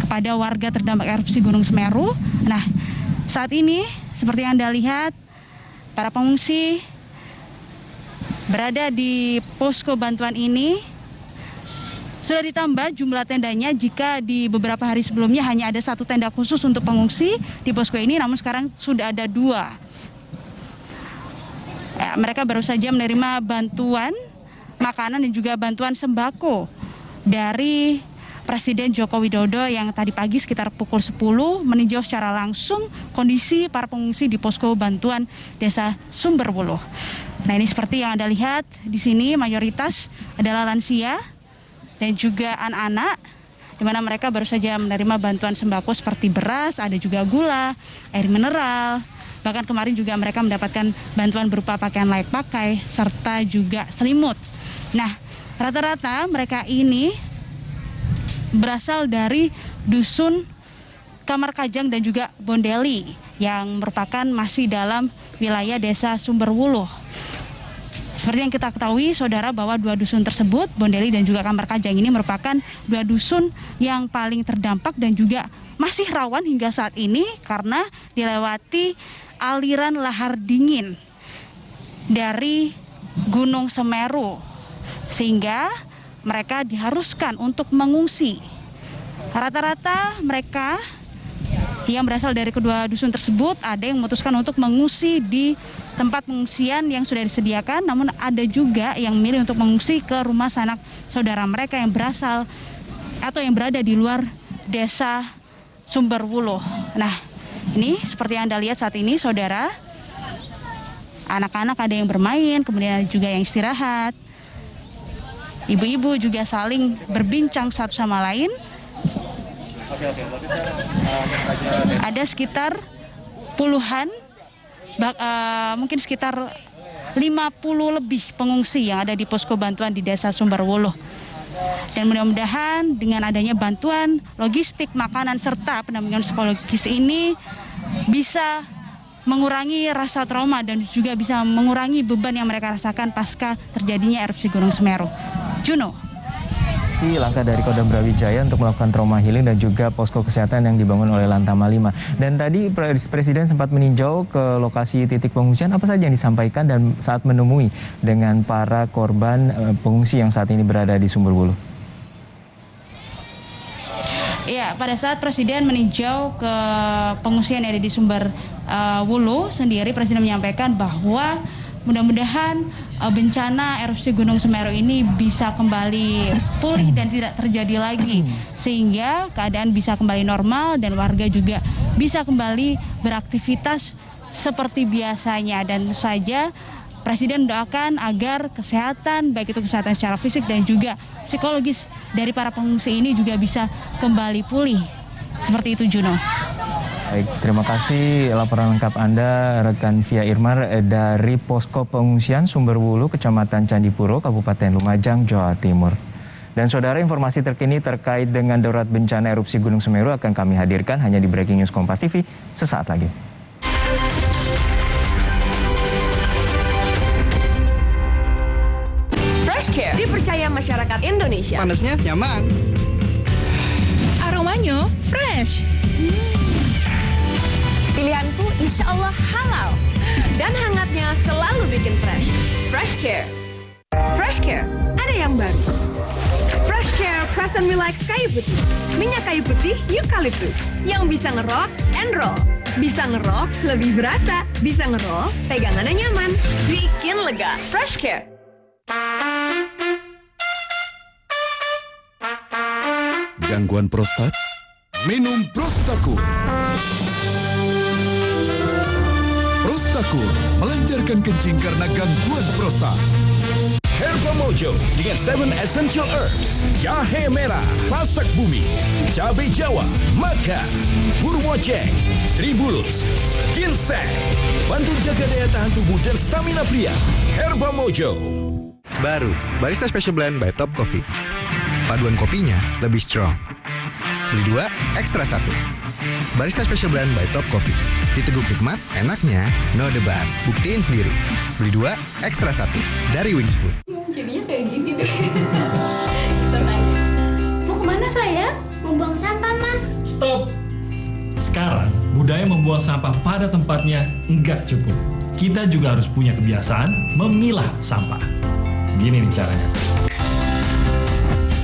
S23: kepada warga terdampak erupsi Gunung Semeru. Nah, saat ini seperti yang Anda lihat, para pengungsi berada di posko bantuan ini. Sudah ditambah jumlah tendanya, jika di beberapa hari sebelumnya hanya ada 1 tenda khusus untuk pengungsi di posko ini, namun sekarang sudah ada 2. Mereka baru saja menerima bantuan makanan dan juga bantuan sembako dari Presiden Joko Widodo yang tadi pagi sekitar pukul 10 meninjau secara langsung kondisi para pengungsi di posko bantuan Desa Sumberwuluh. Nah, ini seperti yang Anda lihat di sini, mayoritas adalah lansia dan juga anak-anak, di mana mereka baru saja menerima bantuan sembako seperti beras, ada juga gula, air mineral. Bahkan kemarin juga mereka mendapatkan bantuan berupa pakaian layak pakai, serta juga selimut. Nah, rata-rata mereka ini berasal dari dusun Kamar Kajang dan juga Bondeli, yang merupakan masih dalam wilayah Desa Sumberwuluh. Seperti yang kita ketahui, saudara, bahwa 2 dusun tersebut, Bondeli dan juga Kamar Kajang ini merupakan 2 dusun yang paling terdampak dan juga masih rawan hingga saat ini karena dilewati aliran lahar dingin dari Gunung Semeru, sehingga mereka diharuskan untuk mengungsi. Rata-rata mereka yang berasal dari kedua dusun tersebut ada yang memutuskan untuk mengungsi di tempat pengungsian yang sudah disediakan, namun ada juga yang memilih untuk mengungsi ke rumah sanak saudara mereka yang berasal atau yang berada di luar Desa Sumberwuluh. Nah, ini seperti yang Anda lihat saat ini, saudara, anak-anak ada yang bermain, kemudian juga yang istirahat. Ibu-ibu juga saling berbincang satu sama lain. Ada sekitar puluhan, mungkin sekitar 50 lebih pengungsi yang ada di posko bantuan di Desa Sumberwuluh. Dan mudah-mudahan dengan adanya bantuan logistik, makanan, serta pendampingan psikologis ini bisa mengurangi rasa trauma dan juga bisa mengurangi beban yang mereka rasakan pasca terjadinya erupsi Gunung Semeru. Juno.
S17: Langkah dari Kodam Brawijaya untuk melakukan trauma healing dan juga posko kesehatan yang dibangun oleh Lantama 5. Dan tadi Presiden sempat meninjau ke lokasi titik pengungsian. Apa saja yang disampaikan dan saat menemui dengan para korban pengungsi yang saat ini berada di Sumberwuluh?
S23: Ya, pada saat Presiden meninjau ke pengungsian yang ada di Sumber Wulu sendiri, Presiden menyampaikan bahwa mudah-mudahan bencana erupsi Gunung Semeru ini bisa kembali pulih dan tidak terjadi lagi, sehingga keadaan bisa kembali normal dan warga juga bisa kembali beraktivitas seperti biasanya. Dan tentu saja Presiden mendoakan agar kesehatan, baik itu kesehatan secara fisik dan juga psikologis dari para pengungsi ini juga bisa kembali pulih. Seperti itu, Juno.
S17: Baik, terima kasih laporan lengkap Anda, rekan Via Irmar dari Posko Pengungsian Sumber Wulu, Kecamatan Candipuro, Kabupaten Lumajang, Jawa Timur. Dan saudara, informasi terkini terkait dengan darurat bencana erupsi Gunung Semeru akan kami hadirkan hanya di Breaking News Kompas TV sesaat lagi.
S2: Freshcare dipercaya masyarakat Indonesia.
S19: Panasnya nyaman.
S2: Aromanya fresh. Pilihanku insya Allah halal. Dan hangatnya selalu bikin fresh. Freshcare. Freshcare, ada yang baru. Freshcare Present Relax kayu putih. Minyak kayu putih eukaliptus. Yang bisa ngerok and roll. Bisa ngerok lebih berasa. Bisa ngerol, pegangannya nyaman. Bikin lega. Freshcare.
S5: Gangguan prostat? Minum Prostakur. Prostakur melancarkan kencing karena gangguan prostat. Herba Mojo dengan 7 Essential Herbs, jahe merah, pasak bumi, cabai Jawa, maka, burmoceng, tribulus, ginseng, bantu jaga daya tahan tubuh dan stamina pria. Herba Mojo.
S16: Baru, Barista Special Blend by Top Coffee. Paduan kopinya lebih strong. Beli 2, ekstra 1. Barista Special Blend by Top Coffee. Diteguk nikmat, enaknya no debat. Buktiin sendiri. Beli 2, ekstra 1. Dari Wings Food.
S10: Jadinya kayak gini deh. Mau kemana sayang? Mau buang sampah, Ma.
S7: Stop! Sekarang, budaya membuang sampah pada tempatnya enggak cukup. Kita juga harus punya kebiasaan memilah sampah. Gini nih caranya.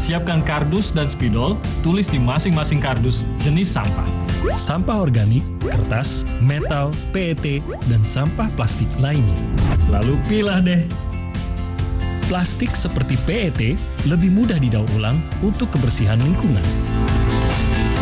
S7: Siapkan kardus dan spidol, tulis di masing-masing kardus jenis sampah. Sampah organik, kertas, metal, PET, dan sampah plastik lainnya. Lalu pilah deh. Plastik seperti PET lebih mudah didaur ulang untuk kebersihan lingkungan.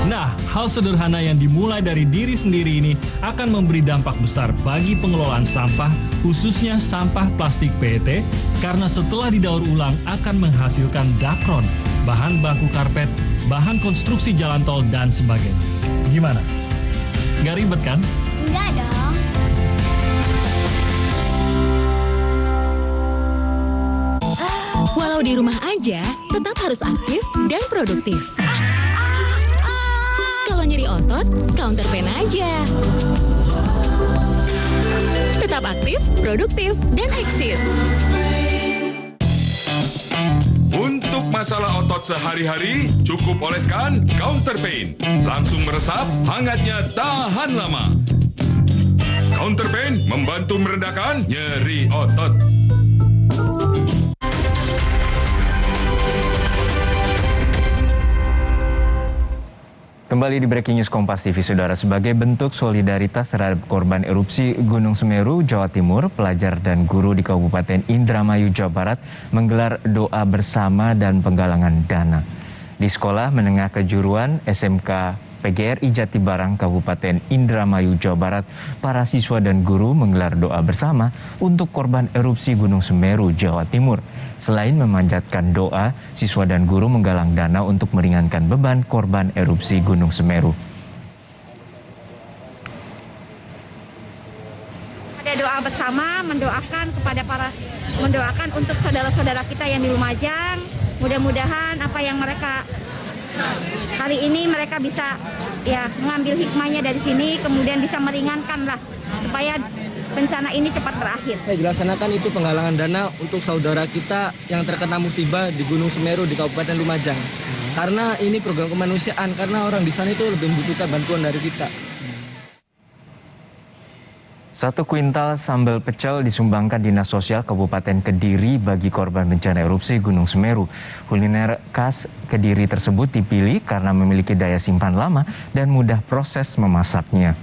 S7: Nah, hal sederhana yang dimulai dari diri sendiri ini akan memberi dampak besar bagi pengelolaan sampah, khususnya sampah plastik PET, karena setelah didaur ulang akan menghasilkan dakron, bahan baku karpet, bahan konstruksi jalan tol, dan sebagainya. Gimana? Nggak ribet kan?
S10: Enggak dong.
S2: Walau di rumah aja, tetap harus aktif dan produktif. Kalau nyeri otot, counter pain aja. Tetap aktif, produktif, dan eksis.
S9: Untuk masalah otot sehari-hari, cukup oleskan Counter Pain. Langsung meresap, hangatnya tahan lama. Counter Pain membantu meredakan nyeri otot.
S17: Kembali di Breaking News Kompas TV, saudara. Sebagai bentuk solidaritas terhadap korban erupsi Gunung Semeru, Jawa Timur, pelajar dan guru di Kabupaten Indramayu, Jawa Barat menggelar doa bersama dan penggalangan dana. Di Sekolah Menengah Kejuruan SMK PGRI Jatibarang, Kabupaten Indramayu, Jawa Barat, para siswa dan guru menggelar doa bersama untuk korban erupsi Gunung Semeru, Jawa Timur. Selain memanjatkan doa, siswa dan guru menggalang dana untuk meringankan beban korban erupsi Gunung Semeru.
S21: Ada doa bersama, mendoakan untuk saudara-saudara kita yang di Lumajang. Mudah-mudahan apa yang mereka hari ini mereka bisa mengambil hikmahnya dari sini, kemudian bisa meringankan lah supaya bencana ini cepat berakhir.
S24: Dilaksanakan itu penggalangan dana untuk saudara kita yang terkena musibah di Gunung Semeru di Kabupaten Lumajang. Karena ini program kemanusiaan, karena orang di sana itu lebih membutuhkan bantuan dari kita.
S17: 1 kuintal sambal pecel disumbangkan Dinas Sosial Kabupaten Kediri bagi korban bencana erupsi Gunung Semeru. Kuliner khas Kediri tersebut dipilih karena memiliki daya simpan lama dan mudah proses memasaknya.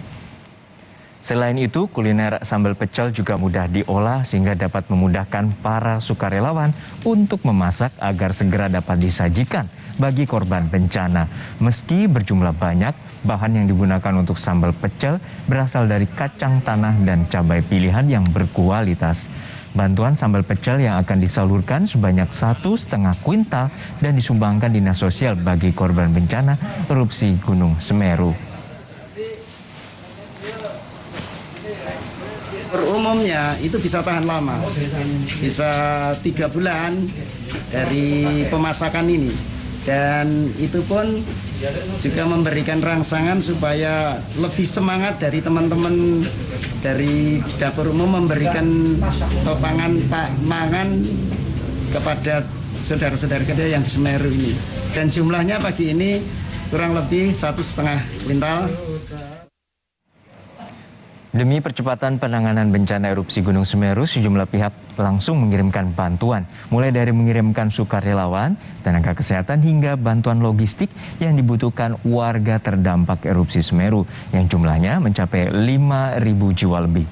S17: Selain itu, kuliner sambal pecel juga mudah diolah sehingga dapat memudahkan para sukarelawan untuk memasak agar segera dapat disajikan bagi korban bencana. Meski berjumlah banyak, bahan yang digunakan untuk sambal pecel berasal dari kacang tanah dan cabai pilihan yang berkualitas. Bantuan sambal pecel yang akan disalurkan sebanyak 1,5 kuintal dan disumbangkan Dinas Sosial bagi korban bencana erupsi Gunung Semeru.
S4: Umumnya itu bisa tahan lama, bisa 3 bulan dari pemasakan ini. Dan itu pun juga memberikan rangsangan supaya lebih semangat dari teman-teman dari dapur umum memberikan topangan pangan kepada saudara-saudara kita yang di Semeru ini. Dan jumlahnya pagi ini kurang lebih 1,5 kuintal.
S17: Demi percepatan penanganan bencana erupsi Gunung Semeru, sejumlah pihak langsung mengirimkan bantuan, mulai dari mengirimkan sukarelawan, tenaga kesehatan hingga bantuan logistik yang dibutuhkan warga terdampak erupsi Semeru yang jumlahnya mencapai 5.000 jiwa lebih.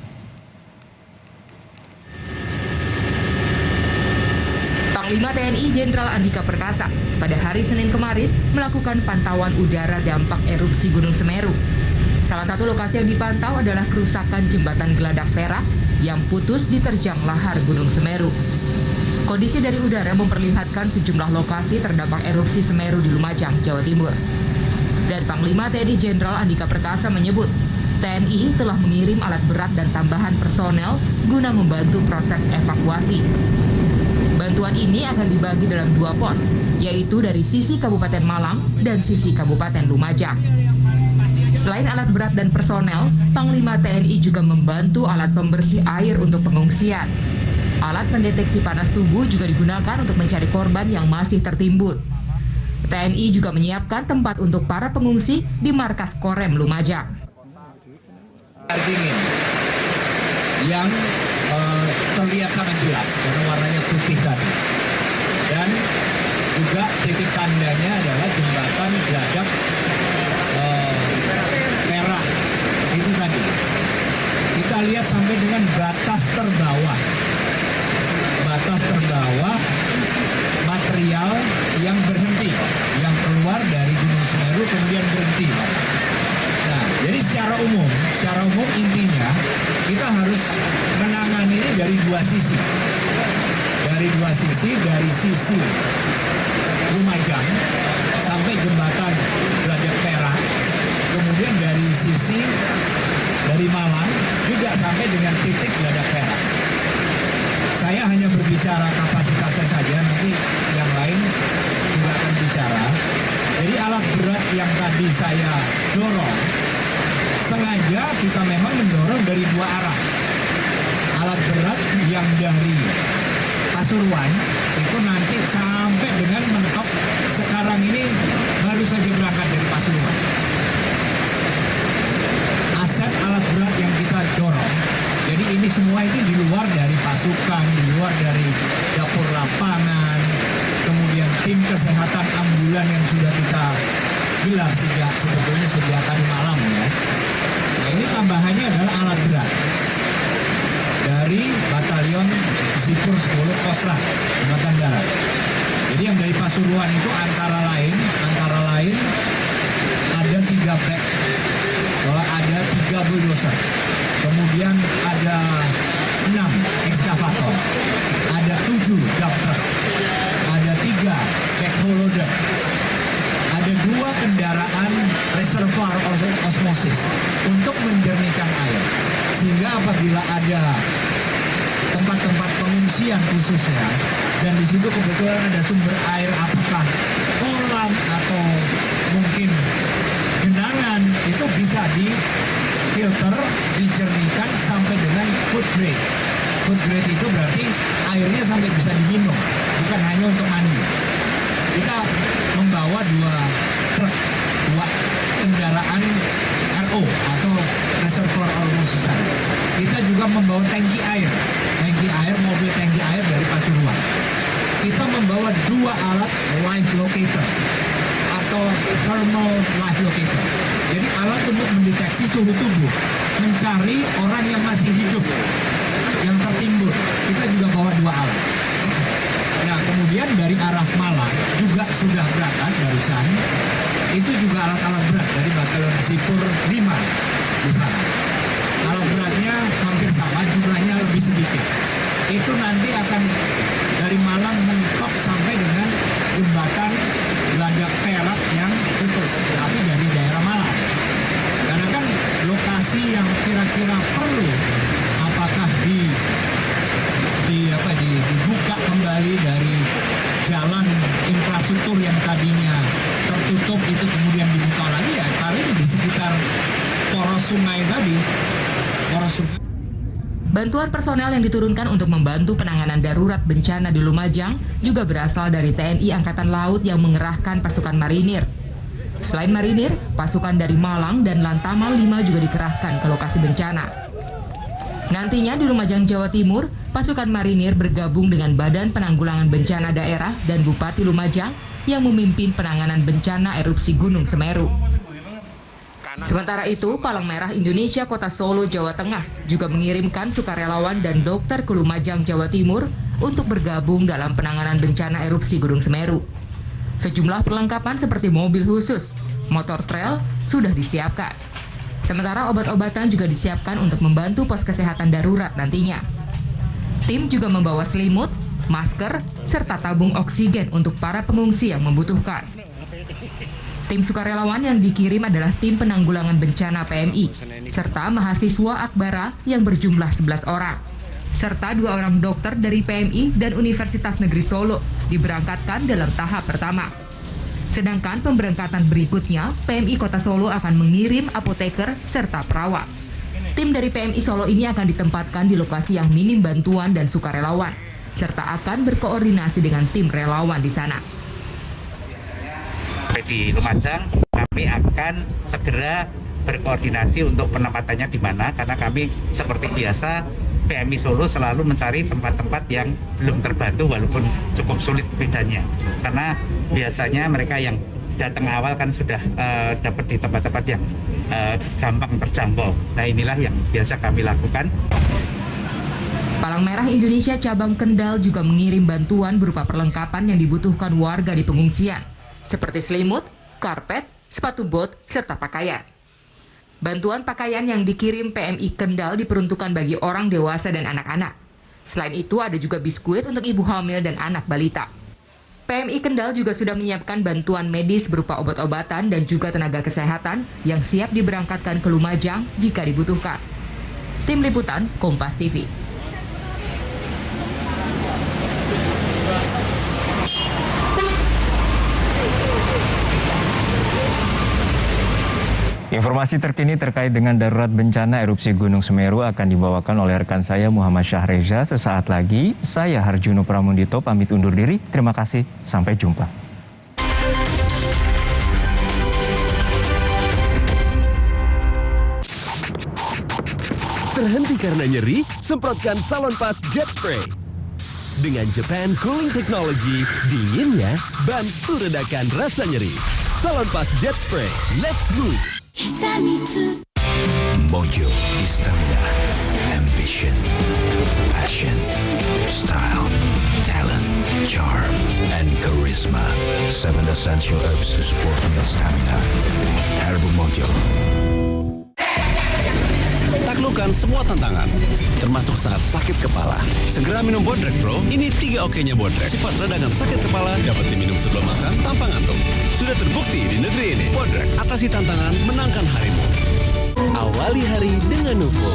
S6: Panglima TNI Jenderal Andika Perkasa pada hari Senin kemarin melakukan pantauan udara dampak erupsi Gunung Semeru. Salah satu lokasi yang dipantau adalah kerusakan jembatan Geladak Perak yang putus diterjang lahar Gunung Semeru. Kondisi dari udara memperlihatkan sejumlah lokasi terdampak erupsi Semeru di Lumajang, Jawa Timur. Dan Panglima TNI Jenderal Andika Perkasa menyebut, TNI telah mengirim alat berat dan tambahan personel guna membantu proses evakuasi. Bantuan ini akan dibagi dalam 2 pos, yaitu dari sisi Kabupaten Malang dan sisi Kabupaten Lumajang. Selain alat berat dan personel, Panglima TNI juga membantu alat pembersih air untuk pengungsian. Alat pendeteksi panas tubuh juga digunakan untuk mencari korban yang masih tertimbun. TNI juga menyiapkan tempat untuk para pengungsi di markas Korem Lumajang.
S8: Dingin yang terlihat sangat jelas karena warnanya putih tadi. Dan juga titik tandanya adalah jembatan Geladak Perak itu tadi. Kita lihat sampai dengan batas terbawah. Batas terbawah material yang berhenti, yang keluar dari Gunung Semeru kemudian berhenti. Nah, jadi secara umum intinya kita harus menangani ini dari 2 sisi. Dari sisi Lumajang sampai jembatan Geladak Perak, kemudian dari sisi dari Malang juga sampai dengan titik Geladak Perak. Saya hanya berbicara kapasitasnya saja, nanti yang lain juga akan bicara. Jadi alat berat yang tadi saya dorong, sengaja kita memang mendorong dari 2 arah. Alat berat yang dari Pasuruan itu nanti sampai dengan mentok sekarang ini baru saja berangkat dari Pasuruan. Aset alat berat yang kita dorong, jadi ini semua ini di luar dari pasukan, di luar dari dapur lapangan, kemudian tim kesehatan ambulan yang sudah kita gelar sejak tadi malam ya. Nah, ini tambahannya adalah alat berat dari Batalion Sipur 10 Kostrat Angkatan Darat. Jadi yang dari Pasuruan itu antara lain ada 3 bek, ada 3 bulldozer, kemudian ada 6 ekskavator, ada 7 dump truck, ada 3 backhoe loader, ada 2 kendaraan reservoir osmosis untuk menjernihkan air. Sehingga apabila ada tempat-tempat pengungsian khususnya, dan di situ kebetulan ada sumber air, apakah kolam atau mungkin genangan, itu bisa difilter, dijernihkan sampai dengan food grade. Food grade itu berarti airnya sampai bisa diminum, bukan hanya untuk mandi. Kita membawa 2 truk, 2 kendaraan RO atau reservoir osmosis. Kita membawa tangki air, mobil tangki air dari Pasuruan. Kita membawa 2 alat live locator atau thermal live locator. Jadi alat untuk mendeteksi suhu tubuh, mencari orang yang masih hidup, yang tertimbun. Kita juga bawa 2 alat. Nah, kemudian dari arah Malang juga sudah berangkat barusan. Itu juga alat-alat berat dari Batalion Sipur 5 di sana. Alat beratnya hampir sama, jumlahnya lebih sedikit. Itu nanti akan dari Malang mentok sampai dengan jembatan Geladak Perak yang putus, tapi dari daerah Malang. Karena kan lokasi yang kira-kira perlu, apakah dibuka kembali dari jalan infrastruktur yang tadinya tertutup itu kemudian dibuka lagi, ya paling di sekitar poros sungai tadi, poros sungai.
S6: Bantuan personel yang diturunkan untuk membantu penanganan darurat bencana di Lumajang juga berasal dari TNI Angkatan Laut yang mengerahkan pasukan marinir. Selain marinir, pasukan dari Malang dan Lantamal 5 juga dikerahkan ke lokasi bencana. Nantinya di Lumajang, Jawa Timur, pasukan marinir bergabung dengan Badan Penanggulangan Bencana Daerah dan Bupati Lumajang yang memimpin penanganan bencana erupsi Gunung Semeru. Sementara itu, Palang Merah Indonesia Kota Solo, Jawa Tengah juga mengirimkan sukarelawan dan dokter ke Lumajang, Jawa Timur untuk bergabung dalam penanganan bencana erupsi Gunung Semeru. Sejumlah perlengkapan seperti mobil khusus, motor trail sudah disiapkan. Sementara obat-obatan juga disiapkan untuk membantu pos kesehatan darurat nantinya. Tim juga membawa selimut, masker, serta tabung oksigen untuk para pengungsi yang membutuhkan. Tim sukarelawan yang dikirim adalah tim penanggulangan bencana PMI, serta mahasiswa Akbara yang berjumlah 11 orang. Serta 2 orang dokter dari PMI dan Universitas Negeri Solo diberangkatkan dalam tahap pertama. Sedangkan pemberangkatan berikutnya, PMI Kota Solo akan mengirim apoteker serta perawat. Tim dari PMI Solo ini akan ditempatkan di lokasi yang minim bantuan dan sukarelawan, serta akan berkoordinasi dengan tim relawan di sana.
S11: Di Lumajang, kami akan segera berkoordinasi untuk penempatannya di mana, karena kami seperti biasa PMI Solo selalu mencari tempat-tempat yang belum terbantu walaupun cukup sulit bedanya, karena biasanya mereka yang datang awal kan sudah dapat di tempat-tempat yang gampang terjangkau. Nah, inilah yang biasa kami lakukan.
S6: Palang Merah Indonesia Cabang Kendal juga mengirim bantuan berupa perlengkapan yang dibutuhkan warga di pengungsian, seperti selimut, karpet, sepatu bot, serta pakaian. Bantuan pakaian yang dikirim PMI Kendal diperuntukkan bagi orang dewasa dan anak-anak. Selain itu, ada juga biskuit untuk ibu hamil dan anak balita. PMI Kendal juga sudah menyiapkan bantuan medis berupa obat-obatan dan juga tenaga kesehatan yang siap diberangkatkan ke Lumajang jika dibutuhkan. Tim Liputan, Kompas TV.
S17: Informasi terkini terkait dengan darurat bencana erupsi Gunung Semeru akan dibawakan oleh rekan saya Muhammad Syahreza sesaat lagi. Saya Harjuno Pramundito pamit undur diri. Terima kasih, sampai jumpa.
S12: Terhenti karena nyeri? Semprotkan Salonpas Jet Spray. Dengan Japan Cooling Technology, dinginnya bantu redakan rasa nyeri. Salonpas Jet Spray, let's move!
S5: Mojo is stamina, ambition, passion, style, talent, charm, and charisma. 7 essential herbs to support male stamina. Herbal Mojo.
S18: Taklukkan semua tantangan, termasuk saat sakit kepala. Segera minum Bodrek Bro. Ini 3 oke-nya Bodrek. Sifat redakan sakit kepala dapat diminum sebelum makan tanpa ngantuk. Sudah terbukti di negeri ini. Bodrek, atasi tantangan, menangkan harimu. Awali hari dengan Nuvo.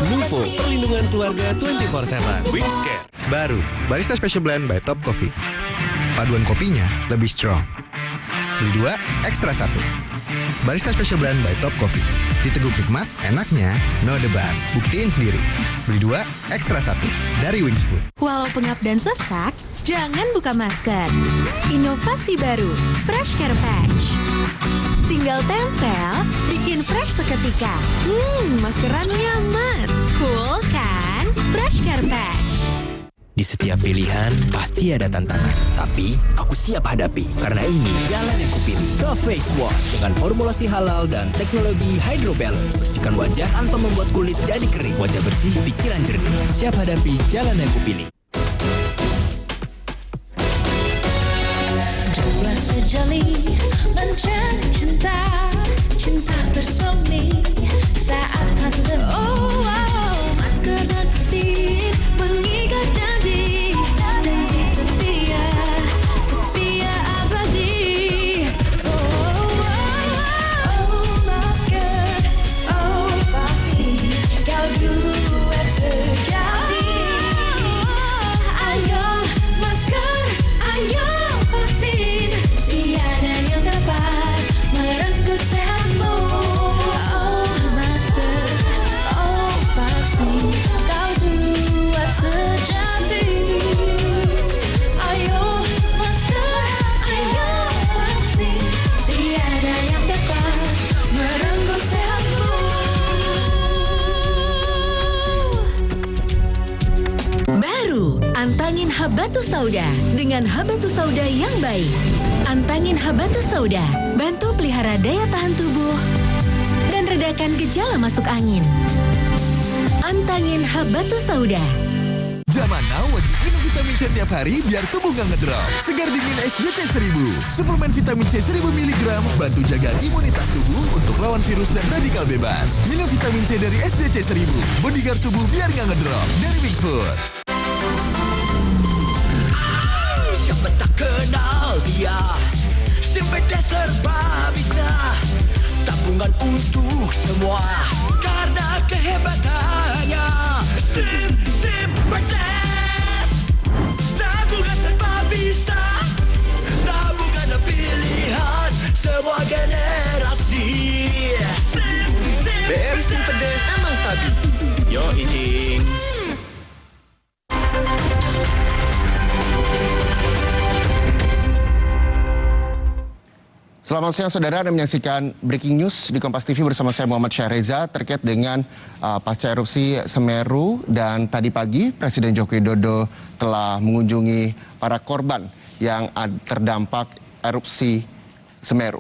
S18: Nuvo, perlindungan keluarga 24/7. Wings Care.
S16: Baru, Barista Special Blend by Top Coffee. Paduan kopinya lebih strong. Beli 2, ekstra 1. Barista Special Blend by Top Coffee. Diteguk nikmat, enaknya no debat. Buktiin sendiri. Beli 2, ekstra 1. Dari Wings Food.
S13: Walau pengap dan sesak, jangan buka masker. Inovasi baru, Fresh Care Patch. Tinggal tempel, bikin fresh seketika. Maskeran nyaman. Cool kan? Fresh Care Patch.
S14: Di setiap pilihan, pasti ada tantangan. Tapi, aku siap hadapi. Karena ini jalan yang kupilih. The Face Wash. Dengan formulasi halal dan teknologi Hydro Balance. Bersihkan wajah tanpa membuat kulit jadi kering. Wajah bersih, pikiran jernih. Siap hadapi jalan yang kupilih.
S19: Dua sejoli mencari cinta. Cinta bersemi saat tante. Oh, wow. Masker dan vaksin mengikat janji. Janji setia, setia abadi. Oh, masker, oh vaksin, kau duet sejati. Ayo masker, ayo vaksin, tiada yang dapat merenggut sehatmu. Oh masker, oh vaksin, kau duet sejati. Ayo masker, ayo vaksin, tiada yang dapat merenggut sehatmu.
S13: Baru, antangin habatus sauda dengan habatus sauda yang baik. Antangin habatus sauda, bantu pelihara daya tahan tubuh dan redakan gejala masuk angin. Antangin habatus sauda.
S5: Zaman now wajib minum vitamin C tiap hari biar tubuh gak ngedrop. Segar dingin SJT 1000. Suplemen vitamin C 1000 mg bantu jaga imunitas tubuh untuk lawan virus dan radikal bebas. Minum vitamin C dari SJT 1000. Bodyguard tubuh biar gak ngedrop. Dari Wings Food.
S14: Siapa tak kenal dia? Simpete serba bisa. Tabungan untuk semua karena kehebatannya. Simpetes. Tabungan serba bisa. Tabungan pilihan semua generasi.
S22: BR Simpedes emang stabil. Yo icing.
S25: Selamat siang saudara, Anda menyaksikan Breaking News di Kompas TV bersama saya Muhammad Syahreza terkait dengan pasca erupsi Semeru, dan tadi pagi Presiden Joko Widodo telah mengunjungi para korban yang terdampak erupsi Semeru.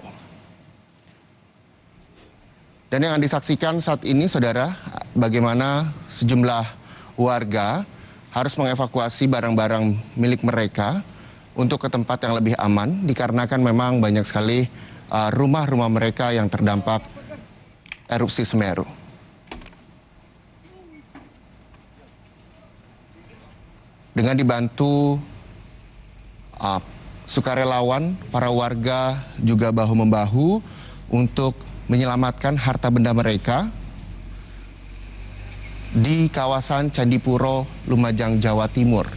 S25: Dan yang disaksikan saat ini saudara, bagaimana sejumlah warga harus mengevakuasi barang-barang milik mereka untuk ke tempat yang lebih aman, dikarenakan memang banyak sekali rumah-rumah mereka yang terdampak erupsi Semeru. Dengan dibantu sukarelawan, para warga juga bahu-membahu untuk menyelamatkan harta benda mereka di kawasan Candipuro, Lumajang, Jawa Timur.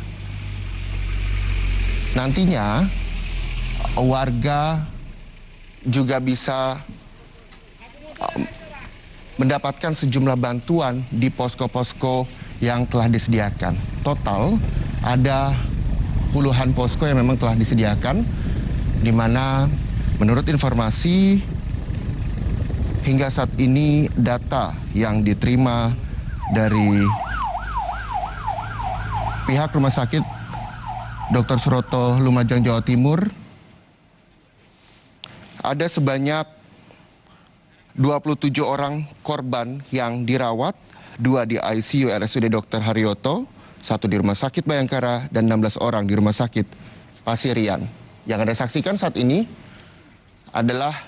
S25: Nantinya warga juga bisa mendapatkan sejumlah bantuan di posko-posko yang telah disediakan. Total ada puluhan posko yang memang telah disediakan, di mana menurut informasi hingga saat ini data yang diterima dari pihak Rumah Sakit Dr. Suroto Lumajang, Jawa Timur, ada sebanyak 27 orang korban yang dirawat, 2 di ICU RSUD Dr. Haryoto, 1 di Rumah Sakit Bayangkara, dan 16 orang di Rumah Sakit Pasirian. Yang Anda saksikan saat ini adalah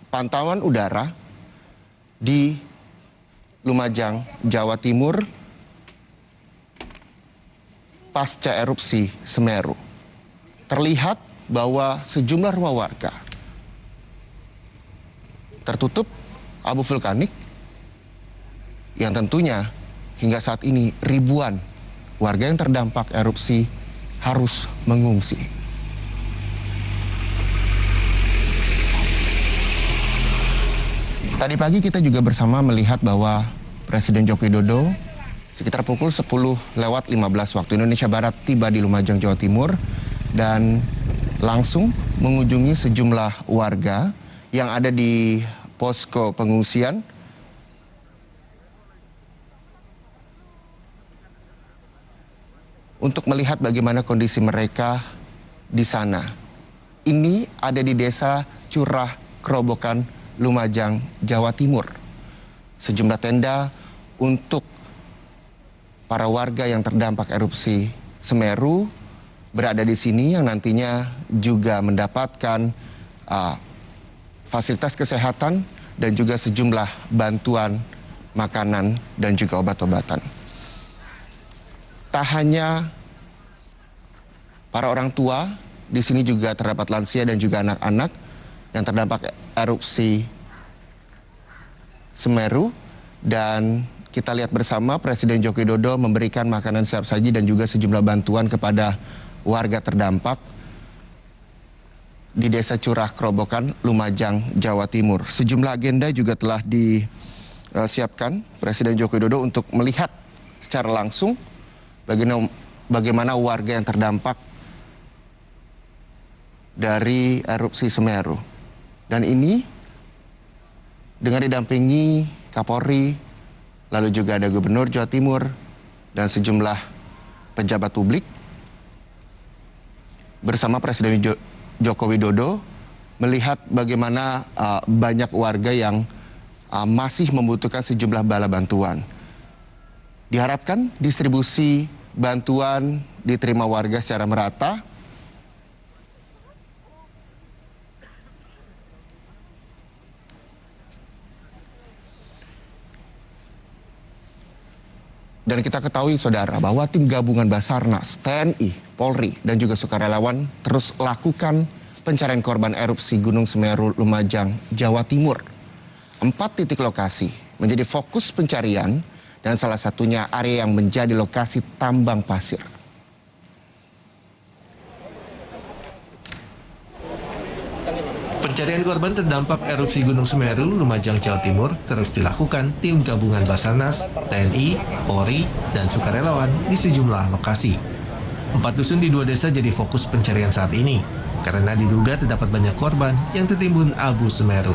S25: pantauan udara di Lumajang, Jawa Timur, pasca erupsi Semeru. Terlihat bahwa sejumlah rumah warga tertutup abu vulkanik yang tentunya hingga saat ini ribuan warga yang terdampak erupsi harus mengungsi. Tadi pagi kita juga bersama melihat bahwa Presiden Joko Widodo sekitar pukul 10:15 waktu Indonesia Barat tiba di Lumajang, Jawa Timur dan langsung mengunjungi sejumlah warga yang ada di posko pengungsian untuk melihat bagaimana kondisi mereka di sana. Ini ada di Desa Curah Kerobokan, Lumajang, Jawa Timur. Sejumlah tenda untuk para warga yang terdampak erupsi Semeru berada di sini yang nantinya juga mendapatkan fasilitas kesehatan dan juga sejumlah bantuan makanan dan juga obat-obatan. Tak hanya para orang tua, di sini juga terdapat lansia dan juga anak-anak yang terdampak erupsi Semeru, dan kita lihat bersama Presiden Joko Widodo memberikan makanan siap saji dan juga sejumlah bantuan kepada warga terdampak di Desa Curah Kerobokan, Lumajang, Jawa Timur. Sejumlah agenda juga telah disiapkan Presiden Joko Widodo untuk melihat secara langsung bagaimana warga yang terdampak dari erupsi Semeru. Dan ini dengan didampingi Kapolri, lalu juga ada Gubernur Jawa Timur dan sejumlah pejabat publik bersama Presiden Joko Widodo melihat bagaimana banyak warga yang masih membutuhkan sejumlah bala bantuan. Diharapkan distribusi bantuan diterima warga secara merata. Dan kita ketahui saudara bahwa tim gabungan Basarnas, TNI, Polri dan juga sukarelawan terus lakukan pencarian korban erupsi Gunung Semeru Lumajang, Jawa Timur. 4 titik lokasi menjadi fokus pencarian dan salah satunya area yang menjadi lokasi tambang pasir.
S1: Pencarian korban terdampak erupsi Gunung Semeru, Lumajang, Jawa Timur terus dilakukan tim gabungan Basarnas, TNI, Polri, dan sukarelawan di sejumlah lokasi. 4 dusun di 2 desa jadi fokus pencarian saat ini, karena diduga terdapat banyak korban yang tertimbun abu Semeru.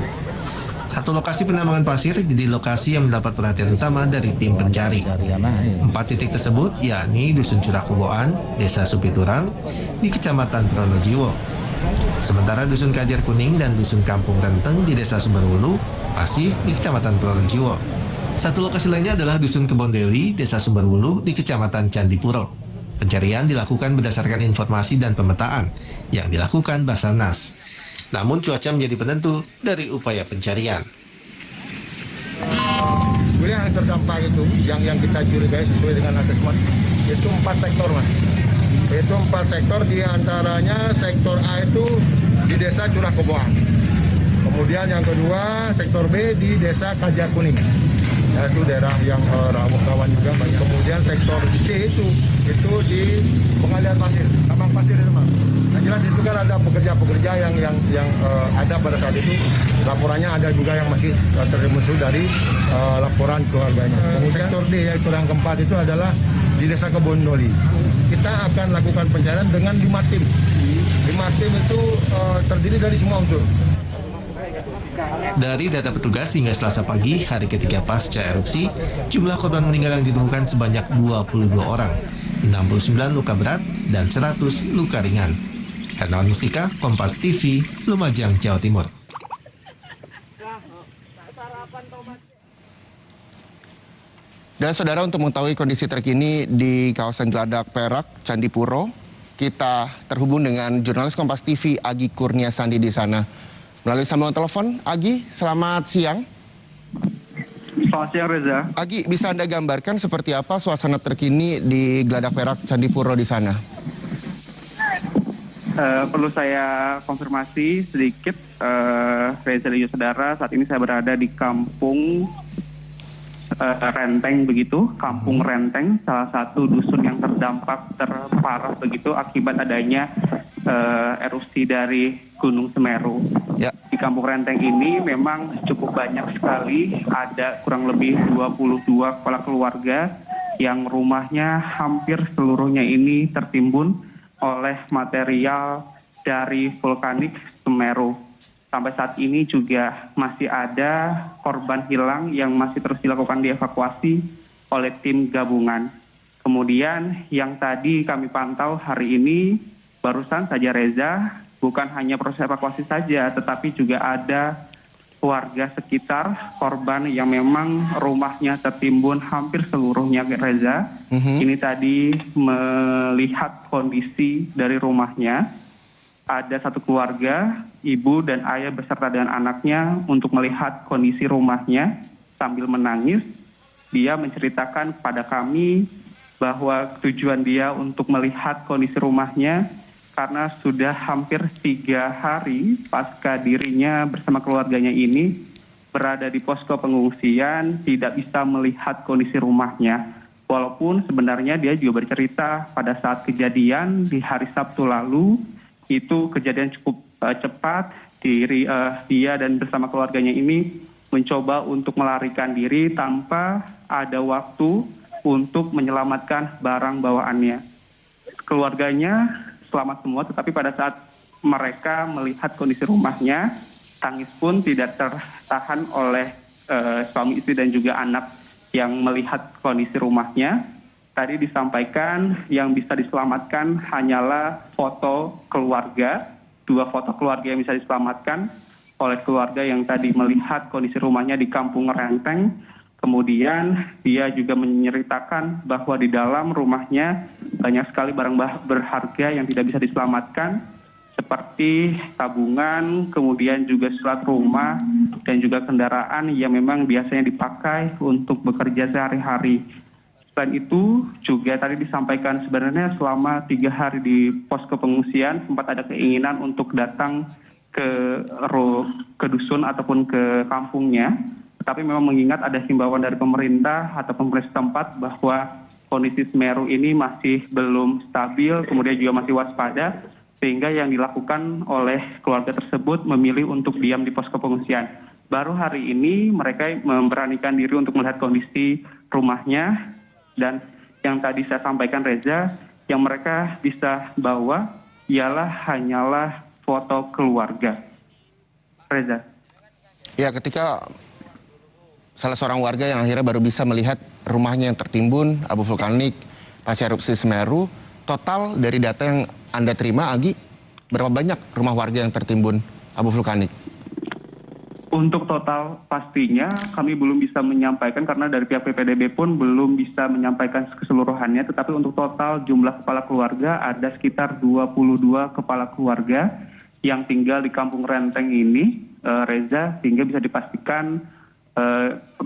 S1: Satu lokasi penambangan pasir jadi lokasi yang mendapat perhatian utama dari tim pencari. 4 titik tersebut yakni Dusun Curah Kuboan, Desa Supiturang, di Kecamatan Pronojiwo. Sementara Dusun Kajar Kuning dan Dusun Kampung Renteng di Desa Sumberwulu masih di Kecamatan Pronojiwo. Satu lokasi lainnya adalah Dusun Kebondewi, Desa Sumberwulu di Kecamatan Candipuro. Pencarian dilakukan berdasarkan informasi dan pemetaan yang dilakukan Basarnas. Namun cuaca menjadi penentu dari upaya pencarian.
S3: Yang terdampak itu, yang kita curigai sesuai dengan asesmen, itu 4 sektor mas. Itu 4 sektor, diantaranya sektor A itu di Desa Curah Koboan. Kemudian yang kedua sektor B di Desa Kajar Kuning, yaitu daerah yang rawan juga banyak. Kemudian sektor C itu di pengalian pasir, tambang pasir itu mas. Yang jelas itu kan ada pekerja-pekerja yang ada pada saat itu. Laporannya ada juga yang masih termuncul dari laporan keluarganya. Kemudian sektor D yaitu yang keempat itu adalah di Desa Kebondoli. Kita akan lakukan pencarian dengan 5 tim. 5 tim itu terdiri dari semua unsur.
S1: Dari data petugas hingga Selasa pagi, hari ketiga pasca erupsi, jumlah korban meninggal yang ditemukan sebanyak 22 orang, 69 luka berat, dan 100 luka ringan. Hernawan Mustika, Kompas TV, Lumajang, Jawa Timur.
S25: Dan saudara, untuk mengetahui kondisi terkini di kawasan Geladak Perak, Candipuro, kita terhubung dengan jurnalis Kompas TV Agi Kurnia Sandi di sana. Melalui sambungan telepon, Agi, selamat siang.
S15: Selamat siang Reza.
S25: Agi, bisa Anda gambarkan seperti apa suasana terkini di Geladak Perak, Candipuro di sana?
S15: Perlu saya konfirmasi sedikit, Reza dan saudara, saat ini saya berada di kampung Renteng begitu, Kampung Renteng, salah satu dusun yang terdampak terparah begitu akibat adanya erupsi dari Gunung Semeru.
S25: Ya,
S15: Di Kampung Renteng ini memang cukup banyak sekali, ada kurang lebih 22 kepala keluarga yang rumahnya hampir seluruhnya ini tertimbun oleh material dari vulkanik Semeru. Sampai saat ini juga masih ada korban hilang yang masih terus dilakukan dievakuasi oleh tim gabungan. Kemudian yang tadi kami pantau hari ini, barusan saja Reza, bukan hanya proses evakuasi saja, tetapi juga ada warga sekitar korban yang memang rumahnya tertimbun hampir seluruhnya, Reza. Ini tadi melihat kondisi dari rumahnya. Ada satu keluarga, ibu dan ayah beserta dengan anaknya untuk melihat kondisi rumahnya sambil menangis. Dia menceritakan kepada kami bahwa tujuan dia untuk melihat kondisi rumahnya karena sudah hampir 3 hari pasca dirinya bersama keluarganya ini berada di posko pengungsian, tidak bisa melihat kondisi rumahnya. Walaupun sebenarnya dia juga bercerita pada saat kejadian di hari Sabtu lalu, itu kejadian cukup cepat, dia dan bersama keluarganya ini mencoba untuk melarikan diri tanpa ada waktu untuk menyelamatkan barang bawaannya. Keluarganya selamat semua, tetapi pada saat mereka melihat kondisi rumahnya, tangis pun tidak tertahan oleh suami istri dan juga anak yang melihat kondisi rumahnya. Tadi disampaikan yang bisa diselamatkan hanyalah foto keluarga, 2 foto keluarga yang bisa diselamatkan oleh keluarga yang tadi melihat kondisi rumahnya di Kampung Renteng. Kemudian dia juga menceritakan bahwa di dalam rumahnya banyak sekali barang berharga yang tidak bisa diselamatkan, seperti tabungan, kemudian juga surat rumah, dan juga kendaraan yang memang biasanya dipakai untuk bekerja sehari-hari. Selain itu juga tadi disampaikan sebenarnya selama 3 hari di posko pengungsian sempat ada keinginan untuk datang ke dusun ataupun ke kampungnya. Tapi memang mengingat ada himbauan dari pemerintah atau pemerintah setempat bahwa kondisi Semeru ini masih belum stabil, kemudian juga masih waspada, sehingga yang dilakukan oleh keluarga tersebut memilih untuk diam di posko pengungsian. Baru hari ini mereka memberanikan diri untuk melihat kondisi rumahnya, dan yang tadi saya sampaikan Reza, yang mereka bisa bawa hanyalah foto keluarga. Reza.
S25: Ya, ketika salah seorang warga yang akhirnya baru bisa melihat rumahnya yang tertimbun abu vulkanik pasca erupsi Semeru, total dari data yang Anda terima, Agi, berapa banyak rumah warga yang tertimbun abu vulkanik?
S15: Untuk total pastinya kami belum bisa menyampaikan karena dari pihak PPDB pun belum bisa menyampaikan keseluruhannya, tetapi untuk total jumlah kepala keluarga ada sekitar 22 kepala keluarga yang tinggal di Kampung Renteng ini, Reza, sehingga bisa dipastikan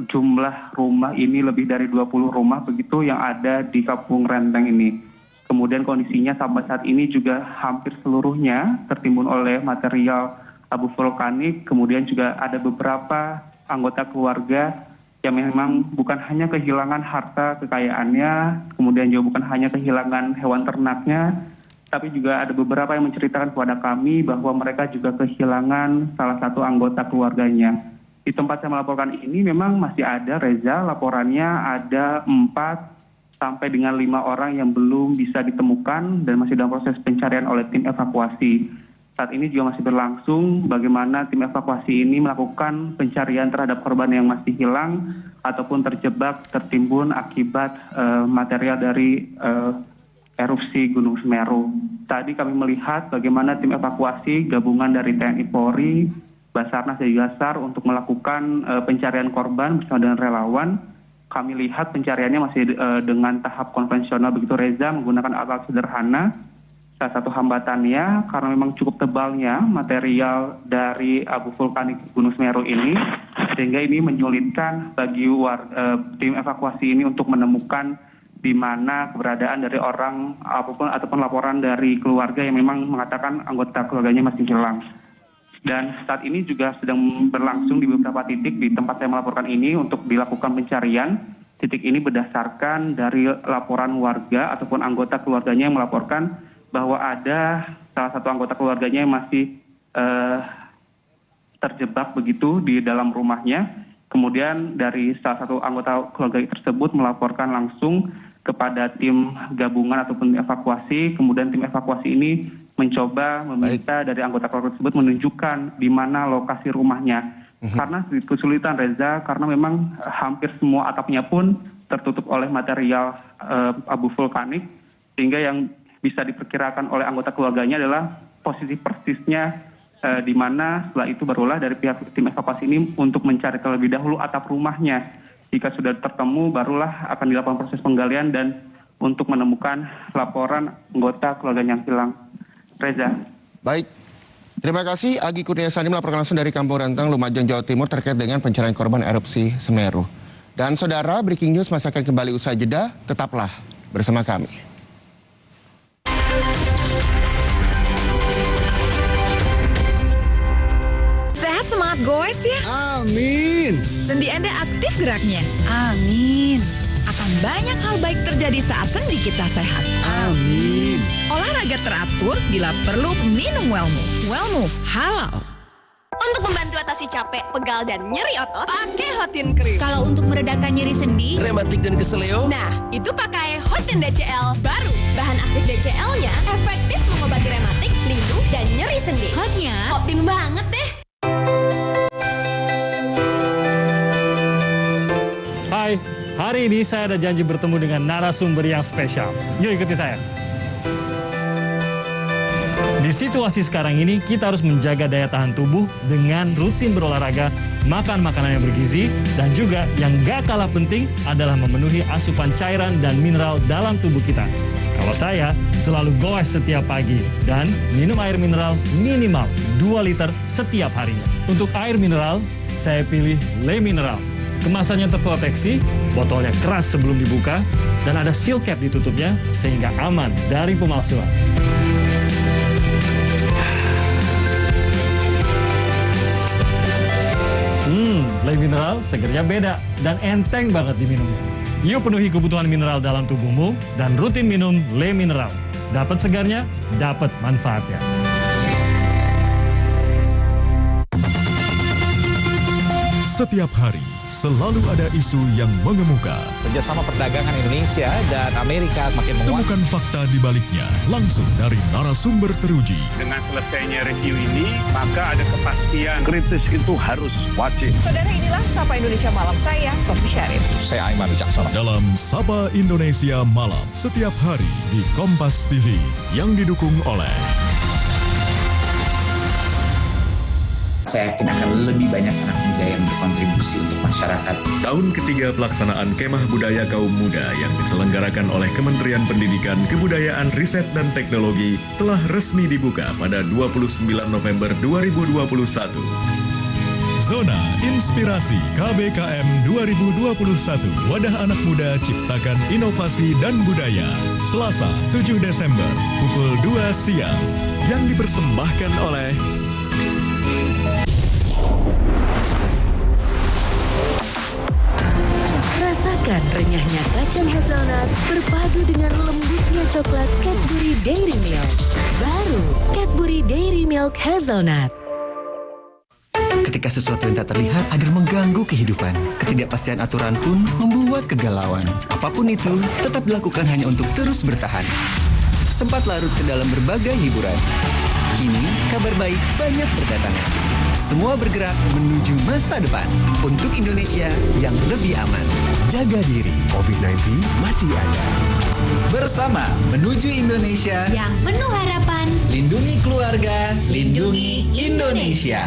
S15: jumlah rumah ini lebih dari 20 rumah begitu yang ada di Kampung Renteng ini. Kemudian kondisinya sampai saat ini juga hampir seluruhnya tertimbun oleh material abu vulkanik. Kemudian juga ada beberapa anggota keluarga yang memang bukan hanya kehilangan harta kekayaannya, kemudian juga bukan hanya kehilangan hewan ternaknya, tapi juga ada beberapa yang menceritakan kepada kami bahwa mereka juga kehilangan salah satu anggota keluarganya. Di tempat saya melaporkan ini memang masih ada, Reza, laporannya ada 4 sampai dengan 5 orang yang belum bisa ditemukan dan masih dalam proses pencarian oleh tim evakuasi. Saat ini juga masih berlangsung bagaimana tim evakuasi ini melakukan pencarian terhadap korban yang masih hilang ataupun terjebak, tertimbun akibat material dari erupsi Gunung Semeru. Tadi kami melihat bagaimana tim evakuasi gabungan dari TNI Polri, Basarnas dan juga SAR untuk melakukan pencarian korban bersama dengan relawan. Kami lihat pencariannya masih dengan tahap konvensional begitu, Reza, menggunakan alat sederhana. Salah satu hambatannya karena memang cukup tebalnya material dari abu vulkanik Gunung Semeru ini, sehingga ini menyulitkan bagi tim evakuasi ini untuk menemukan di mana keberadaan dari orang ataupun laporan dari keluarga yang memang mengatakan anggota keluarganya masih hilang. Dan saat ini juga sedang berlangsung di beberapa titik di tempat saya melaporkan ini untuk dilakukan pencarian. Titik ini berdasarkan dari laporan warga ataupun anggota keluarganya yang melaporkan bahwa ada salah satu anggota keluarganya yang masih terjebak begitu di dalam rumahnya. Kemudian dari salah satu anggota keluarga tersebut melaporkan langsung kepada tim gabungan ataupun evakuasi. Kemudian tim evakuasi ini mencoba meminta dari anggota keluarga tersebut menunjukkan di mana lokasi rumahnya. Karena kesulitan, Reza, karena memang hampir semua atapnya pun tertutup oleh material abu vulkanik, sehingga yang bisa diperkirakan oleh anggota keluarganya adalah posisi persisnya di mana setelah itu barulah dari pihak tim evakuasi ini untuk mencari terlebih dahulu atap rumahnya. Jika sudah tertemu, barulah akan dilakukan proses penggalian dan untuk menemukan laporan anggota keluarga yang hilang. Reza.
S25: Baik. Terima kasih Agi Kurniasani melaporkan langsung dari Kampung Renteng, Lumajang, Jawa Timur terkait dengan pencarian korban erupsi Semeru. Dan saudara, breaking news masih akan kembali usai jeda. Tetaplah bersama kami.
S2: Sehat, semangat goes ya.
S7: Amin.
S2: Sendi Anda aktif geraknya. Amin. Akan banyak hal baik terjadi saat sendi kita sehat.
S7: Amin.
S2: Olahraga teratur, bila perlu minum Wellmove. Wellmove halal.
S10: Untuk membantu atasi capek, pegal, dan nyeri otot, pakai Hotin Cream.
S2: Kalau untuk meredakan nyeri sendi,
S12: rematik dan keseleo,
S10: nah, itu pakai Hotin DCL baru. Bahan aktif DCL-nya efektif mengobati rematik, lindung, dan nyeri sendi.
S2: Hotnya
S10: Hotin banget deh.
S20: Hai, hari ini saya ada janji bertemu dengan narasumber yang spesial. Yuk ikuti saya. Di situasi sekarang ini, kita harus menjaga daya tahan tubuh dengan rutin berolahraga, makan makanan yang bergizi, dan juga yang gak kalah penting adalah memenuhi asupan cairan dan mineral dalam tubuh kita. Kalau saya, selalu goes setiap pagi dan minum air mineral minimal 2 liter setiap harinya. Untuk air mineral, saya pilih Le Mineral. Kemasannya terproteksi, botolnya keras sebelum dibuka, dan ada seal cap di tutupnya sehingga aman dari pemalsuan. Le Mineral segernya beda dan enteng banget diminumnya. Yuk penuhi kebutuhan mineral dalam tubuhmu dan rutin minum Le Mineral. Dapat segarnya, dapat manfaatnya.
S23: Setiap hari selalu ada isu yang mengemuka.
S26: Kerjasama perdagangan Indonesia dan Amerika semakin menguat.
S23: Temukan fakta di baliknya langsung dari narasumber teruji.
S27: Dengan selesainya review ini, maka ada kepastian kritis itu harus wajib.
S2: Saudara, inilah Sapa Indonesia Malam, saya Sofi Syarif.
S26: Saya Aiman Wicaksono.
S23: Dalam Sapa Indonesia Malam setiap hari di Kompas TV yang didukung oleh
S28: saya yakin akan lebih banyak anak muda yang berkontribusi untuk masyarakat.
S29: Tahun ketiga pelaksanaan Kemah Budaya Kaum Muda yang diselenggarakan oleh Kementerian Pendidikan, Kebudayaan, Riset, dan Teknologi telah resmi dibuka pada 29 November 2021.
S23: Zona Inspirasi KBKM 2021. Wadah anak muda ciptakan inovasi dan budaya. Selasa 7 Desember pukul 2 siang. Yang dipersembahkan oleh
S13: Rasakan renyahnya kacang hazelnut berpadu dengan lembutnya coklat Cadbury Dairy Milk. Baru Cadbury Dairy Milk Hazelnut.
S14: Ketika sesuatu yang tak terlihat agar mengganggu kehidupan, ketidakpastian aturan pun membuat kegalauan. Apapun itu, tetap dilakukan hanya untuk terus bertahan. Sempat larut ke dalam berbagai hiburan. Kini, kabar baik banyak berdatangan. Semua bergerak menuju masa depan untuk Indonesia yang lebih aman.
S30: Jaga diri, COVID-19 masih ada.
S31: Bersama menuju Indonesia
S13: yang penuh harapan.
S31: Lindungi keluarga, lindungi Indonesia.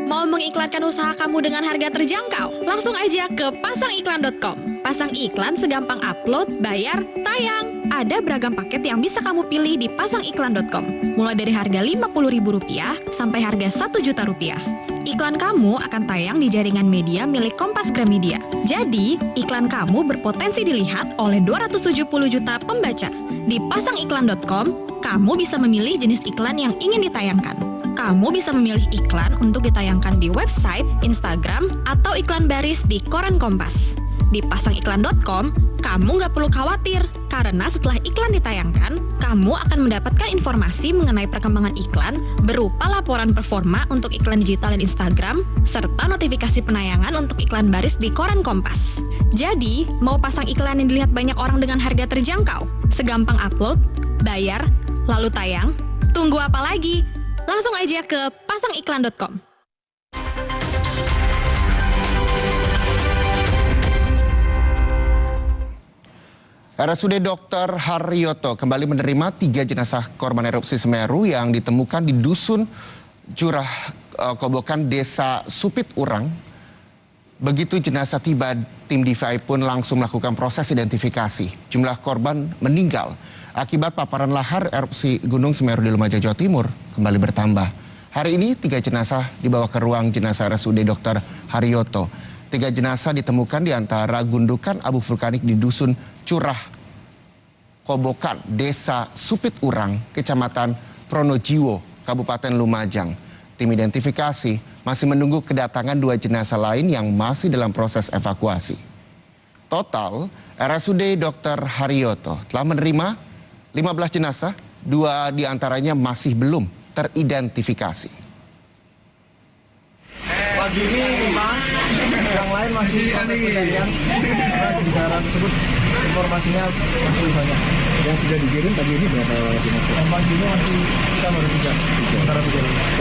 S10: Mau mengiklankan usaha kamu dengan harga terjangkau? Langsung aja ke pasangiklan.com. Pasang iklan segampang upload, bayar, tayang. Ada beragam paket yang bisa kamu pilih di pasangiklan.com. Mulai dari harga Rp50.000 sampai harga Rp1.000.000. Iklan kamu akan tayang di jaringan media milik Kompas Gramedia. Jadi, iklan kamu berpotensi dilihat oleh 270 juta pembaca. Di pasangiklan.com, kamu bisa memilih jenis iklan yang ingin ditayangkan. Kamu bisa memilih iklan untuk ditayangkan di website, Instagram, atau iklan baris di koran Kompas. Di pasangiklan.com, Kamu nggak perlu khawatir, karena setelah iklan ditayangkan, kamu akan mendapatkan informasi mengenai perkembangan iklan berupa laporan performa untuk iklan digital dan Instagram, serta notifikasi penayangan untuk iklan baris di koran Kompas. Jadi, mau pasang iklan yang dilihat banyak orang dengan harga terjangkau? Segampang upload, bayar, lalu tayang? Tunggu apa lagi? Langsung aja ke pasangiklan.com.
S25: RSUD Dr. Haryoto kembali menerima 3 jenazah korban erupsi Semeru yang ditemukan di Dusun Curah Kobokan, Desa Supit Urang. Begitu jenazah tiba, tim DVI pun langsung melakukan proses identifikasi. Jumlah korban meninggal akibat paparan lahar erupsi Gunung Semeru di Lumajang, Jawa Timur kembali bertambah. Hari ini 3 jenazah dibawa ke ruang jenazah RSUD Dr. Haryoto. 3 jenazah ditemukan di antara gundukan abu vulkanik di Dusun Curah Kobokan, Desa Supit Urang, Kecamatan Pronojiwo, Kabupaten Lumajang. Tim identifikasi masih menunggu kedatangan 2 jenazah lain yang masih dalam proses evakuasi. Total, RSUD Dr. Haryoto telah menerima 15 jenazah, 2 diantaranya masih belum teridentifikasi.
S3: Pagi ini 5, yang lain masih pencarian karena di daerah tersebut informasinya masih banyak.
S7: Yang sudah dikirim pagi ini berapa jenazah?
S3: Yang pagi ini masih kita baru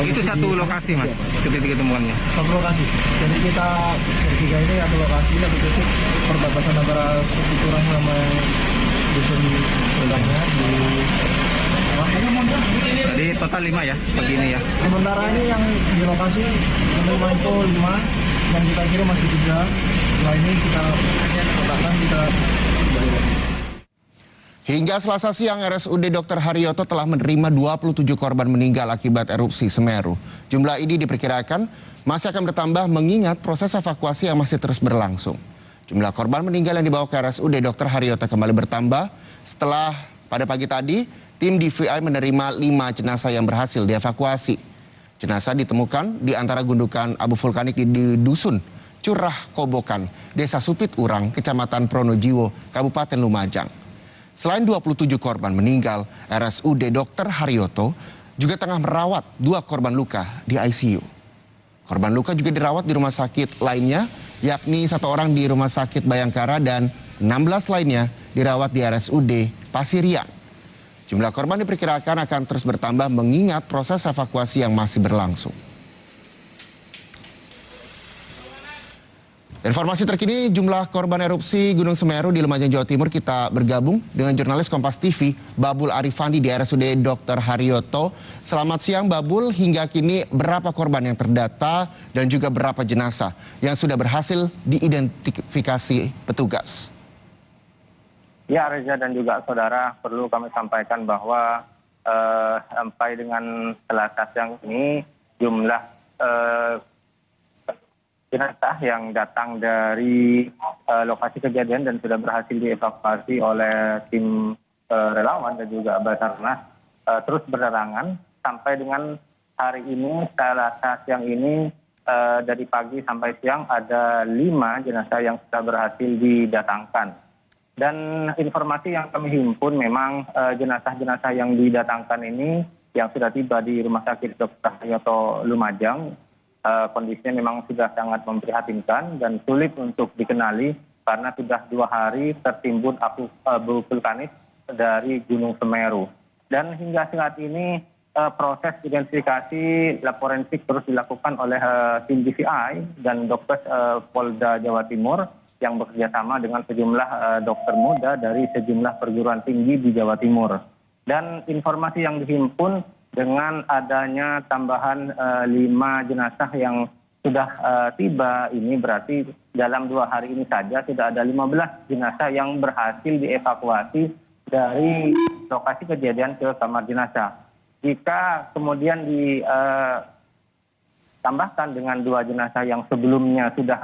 S3: 3.
S26: Itu satu lokasi mas, titik ketemuannya.
S3: Satu lokasi. Jadi kita bertiga ini satu lokasi, satu titik perbatasan antara Supit Urang sama Dusun Urangnya di.
S26: Jadi total 5 ya pagi ini ya.
S3: Sementara ini yang di lokasi menerima itu 5, yang kita kirim masih 3. Setelah ini kita katakan kita kembali lagi.
S25: Hingga Selasa siang, RSUD Dr. Haryoto telah menerima 27 korban meninggal akibat erupsi Semeru. Jumlah ini diperkirakan masih akan bertambah mengingat proses evakuasi yang masih terus berlangsung. Jumlah korban meninggal yang dibawa ke RSUD Dr. Haryoto kembali bertambah setelah pada pagi tadi tim DVI menerima 5 jenazah yang berhasil dievakuasi. Jenazah ditemukan di antara gundukan abu vulkanik di Dusun Curah Kobokan, Desa Supit Urang, Kecamatan Pronojiwo, Kabupaten Lumajang. Selain 27 korban meninggal, RSUD Dr. Haryoto juga tengah merawat 2 korban luka di ICU. Korban luka juga dirawat di rumah sakit lainnya, yakni 1 orang di Rumah Sakit Bayangkara dan 16 lainnya dirawat di RSUD Pasirian. Jumlah korban diperkirakan akan terus bertambah mengingat proses evakuasi yang masih berlangsung. Informasi terkini jumlah korban erupsi Gunung Semeru di Lumajang, Jawa Timur, kita bergabung dengan jurnalis Kompas TV Babul Arifandi di RSUD Dr. Haryoto. Selamat siang Babul, hingga kini berapa korban yang terdata dan juga berapa jenazah yang sudah berhasil diidentifikasi petugas?
S4: Ya Reza dan juga saudara, perlu kami sampaikan bahwa sampai dengan Selasa siang ini jumlah jenazah yang datang dari lokasi kejadian dan sudah berhasil dievakuasi oleh tim relawan dan juga Basarnas terus berdatangan sampai dengan hari ini Selasa siang ini dari pagi sampai siang ada 5 jenazah yang sudah berhasil didatangkan. Dan informasi yang kami himpun memang jenazah-jenazah yang didatangkan ini yang sudah tiba di Rumah Sakit Dr. Haryoto Lumajang kondisinya memang sudah sangat memprihatinkan dan sulit untuk dikenali karena sudah 2 hari tertimbun abu vulkanis dari Gunung Semeru. Dan hingga saat ini proses identifikasi lab forensik terus dilakukan oleh tim DVI dan dokter Polda Jawa Timur yang bekerjasama dengan sejumlah dokter muda dari sejumlah perguruan tinggi di Jawa Timur. Dan informasi yang dihimpun dengan adanya tambahan 5 jenazah yang sudah tiba ini berarti dalam 2 hari ini saja sudah ada 15 jenazah yang berhasil dievakuasi dari lokasi kejadian ke kamar jenazah. Jika kemudian ditambahkan dengan 2 jenazah yang sebelumnya sudah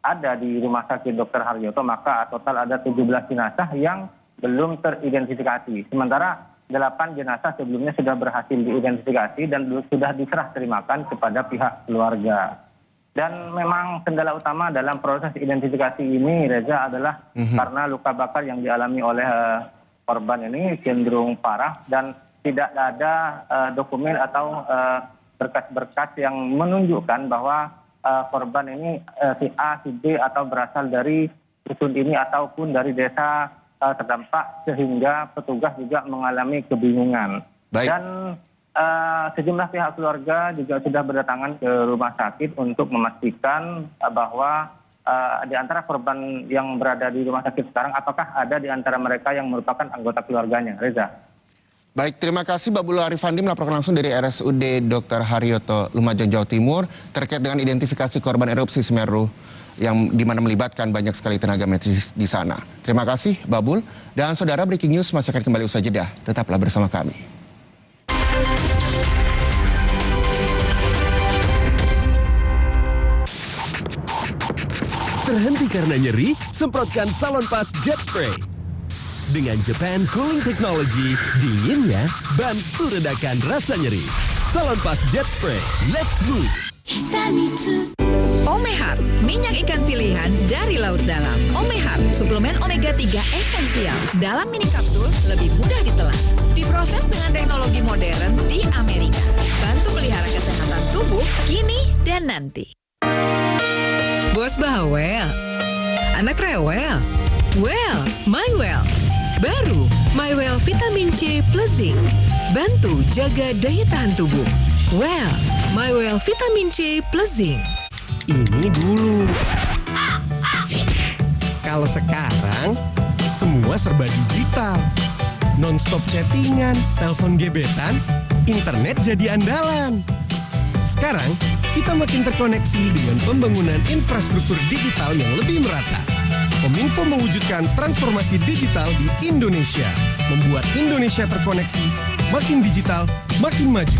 S4: ada di Rumah Sakit Dr. Haryoto, maka total ada 17 jenazah yang belum teridentifikasi. Sementara 8 jenazah sebelumnya sudah berhasil diidentifikasi dan sudah diserah terimakan kepada pihak keluarga. Dan memang kendala utama dalam proses identifikasi ini, Reza, adalah karena luka bakar yang dialami oleh korban ini cenderung parah dan tidak ada dokumen atau berkas-berkas yang menunjukkan bahwa korban ini si A, si B atau berasal dari dusun ini ataupun dari desa terdampak, sehingga petugas juga mengalami kebingungan.
S25: Baik.
S4: Dan sejumlah pihak keluarga juga sudah berdatangan ke rumah sakit untuk memastikan bahwa di antara korban yang berada di rumah sakit sekarang, apakah ada di antara mereka yang merupakan anggota keluarganya, Reza.
S25: Baik, terima kasih Babul Arifandi melaporkan langsung dari RSUD Dr. Haryoto, Lumajang, Jawa Timur, terkait dengan identifikasi korban erupsi Semeru yang dimana melibatkan banyak sekali tenaga medis di sana. Terima kasih Babul. Dan saudara, breaking news masih akan kembali usai jeda. Tetaplah bersama kami.
S12: Terhenti karena nyeri? Semprotkan Salonpas Jet Spray. Dengan Japan Cooling Technology, dinginnya bantu redakan rasa nyeri. Salonpas Jet Spray, let's move!
S2: Omehar, minyak ikan pilihan dari laut dalam. Omehar, suplemen omega 3 esensial. Dalam mini kapsul, lebih mudah ditelan. Diproses dengan teknologi modern di Amerika. Bantu pelihara kesehatan tubuh kini dan nanti.
S5: Bos bawel, anak rewel, well, my well. Baru, my well vitamin C plus zinc. Bantu jaga daya tahan tubuh. Well, my well vitamin C plus zinc.
S30: Ini dulu. Kalau sekarang, semua serba digital. Non-stop chattingan, telepon gebetan, internet jadi andalan. Sekarang, kita makin terkoneksi dengan pembangunan infrastruktur digital yang lebih merata. Kominfo mewujudkan transformasi digital di Indonesia, membuat Indonesia terkoneksi, makin digital, makin maju.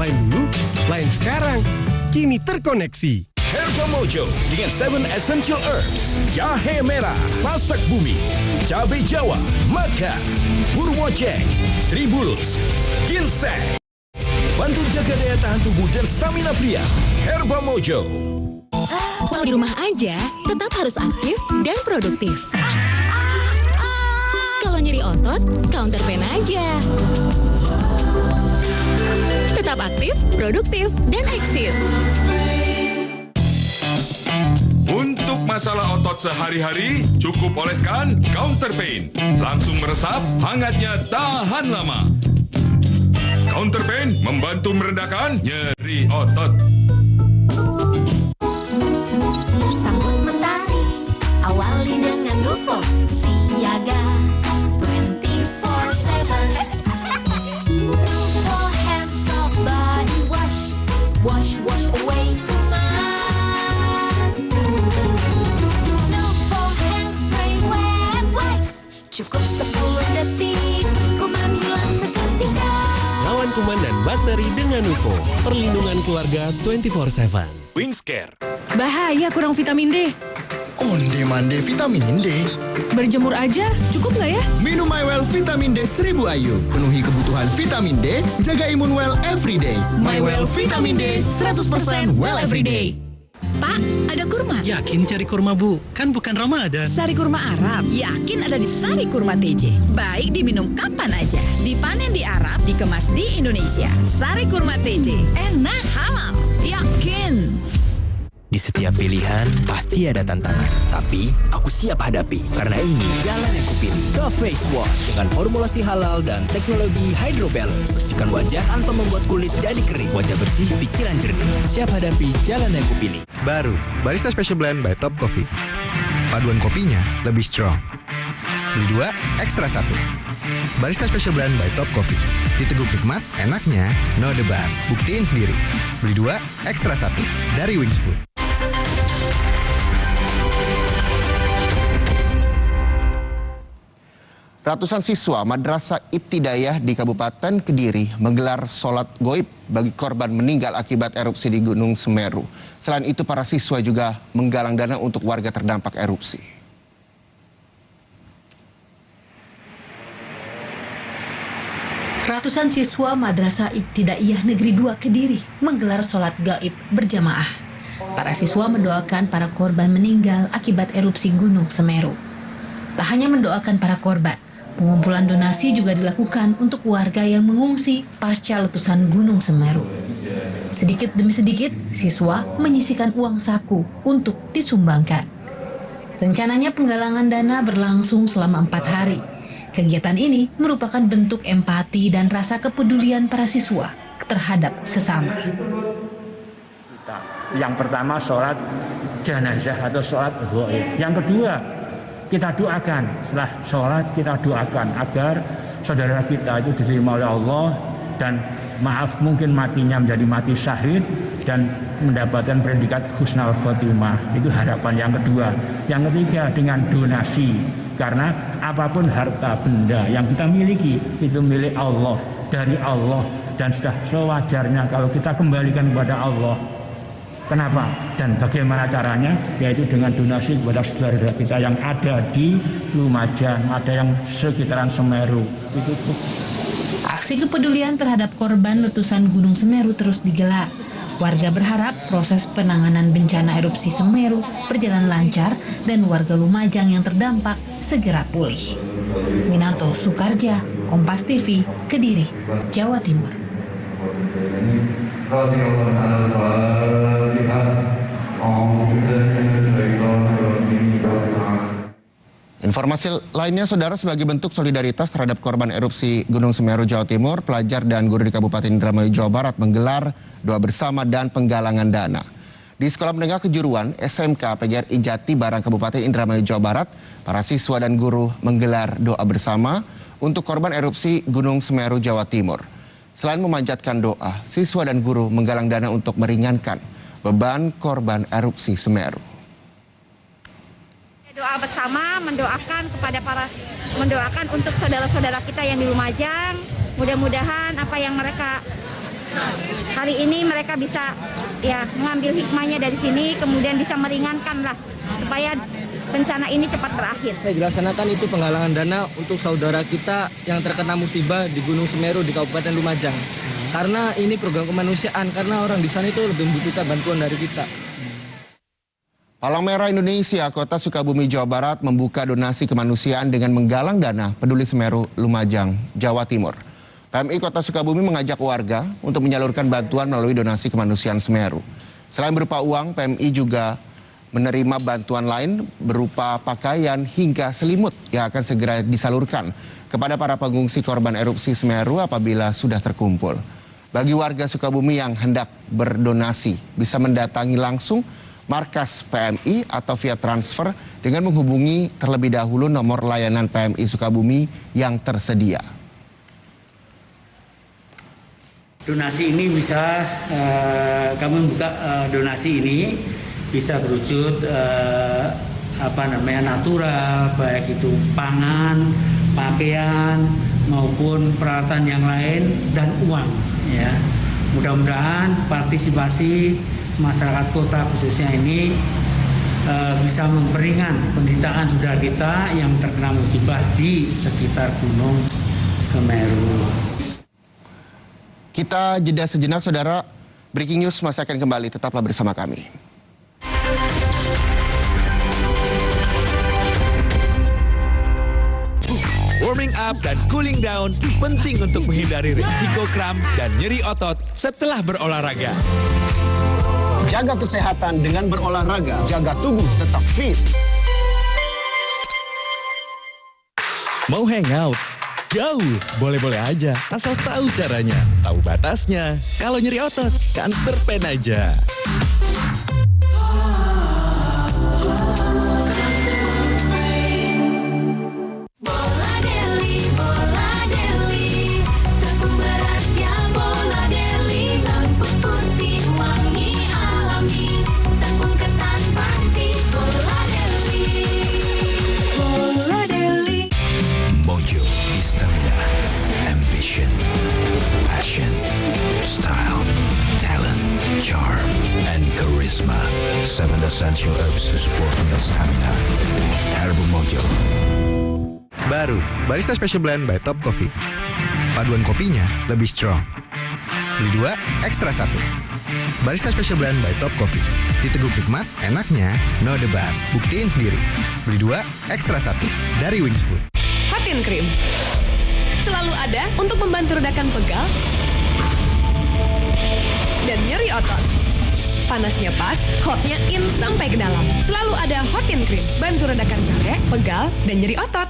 S30: Lain dulu, lain sekarang, kini terkoneksi.
S12: Herba Mojo dengan 7 Essential Herbs, jahe merah, pasak bumi, cabai Jawa, maka, purwoceng, tribulus, ginseng. Bantu jaga daya tahan tubuh dan stamina pria. Herba Mojo.
S13: Kalau di rumah aja, tetap harus aktif dan produktif. Kalau nyeri otot, counter pain aja. Tetap aktif, produktif, dan eksis.
S6: Untuk masalah otot sehari-hari, cukup oleskan Counter Pain. Langsung meresap, hangatnya tahan lama. Counter Pain membantu meredakan nyeri otot.
S8: Sambut mentari, awali dengan Nuvo, siaga 24/7. Nuvo hand soft body wash, wash away kuman. Nuvo hand spray wet wipes, cukup 10 detik, kuman hilang seketika.
S12: Lawan kuman dan bakteri dengan Nuvo. Perlindungan keluarga 24/7. Wingscare.
S5: Bahaya kurang vitamin D.
S9: Onde-mande vitamin D.
S5: Berjemur aja, cukup nggak ya?
S9: Minum MyWell Vitamin D 1000 IU. Penuhi kebutuhan vitamin D, jaga imun well everyday.
S5: MyWell Vitamin D 100% well everyday.
S2: Pak, ada kurma?
S11: Yakin cari kurma, Bu? Kan bukan Ramadan.
S2: Sari kurma Arab, yakin ada di Sari Kurma TJ. Baik diminum kapan aja. Dipanen di Arab, dikemas di Indonesia. Sari Kurma TJ, enak halal, yakin.
S14: Di setiap pilihan pasti ada tantangan, tapi aku siap hadapi karena ini jalan yang kupilih. The Face Wash dengan formulasi halal dan teknologi Hydro Balance. Bersihkan wajah tanpa membuat kulit jadi kering. Wajah bersih, pikiran jernih. Siap hadapi jalan yang kupilih.
S30: Baru, Barista Special Blend by Top Coffee. Paduan kopinya lebih strong. Beli 2, ekstra 1. Barista Special Blend by Top Coffee. Diteguk nikmat, enaknya no debat. Buktiin sendiri. Beli 2, ekstra 1 dari Wings Food.
S25: Ratusan siswa Madrasah Ibtidaiyah di Kabupaten Kediri menggelar sholat goib bagi korban meninggal akibat erupsi di Gunung Semeru. Selain itu, para siswa juga menggalang dana untuk warga terdampak erupsi.
S16: Ratusan siswa Madrasah Ibtidaiyah Negeri 2 Kediri menggelar sholat gaib berjamaah.
S1: Para siswa mendoakan para korban meninggal akibat erupsi Gunung Semeru. Tak hanya mendoakan para korban, pengumpulan donasi juga dilakukan untuk warga yang mengungsi pasca letusan Gunung Semeru. Sedikit demi sedikit, siswa menyisihkan uang saku untuk disumbangkan. Rencananya penggalangan dana berlangsung selama 4 hari. Kegiatan ini merupakan bentuk empati dan rasa kepedulian para siswa terhadap sesama.
S15: Yang pertama sholat jenazah atau sholat ghaib. Yang kedua, kita doakan. Setelah sholat kita doakan agar saudara kita itu diterima oleh Allah dan maaf mungkin matinya menjadi mati syahid dan mendapatkan predikat husnul khotimah. Itu harapan yang kedua. Yang ketiga dengan donasi. Karena apapun harta benda yang kita miliki itu milik Allah, dari Allah, dan sudah sewajarnya kalau kita kembalikan kepada Allah. Kenapa? Dan bagaimana caranya? Yaitu dengan donasi kepada saudara kita yang ada di Lumajang, ada yang sekitaran Semeru. Itu.
S1: Aksi kepedulian terhadap korban letusan Gunung Semeru terus digelar. Warga berharap proses penanganan bencana erupsi Semeru berjalan lancar dan warga Lumajang yang terdampak segera pulih. Winanto Soekarja, Kompas TV, Kediri, Jawa Timur.
S25: Informasi lainnya, saudara, sebagai bentuk solidaritas terhadap korban erupsi Gunung Semeru, Jawa Timur, pelajar dan guru di Kabupaten Indramayu, Jawa Barat menggelar doa bersama dan penggalangan dana. Di Sekolah Menengah Kejuruan SMK PGRI Jati Barang Kabupaten Indramayu, Jawa Barat, para siswa dan guru menggelar doa bersama untuk korban erupsi Gunung Semeru, Jawa Timur. Selain memanjatkan doa, siswa dan guru menggalang dana untuk meringankan beban korban erupsi Semeru.
S16: Doa bersama mendoakan untuk saudara-saudara kita yang di Lumajang. Mudah-mudahan apa yang mereka hari ini mereka bisa mengambil hikmahnya dari sini, kemudian bisa meringankan lah supaya bencana ini cepat berakhir.
S17: Dilaksanakan itu penggalangan dana untuk saudara kita yang terkena musibah di Gunung Semeru di Kabupaten Lumajang. Karena ini program kemanusiaan, karena orang di sana itu lebih membutuhkan bantuan dari kita.
S25: Palang Merah Indonesia Kota Sukabumi, Jawa Barat membuka donasi kemanusiaan dengan menggalang dana Peduli Semeru, Lumajang, Jawa Timur. PMI Kota Sukabumi mengajak warga untuk menyalurkan bantuan melalui donasi kemanusiaan Semeru. Selain berupa uang, PMI juga menerima bantuan lain berupa pakaian hingga selimut yang akan segera disalurkan kepada para pengungsi korban erupsi Semeru apabila sudah terkumpul. Bagi warga Sukabumi yang hendak berdonasi, bisa mendatangi langsung markas PMI atau via transfer dengan menghubungi terlebih dahulu nomor layanan PMI Sukabumi yang tersedia.
S18: Donasi ini bisa, kami buka donasi ini bisa berwujud natural, baik itu pangan, pakaian maupun peralatan yang lain dan uang. Ya, mudah-mudahan partisipasi masyarakat kota khususnya ini bisa memperingan penderitaan saudara kita yang terkena musibah di sekitar Gunung Semeru.
S25: Kita jeda sejenak, saudara. Breaking News masih akan kembali, tetaplah bersama kami.
S19: Warming up dan cooling down penting untuk menghindari risiko kram dan nyeri otot setelah berolahraga.
S9: Jaga kesehatan dengan berolahraga, jaga tubuh tetap fit.
S19: Mau hangout? Jauh, boleh-boleh aja, asal tahu caranya, tahu batasnya. Kalau nyeri otot, Counterpain aja.
S20: Seven essential herbs to support meal stamina. Herbal Mojo.
S21: Baru, Barista Special Blend by Top Coffee. Paduan kopinya lebih strong. Beli 2, ekstra 1. Barista Special Blend by Top Coffee. Diteguk nikmat, enaknya no debat. Buktiin sendiri. Beli 2, ekstra 1 dari Wings Food.
S3: Hot and Cream selalu ada untuk membantu redakan pegal dan nyeri otot. Panasnya pas, hotnya in sampai ke dalam. Selalu ada Hot and Cream, bantu redakan capek, pegal, dan nyeri otot.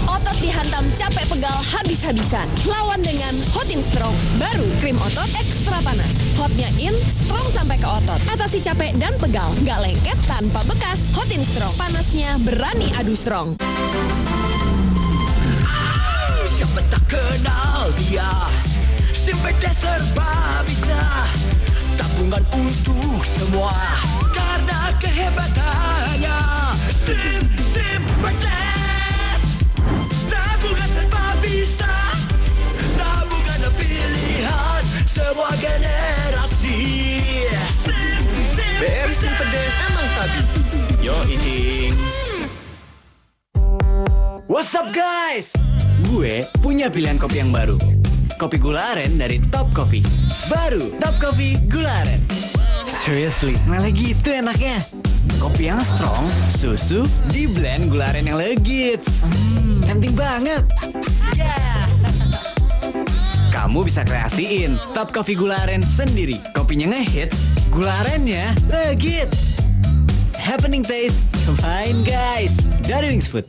S3: Otot dihantam capek pegal habis-habisan. Lawan dengan Hot and Strong. Baru krim otot ekstra panas. Hotnya in, strong sampai ke otot. Atasi capek dan pegal. Nggak lengket tanpa bekas. Hot and Strong. Panasnya berani adu strong.
S7: Siapa tak kenal dia, Simpete serba bisa. Tabungan untuk semua karena kehebatannya. Simpete tabungan serba bisa. Tabungan pilihan semua generasi.
S9: BRI Simpete emang stabil. Yo Icing.
S10: What's up guys? Gue punya pilihan kopi yang baru. Kopi gula aren dari Top Coffee. Baru Top Coffee Gula Aren. Seriously, malah gitu enaknya. Kopi yang strong, susu di blend gula aren yang legits. Tempting banget. Yeah. Kamu bisa kreasiin Top Coffee Gula Aren sendiri. Kopinya ngehits, gula arennya legit. Happening taste, cobain guys. Dari Wings Food.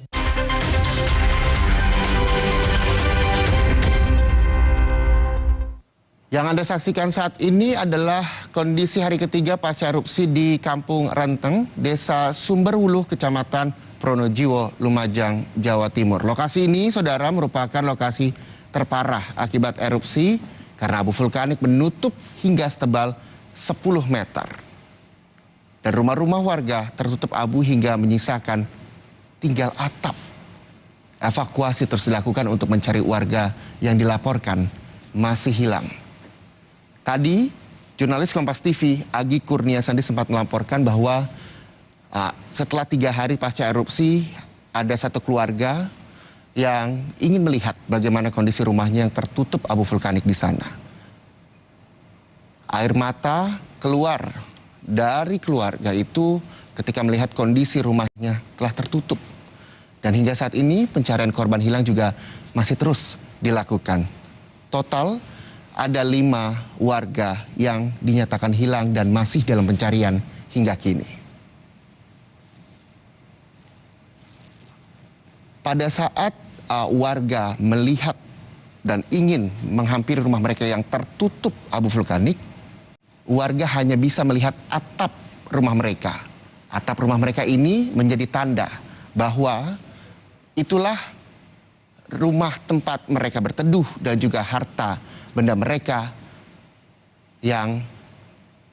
S25: Yang Anda saksikan saat ini adalah kondisi hari ketiga pasca erupsi di Kampung Renteng, Desa Sumberwuluh, Kecamatan Pronojiwo, Lumajang, Jawa Timur. Lokasi ini, saudara, merupakan lokasi terparah akibat erupsi karena abu vulkanik menutup hingga setebal 10 meter. Dan rumah-rumah warga tertutup abu hingga menyisakan tinggal atap. Evakuasi terus dilakukan untuk mencari warga yang dilaporkan masih hilang. Tadi, jurnalis Kompas TV Agi Kurniasandi sempat melaporkan bahwa setelah 3 hari pasca erupsi, ada satu keluarga yang ingin melihat bagaimana kondisi rumahnya yang tertutup abu vulkanik di sana. Air mata keluar dari keluarga itu ketika melihat kondisi rumahnya telah tertutup. Dan hingga saat ini pencarian korban hilang juga masih terus dilakukan. Total ada 5 warga yang dinyatakan hilang dan masih dalam pencarian hingga kini. Pada saat warga melihat dan ingin menghampiri rumah mereka yang tertutup abu vulkanik, warga hanya bisa melihat atap rumah mereka. Atap rumah mereka ini menjadi tanda bahwa itulah rumah tempat mereka berteduh dan juga harta benda mereka yang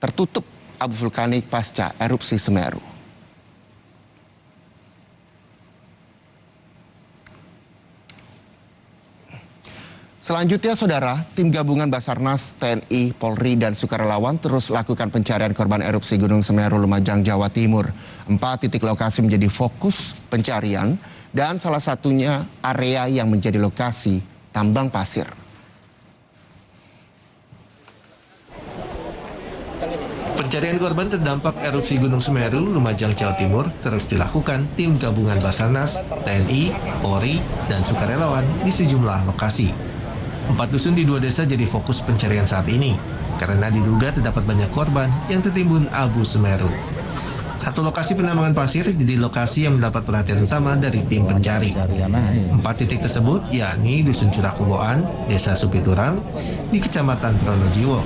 S25: tertutup abu vulkanik pasca erupsi Semeru. Selanjutnya, saudara, tim gabungan Basarnas, TNI, Polri, dan sukarelawan terus lakukan pencarian korban erupsi Gunung Semeru, Lumajang, Jawa Timur. 4 titik lokasi menjadi fokus pencarian dan salah satunya area yang menjadi lokasi tambang pasir.
S22: Pencarian korban terdampak erupsi Gunung Semeru, Lumajang, Jawa Timur terus dilakukan tim gabungan Basarnas, TNI, Polri, dan sukarelawan di sejumlah lokasi. 4 dusun di 2 desa jadi fokus pencarian saat ini, karena diduga terdapat banyak korban yang tertimbun abu Semeru. Satu lokasi penambangan pasir jadi lokasi yang mendapat perhatian utama dari tim pencari. 4 titik tersebut yakni Dusun Curakuboan, Desa Supiturang, di Kecamatan Pronojiwo.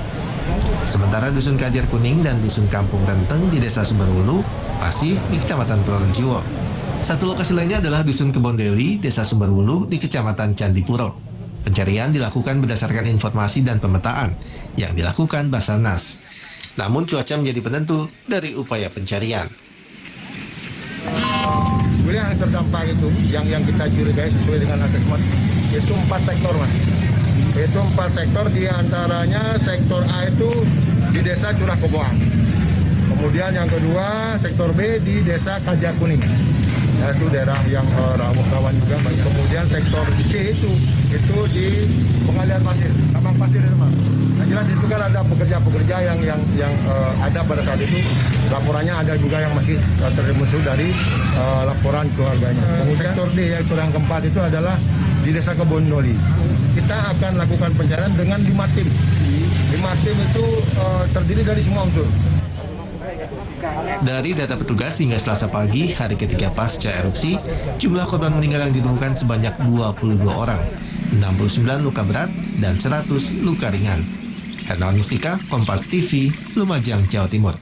S22: Sementara Dusun Kajar Kuning dan Dusun Kampung Renteng di Desa Sumberwuluh masih di Kecamatan Pronojiwo. Satu lokasi lainnya adalah Dusun Kebondeli, Desa Sumberwuluh di Kecamatan Candipuro. Pencarian dilakukan berdasarkan informasi dan pemetaan yang dilakukan Basarnas. Namun cuaca menjadi penentu dari upaya pencarian.
S23: Wilayah yang terdampak itu, yang kita curigai sesuai dengan asesmen, itu 4 sektor, Mas. Itu 4 sektor, diantaranya sektor A itu di Desa Curah Koboan. Kemudian yang kedua, sektor B di Desa Kajar Kuning. Itu daerah yang rawan juga. Kemudian sektor C itu di Pengalian Pasir. memang pasti di rumah. Yang jelas itu kan ada pekerja-pekerja yang ada pada saat itu, laporannya ada juga yang masih termuncul dari laporan keluarganya. Kemudian sektor D, yaitu yang keempat itu adalah di Desa Kebondoli. Kita akan lakukan pencarian dengan 5 tim. 5 tim itu terdiri dari semua unsur.
S22: Dari data petugas hingga Selasa pagi, hari ketiga pasca erupsi, jumlah korban meninggal yang ditemukan sebanyak 22 orang, 69 luka berat, dan 100 luka ringan. Hernawan Mustika, Kompas TV, Lumajang, Jawa Timur.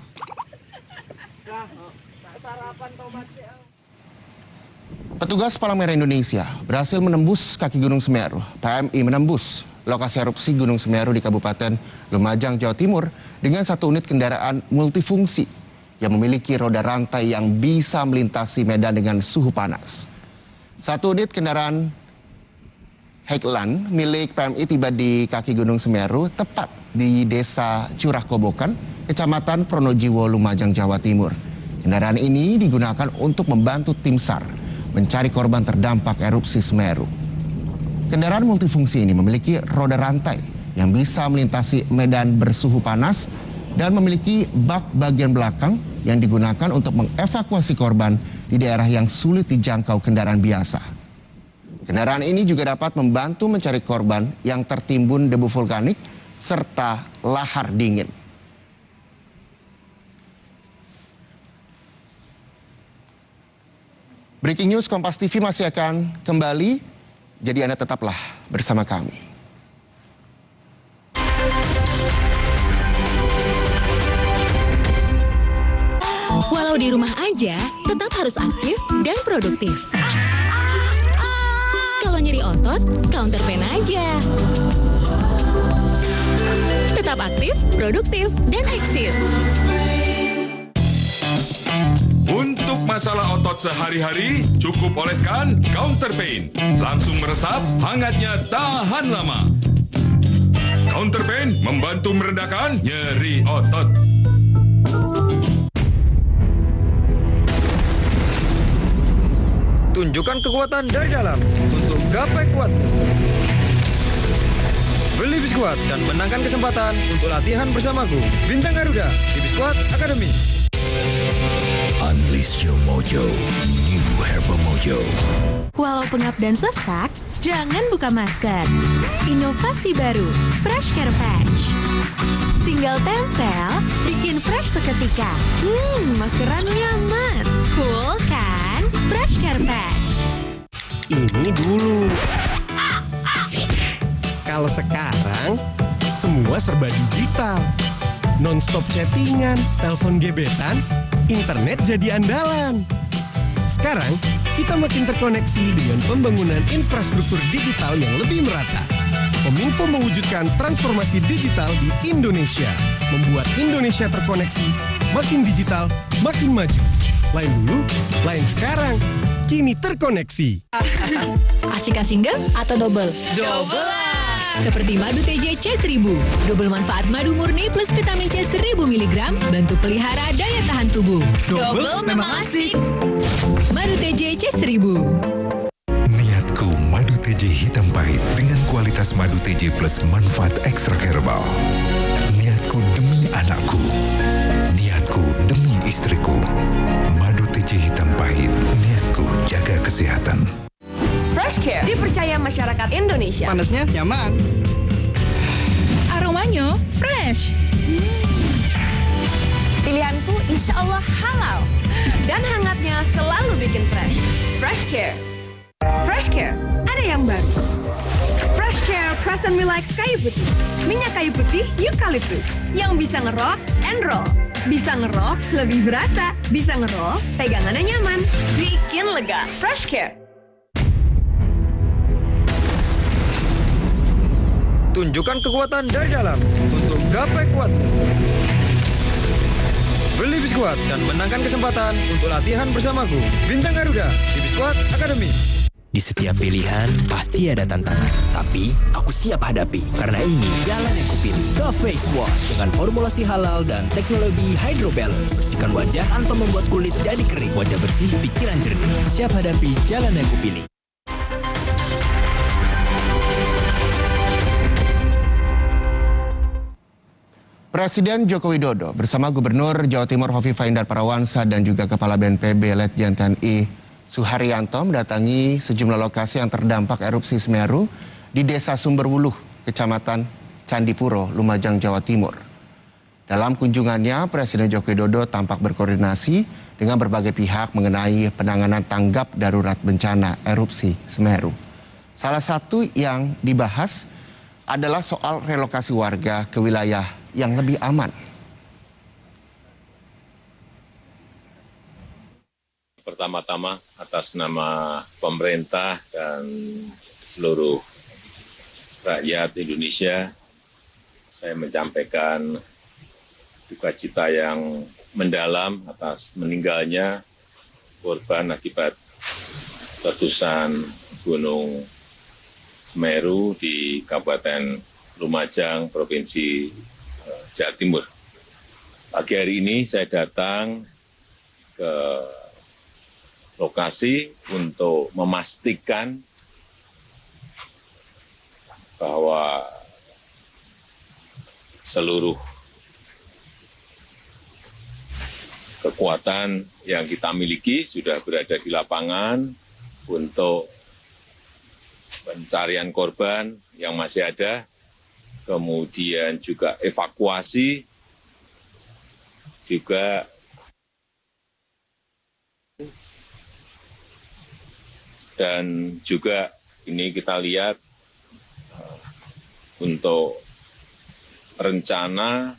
S25: Petugas Palang Merah Indonesia berhasil menembus kaki Gunung Semeru. PMI menembus lokasi erupsi Gunung Semeru di Kabupaten Lumajang, Jawa Timur dengan 1 unit kendaraan multifungsi yang memiliki roda rantai yang bisa melintasi medan dengan suhu panas. 1 unit kendaraan Highland milik PMI tiba di kaki Gunung Semeru tepat di Desa Curah Kobokan, Kecamatan Pronojiwo, Lumajang, Jawa Timur. Kendaraan ini digunakan untuk membantu tim SAR mencari korban terdampak erupsi Semeru. Kendaraan multifungsi ini memiliki roda rantai yang bisa melintasi medan bersuhu panas dan memiliki bak bagian belakang yang digunakan untuk mengevakuasi korban di daerah yang sulit dijangkau kendaraan biasa. Kendaraan ini juga dapat membantu mencari korban yang tertimbun debu vulkanik serta lahar dingin. Breaking News Kompas TV masih akan kembali, jadi Anda tetaplah bersama kami.
S3: Walau di rumah aja, tetap harus aktif dan produktif. Kalau nyeri otot, counter pain aja. Tetap aktif, produktif, dan eksis.
S4: Untuk masalah otot sehari-hari, cukup oleskan Counter Pain. Langsung meresap, hangatnya tahan lama. Counter Pain membantu meredakan nyeri otot.
S21: Tunjukkan kekuatan dari dalam untuk gapai kuatmu. Beli Biskuat dan menangkan kesempatan untuk latihan bersamaku. Bintang Garuda di Biskuat Academy.
S20: Unleash your mojo. New Herbal Mojo.
S6: Walau pengap dan sesak, jangan buka masker. Inovasi baru, Fresh Care Patch. Tinggal tempel, bikin fresh seketika. Maskeran nyaman. Cool kan? Fresh Care Patch.
S30: Ini dulu. Kalau sekarang, semua serba digital. Non-stop chattingan, telepon gebetan, internet jadi andalan. Sekarang, kita makin terkoneksi dengan pembangunan infrastruktur digital yang lebih merata. Kominfo mewujudkan transformasi digital di Indonesia. Membuat Indonesia terkoneksi, makin digital, makin maju. Lain dulu, lain sekarang. Kini terkoneksi.
S3: Asikah single atau double? Double lah! Seperti madu TJ C1000. Double manfaat madu murni plus vitamin C 1000 mg bantu pelihara daya tahan tubuh. Double memang asik. Madu TJ C1000.
S20: Niatku madu TJ hitam pahit dengan kualitas madu TJ plus manfaat ekstra herbal. Niatku demi anakku. Niatku demi istriku. Madu TJ hitam pahit. Niatku jaga kesehatan.
S3: Fresh Care dipercaya masyarakat Indonesia.
S17: Panasnya nyaman.
S3: Aromanya fresh. Pilihanku insya Allah halal. Dan hangatnya selalu bikin fresh. Fresh Care. Fresh Care, ada yang baru. Fresh Care Crescent Milk kayu putih. Minyak kayu putih eukaliptus. Yang bisa ngerock and roll. Bisa ngerock lebih berasa. Bisa ngeroll, pegangannya nyaman. Bikin lega. Fresh Care.
S21: Tunjukkan kekuatan dari dalam untuk gapai kuatmu. Beli Biskuat dan menangkan kesempatan untuk latihan bersamaku. Bintang Garuda di Biskuat Academy.
S14: Di setiap pilihan pasti ada tantangan, tapi aku siap hadapi karena ini jalan yang kupilih. The Face Wash dengan formulasi halal dan teknologi Hydro Balance. Bersihkan wajah tanpa membuat kulit jadi kering. Wajah bersih, pikiran jernih. Siap hadapi jalan yang kupilih.
S25: Presiden Joko Widodo bersama Gubernur Jawa Timur Hovifah Indar Parawansa dan juga Kepala BNPB Letjen TNI Suharyanto mendatangi sejumlah lokasi yang terdampak erupsi Semeru di Desa Sumberwuluh, Kecamatan Candipuro, Lumajang, Jawa Timur. Dalam kunjungannya, Presiden Joko Widodo tampak berkoordinasi dengan berbagai pihak mengenai penanganan tanggap darurat bencana erupsi Semeru. Salah satu yang dibahas adalah soal relokasi warga ke wilayah yang lebih aman.
S5: Pertama-tama atas nama pemerintah dan seluruh rakyat Indonesia, saya menyampaikan duka cita yang mendalam atas meninggalnya korban akibat letusan Gunung Semeru di Kabupaten Lumajang, Provinsi Jawa Timur. Pagi hari ini saya datang ke lokasi untuk memastikan bahwa seluruh kekuatan yang kita miliki sudah berada di lapangan untuk pencarian korban yang masih ada, kemudian juga evakuasi, juga dan juga ini kita lihat untuk rencana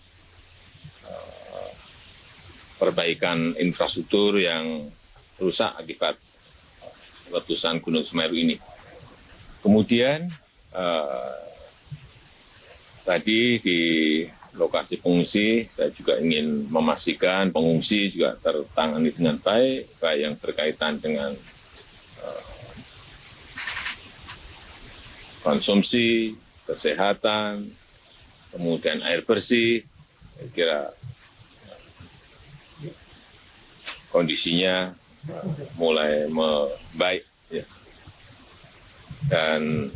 S5: perbaikan infrastruktur yang rusak akibat letusan Gunung Semeru ini. Kemudian tadi di lokasi pengungsi saya juga ingin memastikan pengungsi juga tertangani dengan baik, baik yang berkaitan dengan konsumsi, kesehatan, kemudian air bersih. Saya kira kondisinya mulai membaik, ya. Dan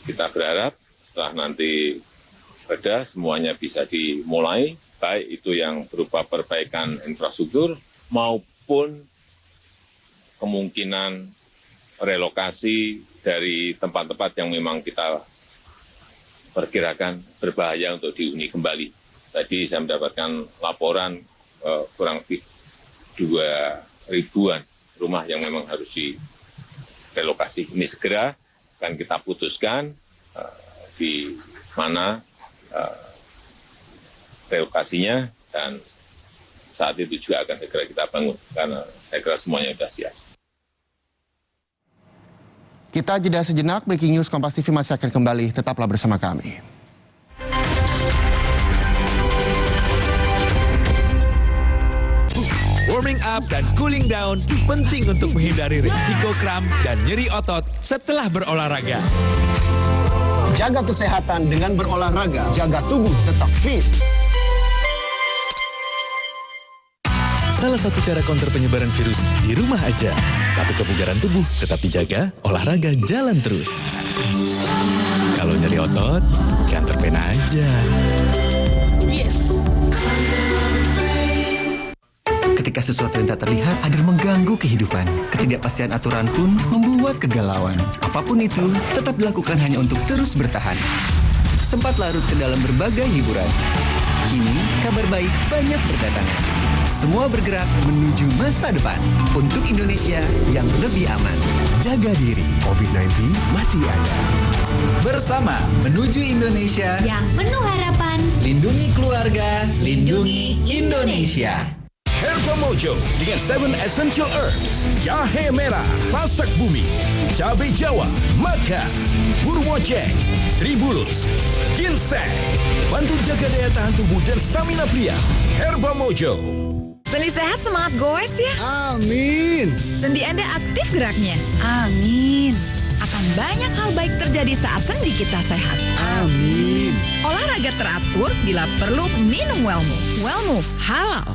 S5: kita berharap setelah nanti reda semuanya bisa dimulai, baik itu yang berupa perbaikan infrastruktur maupun kemungkinan relokasi dari tempat-tempat yang memang kita perkirakan berbahaya untuk dihuni kembali. Tadi saya mendapatkan laporan kurang lebih 2.000-an rumah yang memang harus direlokasi. Ini segera akan kita putuskan di mana relokasinya, dan saat itu juga akan segera kita bangun karena saya kira semuanya sudah siap.
S25: Kita jeda sejenak, Breaking News Kompas TV masih akan kembali, tetaplah bersama kami.
S8: Warming up dan cooling down penting untuk menghindari risiko kram dan nyeri otot setelah berolahraga.
S9: Jaga kesehatan dengan berolahraga, jaga tubuh tetap fit.
S19: Salah satu cara counter penyebaran virus di rumah aja. Tapi kebugaran tubuh tetap dijaga, olahraga jalan terus. Kalau nyeri otot, counter pen aja. Yes!
S21: Ketika sesuatu yang tak terlihat hadir mengganggu kehidupan, ketidakpastian aturan pun membuat kegalauan. Apapun itu, tetap dilakukan hanya untuk terus bertahan. Sempat larut ke dalam berbagai hiburan. Kini, kabar baik banyak berdatangan. Semua bergerak menuju masa depan untuk Indonesia yang lebih aman.
S9: Jaga diri, COVID-19 masih ada.
S21: Bersama menuju Indonesia
S6: yang penuh harapan.
S21: Lindungi keluarga, lindungi Indonesia.
S9: Herba Mojo dengan 7 Essential Herbs, jahe merah, pasak bumi, cabai Jawa, maka, burwoceng, tribulus, ginseng, bantu jaga daya tahan tubuh dan stamina pria. Herba Mojo.
S2: Sendi sehat, semangat goes ya.
S9: Amin.
S2: Sendi Anda aktif geraknya. Amin. Akan banyak hal baik terjadi saat sendi kita sehat.
S9: Amin.
S2: Olahraga teratur, bila perlu minum Wellmove. Wellmove halal.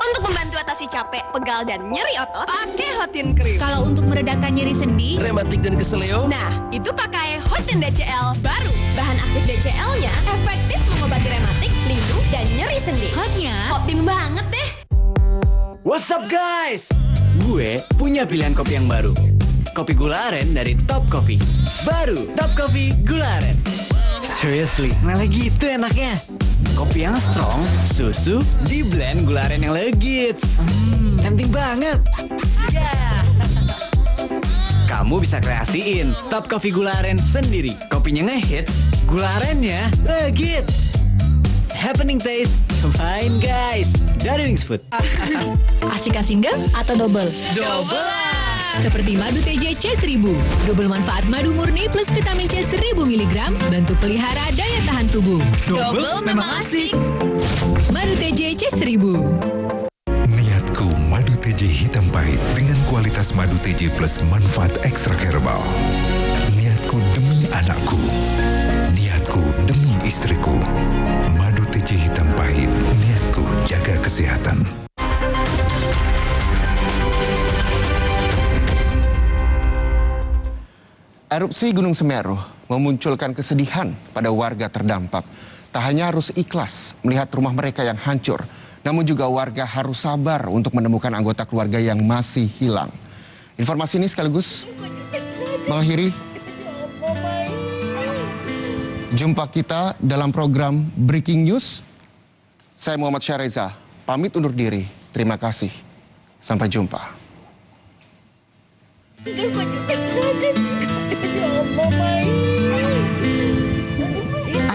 S3: Untuk membantu atasi capek, pegal, dan nyeri otot, pakai Hotin Cream.
S2: Kalau untuk meredakan nyeri sendi,
S14: rematik dan keseleo,
S3: nah, itu pakai Hotin DCL baru. Bahan aktif DCL-nya efektif mengobati rematik, linu, dan nyeri sendi. Hotin banget deh.
S10: What's up guys? Gue punya pilihan kopi yang baru. Kopi gula aren dari Top Coffee. Baru Top Coffee Gula Aren. Seriously, malah gitu enaknya. Kopi yang strong, susu, di blend gula aren yang legits. Tempting banget. Yeah. Kamu bisa kreasiin Top Coffee Gula Aren sendiri. Kopinya ngehits, gula arennya legit. Happening taste, main guys. Dari Wings Food.
S2: Asik single atau double?
S3: Double lah.
S2: Seperti madu TJ C1000. Double manfaat madu murni plus vitamin C 1000 mg bantu pelihara daya tahan tubuh.
S3: Double memang asik.
S2: Madu TJ C1000.
S20: Niatku madu TJ hitam pahit dengan kualitas madu TJ plus manfaat ekstra herbal. Niatku demi anakku. Niatku demi istriku. Madu TJ hitam pahit. Niatku jaga kesehatan.
S25: Erupsi Gunung Semeru memunculkan kesedihan pada warga terdampak. Tak hanya harus ikhlas melihat rumah mereka yang hancur, namun juga warga harus sabar untuk menemukan anggota keluarga yang masih hilang. Informasi ini sekaligus mengakhiri jumpa kita dalam program Breaking News. Saya Muhammad Syareza, pamit undur diri. Terima kasih. Sampai jumpa.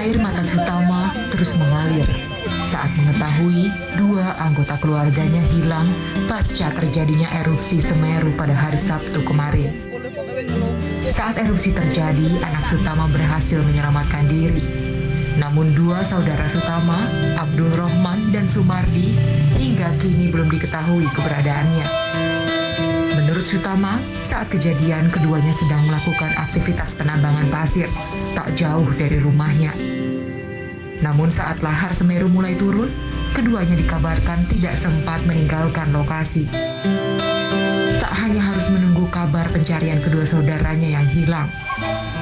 S1: Air mata Sutama terus mengalir saat mengetahui dua anggota keluarganya hilang pasca terjadinya erupsi Semeru pada hari Sabtu kemarin. Saat erupsi terjadi, anak Sutama berhasil menyelamatkan diri. Namun dua saudara Sutama, Abdul Rohman dan Sumardi, hingga kini belum diketahui keberadaannya. Menurut Sutama, saat kejadian keduanya sedang melakukan aktivitas penambangan pasir tak jauh dari rumahnya. Namun saat lahar Semeru mulai turun, keduanya dikabarkan tidak sempat meninggalkan lokasi. Tak hanya harus menunggu kabar pencarian kedua saudaranya yang hilang,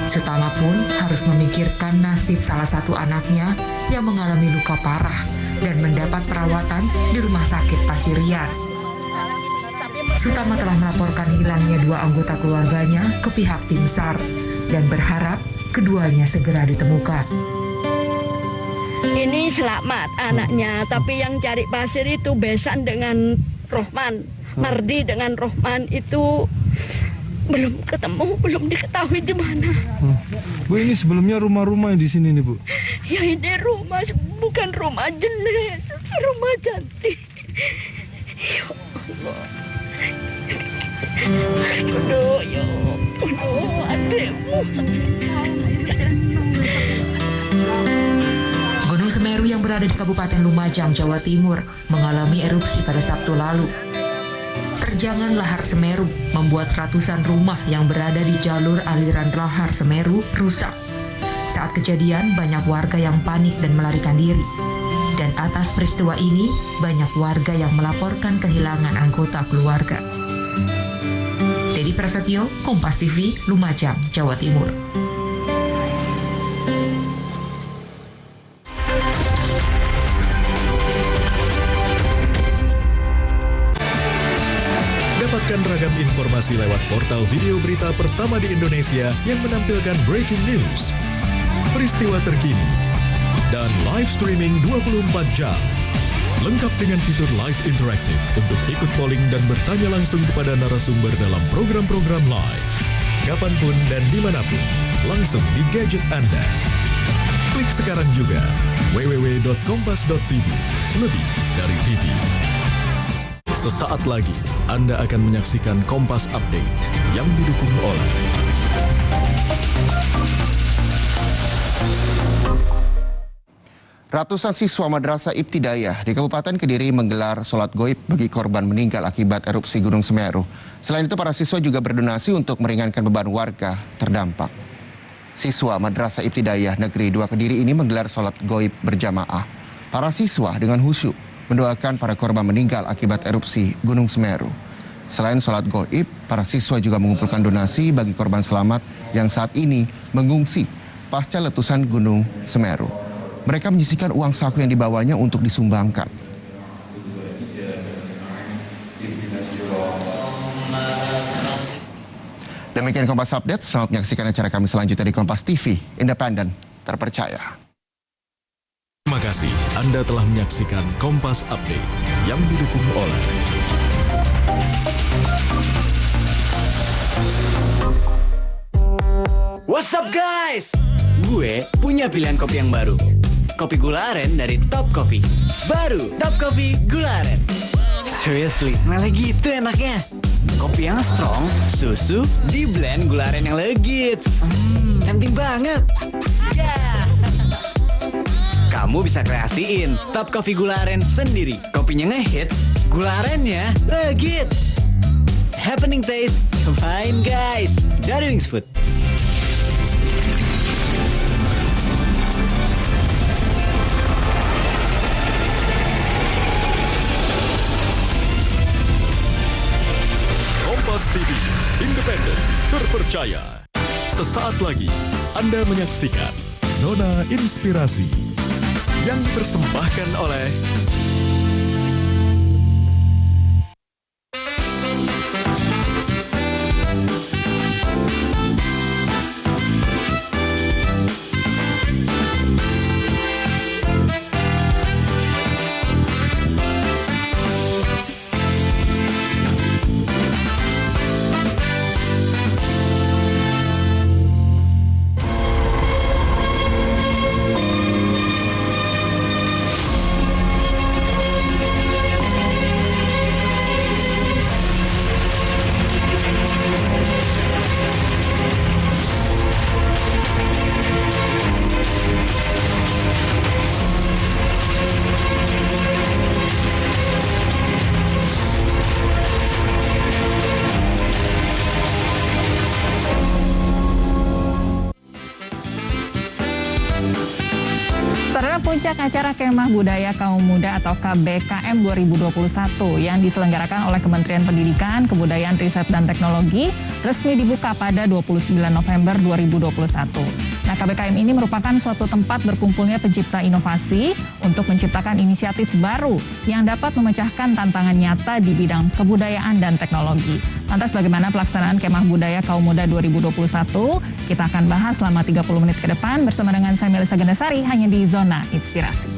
S1: Sutama pun harus memikirkan nasib salah satu anaknya yang mengalami luka parah dan mendapat perawatan di rumah sakit Pasirian. Sutama telah melaporkan hilangnya dua anggota keluarganya ke pihak tim SAR dan berharap keduanya segera ditemukan.
S11: Ini selamat anaknya, tapi yang cari pasir itu Besan dengan Rohman. Mardi dengan Rohman itu belum ketemu, belum diketahui di mana.
S12: Bu, ini sebelumnya rumah-rumah di sini nih, Bu.
S11: Ya ini rumah, bukan rumah jenis, rumah cantik. Ya Allah. Aduh, ya aduh, adekmu.
S1: Gunung Semeru yang berada di Kabupaten Lumajang, Jawa Timur, mengalami erupsi pada Sabtu lalu. Terjangan lahar Semeru membuat ratusan rumah yang berada di jalur aliran lahar Semeru rusak. Saat kejadian, banyak warga yang panik dan melarikan diri. Dan atas peristiwa ini, banyak warga yang melaporkan kehilangan anggota keluarga. Dedi Prasetyo, Kompas TV, Lumajang, Jawa Timur.
S19: Dapatkan ragam informasi lewat portal video berita pertama di Indonesia yang menampilkan breaking news, peristiwa terkini, dan live streaming 24 jam. Lengkap dengan fitur live interaktif untuk ikut polling dan bertanya langsung kepada narasumber dalam program-program live. Kapanpun dan dimanapun, langsung di gadget Anda. Klik sekarang juga www.kompas.tv, lebih dari TV. Sesaat lagi, Anda akan menyaksikan Kompas Update yang didukung oleh
S25: ratusan siswa Madrasah Ibtidaiyah di Kabupaten Kediri menggelar sholat goib bagi korban meninggal akibat erupsi Gunung Semeru. Selain itu, para siswa juga berdonasi untuk meringankan beban warga terdampak. Siswa Madrasah Ibtidaiyah Negeri 2 Kediri ini menggelar sholat goib berjamaah. Para siswa dengan khusyuk mendoakan para korban meninggal akibat erupsi Gunung Semeru. Selain sholat goib, para siswa juga mengumpulkan donasi bagi korban selamat yang saat ini mengungsi pasca letusan Gunung Semeru. Mereka menyisihkan uang saku yang dibawanya untuk disumbangkan. Demikian Kompas Update, selamat menyaksikan acara kami selanjutnya di Kompas TV, independen, terpercaya.
S19: Terima kasih Anda telah menyaksikan Kompas Update yang didukung oleh
S10: What's up guys? Gue punya pilihan kopi yang baru. Kopi gula aren dari Top Coffee. Baru Top Coffee Gula Aren. Seriously, malah gitu enaknya. Kopi yang strong, susu di blend gula aren yang legit. Tempting banget. Yeah. Kamu bisa kreasiin Top Coffee Gula Aren sendiri. Kopinya ngehits, gula arennya legit. Happening taste, cobain guys. Dari Wings Food.
S19: Kompas TV, independen, terpercaya. Sesaat lagi Anda menyaksikan Zona Inspirasi yang dipersembahkan oleh
S7: Puncak acara Kemah Budaya Kaum Muda atau KBKM 2021 yang diselenggarakan oleh Kementerian Pendidikan, Kebudayaan, Riset, dan Teknologi resmi dibuka pada 29 November 2021. Nah, KBKM ini merupakan suatu tempat berkumpulnya pencipta inovasi untuk menciptakan inisiatif baru yang dapat memecahkan tantangan nyata di bidang kebudayaan dan teknologi. Lantas bagaimana pelaksanaan Kemah Budaya Kaum Muda 2021? Kita akan bahas selama 30 menit ke depan bersama dengan saya Melisa Gendasari hanya di Zona Inspirasi.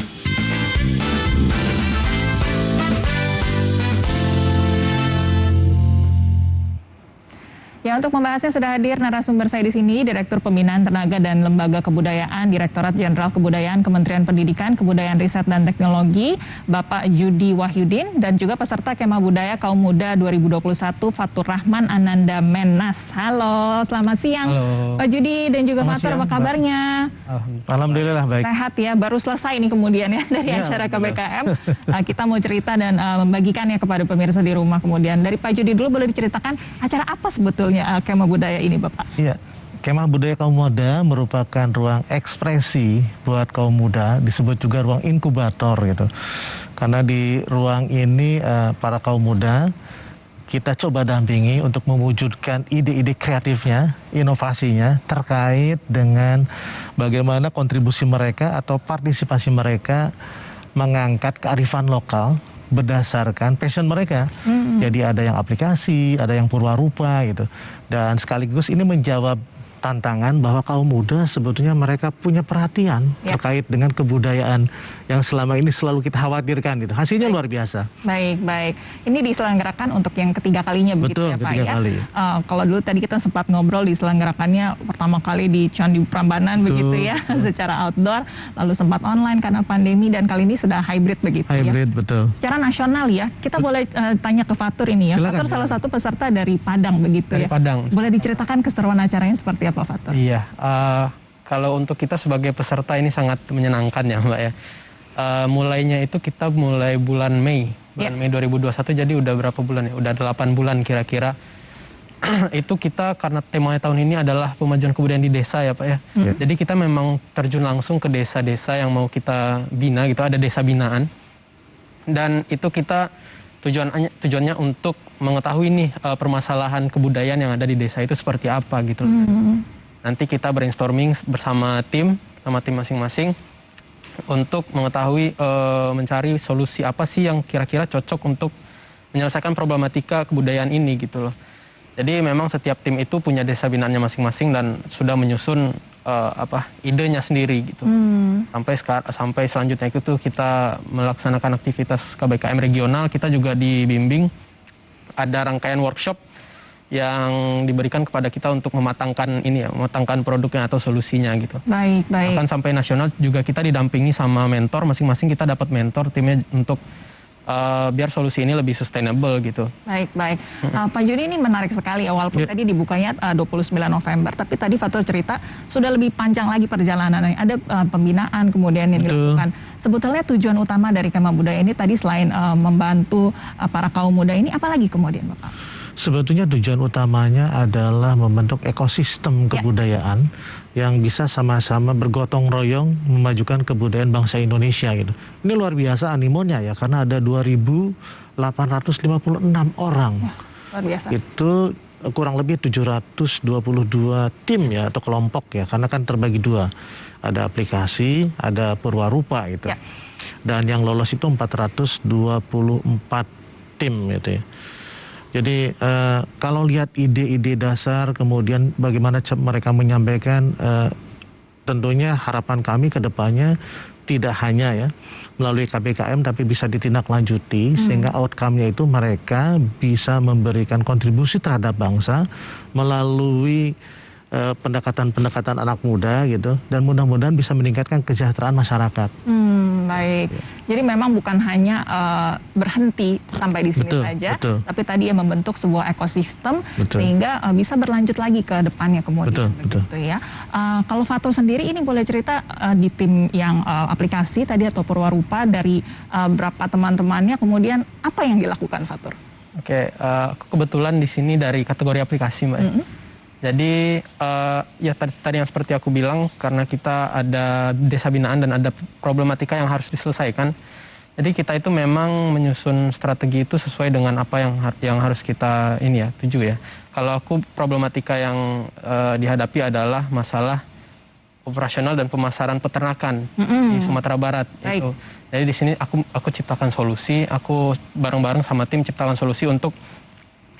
S7: Ya, untuk membahasnya sudah hadir narasumber saya di sini, Direktur Pembinaan Tenaga dan Lembaga Kebudayaan, Direktorat Jenderal Kebudayaan Kementerian Pendidikan, Kebudayaan, Riset, dan Teknologi, Bapak Judi Wahyudin, dan juga peserta Kemah Budaya Kaum Muda 2021, Fatur Rahman Ananda Menas. Halo, selamat siang.
S13: Halo.
S7: Pak Judi dan juga Fatur, apa kabarnya?
S13: Alhamdulillah baik.
S7: Sehat ya, baru selesai ini kemudian ya dari acara KBKM. Kita mau cerita dan membagikannya kepada pemirsa di rumah kemudian. Dari Pak Judi dulu, boleh diceritakan acara apa sebetulnya Kemah Budaya ini, Bapak?
S13: Iya, Kemah Budaya Kaum Muda merupakan ruang ekspresi buat kaum muda, disebut juga ruang inkubator gitu. Karena di ruang ini para kaum muda kita coba dampingi untuk mewujudkan ide-ide kreatifnya, inovasinya terkait dengan bagaimana kontribusi mereka atau partisipasi mereka mengangkat kearifan lokal berdasarkan passion mereka. Jadi ada yang aplikasi, ada yang purwarupa gitu. Dan sekaligus ini menjawab tantangan bahwa kaum muda sebetulnya mereka punya perhatian terkait dengan kebudayaan yang selama ini selalu kita khawatirkan gitu. Hasilnya luar biasa.
S7: Baik. Ini diselenggarakan untuk yang ketiga kalinya begitu.
S13: Betul,
S7: ya Pak
S13: ketiga
S7: ya.
S13: kali.
S7: Kalau dulu tadi kita sempat ngobrol diselenggarakannya pertama kali di Candi Prambanan begitu ya, secara outdoor, lalu sempat online karena pandemi dan kali ini sudah hybrid begitu ya.
S13: Hybrid, betul.
S7: Secara nasional ya, kita boleh tanya ke Fatur ini ya.
S13: Silakan,
S7: Fatur salah satu peserta dari Padang begitu
S13: dari
S7: ya.
S13: Padang.
S7: Boleh diceritakan keseruan acaranya seperti apa, Fatur?
S15: Iya, kalau untuk kita sebagai peserta ini sangat menyenangkan ya Mbak ya. Mulainya itu kita mulai bulan Mei 2021, jadi udah berapa bulan ya? Udah 8 bulan kira-kira. Itu kita karena temanya tahun ini adalah pemajuan kebudayaan di desa ya Pak ya. Jadi kita memang terjun langsung ke desa-desa yang mau kita bina gitu, ada desa binaan. Dan itu kita tujuannya untuk mengetahui nih permasalahan kebudayaan yang ada di desa itu seperti apa gitu. Nanti kita brainstorming bersama tim masing-masing untuk mengetahui mencari solusi apa sih yang kira-kira cocok untuk menyelesaikan problematika kebudayaan ini gitu loh. Jadi memang setiap tim itu punya desa binaannya masing-masing dan sudah menyusun idenya sendiri gitu. Sampai selanjutnya itu kita melaksanakan aktivitas KBKM regional, kita juga dibimbing ada rangkaian workshop yang diberikan kepada kita untuk mematangkan produknya atau solusinya gitu.
S7: Baik.
S15: Bahkan sampai nasional juga kita didampingi sama mentor, masing-masing kita dapat mentor timnya untuk biar solusi ini lebih sustainable gitu.
S7: Baik. Pak Joni, ini menarik sekali. Walaupun tadi dibukanya 29 November, tapi tadi Fatur cerita sudah lebih panjang lagi perjalanannya. Ada pembinaan kemudian yang dilakukan. Sebetulnya tujuan utama dari Kemah Budaya ini tadi selain membantu para kaum muda ini, apalagi kemudian Bapak?
S13: Sebetulnya tujuan utamanya adalah membentuk ekosistem kebudayaan yang bisa sama-sama bergotong royong memajukan kebudayaan bangsa Indonesia gitu. Ini luar biasa animonya ya, karena ada 2.856 orang.
S7: Luar biasa.
S13: Itu kurang lebih 722 tim ya atau kelompok ya, karena kan terbagi dua. Ada aplikasi, ada Purwarupa gitu. Dan yang lolos itu 424 tim gitu ya. Jadi kalau lihat ide-ide dasar, kemudian bagaimana mereka menyampaikan, tentunya harapan kami ke depannya tidak hanya ya melalui KBKM, tapi bisa ditindaklanjuti sehingga outcome-nya itu mereka bisa memberikan kontribusi terhadap bangsa melalui pendekatan-pendekatan anak muda gitu, dan mudah-mudahan bisa meningkatkan kesejahteraan masyarakat.
S7: Baik. Jadi memang bukan hanya berhenti sampai di sini saja, tapi tadi membentuk sebuah ekosistem sehingga bisa berlanjut lagi ke depannya kemudian. Begitu ya. Kalau Fatur sendiri ini boleh cerita di tim yang aplikasi tadi atau Purwarupa dari berapa teman-temannya, kemudian apa yang dilakukan Fatur?
S15: Oke, kebetulan di sini dari kategori aplikasi Mbak. Jadi ya tadi yang seperti aku bilang, karena kita ada desa binaan dan ada problematika yang harus diselesaikan. Jadi kita itu memang menyusun strategi itu sesuai dengan apa yang harus kita tuju ya. Kalau aku problematika yang dihadapi adalah masalah operasional dan pemasaran peternakan di Sumatera Barat. Itu. Jadi di sini aku ciptakan solusi, aku bareng-bareng sama tim ciptakan solusi untuk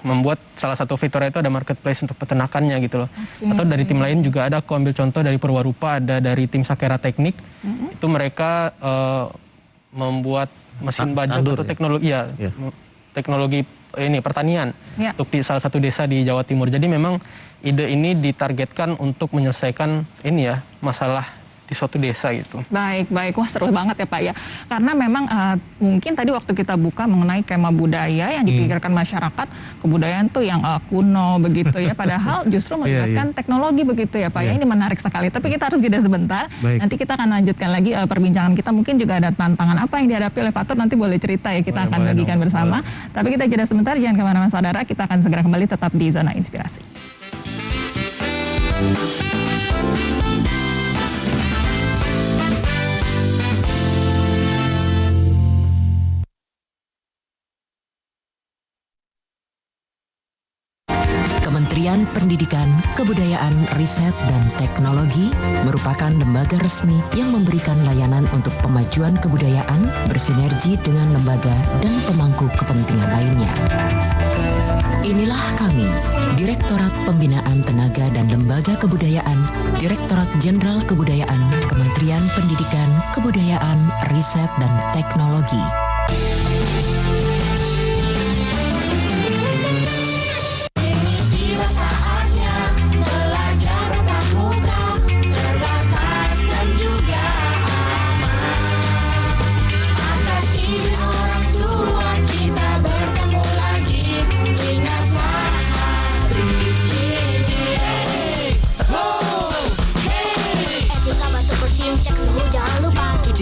S15: membuat salah satu fiturnya itu ada marketplace untuk peternakannya gitu loh. Atau dari tim lain juga ada, aku ambil contoh dari Purwarupa, ada dari tim Sakera Teknik, itu mereka membuat mesin bajak atau teknologi teknologi pertanian untuk di salah satu desa di Jawa Timur. Jadi memang ide ini ditargetkan untuk menyelesaikan masalah di suatu desa gitu.
S7: Baik. Wah, seru banget ya Pak ya. Karena memang mungkin tadi waktu kita buka mengenai Kemah Budaya yang dipikirkan masyarakat, kebudayaan tuh yang kuno begitu ya. Padahal justru melibatkan teknologi begitu ya Pak ya. Ini menarik sekali. Tapi kita harus jeda sebentar. Nanti kita akan lanjutkan lagi perbincangan kita. Mungkin juga ada tantangan apa yang dihadapi oleh Fatur. Nanti boleh cerita ya. Kita akan bagikan bersama. Tapi kita jeda sebentar. Jangan kemana-mana saudara. Kita akan segera kembali tetap di Zona Inspirasi.
S4: Kementerian Pendidikan, Kebudayaan, Riset, dan Teknologi merupakan lembaga resmi yang memberikan layanan untuk pemajuan kebudayaan bersinergi dengan lembaga dan pemangku kepentingan lainnya. Inilah kami, Direktorat Pembinaan Tenaga dan Lembaga Kebudayaan, Direktorat Jenderal Kebudayaan, Kementerian Pendidikan, Kebudayaan, Riset, dan Teknologi.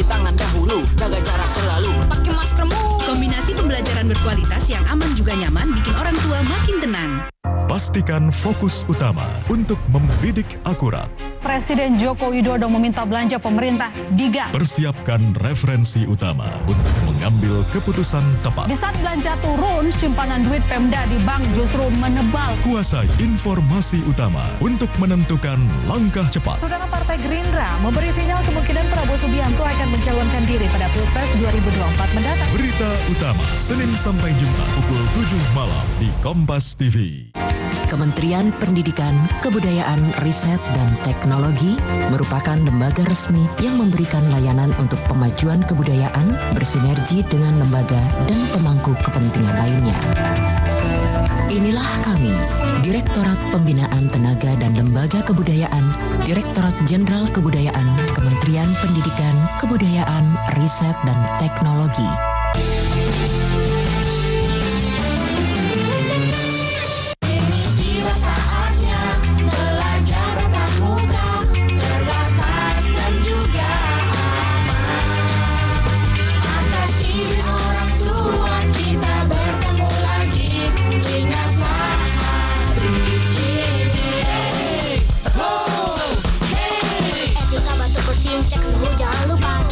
S16: Tangan dahulu, jaga jarak selalu, pakai maskermu.
S2: Kombinasi pembelajaran berkualitas yang aman juga nyaman bikin orang tua makin tenang.
S17: Pastikan fokus utama untuk membidik akurat.
S7: Presiden Joko Widodo meminta belanja pemerintah digas.
S17: Persiapkan referensi utama untuk mengambil keputusan tepat.
S7: Di saat belanja turun, simpanan duit Pemda di bank justru menebal.
S17: Kuasai informasi utama untuk menentukan langkah cepat.
S18: Saudara Partai Gerindra memberi sinyal kemungkinan Prabowo Subianto akan mencalonkan diri pada Pilpres 2024 mendatang.
S17: Berita utama Senin sampai Jumat pukul 7 malam di Kompas TV.
S4: Kementerian Pendidikan, Kebudayaan, Riset, dan Teknologi merupakan lembaga resmi yang memberikan layanan untuk pemajuan kebudayaan bersinergi dengan lembaga dan pemangku kepentingan lainnya. Inilah kami, Direktorat Pembinaan Tenaga dan Lembaga Kebudayaan, Direktorat Jenderal Kebudayaan, Kementerian Pendidikan, Kebudayaan, Riset, dan Teknologi.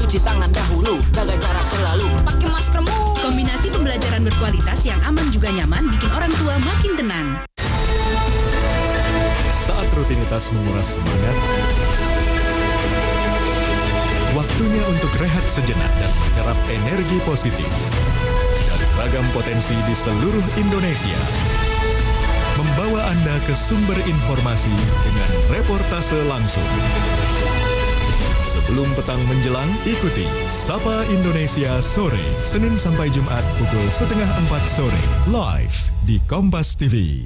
S16: Cuci tangan dahulu, jaga jarak selalu, pakai maskermu.
S2: Kombinasi pembelajaran berkualitas yang aman juga nyaman bikin orang tua makin tenang.
S17: Saat rutinitas menguras semangat, waktunya untuk rehat sejenak dan menyerap energi positif dari ragam potensi di seluruh Indonesia. Membawa Anda ke sumber informasi dengan reportase langsung. Sebelum petang menjelang, ikuti Sapa Indonesia Sore, Senin sampai Jumat pukul 3:30 sore, live di Kompas TV.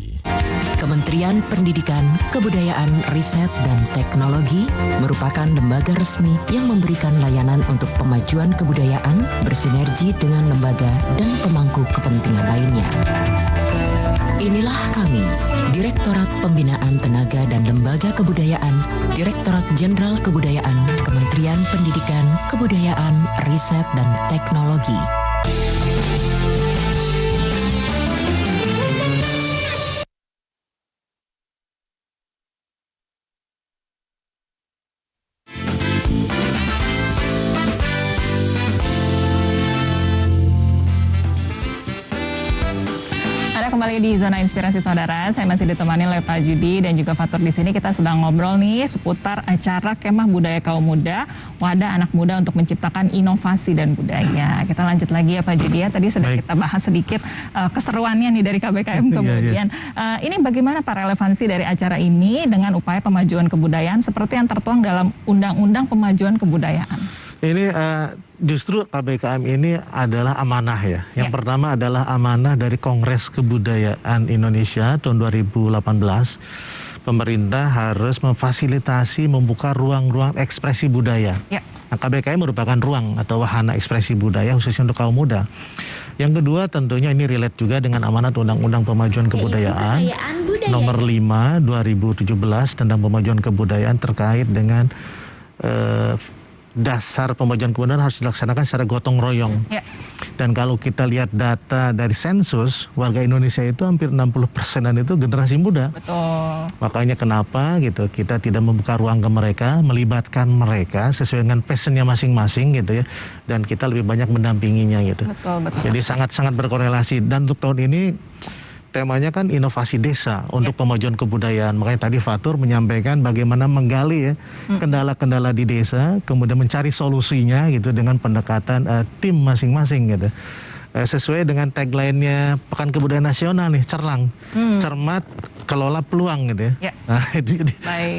S4: Kementerian Pendidikan, Kebudayaan, Riset, dan Teknologi merupakan lembaga resmi yang memberikan layanan untuk pemajuan kebudayaan bersinergi dengan lembaga dan pemangku kepentingan lainnya. Inilah kami, Direktorat Pembinaan Tenaga dan Lembaga Kebudayaan, Direktorat Jenderal Kebudayaan, Kementerian Pendidikan, Kebudayaan, Riset, dan Teknologi.
S7: Kembali di Zona Inspirasi Saudara, saya masih ditemani oleh Pak Judi dan juga Fatur. Di sini kita sedang ngobrol nih seputar acara Kemah Budaya Kaum Muda, wadah anak muda untuk menciptakan inovasi dan budaya. Kita lanjut lagi ya Pak Judi ya, tadi sudah kita bahas sedikit keseruannya nih dari KBKM kemudian. Ini bagaimana Pak relevansi dari acara ini dengan upaya pemajuan kebudayaan seperti yang tertuang dalam Undang-Undang Pemajuan Kebudayaan?
S13: Ini justru KBKM ini adalah amanah ya. Yang pertama adalah amanah dari Kongres Kebudayaan Indonesia tahun 2018. Pemerintah harus memfasilitasi membuka ruang-ruang ekspresi budaya. Nah, KBKM merupakan ruang atau wahana ekspresi budaya khususnya untuk kaum muda. Yang kedua tentunya ini relate juga dengan amanat Undang-Undang Pemajuan Kebudayaan nomor 5 2017 tentang pemajuan kebudayaan terkait dengan dasar pemajuan kebudayaan harus dilaksanakan secara gotong royong. Dan kalau kita lihat data dari sensus, warga Indonesia itu hampir 60%-an itu generasi muda.
S7: Betul.
S13: Makanya kenapa gitu kita tidak membuka ruang ke mereka, melibatkan mereka sesuai dengan passionnya masing-masing gitu ya. Dan kita lebih banyak mendampinginya gitu.
S7: Betul.
S13: Jadi sangat-sangat berkorelasi. Dan untuk tahun ini temanya kan inovasi desa untuk pemajuan kebudayaan. Makanya tadi Fatur menyampaikan bagaimana menggali ya kendala-kendala di desa, kemudian mencari solusinya gitu dengan pendekatan tim masing-masing gitu. Sesuai dengan tagline-nya Pekan Kebudayaan Nasional nih, cerlang, cermat, kelola peluang gitu ya. Nah,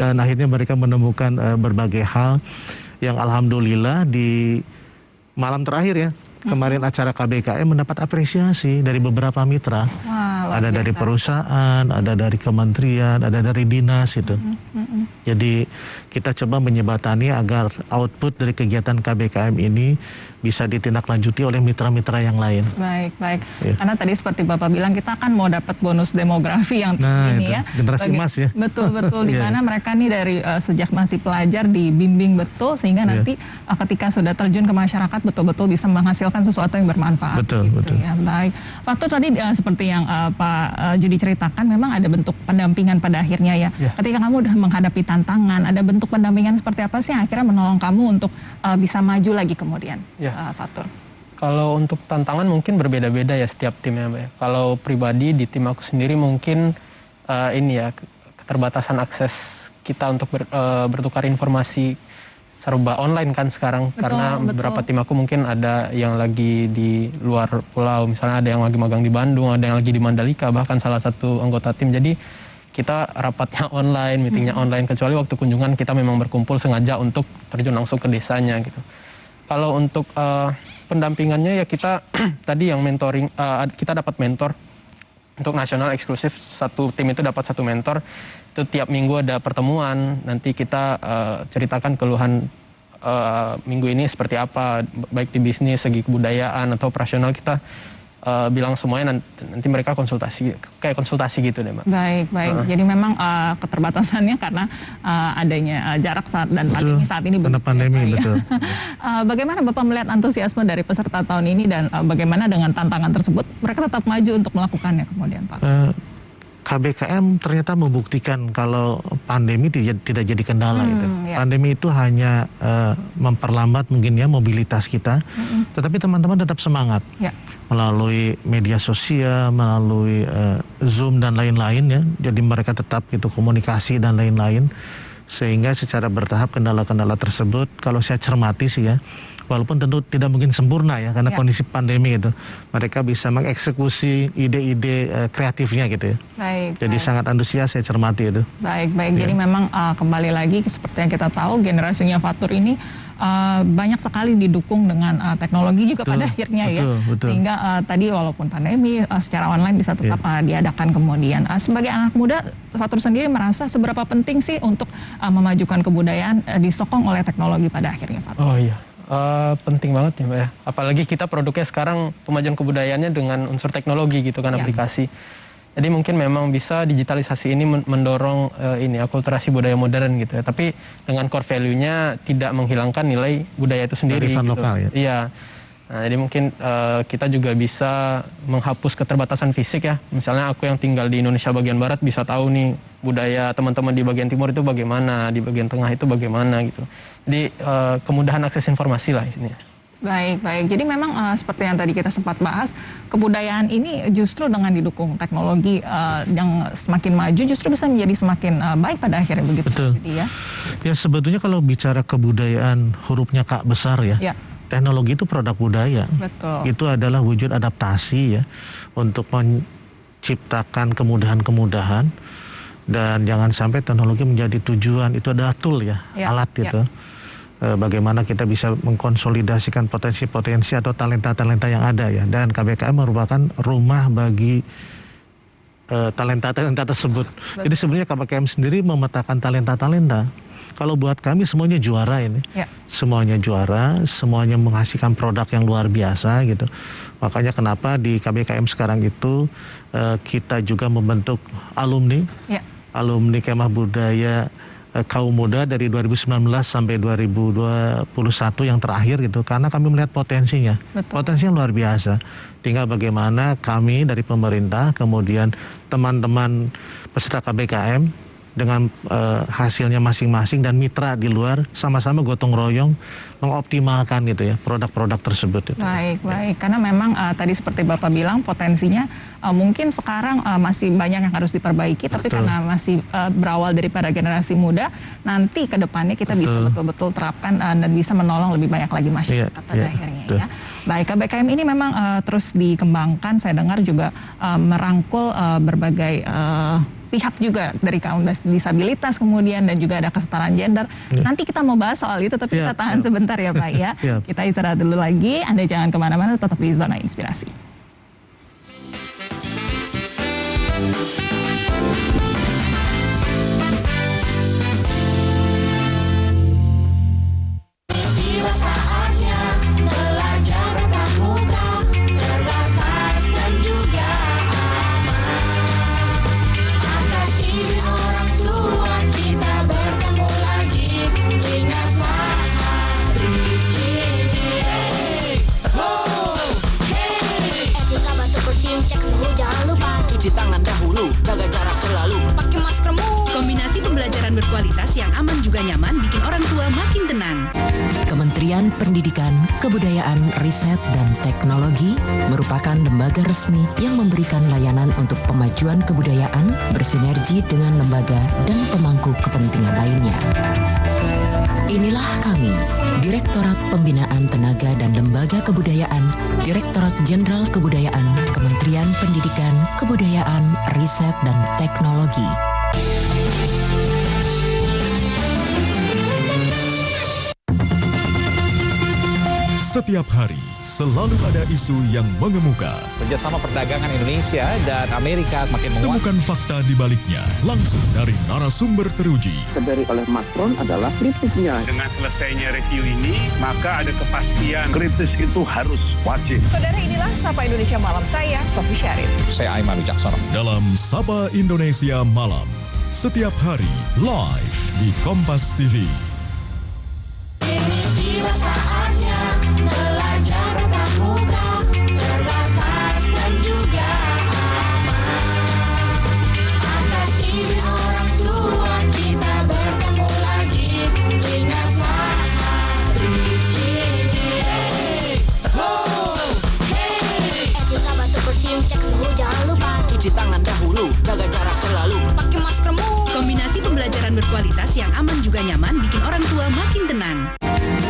S13: dan akhirnya mereka menemukan berbagai hal yang alhamdulillah di malam terakhir ya. Kemarin acara KBKM mendapat apresiasi dari beberapa mitra.
S7: Wah,
S13: ada dari perusahaan, ada dari kementerian, ada dari dinas itu. Jadi kita coba menyebatani agar output dari kegiatan KBKM ini bisa ditindaklanjuti oleh mitra-mitra yang lain.
S7: Baik. Karena tadi seperti Bapak bilang kita kan mau dapat bonus demografi yang ini ya.
S13: Generasi emas ya.
S7: Betul. Di mana mereka nih dari sejak masih pelajar dibimbing betul sehingga nanti ketika sudah terjun ke masyarakat betul-betul bisa menghasilkan sesuatu yang bermanfaat.
S13: Betul.
S7: Ya, baik. Waktu tadi seperti yang Pak Judi ceritakan memang ada bentuk pendampingan pada akhirnya ya. Ketika kamu udah menghadapi tantangan, ada bentuk pendampingan seperti apa sih yang akhirnya menolong kamu untuk bisa maju lagi kemudian? Fatur.
S15: Kalau untuk tantangan mungkin berbeda-beda ya setiap timnya, Mbak. Kalau pribadi di tim aku sendiri mungkin keterbatasan akses kita untuk bertukar informasi serba online kan sekarang. Karena beberapa tim aku mungkin ada yang lagi di luar pulau, misalnya ada yang lagi magang di Bandung, ada yang lagi di Mandalika, bahkan salah satu anggota tim. Jadi kita rapatnya online, meetingnya online, kecuali waktu kunjungan kita memang berkumpul sengaja untuk terjun langsung ke desanya gitu. Kalau untuk pendampingannya ya kita tadi yang mentoring, kita dapat mentor untuk nasional eksklusif, satu tim itu dapat satu mentor, itu tiap minggu ada pertemuan, nanti kita ceritakan keluhan minggu ini seperti apa, baik di bisnis, segi kebudayaan atau operasional, kita bilang semuanya, nanti mereka konsultasi gitu deh, Mbak.
S7: Baik. Jadi memang keterbatasannya karena adanya jarak dan pandemi saat ini.
S13: Pandemi, betul.
S7: Bagaimana Bapak melihat antusiasme dari peserta tahun ini dan bagaimana dengan tantangan tersebut mereka tetap maju untuk melakukannya kemudian, Pak?
S13: KBKM ternyata membuktikan kalau pandemi tidak jadi kendala itu. Pandemi itu hanya memperlambat mungkin ya mobilitas kita, tetapi teman-teman tetap semangat melalui media sosial, melalui Zoom dan lain-lain ya. Jadi mereka tetap gitu komunikasi dan lain-lain, sehingga secara bertahap kendala-kendala tersebut kalau saya cermati sih ya, walaupun tentu tidak mungkin sempurna ya karena kondisi pandemi itu, mereka bisa mengeksekusi ide-ide kreatifnya gitu ya. Jadi sangat antusias saya cermati itu.
S7: Baik. Jadi memang kembali lagi seperti yang kita tahu generasinya Fatur ini banyak sekali didukung dengan teknologi juga pada akhirnya ya. Sehingga tadi walaupun pandemi secara online bisa tetap diadakan kemudian. Sebagai anak muda, Fatur sendiri merasa seberapa penting sih untuk memajukan kebudayaan disokong oleh teknologi pada akhirnya, Fatur?
S15: Oh iya. Penting banget ya, Mbak ya. Apalagi kita produknya sekarang pemajuan kebudayaannya dengan unsur teknologi gitu kan, aplikasi. Jadi mungkin memang bisa digitalisasi ini mendorong akulturasi budaya modern gitu ya. Tapi dengan core value-nya tidak menghilangkan nilai budaya itu sendiri. Gitu.
S13: Lokal ya.
S15: Iya. Nah, jadi mungkin kita juga bisa menghapus keterbatasan fisik ya. Misalnya aku yang tinggal di Indonesia bagian barat bisa tahu nih budaya teman-teman di bagian timur itu bagaimana, di bagian tengah itu bagaimana gitu. Jadi kemudahan akses informasi lah isinya.
S7: Baik. Jadi memang seperti yang tadi kita sempat bahas, kebudayaan ini justru dengan didukung teknologi yang semakin maju justru bisa menjadi semakin baik pada akhirnya begitu.
S13: Betul.
S7: Jadi
S13: Ya sebetulnya kalau bicara kebudayaan hurufnya K besar ya. Teknologi itu produk budaya.
S7: Betul.
S13: Itu adalah wujud adaptasi ya untuk menciptakan kemudahan-kemudahan, dan jangan sampai teknologi menjadi tujuan, itu adalah tool ya, alat gitu. Bagaimana kita bisa mengkonsolidasikan potensi-potensi atau talenta-talenta yang ada ya, dan KBKM merupakan rumah bagi talenta-talenta tersebut. Jadi sebenarnya KBKM sendiri memetakan talenta-talenta. Kalau buat kami semuanya juara ini, semuanya juara, semuanya menghasilkan produk yang luar biasa gitu. Makanya kenapa di KBKM sekarang itu kita juga membentuk alumni, alumni Kemah Budaya Kaum Muda dari 2019 sampai 2021 yang terakhir gitu, karena kami melihat potensinya. Potensinya luar biasa. Tinggal bagaimana kami dari pemerintah, kemudian teman-teman peserta KBKM dengan hasilnya masing-masing dan mitra di luar sama-sama gotong royong mengoptimalkan gitu ya produk-produk tersebut.
S7: Baik. Karena memang tadi seperti Bapak bilang potensinya mungkin sekarang masih banyak yang harus diperbaiki, tapi karena masih berawal daripada generasi muda, nanti ke depannya kita bisa betul-betul terapkan dan bisa menolong lebih banyak lagi masyarakat pada akhirnya ya. Baik, KBKM ini memang terus dikembangkan, saya dengar juga merangkul berbagai pihak juga dari kaum disabilitas kemudian, dan juga ada kesetaraan gender. Nanti kita mau bahas soal itu, tapi kita tahan sebentar ya Pak ya. Kita istirahat dulu lagi, Anda jangan kemana-mana, tetap di Zona Inspirasi.
S2: berkualitas yang aman juga nyaman bikin orang tua makin tenang.
S4: Kementerian Pendidikan, Kebudayaan, Riset, dan Teknologi merupakan lembaga resmi yang memberikan layanan untuk pemajuan kebudayaan bersinergi dengan lembaga dan pemangku kepentingan lainnya. Inilah kami, Direktorat Pembinaan Tenaga dan Lembaga Kebudayaan, Direktorat Jenderal Kebudayaan, Kementerian Pendidikan, Kebudayaan, Riset, dan Teknologi.
S17: Setiap hari selalu ada isu yang mengemuka.
S5: Kerjasama perdagangan Indonesia dan Amerika semakin menguat.
S17: Temukan fakta di baliknya langsung dari narasumber teruji.
S8: Dari oleh Macron adalah kritiknya.
S22: Dengan selesainya review ini, maka ada kepastian kritis itu harus wajib.
S18: Saudara, inilah Sapa Indonesia Malam, saya Sofi Syarif.
S5: Saya Aiman Wicaksono.
S17: Dalam Sapa Indonesia Malam, setiap hari live di Kompas TV.
S23: Saatnya belajar tatap muka, terbatas dan juga aman. Atas izin orang tua kita bertemu lagi, ingatlah hari ini. Etika batuk bersihin, cek suhu jangan lupa.
S16: Cuci tangan dahulu, jaga jarak selalu.
S2: Pakai maskermu. Kombinasi pembelajaran berkualitas yang aman juga nyaman bikin orang tua makin tenang.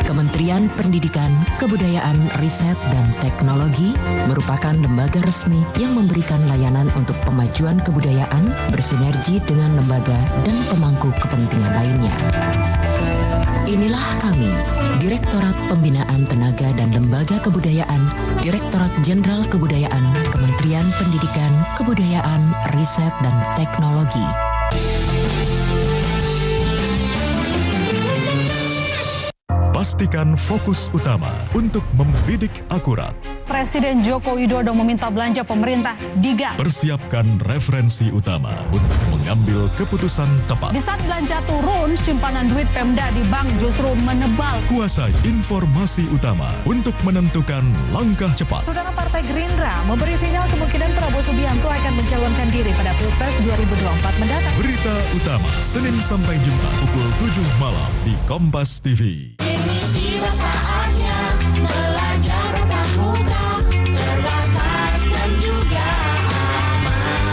S4: Kementerian Pendidikan, Kebudayaan, Riset, dan Teknologi merupakan lembaga resmi yang memberikan layanan untuk pemajuan kebudayaan bersinergi dengan lembaga dan pemangku kepentingan lainnya. Inilah kami, Direktorat Pembinaan Tenaga dan Lembaga Kebudayaan, Direktorat Jenderal Kebudayaan, Kementerian Pendidikan, Kebudayaan, Riset, dan Teknologi.
S17: Pastikan fokus utama untuk membidik akurat.
S18: Presiden Joko Widodo meminta belanja pemerintah digap.
S17: Persiapkan referensi utama untuk mengambil keputusan tepat.
S18: Di saat belanja turun, simpanan duit Pemda di bank justru menebal.
S17: Kuasai informasi utama untuk menentukan langkah cepat.
S18: Saudara, Partai Gerindra memberi sinyal kemungkinan Prabowo Subianto akan mencalonkan diri pada Pilpres 2024 mendatang.
S17: Berita utama Senin sampai Jumat pukul 7 malam di Kompas TV.
S23: Tiba saatnya belajar tatap muka, terbatas dan juga aman.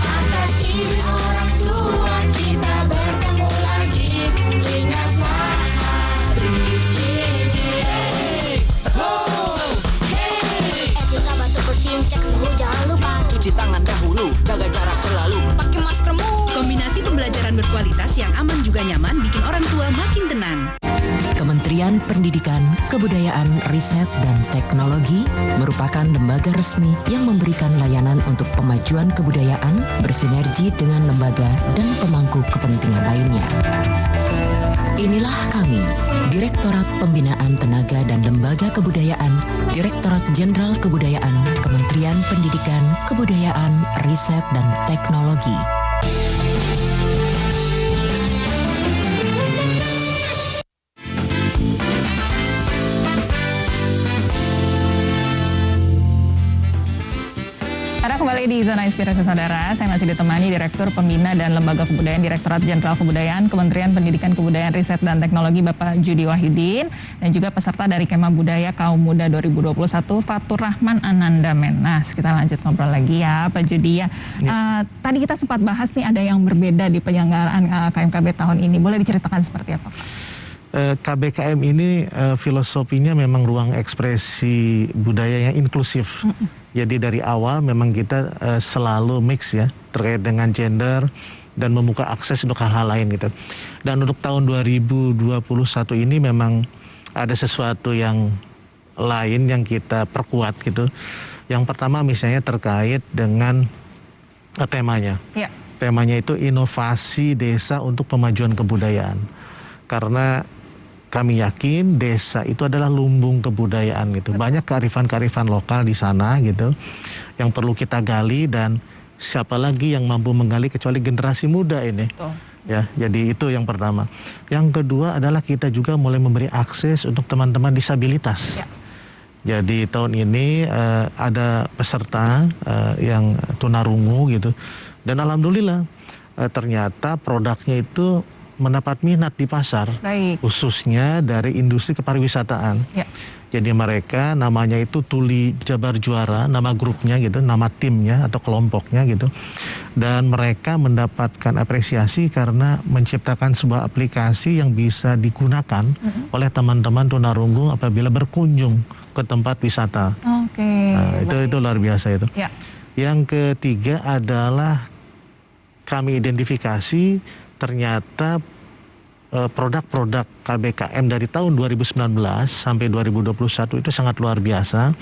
S23: Atas izin orang tua kita bertemu lagi, ingatlah hari ini. Etika batuk bersihin, cek suhu jangan lupa.
S16: Cuci tangan dahulu, jaga jarak selalu.
S2: Pakai maskermu. Kombinasi pembelajaran berkualitas yang aman juga nyaman bikin orang tua makin tenang.
S4: Kementerian Pendidikan, Kebudayaan, Riset, dan Teknologi merupakan lembaga resmi yang memberikan layanan untuk pemajuan kebudayaan bersinergi dengan lembaga dan pemangku kepentingan lainnya. Inilah kami, Direktorat Pembinaan Tenaga dan Lembaga Kebudayaan, Direktorat Jenderal Kebudayaan, Kementerian Pendidikan, Kebudayaan, Riset, dan Teknologi.
S7: Kembali di Zona Inspirasi Saudara, saya masih ditemani Direktur Pembina dan Lembaga Kebudayaan Direktorat Jenderal Kebudayaan Kementerian Pendidikan, Kebudayaan, Riset, dan Teknologi Bapak Judi Wahidin, dan juga peserta dari Kemah Budaya Kaum Muda 2021 Fatur Rahman Ananda Menas. Kita lanjut ngobrol lagi ya Pak Judi ya. Tadi kita sempat bahas nih ada yang berbeda di penyelenggaraan KMKB tahun ini. Boleh diceritakan seperti apa Pak?
S13: KBKM ini filosofinya memang ruang ekspresi budaya yang inklusif. Jadi dari awal memang kita selalu mix ya terkait dengan gender dan membuka akses untuk hal-hal lain gitu. Dan untuk tahun 2021 ini memang ada sesuatu yang lain yang kita perkuat gitu. Yang pertama misalnya terkait dengan temanya. Ya. Temanya itu inovasi desa untuk pemajuan kebudayaan. Karena kami yakin desa itu adalah lumbung kebudayaan gitu. Banyak kearifan-kearifan lokal di sana gitu yang perlu kita gali, dan siapa lagi yang mampu menggali kecuali generasi muda ini. Ya, jadi itu yang pertama. Yang kedua adalah kita juga mulai memberi akses untuk teman-teman disabilitas. Ya. Jadi tahun ini ada peserta yang tunarungu gitu. Dan alhamdulillah ternyata produknya itu mendapat minat di pasar, khususnya dari industri kepariwisataan. Ya. Jadi mereka namanya itu Tuli Jabar Juara, nama grupnya gitu, nama timnya atau kelompoknya gitu. Dan mereka mendapatkan apresiasi karena menciptakan sebuah aplikasi yang bisa digunakan oleh teman-teman tunarunggu apabila berkunjung ke tempat wisata. Nah, itu luar biasa itu. Ya. Yang ketiga adalah kami identifikasi ternyata produk-produk KBKM dari tahun 2019 sampai 2021 itu sangat luar biasa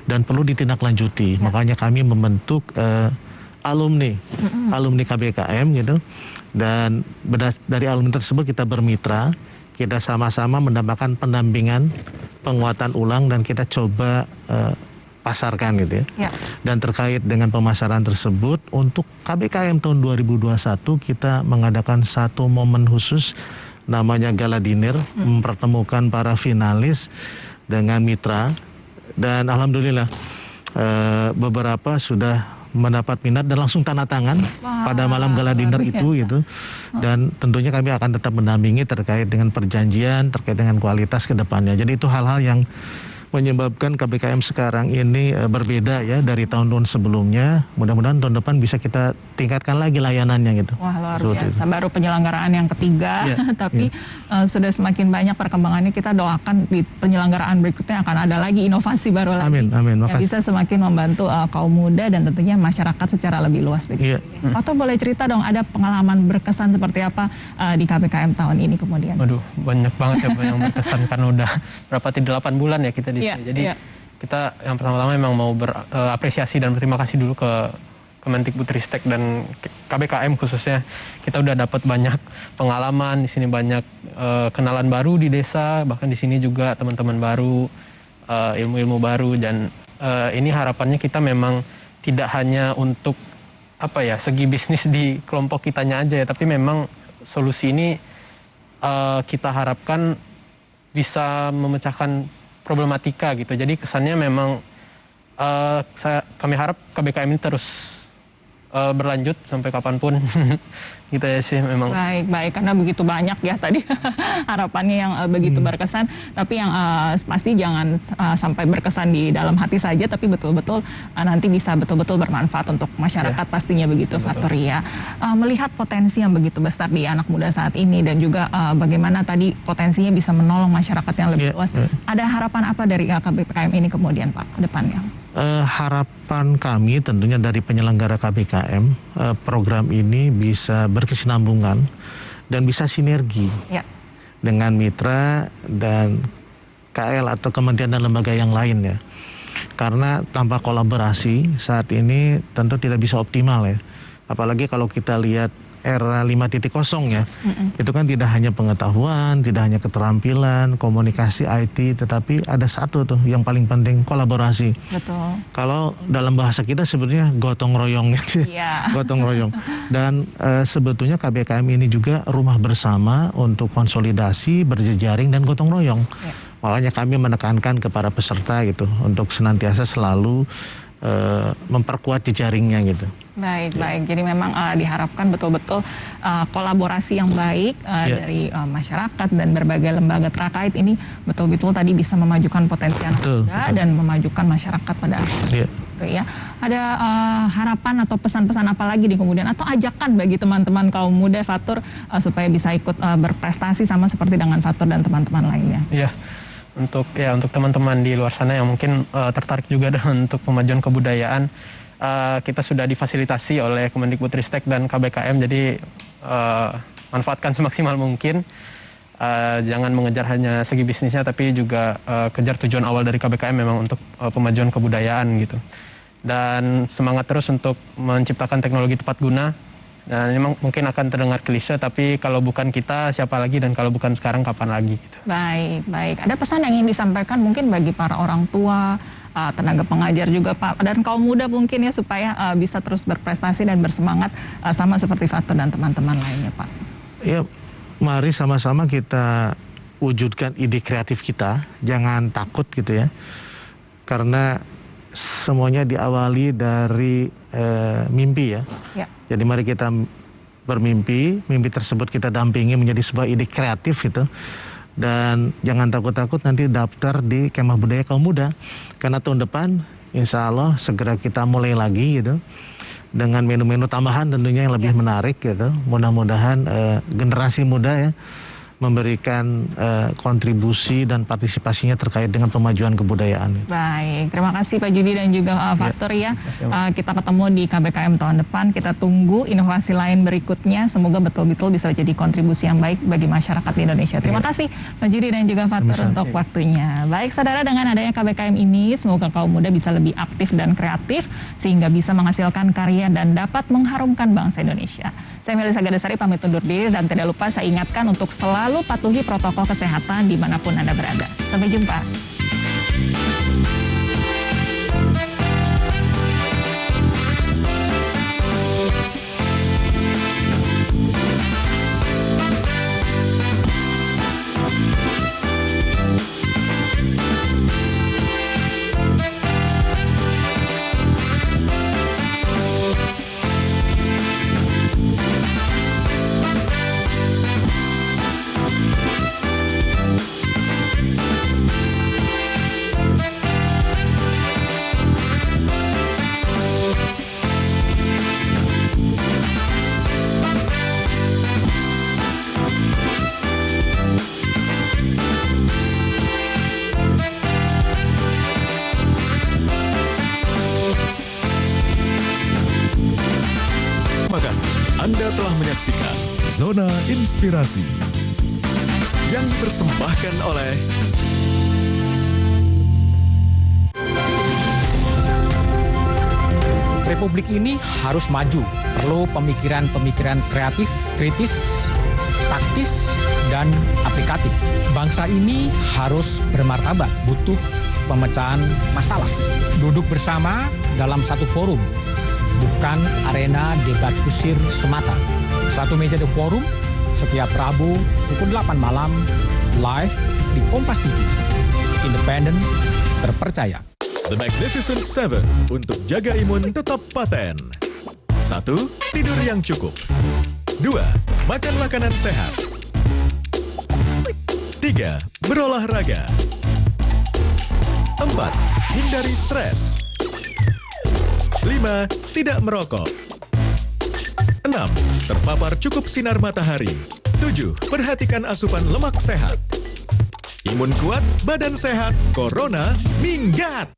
S13: dan perlu ditindaklanjuti. Makanya kami membentuk alumni KBKM gitu, dan dari alumni tersebut kita bermitra, kita sama-sama mendapatkan pendampingan, penguatan ulang, dan kita coba pasarkan gitu ya. Dan terkait dengan pemasaran tersebut, untuk KBKM tahun 2021 kita mengadakan satu momen khusus namanya Gala Dinner, mempertemukan para finalis dengan mitra, dan alhamdulillah beberapa sudah mendapat minat dan langsung tanda tangan pada malam Gala Dinner itu gitu. Dan tentunya kami akan tetap mendampingi terkait dengan perjanjian, terkait dengan kualitas ke depannya. Jadi itu hal-hal yang menyebabkan KBKM sekarang ini berbeda ya dari tahun-tahun sebelumnya. Mudah-mudahan tahun depan bisa kita tingkatkan lagi layanannya gitu.
S7: Wah, luar biasa. Baru penyelenggaraan yang ketiga, tapi sudah semakin banyak perkembangannya. Kita doakan di penyelenggaraan berikutnya akan ada lagi inovasi baru lagi.
S13: Amin.
S7: Yang bisa semakin membantu kaum muda dan tentunya masyarakat secara lebih luas begitu. Atau boleh cerita dong, ada pengalaman berkesan seperti apa di KBKM tahun ini kemudian?
S15: Waduh, banyak banget ya yang berkesan karena udah berapa 8 bulan ya kita di Jadi kita yang pertama-tama memang mau berapresiasi dan berterima kasih dulu ke Kemendikbudristek dan KBKM khususnya. Kita udah dapat banyak pengalaman di sini, banyak kenalan baru di desa, bahkan di sini juga teman-teman baru, ilmu-ilmu baru, dan ini harapannya kita memang tidak hanya untuk segi bisnis di kelompok kitanya aja ya, tapi memang solusi ini kita harapkan bisa memecahkan problematika gitu. Jadi kesannya memang kami harap KBKM ini terus berlanjut sampai kapanpun gitu ya sih memang.
S7: Baik, karena begitu banyak ya tadi harapannya yang begitu berkesan, tapi yang pasti jangan sampai berkesan di dalam hati saja, tapi betul-betul nanti bisa betul-betul bermanfaat untuk masyarakat pastinya begitu, Faktoria. Melihat potensi yang begitu besar di anak muda saat ini dan juga bagaimana tadi potensinya bisa menolong masyarakat yang lebih luas. Ada harapan apa dari KBKM ini kemudian Pak ke depannya?
S13: Harapan kami tentunya dari penyelenggara KBKM, program ini bisa berkesinambungan dan bisa sinergi dengan mitra dan KL atau kementerian dan lembaga yang lain ya. Karena tanpa kolaborasi saat ini tentu tidak bisa optimal ya. Apalagi kalau kita lihat era 5.0 ya, itu kan tidak hanya pengetahuan, tidak hanya keterampilan, komunikasi, IT, tetapi ada satu tuh yang paling penting, kolaborasi.
S7: Betul.
S13: Kalau dalam bahasa kita sebenarnya gotong royong gitu. Gotong royong. Dan sebetulnya KBKM ini juga rumah bersama untuk konsolidasi, berjejaring dan gotong royong. Makanya kami menekankan kepada peserta gitu untuk senantiasa selalu memperkuat jejaringnya gitu.
S7: Baik. Jadi memang diharapkan betul-betul kolaborasi yang baik dari masyarakat dan berbagai lembaga terkait ini betul-betul tadi bisa memajukan potensi anak muda dan memajukan masyarakat pada akhirnya. Ya. Ada harapan atau pesan-pesan apa lagi nih kemudian atau ajakan bagi teman-teman kaum muda Fatur supaya bisa ikut berprestasi sama seperti dengan Fatur dan teman-teman lainnya?
S15: Iya. Untuk teman-teman di luar sana yang mungkin tertarik juga untuk pemajuan kebudayaan, kita sudah difasilitasi oleh Kemendikbudristek dan KBKM, jadi manfaatkan semaksimal mungkin. Jangan mengejar hanya segi bisnisnya, tapi juga kejar tujuan awal dari KBKM memang untuk pemajuan kebudayaan gitu. Dan semangat terus untuk menciptakan teknologi tepat guna. Dan ini mungkin akan terdengar klise, tapi kalau bukan kita siapa lagi, dan kalau bukan sekarang kapan lagi gitu.
S7: Baik. Ada pesan yang ingin disampaikan mungkin bagi para orang tua, tenaga pengajar juga Pak, dan kaum muda mungkin ya supaya bisa terus berprestasi dan bersemangat sama seperti Fatur dan teman-teman lainnya Pak.
S13: Ya, mari sama-sama kita wujudkan ide kreatif kita, jangan takut gitu ya. Karena semuanya diawali dari mimpi ya. Jadi mari kita bermimpi, mimpi tersebut kita dampingi menjadi sebuah ide kreatif gitu. Dan jangan takut-takut nanti daftar di Kemah Budaya Kaum Muda, karena tahun depan insya Allah segera kita mulai lagi gitu, dengan menu-menu tambahan tentunya yang lebih menarik gitu. Mudah-mudahan generasi muda ya memberikan kontribusi dan partisipasinya terkait dengan pemajuan kebudayaan.
S7: Baik, terima kasih Pak Judi dan juga Faktor ya. Kita ketemu di KBKM tahun depan, kita tunggu inovasi lain berikutnya. Semoga betul-betul bisa jadi kontribusi yang baik bagi masyarakat di Indonesia. Terima kasih Pak Judi dan juga Faktor untuk waktunya. Baik saudara, dengan adanya KBKM ini, semoga kaum muda bisa lebih aktif dan kreatif, sehingga bisa menghasilkan karya dan dapat mengharumkan bangsa Indonesia. Saya Melisa Gadasari pamit undur diri, dan tidak lupa saya ingatkan untuk selalu patuhi protokol kesehatan dimanapun Anda berada. Sampai jumpa.
S17: Anda telah menyaksikan Zona Inspirasi yang dipersembahkan oleh
S5: Republik ini harus maju, perlu pemikiran-pemikiran kreatif, kritis, taktis, dan aplikatif. Bangsa ini harus bermartabat, butuh pemecahan masalah. Duduk bersama dalam satu forum, bukan arena debat kusir semata. Satu meja The Forum, setiap Rabu pukul 8 malam, live di Kompas TV. Independen, terpercaya.
S17: The Magnificent Seven untuk jaga imun tetap paten. 1. Tidur yang cukup. 2. Makan makanan sehat. 3. Berolahraga. 4. Hindari stres. 5. Tidak merokok. 6. Terpapar cukup sinar matahari. 7. Perhatikan asupan lemak sehat. Imun kuat, badan sehat, corona minggat.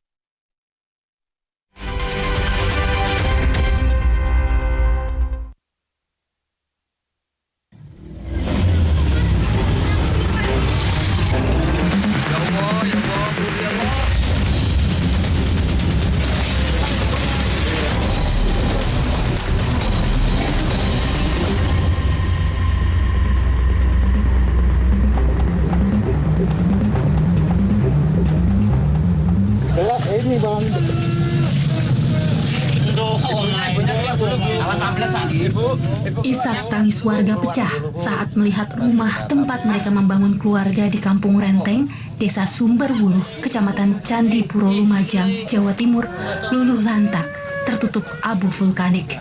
S12: Ini bang.
S6: Isak tangis warga pecah saat melihat rumah tempat mereka membangun keluarga di Kampung Renteng, Desa Sumberwuluh, Kecamatan Candipuro, Lumajang, Jawa Timur, luluh lantak, tertutup abu vulkanik.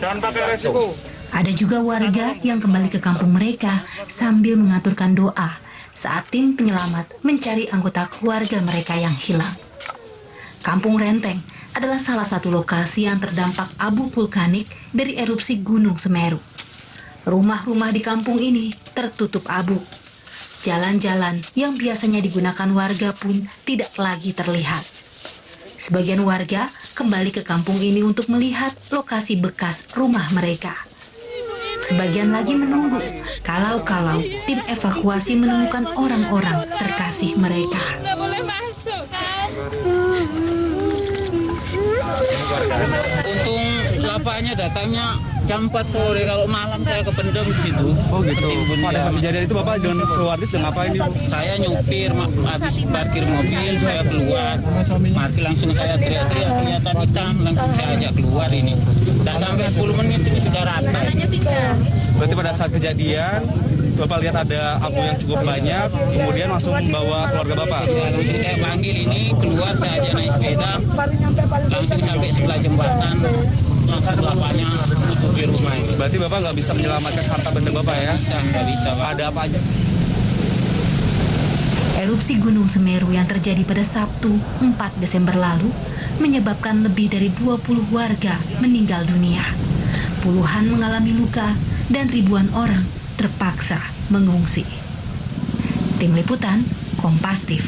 S9: Jangan pakai resiko.
S6: Ada juga warga yang kembali ke kampung mereka sambil mengaturkan doa saat tim penyelamat mencari anggota keluarga mereka yang hilang. Kampung Renteng adalah salah satu lokasi yang terdampak abu vulkanik dari erupsi Gunung Semeru. Rumah-rumah di kampung ini tertutup abu. Jalan-jalan yang biasanya digunakan warga pun tidak lagi terlihat. Sebagian warga kembali ke kampung ini untuk melihat lokasi bekas rumah mereka. Sebagian lagi menunggu kalau tim evakuasi menemukan orang-orang terkasih mereka.
S9: Nggak boleh masuk kan?
S14: Untung lapaknya datangnya jam 4 sore, kalau malam saya kependem gitu.
S10: Oh gitu. Pada saat kejadian itu Bapak dengan keluarga sedang ngapain?
S14: Saya nyupir, habis parkir mobil saya keluar. Parkir langsung saya teriak-teriak, kelihatan hitam, langsung saya ajak keluar ini. Dan sampai 10 menit ini sudah rata.
S10: Berarti pada saat kejadian Bapak lihat ada abu yang cukup banyak, kemudian langsung membawa keluarga Bapak.
S14: Ya, langsung saya panggil ini, keluar saya aja naik sepeda, langsung sampai sebelah jembatan, langsung bapaknya untuk di rumah ini.
S3: Berarti Bapak nggak bisa menyelamatkan harta benda Bapak ya?
S14: Nggak bisa, Pak.
S3: Ada apa aja?
S6: Erupsi Gunung Semeru yang terjadi pada Sabtu 4 Desember lalu menyebabkan lebih dari 20 warga meninggal dunia. Puluhan mengalami luka dan ribuan orang terpaksa mengungsi. Tim Liputan, Kompas TV.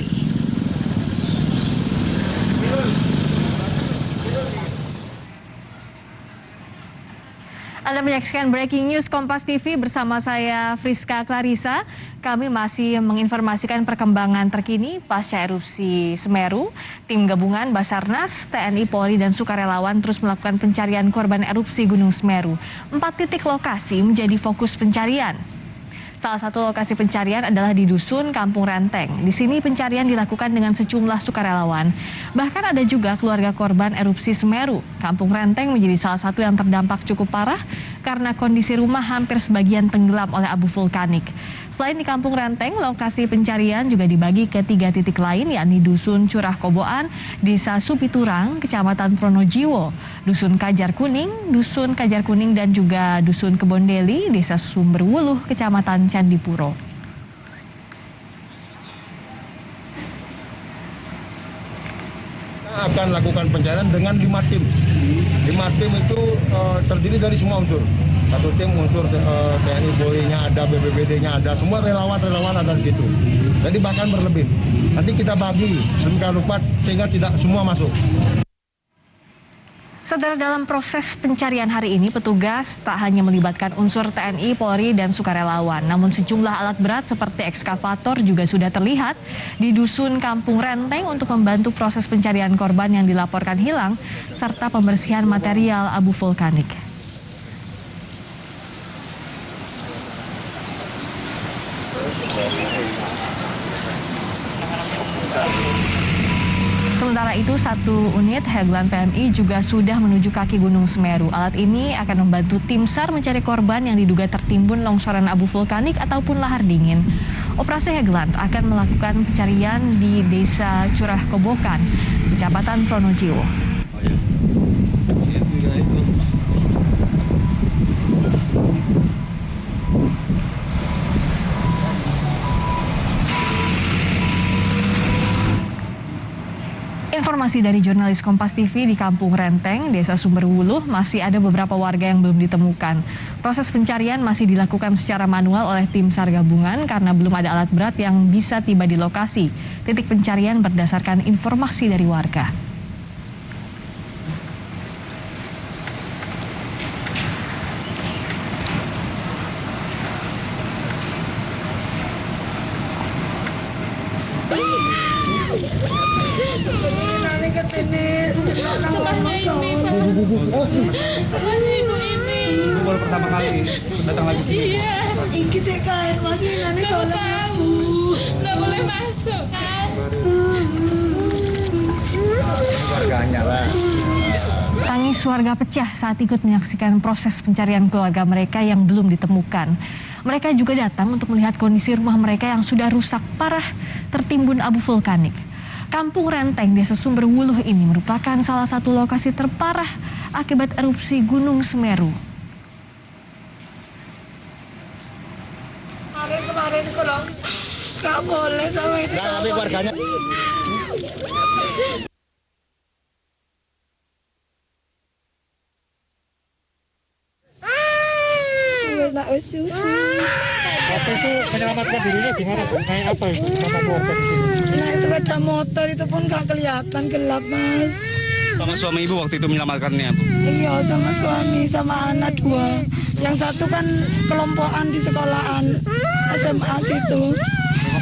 S18: Anda menyaksikan Breaking News Kompas TV bersama saya Friska Clarissa. Kami masih menginformasikan perkembangan terkini pasca erupsi Semeru. Tim gabungan Basarnas, TNI, Polri, dan sukarelawan terus melakukan pencarian korban erupsi Gunung Semeru. 4 titik lokasi menjadi fokus pencarian. Salah satu lokasi pencarian adalah di Dusun Kampung Renteng. Di sini pencarian dilakukan dengan sejumlah sukarelawan. Bahkan ada juga keluarga korban erupsi Semeru. Kampung Renteng menjadi salah satu yang terdampak cukup parah karena kondisi rumah hampir sebagian tenggelam oleh abu vulkanik. Selain di Kampung Renteng, lokasi pencarian juga dibagi ke 3 titik lain, yakni Dusun Curah Koboan, Desa Supiturang, Kecamatan Pronojiwo, Dusun Kajar Kuning, dan juga Dusun Kebondeli, Desa Sumberwuluh, Kecamatan Candipuro.
S12: Kita akan lakukan pencarian dengan 5 tim. 5 tim itu terdiri dari semua unsur. Satu tim unsur TNI, Polri-nya ada, BPBD-nya ada, semua relawan-relawan ada di situ. Jadi bahkan berlebih. Nanti kita bagi sedemikian rupa sehingga tidak semua masuk.
S18: Saudara, dalam proses pencarian hari ini, petugas tak hanya melibatkan unsur TNI, Polri, dan sukarelawan. Namun sejumlah alat berat seperti ekskavator juga sudah terlihat di Dusun Kampung Renteng untuk membantu proses pencarian korban yang dilaporkan hilang, serta pembersihan material abu vulkanik. Sementara itu, 1 unit Heglan PMI juga sudah menuju kaki Gunung Semeru. Alat ini akan membantu tim SAR mencari korban yang diduga tertimbun longsoran abu vulkanik ataupun lahar dingin. Operasi Heglan akan melakukan pencarian di Desa Curah Kobokan, Kecamatan Pronojiwo. Informasi dari jurnalis Kompas TV di Kampung Renteng, Desa Sumberwuluh, masih ada beberapa warga yang belum ditemukan. Proses pencarian masih dilakukan secara manual oleh tim SAR gabungan karena belum ada alat berat yang bisa tiba di lokasi. Titik pencarian berdasarkan informasi dari warga.
S3: Ibu baru pertama kali datang lagi sini.
S9: Iya. Iki kain masih nanti kalau tahu nggak boleh masuk kan.
S12: Warganya lah.
S18: Tangis warga pecah saat ikut menyaksikan proses pencarian keluarga mereka yang belum ditemukan. Mereka juga datang untuk melihat kondisi rumah mereka yang sudah rusak parah tertimbun abu vulkanik. Kampung Renteng, Desa Sumberwuluh ini merupakan salah satu lokasi terparah akibat erupsi Gunung Semeru.
S9: Kemarin kalau nggak boleh sama itu.
S12: Tapi warganya.
S9: Apa itu menyelamatkan dirinya gimana? Naik apa itu? Naik sepeda motor itu pun nggak kelihatan, gelap Mas.
S3: Sama suami Ibu waktu itu menyelamatkannya, Bu?
S9: Iya, sama suami, sama anak 2. Yang satu kan kelompokan di sekolahan SMA situ.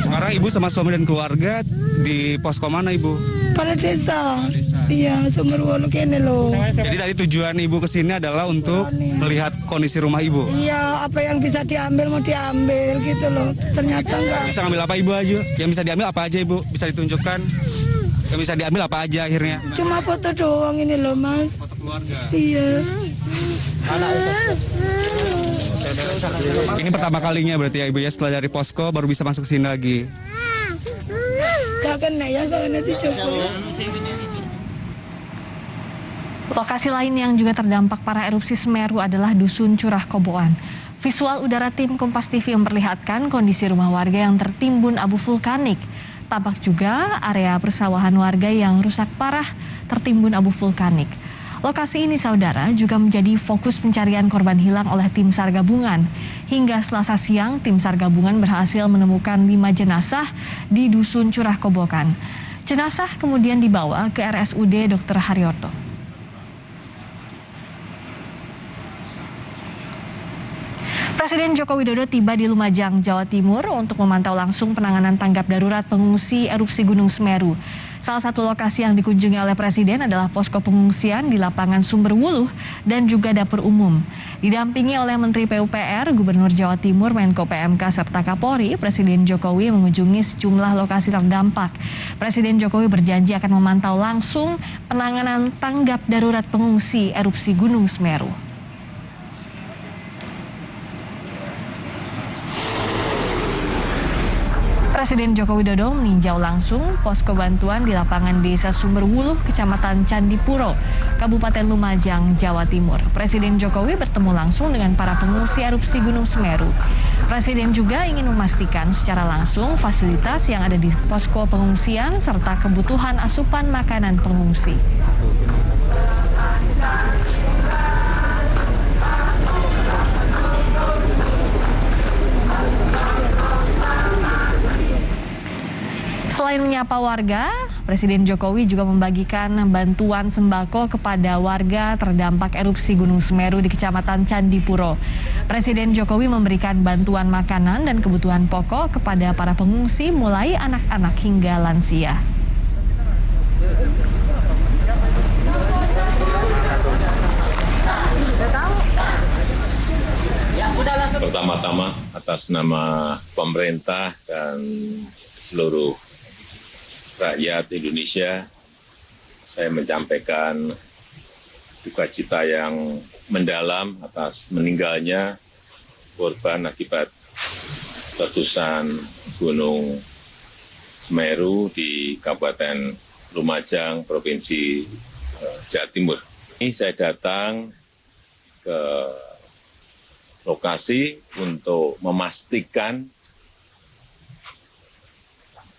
S3: Sekarang Ibu sama suami dan keluarga di posko mana, Ibu?
S9: Balai desa. Iya, Sumberwuluh kene loh.
S3: Jadi tadi tujuan Ibu ke sini adalah untuk melihat kondisi rumah Ibu?
S9: Iya, apa yang bisa diambil mau diambil gitu loh. Ternyata enggak.
S3: Bisa ngambil apa Ibu aja? Yang bisa diambil apa aja Ibu? Bisa ditunjukkan? Yang bisa diambil apa aja akhirnya?
S9: Cuma foto doang ini loh Mas.
S3: Foto keluarga?
S9: Iya.
S3: Ini pertama kalinya berarti ya Ibu ya, setelah dari posko baru bisa masuk sini lagi?
S9: Gak kena ya, gak kena dicoba.
S18: Lokasi lain yang juga terdampak para erupsi Semeru adalah Dusun Curah Koboan. Visual udara tim Kompas TV memperlihatkan kondisi rumah warga yang tertimbun abu vulkanik. Tampak juga area persawahan warga yang rusak parah tertimbun abu vulkanik. Lokasi ini, saudara, juga menjadi fokus pencarian korban hilang oleh tim SAR gabungan. Hingga Selasa siang, tim SAR gabungan berhasil menemukan 5 jenazah di Dusun Curah Kobokan. Jenazah kemudian dibawa ke RSUD Dr. Haryoto. Presiden Joko Widodo tiba di Lumajang, Jawa Timur untuk memantau langsung penanganan tanggap darurat pengungsi erupsi Gunung Semeru. Salah satu lokasi yang dikunjungi oleh Presiden adalah posko pengungsian di lapangan Sumberwuluh dan juga dapur umum. Didampingi oleh Menteri PUPR, Gubernur Jawa Timur, Menko PMK, serta Kapolri, Presiden Jokowi mengunjungi sejumlah lokasi terdampak. Presiden Jokowi berjanji akan memantau langsung penanganan tanggap darurat pengungsi erupsi Gunung Semeru. Presiden Joko Widodo meninjau langsung posko bantuan di lapangan Desa Sumberwuluh, Kecamatan Candipuro, Kabupaten Lumajang, Jawa Timur. Presiden Jokowi bertemu langsung dengan para pengungsi erupsi Gunung Semeru. Presiden juga ingin memastikan secara langsung fasilitas yang ada di posko pengungsian serta kebutuhan asupan makanan pengungsi. Selain menyapa warga, Presiden Jokowi juga membagikan bantuan sembako kepada warga terdampak erupsi Gunung Semeru di Kecamatan Candipuro. Presiden Jokowi memberikan bantuan makanan dan kebutuhan pokok kepada para pengungsi mulai anak-anak hingga lansia.
S1: Pertama-tama atas nama pemerintah dan seluruh rakyat Indonesia, saya menyampaikan duka cita yang mendalam atas meninggalnya korban akibat letusan Gunung Semeru di Kabupaten Lumajang, Provinsi Jawa Timur. Ini saya datang ke lokasi untuk memastikan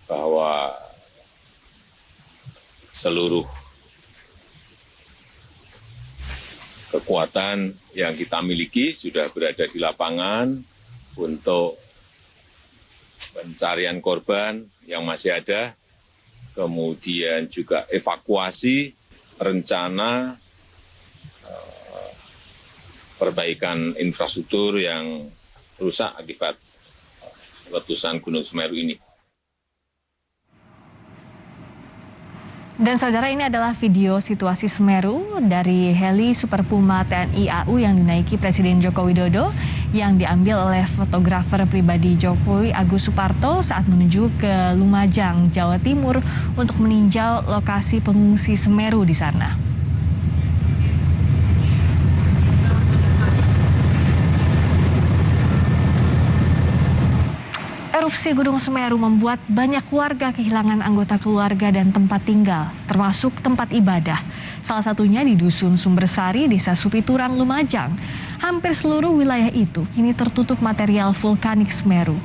S1: bahwa seluruh kekuatan yang kita miliki sudah berada di lapangan untuk pencarian korban yang masih ada, kemudian juga evakuasi, rencana perbaikan infrastruktur yang rusak akibat letusan Gunung Semeru ini.
S18: Dan saudara, ini adalah video situasi Semeru dari heli Super Puma TNI AU yang dinaiki Presiden Joko Widodo yang diambil oleh fotografer pribadi Jokowi Agus Suparto saat menuju ke Lumajang, Jawa Timur untuk meninjau lokasi pengungsi Semeru di sana. Erupsi Gunung Semeru membuat banyak warga kehilangan anggota keluarga dan tempat tinggal, termasuk tempat ibadah. Salah satunya di Dusun Sumbersari, Desa Supiturang, Lumajang. Hampir seluruh wilayah itu kini tertutup material vulkanik Semeru.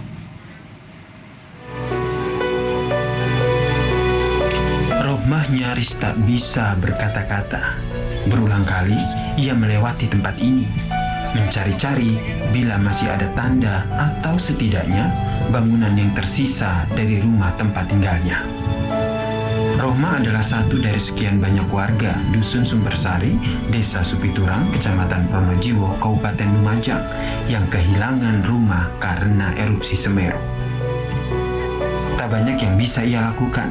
S11: Rohmah nyaris tak bisa berkata-kata. Berulang kali ia melewati tempat ini, mencari-cari bila masih ada tanda atau setidaknya bangunan yang tersisa dari rumah tempat tinggalnya. Rohmah adalah satu dari sekian banyak warga Dusun Sumbersari, Desa Supiturang, Kecamatan Pronojiwo, Kabupaten Lumajang yang kehilangan rumah karena erupsi Semeru. Tak banyak yang bisa ia lakukan,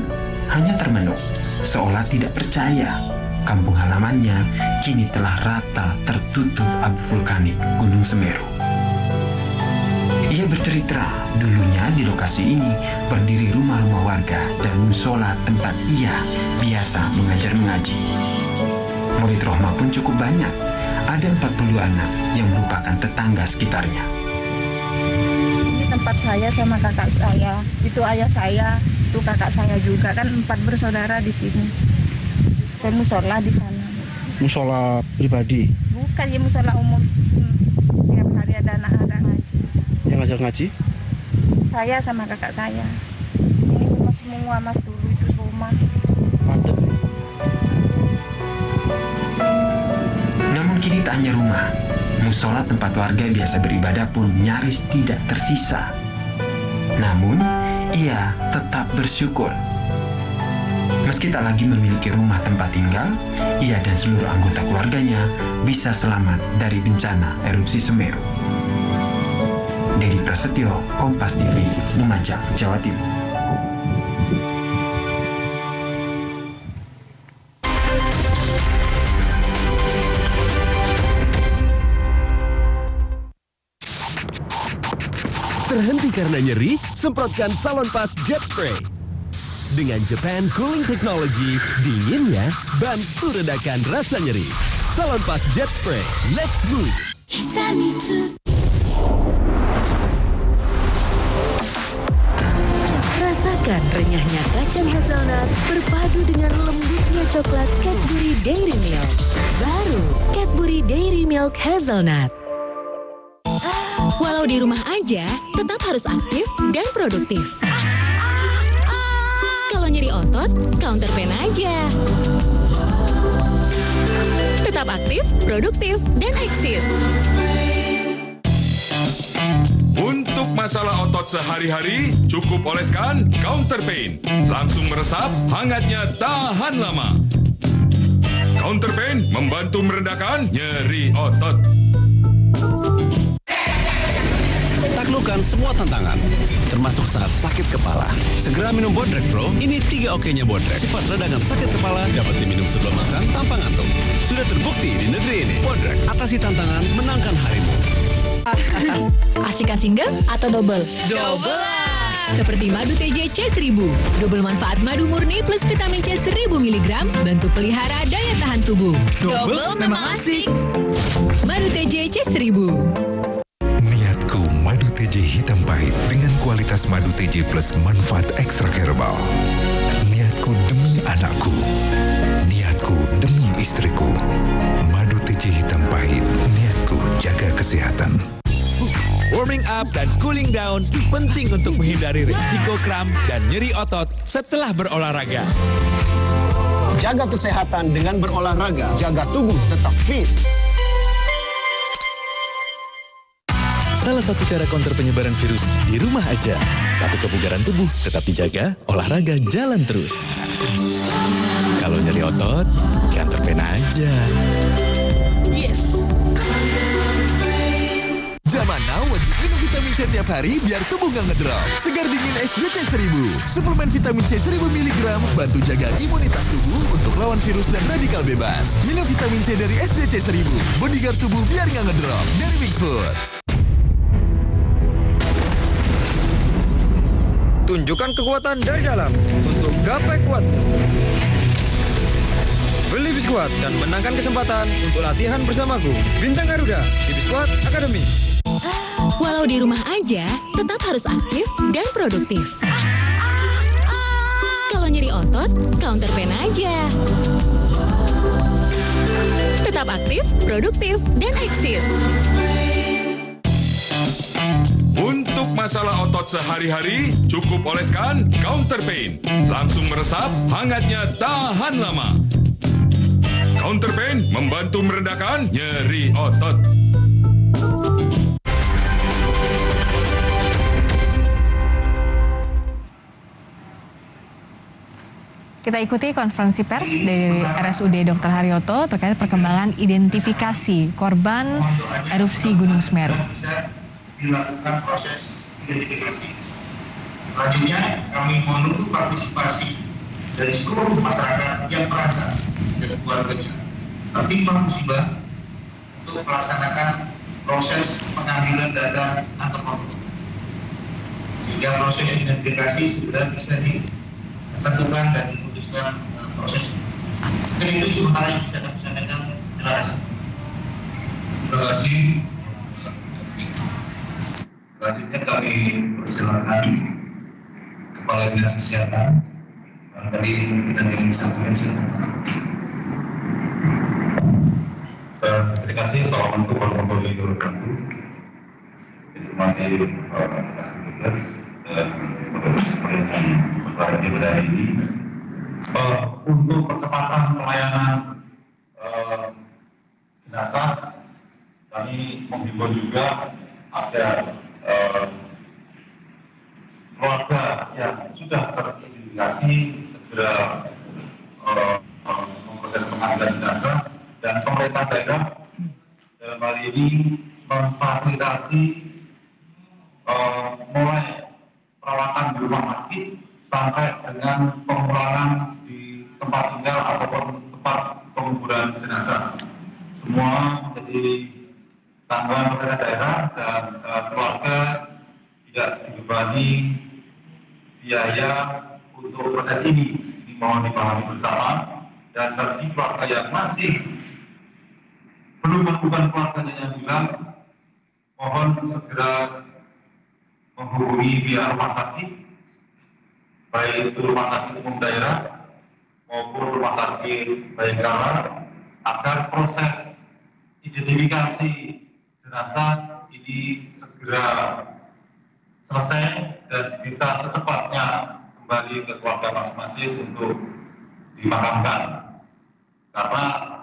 S11: hanya termenung, seolah tidak percaya. Kampung halamannya kini telah rata tertutup abu vulkanik Gunung Semeru. Ia bercerita, dulunya di lokasi ini berdiri rumah-rumah warga dan musola tempat ia biasa mengajar mengaji. Murid Rohmah pun cukup banyak, ada 40 anak yang merupakan tetangga sekitarnya.
S20: Ini tempat saya sama kakak saya, itu ayah saya, itu kakak saya juga, kan 4 bersaudara di sini. Dan musola di sana.
S3: musola pribadi.
S20: Bukan ya, musola umum. Tiap hari ada anak-anak ngaji.
S3: Yang ngajak ngaji?
S20: Saya sama kakak saya. Ini rumah semua, Mas, dulu itu rumah.
S3: Padat.
S11: Namun kini tak hanya rumah, musola tempat warga biasa beribadah pun nyaris tidak tersisa. Namun, ia tetap bersyukur. Meski tak lagi memiliki rumah tempat tinggal, ia dan seluruh anggota keluarganya bisa selamat dari bencana erupsi Semeru. Dedi Prasetyo, Kompas TV, Lumajang, Jawa Timur.
S8: Terhenti karena nyeri? Semprotkan Salonpas Jet Spray. Dengan Japan Cooling Technology, dinginnya bantu redakan rasa nyeri. Salonpas Jet Spray, let's move.
S19: Rasakan renyahnya kacang hazelnut berpadu dengan lembutnya coklat Cadbury Dairy Milk. Baru Cadbury Dairy Milk Hazelnut.
S2: Walau di rumah aja, tetap harus aktif dan produktif. Kalau nyeri otot, counter pain aja. Tetap aktif, produktif, dan eksis.
S21: Untuk masalah otot sehari-hari, cukup oleskan Counter Pain. Langsung meresap, hangatnya tahan lama. Counter Pain membantu meredakan nyeri otot.
S8: Taklukkan semua tantangan, termasuk saat sakit kepala. Segera minum Bodrek Pro, ini 3 oke-nya Bodrek. Cepat redakan sakit kepala, dapat diminum sebelum makan tanpa ngantuk. Sudah terbukti di negeri ini. Bodrek, atasi tantangan, menangkan harimu.
S2: Asikah single atau double?
S8: Double
S2: lah! Seperti madu TJC 1000. Double manfaat madu murni plus vitamin C 1000 mg, bantu pelihara daya tahan tubuh. Double memang asik. Madu TJC 1000.
S24: Madu TJ hitam pahit dengan kualitas madu TJ plus manfaat ekstra herbal. Niatku demi anakku, niatku demi istriku. Madu TJ hitam pahit, niatku jaga kesehatan.
S8: Warming up dan cooling down penting untuk menghindari risiko kram dan nyeri otot setelah berolahraga. Jaga kesehatan dengan berolahraga, jaga tubuh tetap fit.
S25: Salah satu cara counter penyebaran virus di rumah aja. Tapi kebugaran tubuh tetap dijaga, olahraga jalan terus. Kalau nyeri otot, counter pain aja. Yes!
S8: Zaman now wajib minum vitamin C tiap hari biar tubuh nggak ngedrop. Segar dingin SJT 1000. Suplemen vitamin C 1000 mg bantu jaga imunitas tubuh untuk lawan virus dan radikal bebas. Minum vitamin C dari SJT 1000. Bodyguard tubuh biar nggak ngedrop. Dari Bigfoot.
S3: Tunjukkan kekuatan dari dalam untuk gapai kuat. Beli Biskuat dan menangkan kesempatan untuk latihan bersamaku. Bintang Garuda di Biskuat Academy.
S2: Walau di rumah aja, tetap harus aktif dan produktif. Kalau nyeri otot, counter pain aja. Tetap aktif, produktif, dan eksis.
S21: Untuk masalah otot sehari-hari, cukup oleskan Counter Pain. Langsung meresap, hangatnya tahan lama. Counter Pain membantu meredakan nyeri otot.
S18: Kita ikuti konferensi pers dari RSUD Dr. Haryoto terkait perkembangan identifikasi korban erupsi Gunung Semeru.
S26: Dilakukan proses identifikasi. Selanjutnya kami menunggu partisipasi dari seluruh masyarakat yang merasa dan keluarganya tertimpa musibah untuk melaksanakan proses pengambilan data antropologi sehingga proses identifikasi segera bisa ditentukan dan diputuskan proses. Dan itu sementara yang bisa kami sampaikan. Terima kasih.
S27: Terima kasih. Selanjutnya kami persilakan Kepala Dinas Kesehatan. Tadi kita ingin sampaikan silakan. Terima kasih. Assalamualaikum warahmatullahi wabarakatuh. Semuanya tugas yang berbahagia pada hari ini. Untuk percepatan pelayanan jenazah, kami menghimbau juga agar keluarga yang sudah teridentifikasi segera memproses pengambilan jenazah, dan pemerintah daerah dalam hal ini memfasilitasi mulai perawatan di rumah sakit sampai dengan pemulangan di tempat tinggal ataupun tempat penguburan jenazah. Semua menjadi tanggungan pemerintah daerah, dan keluarga tidak dibebani biaya untuk proses ini. Ini mohon dipahami bersama. Dan bagi keluarga yang masih belum menemukan keluarganya yang hilang, mohon segera menghubungi pihak rumah sakit, baik itu rumah sakit umum daerah maupun rumah sakit Bayangkara, agar proses identifikasi jenazah ini segera selesai dan bisa secepatnya kembali ke keluarga masing-masing untuk dimakamkan. Karena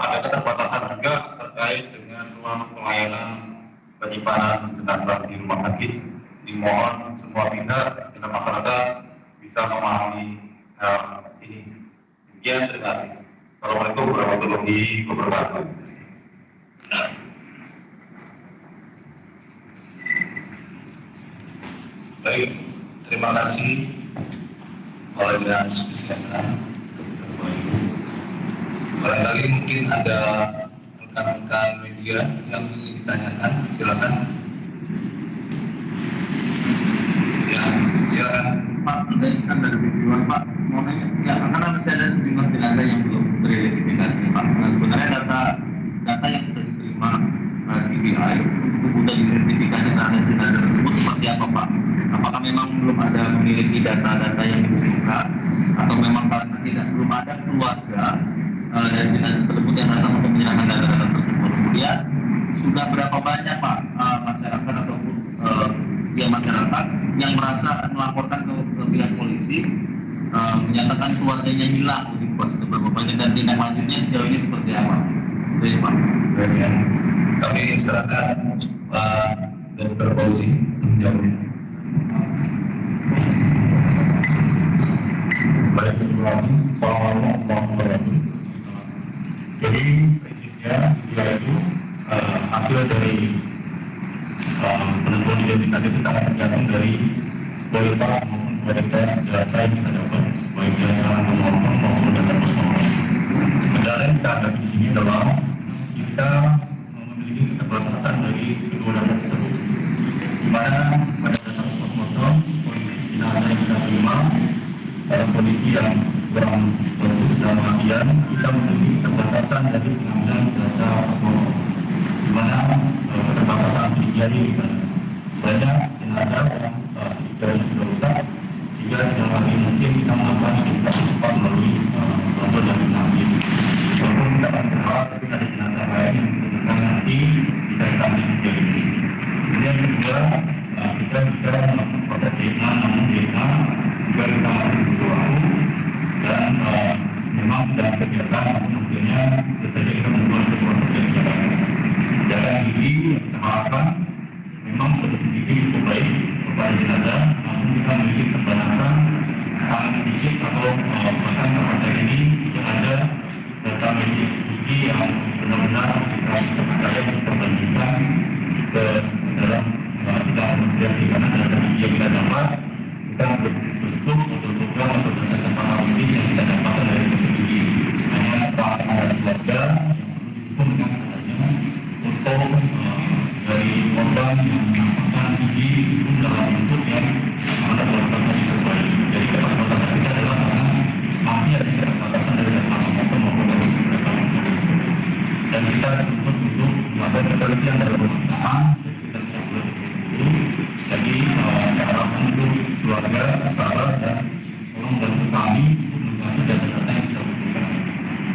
S27: ada keterbatasan juga terkait dengan ruang pelayanan penyimpanan jenazah di rumah sakit. Dimohon semua pihak, segenap masyarakat bisa memahami ini. Demikian, terima kasih. Assalamualaikum warahmatullahi wabarakatuh. Baik, terima kasih oleh Dinas Kesehatan. Barangkali mungkin ada rekan-rekan media yang ingin ditanyakan, silakan. Ya, silakan.
S4: Pak, kan dari videoan Pak, mau nanya, ya karena masih ada sejumlah jenazah yang belum teridentifikasi Pak. Nah sebenarnya data yang sudah diterima DBI untuk kebutuhan identifikasi terhadap jenazah tersebut seperti apa Pak? Apakah memang belum ada memiliki data-data yang dibutuhkan, atau memang karena belum ada keluarga dari jenazah tersebut yang datang untuk menyerahkan data-data tersebut? Kemudian sudah berapa banyak Pak masyarakat ataupun masyarakat yang merasa melaporkan ke pihak polisi menyatakan keluarganya hilang, begitu Pak, sudah berapa banyak, dan tindak lanjutnya sejauh ini seperti apa? Baik Pak.
S27: Baik ya. Kami serahkan Pak Dr. Fauzi menjawab. Baik, Assalamualaikum warahmatullahi wabarakatuh. Jadi prinsipnya dia itu hasil dari penentuan identitas itu sangat tergantung dari kualitas maupun kualitas data yang kita dapat, baik dari kalangan pemohon maupun data pemohon. Kendala yang kita hadapi di sini adalah kita memiliki keterbatasan dari kedua data tersebut, di mana pada data pemohon kondisi jenazah yang kita terima dalam kondisi yang kurang bagus, dalam artian kita memiliki keterbatasan dari pengambilan data pemohon, di mana keterbatasan terjadi banyak jenazah yang sedikitnya sudah rusak, sehingga tidak lagi mungkin kita melakukan identifikasi cepat melalui bantuan dari pengambil. Walaupun kita akan berharap, tapi ada jenazah lain yang kita nanti bisa kita ambil jadi. Kemudian kedua, kita bisa melakukan proses DNA, namun DNA juga kita masih butuh waktu, dan memang dalam kegiatan mungkinnya saja kita membuat proses kegiatan. Jalan ini yang kita harapkan memang sudah sedikit cukup baik kepada jenazah, namun kita memiliki keterbatasan sangat sedikit atau bahkan sampai saat ini tidak ada data medis gigi yang benar-benar kita bisa percaya kita bandingkan ke dalam sidang investigasi, karena data gigi yang kita dapat kita bentuk betul-betul untuk data medis yang kita dapatkan dari gigi hanya ada keluarga yang perlu untuk dari korban yang mendapatkan gigi itu dalam bentuk yang ada keterbatasan terbaik. Jadi keterbatasan kita adalah karena masih ada keterbatasan dari data pemohon maupun dari data pemohon. Dan kita dituntut untuk melakukan penelitian dari pemeriksaan, kita tidak boleh begitu. Jadi harapan untuk keluarga, sahabat, dan tolong bantu kami untuk mengganti data-data yang kita butuhkan.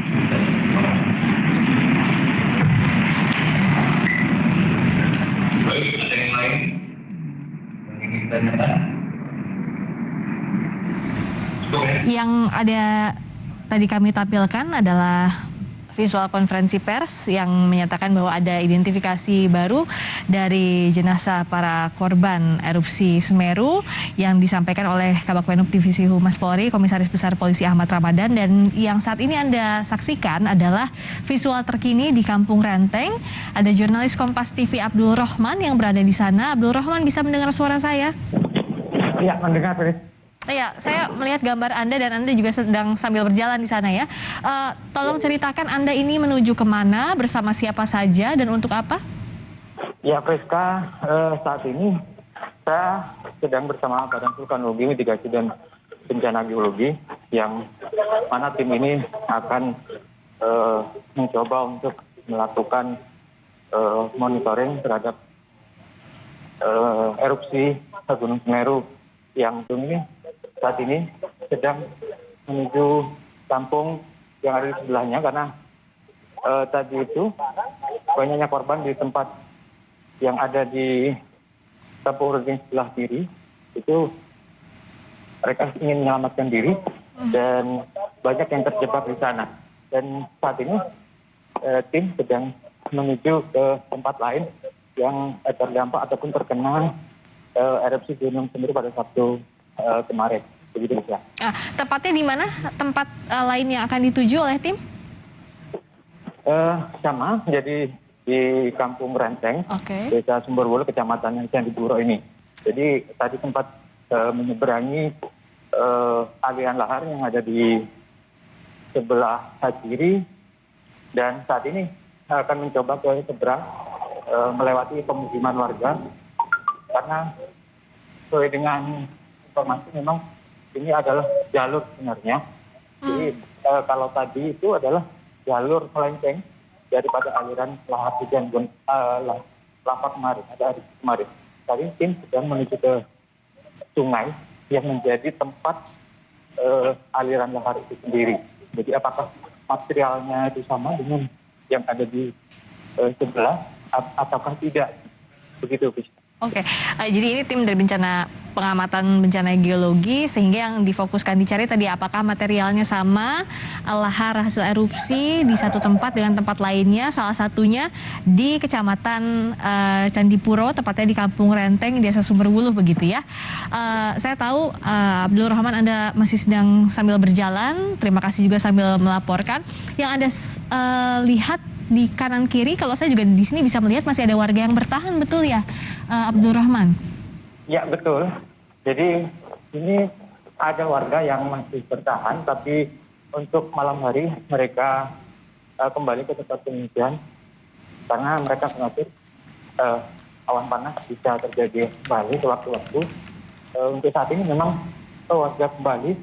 S27: Itu saja. Terima kasih.
S18: Yang ada tadi kami tampilkan adalah visual konferensi pers yang menyatakan bahwa ada identifikasi baru dari jenazah para korban erupsi Semeru yang disampaikan oleh Kabag Penum Divisi Humas Polri, Komisaris Besar Polisi Ahmad Ramadan. Dan yang saat ini Anda saksikan adalah visual terkini di Kampung Renteng. Ada jurnalis Kompas TV Abdul Rohman yang berada di sana. Abdul Rohman, bisa mendengar suara saya?
S5: Iya, mendengar, Fris.
S18: Iya, saya melihat gambar Anda dan Anda juga sedang sambil berjalan di sana ya. Tolong ceritakan Anda ini menuju kemana, bersama siapa saja, dan untuk apa?
S5: Ya, Friska, saat ini saya sedang bersama Badan Vulkanologi, Mitigasi dan Bencana Geologi, yang mana tim ini akan mencoba untuk melakukan monitoring terhadap erupsi Gunung Semeru yang ini saat ini sedang menuju kampung yang ada di sebelahnya, karena tadi itu banyaknya korban di tempat yang ada di kampung Renteng sebelah kiri itu mereka ingin menyelamatkan diri dan banyak yang terjebak di sana. Dan saat ini tim sedang menuju ke tempat lain yang terdampak ataupun terkena erupsi Gunung Semeru pada Sabtu kemarin. Begitu ya.
S18: Tepatnya di mana tempat lain yang akan dituju oleh tim?
S5: Sama, jadi di Kampung Renteng, Desa Sumberwulu, Kecamatan Candipuro ini. Jadi tadi sempat menyeberangi aliran lahar yang ada di sebelah kiri, dan saat ini akan mencoba ke seberang melewati pemukiman warga, karena sesuai dengan informasi memang ini adalah jalur sebenarnya. Jadi kalau tadi itu adalah jalur melenceng daripada aliran lahar hujan lava kemarin, ada hari kemarin. Tadi tim sedang menuju ke sungai yang menjadi tempat aliran lahar itu sendiri. Jadi apakah materialnya itu sama dengan yang ada di sebelah ataukah tidak? Begitu, Bis.
S18: Oke, jadi ini tim dari pengamatan bencana geologi, sehingga yang difokuskan dicari tadi apakah materialnya sama, lahar hasil erupsi di satu tempat dengan tempat lainnya, salah satunya di Kecamatan Candipuro, tepatnya di Kampung Renteng, Desa Sumberwuluh, begitu ya. Saya tahu Abdul Rahman, Anda masih sedang sambil berjalan, terima kasih juga sambil melaporkan. Yang Anda lihat di kanan kiri, kalau saya juga di sini bisa melihat masih ada warga yang bertahan, betul ya, Abdul Rahman?
S5: Ya, betul. Jadi ini ada warga yang masih bertahan, tapi untuk malam hari mereka kembali ke tempat pengungsian karena mereka khawatir awan panas bisa terjadi kembali sewaktu-waktu. Untuk saat ini memang warga kembali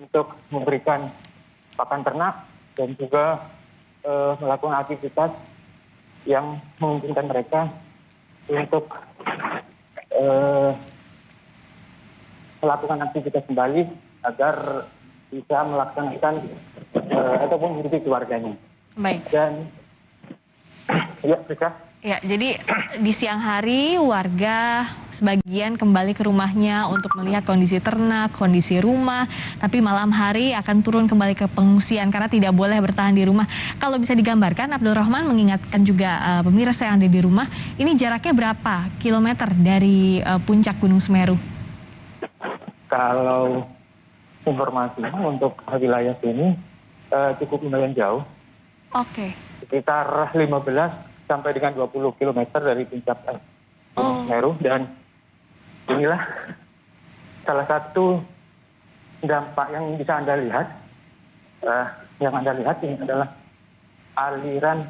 S5: untuk memberikan pakan ternak dan juga melakukan aktivitas yang memungkinkan mereka untuk melakukan aktivitas kembali agar bisa melaksanakan ataupun hidup keluarganya.
S18: Baik.
S5: Dan ya, Rika.
S18: Ya, jadi di siang hari warga sebagian kembali ke rumahnya untuk melihat kondisi ternak, kondisi rumah, tapi malam hari akan turun kembali ke pengungsian karena tidak boleh bertahan di rumah. Kalau bisa digambarkan, Abdul Rahman mengingatkan juga pemirsa yang ada di rumah, ini jaraknya berapa kilometer dari puncak Gunung Semeru?
S5: Kalau informasinya untuk wilayah sini cukup lumayan jauh.
S18: Oke.
S5: Sekitar 15 sampai dengan 20 km dari puncak Gunung Semeru, dan inilah salah satu dampak yang bisa Anda lihat. Yang Anda lihat ini adalah aliran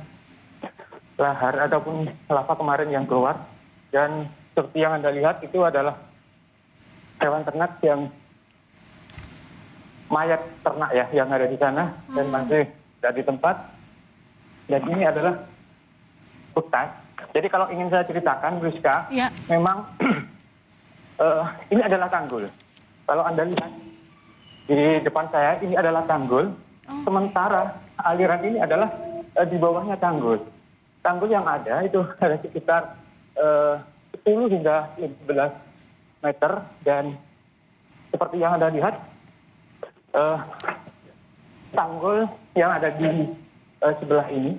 S5: lahar ataupun lava kemarin yang keluar, dan seperti yang Anda lihat itu adalah hewan ternak yang mayat ternak ya yang ada di sana dan masih ada di tempat, dan ini adalah hutan. Jadi kalau ingin saya ceritakan, Rizka, memang ini adalah tanggul. Kalau Anda lihat di depan saya, ini adalah tanggul. Sementara aliran ini adalah di bawahnya tanggul. Tanggul yang ada itu ada sekitar 10 hingga 11 meter. Dan seperti yang Anda lihat, tanggul yang ada di sebelah ini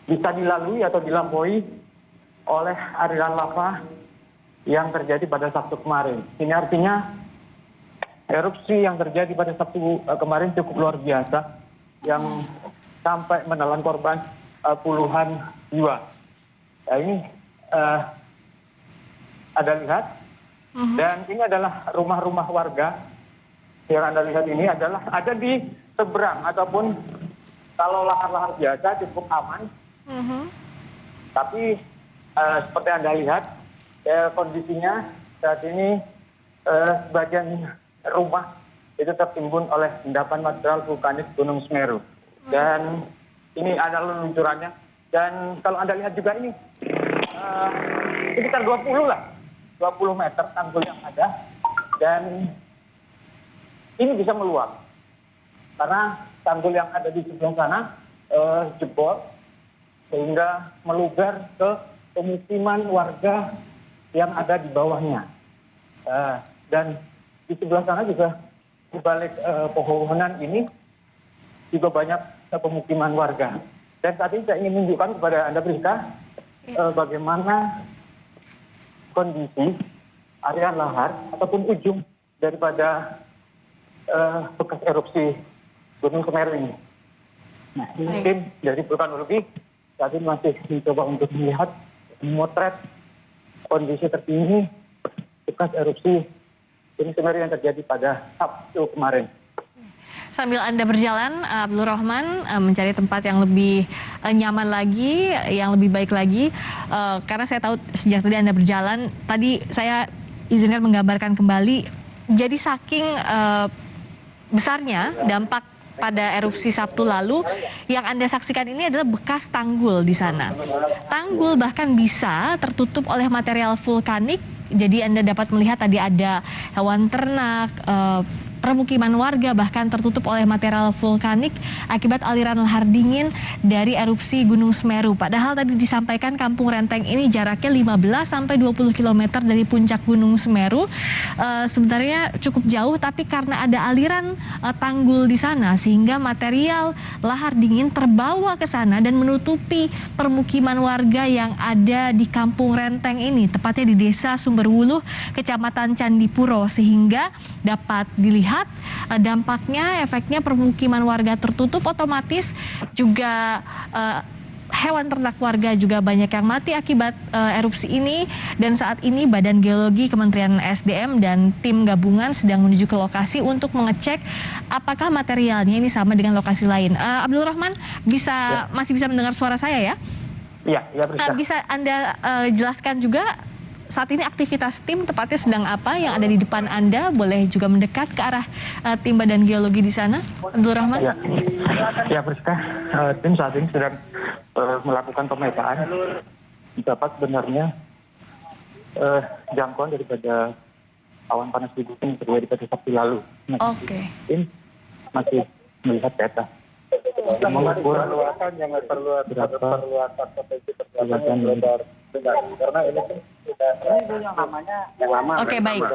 S5: bisa dilalui atau dilampaui oleh aliran lava yang terjadi pada Sabtu kemarin. Ini artinya erupsi yang terjadi pada Sabtu kemarin cukup luar biasa, yang sampai menelan korban puluhan jiwa. Nah, ini Anda lihat, dan ini adalah rumah-rumah warga yang Anda lihat ini adalah ada di seberang, ataupun kalau lahar-lahar biasa cukup aman. Tapi seperti Anda lihat, kondisinya saat ini sebagian rumah itu tertimbun oleh endapan material vulkanik Gunung Semeru. Dan ini ada luncurannya. Dan kalau Anda lihat juga ini, sekitar 20 meter tanggul yang ada. Dan ini bisa meluap. Karena tanggul yang ada di sebelah sana jebol, sehingga meluber ke pemukiman warga yang ada di bawahnya. Dan di sebelah sana juga, di balik pepohonan ini, juga banyak pemukiman warga. Dan saat ini saya ingin menunjukkan kepada Anda Priska bagaimana kondisi area lahar ataupun ujung daripada bekas erupsi Gunung Semeru ini. Nah, mungkin dari vulkanologi saat ini masih mencoba untuk melihat, memotret kondisi terkini bekas erupsi Gunung Semeru yang terjadi pada Sabtu kemarin.
S18: Sambil Anda berjalan, Abdul Rahman, mencari tempat yang lebih nyaman lagi, yang lebih baik lagi. Karena saya tahu sejak tadi Anda berjalan, tadi saya izinkan menggambarkan kembali. Jadi saking besarnya dampak pada erupsi Sabtu lalu, yang Anda saksikan ini adalah bekas tanggul di sana. Tanggul bahkan bisa tertutup oleh material vulkanik. Jadi Anda dapat melihat tadi ada hewan ternak, permukiman warga bahkan tertutup oleh material vulkanik akibat aliran lahar dingin dari erupsi Gunung Semeru. Padahal tadi disampaikan Kampung Renteng ini jaraknya 15 sampai 20 km dari puncak Gunung Semeru. Sebenarnya cukup jauh, tapi karena ada aliran tanggul di sana sehingga material lahar dingin terbawa ke sana dan menutupi permukiman warga yang ada di Kampung Renteng ini, tepatnya di Desa Sumberwuluh, Kecamatan Candipuro, sehingga dapat dilihat dampaknya, efeknya permukiman warga tertutup, otomatis juga hewan ternak warga juga banyak yang mati akibat erupsi ini. Dan saat ini Badan Geologi Kementerian SDM dan tim gabungan sedang menuju ke lokasi untuk mengecek apakah materialnya ini sama dengan lokasi lain. Abdul Rahman, masih bisa mendengar suara saya ya?
S5: Iya,
S18: bisa Anda jelaskan juga saat ini aktivitas tim tepatnya sedang apa yang ada di depan Anda? Boleh juga mendekat ke arah tim Badan Geologi di sana, Abdul Rahman?
S5: Ya, Priska, tim saat ini sedang melakukan pemetaan. Dapat sebenarnya jangkauan daripada awan panas di bumi terjadi pada Sabtu lalu.
S18: Oke.
S5: Tim masih melihat peta. Mengukur berapa potensi perjalanan karena ini kan yang namanya lama.
S18: Oke, baik.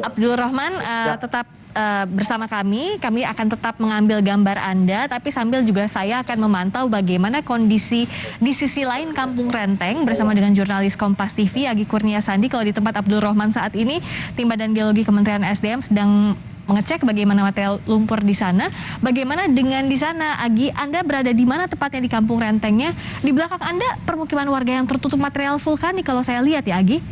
S18: Abdul Rahman tetap bersama kami akan tetap mengambil gambar Anda, tapi sambil juga saya akan memantau bagaimana kondisi di sisi lain Kampung Renteng bersama dengan jurnalis Kompas TV Agi Kurnia Sandi. Kalau di tempat Abdul Rahman saat ini, tim Badan Geologi Kementerian SDM sedang mengecek bagaimana material lumpur di sana. Bagaimana dengan di sana, Agi? Anda berada di mana tepatnya di Kampung Rentengnya? Di belakang Anda permukiman warga yang tertutup material vulkanik kalau saya lihat ya, Agi?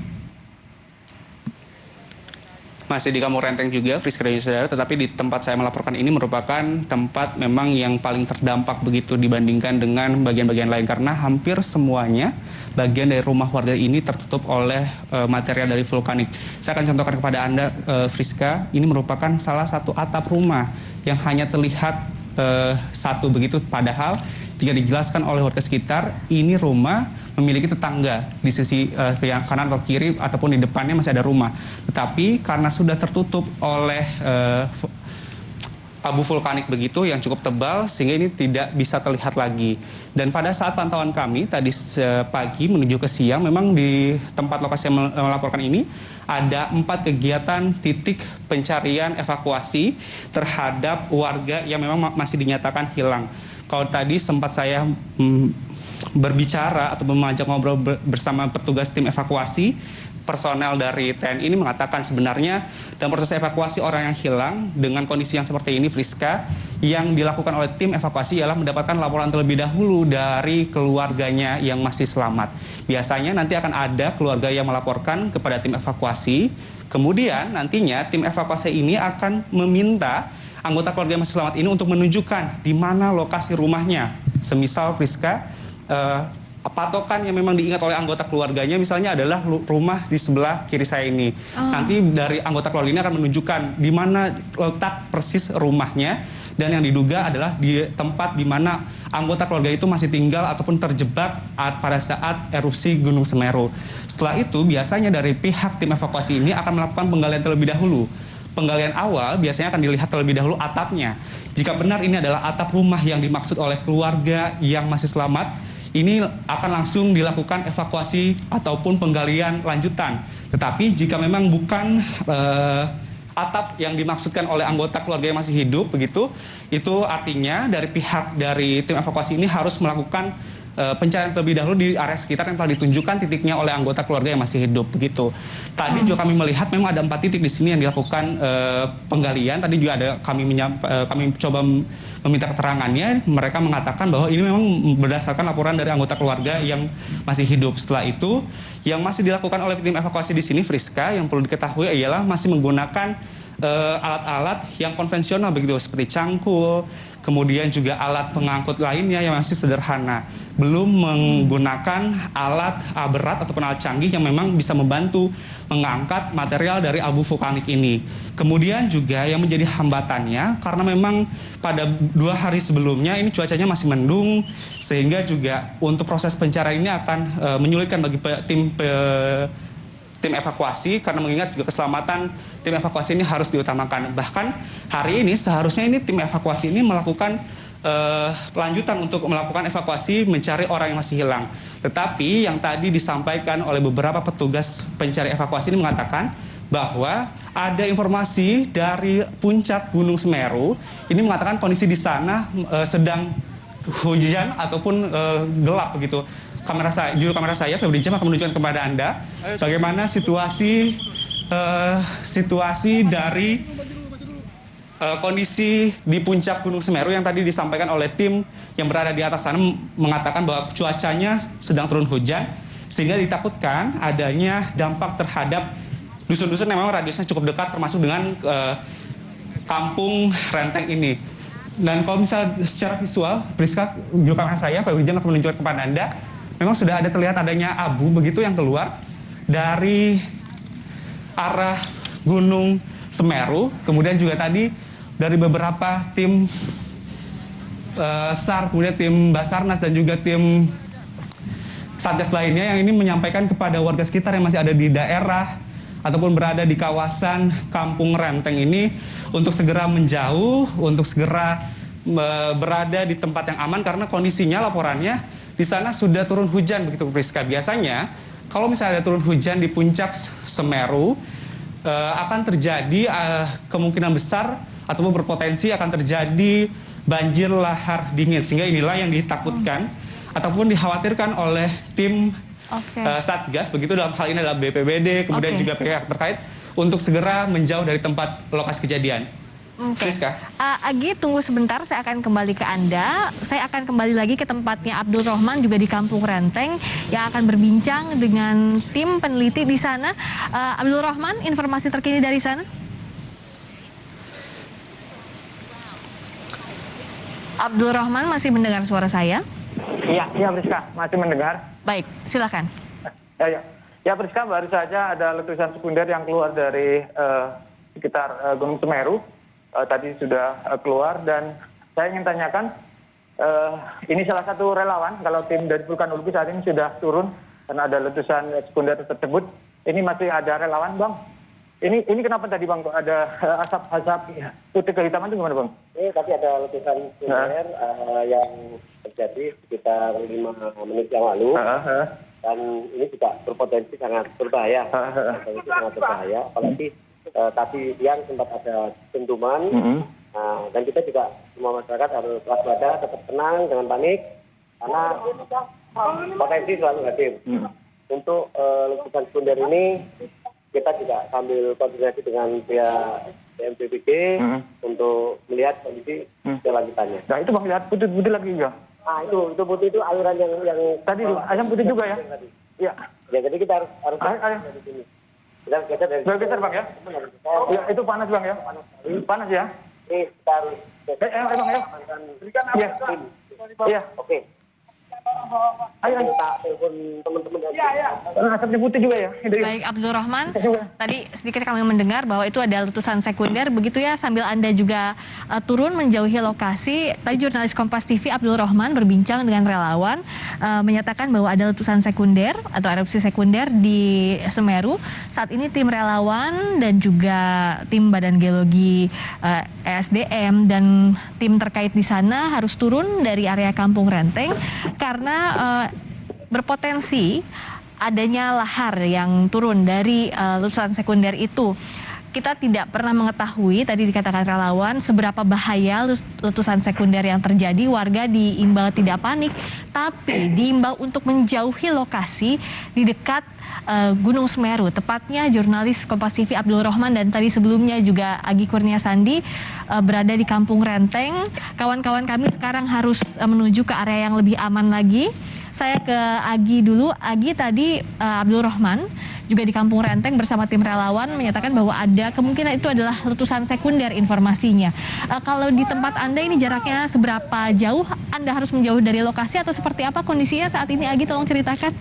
S3: Masih di Kampung Renteng juga, Friska dan saudara, tetapi di tempat saya melaporkan ini merupakan tempat memang yang paling terdampak begitu dibandingkan dengan bagian-bagian lain, karena hampir semuanya bagian dari rumah warga ini tertutup oleh material dari vulkanik. Saya akan contohkan kepada Anda, Friska, ini merupakan salah satu atap rumah yang hanya terlihat satu begitu, padahal jika dijelaskan oleh warga sekitar, ini rumah memiliki tetangga di sisi kanan atau kiri ataupun di depannya masih ada rumah. Tetapi karena sudah tertutup oleh abu vulkanik begitu yang cukup tebal sehingga ini tidak bisa terlihat lagi. Dan pada saat pantauan kami tadi pagi menuju ke siang, memang di tempat lokasi yang melaporkan ini ada 4 kegiatan titik pencarian evakuasi terhadap warga yang memang masih dinyatakan hilang. Kalau tadi sempat saya berbicara atau mengajak ngobrol bersama petugas tim evakuasi, personel dari TNI ini mengatakan sebenarnya dalam proses evakuasi orang yang hilang dengan kondisi yang seperti ini, Friska, yang dilakukan oleh tim evakuasi ialah mendapatkan laporan terlebih dahulu dari keluarganya yang masih selamat. Biasanya nanti akan ada keluarga yang melaporkan kepada tim evakuasi, kemudian nantinya tim evakuasi ini akan meminta anggota keluarga yang masih selamat ini untuk menunjukkan di mana lokasi rumahnya. Semisal, Friska, patokan yang memang diingat oleh anggota keluarganya misalnya adalah rumah di sebelah kiri saya ini. Nanti dari anggota keluarga ini akan menunjukkan di mana letak persis rumahnya dan yang diduga adalah di tempat di mana anggota keluarga itu masih tinggal ataupun terjebak pada saat erupsi Gunung Semeru. Setelah itu biasanya dari pihak tim evakuasi ini akan melakukan penggalian terlebih dahulu. Penggalian awal biasanya akan dilihat terlebih dahulu atapnya. Jika benar ini adalah atap rumah yang dimaksud oleh keluarga yang masih selamat, ini akan langsung dilakukan evakuasi ataupun penggalian lanjutan. Tetapi jika memang bukan atap yang dimaksudkan oleh anggota keluarga yang masih hidup, begitu, itu artinya dari pihak dari tim evakuasi ini harus melakukan pencarian terlebih dahulu di area sekitar yang telah ditunjukkan titiknya oleh anggota keluarga yang masih hidup, begitu. Tadi juga kami melihat memang ada 4 titik di sini yang dilakukan penggalian. Tadi juga ada kami coba meminta keterangannya. Mereka mengatakan bahwa ini memang berdasarkan laporan dari anggota keluarga yang masih hidup. Setelah itu, yang masih dilakukan oleh tim evakuasi di sini, Friska, yang perlu diketahui ialah masih menggunakan alat-alat yang konvensional begitu, seperti cangkul, kemudian juga alat pengangkut lainnya yang masih sederhana. Belum menggunakan alat berat ataupun alat canggih yang memang bisa membantu mengangkat material dari abu vulkanik ini. Kemudian juga yang menjadi hambatannya karena memang pada 2 hari sebelumnya ini cuacanya masih mendung, sehingga juga untuk proses pencarian ini akan menyulitkan bagi tim evakuasi karena mengingat juga keselamatan tim evakuasi ini harus diutamakan. Bahkan hari ini seharusnya ini tim evakuasi ini melakukan lanjutan untuk melakukan evakuasi mencari orang yang masih hilang. Tetapi yang tadi disampaikan oleh beberapa petugas pencari evakuasi ini mengatakan bahwa ada informasi dari puncak Gunung Semeru ini mengatakan kondisi di sana sedang hujan ataupun gelap begitu. Juru kamera saya, Febri Jam, akan menunjukkan kepada Anda bagaimana situasi dari kondisi di puncak Gunung Semeru yang tadi disampaikan oleh tim yang berada di atas sana, mengatakan bahwa cuacanya sedang turun hujan sehingga ditakutkan adanya dampak terhadap dusun-dusun yang memang radiusnya cukup dekat termasuk dengan kampung Renteng ini. Dan kalau misalnya secara visual, Priska, juru kamera saya, Febri Jam, akan menunjukkan kepada Anda memang sudah ada terlihat adanya abu begitu yang keluar dari arah Gunung Semeru. Kemudian juga tadi dari beberapa tim SAR, kemudian tim Basarnas dan juga tim Satgas lainnya yang ini menyampaikan kepada warga sekitar yang masih ada di daerah ataupun berada di kawasan Kampung Renteng ini untuk segera menjauh, untuk segera berada di tempat yang aman karena kondisinya laporannya di sana sudah turun hujan begitu, Priska. Biasanya kalau misalnya ada turun hujan di puncak Semeru akan terjadi kemungkinan besar ataupun berpotensi akan terjadi banjir lahar dingin, sehingga inilah yang ditakutkan ataupun dikhawatirkan oleh tim Satgas begitu, dalam hal ini adalah BPBD kemudian juga pihak terkait untuk segera menjauh dari tempat lokasi kejadian. Friska.
S18: Agi, tunggu sebentar, saya akan kembali ke Anda. Saya akan kembali lagi ke tempatnya Abdul Rohman juga di Kampung Renteng yang akan berbincang dengan tim peneliti di sana. Abdul Rohman, informasi terkini dari sana? Abdul Rohman masih mendengar suara saya?
S5: Iya Priska, masih mendengar.
S18: Baik, silakan.
S5: Ya Priska, baru saja ada letusan sekunder yang keluar dari sekitar Gunung Semeru. Tadi sudah keluar dan saya ingin tanyakan, ini salah satu relawan, kalau tim dari vulkanologi saat ini sudah turun karena ada letusan sekunder tersebut. Ini masih ada relawan, Bang, Ini kenapa tadi Bang kok ada asap putih kehitaman itu gimana Bang?
S7: Ini tadi ada letusan sekunder yang terjadi sekitar 5 menit yang lalu. Dan ini juga berpotensi sangat berbahaya. Apalagi tadi siang sempat ada dentuman. Dan kita juga semua masyarakat harus waspada, tetap tenang, jangan panik. Karena potensi selalu hadir. Untuk letusan sekunder ini kita juga sambil koordinasi dengan pihak BMPBD untuk melihat kondisi kelanjutannya.
S5: Nah itu Bang lihat putih-putih lagi ya?
S7: Ah itu putih itu aliran yang
S5: tadi ayam putih juga ya? Iya.
S7: Ya jadi kita harus
S5: dari
S7: sini. Kita geser dari sini.
S5: Geser Bang ya? Ya itu panas Bang ya? Panas ya?
S7: Ini kita harus
S5: Bang ya? Iya. Iya.
S7: Oke.
S5: Ayo.
S7: Kita telepon teman-teman.
S5: Asapnya putih juga ya?
S18: Baik Abdul Rahman, tadi sedikit kami mendengar bahwa itu ada letusan sekunder, begitu ya, sambil Anda juga turun menjauhi lokasi. Tadi jurnalis Kompas TV Abdul Rahman berbincang dengan relawan, menyatakan bahwa ada letusan sekunder atau erupsi sekunder di Semeru. Saat ini tim relawan dan juga tim Badan Geologi ESDM dan tim terkait di sana harus turun dari area Kampung Renteng karena berpotensi adanya lahar yang turun dari letusan sekunder itu. Kita tidak pernah mengetahui, tadi dikatakan relawan, seberapa bahaya letusan sekunder yang terjadi. Warga diimbau tidak panik, tapi diimbau untuk menjauhi lokasi di dekat Gunung Semeru. Tepatnya jurnalis Kompas TV Abdul Rahman dan tadi sebelumnya juga Agi Kurnia Sandi berada di Kampung Renteng. Kawan-kawan kami sekarang harus menuju ke area yang lebih aman lagi. Saya ke Agi dulu. Agi tadi Abdul Rahman juga di Kampung Renteng bersama tim relawan menyatakan bahwa ada kemungkinan itu adalah letusan sekunder informasinya. Kalau di tempat Anda ini jaraknya seberapa jauh? Anda harus menjauh dari lokasi atau seperti apa kondisinya saat ini? Agi tolong ceritakan.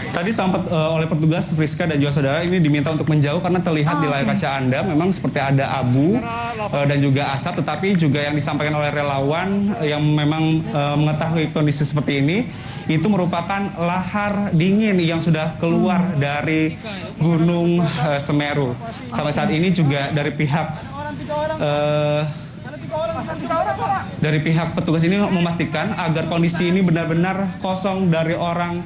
S3: Tadi sempat oleh petugas Friska dan juga saudara ini diminta untuk menjauh karena terlihat di layar kaca Anda memang seperti ada abu dan juga asap, tetapi juga yang disampaikan oleh relawan yang memang mengetahui kondisi seperti ini itu merupakan lahar dingin yang sudah keluar dari Gunung Semeru. Sampai saat ini juga dari pihak petugas ini memastikan agar kondisi ini benar-benar kosong dari orang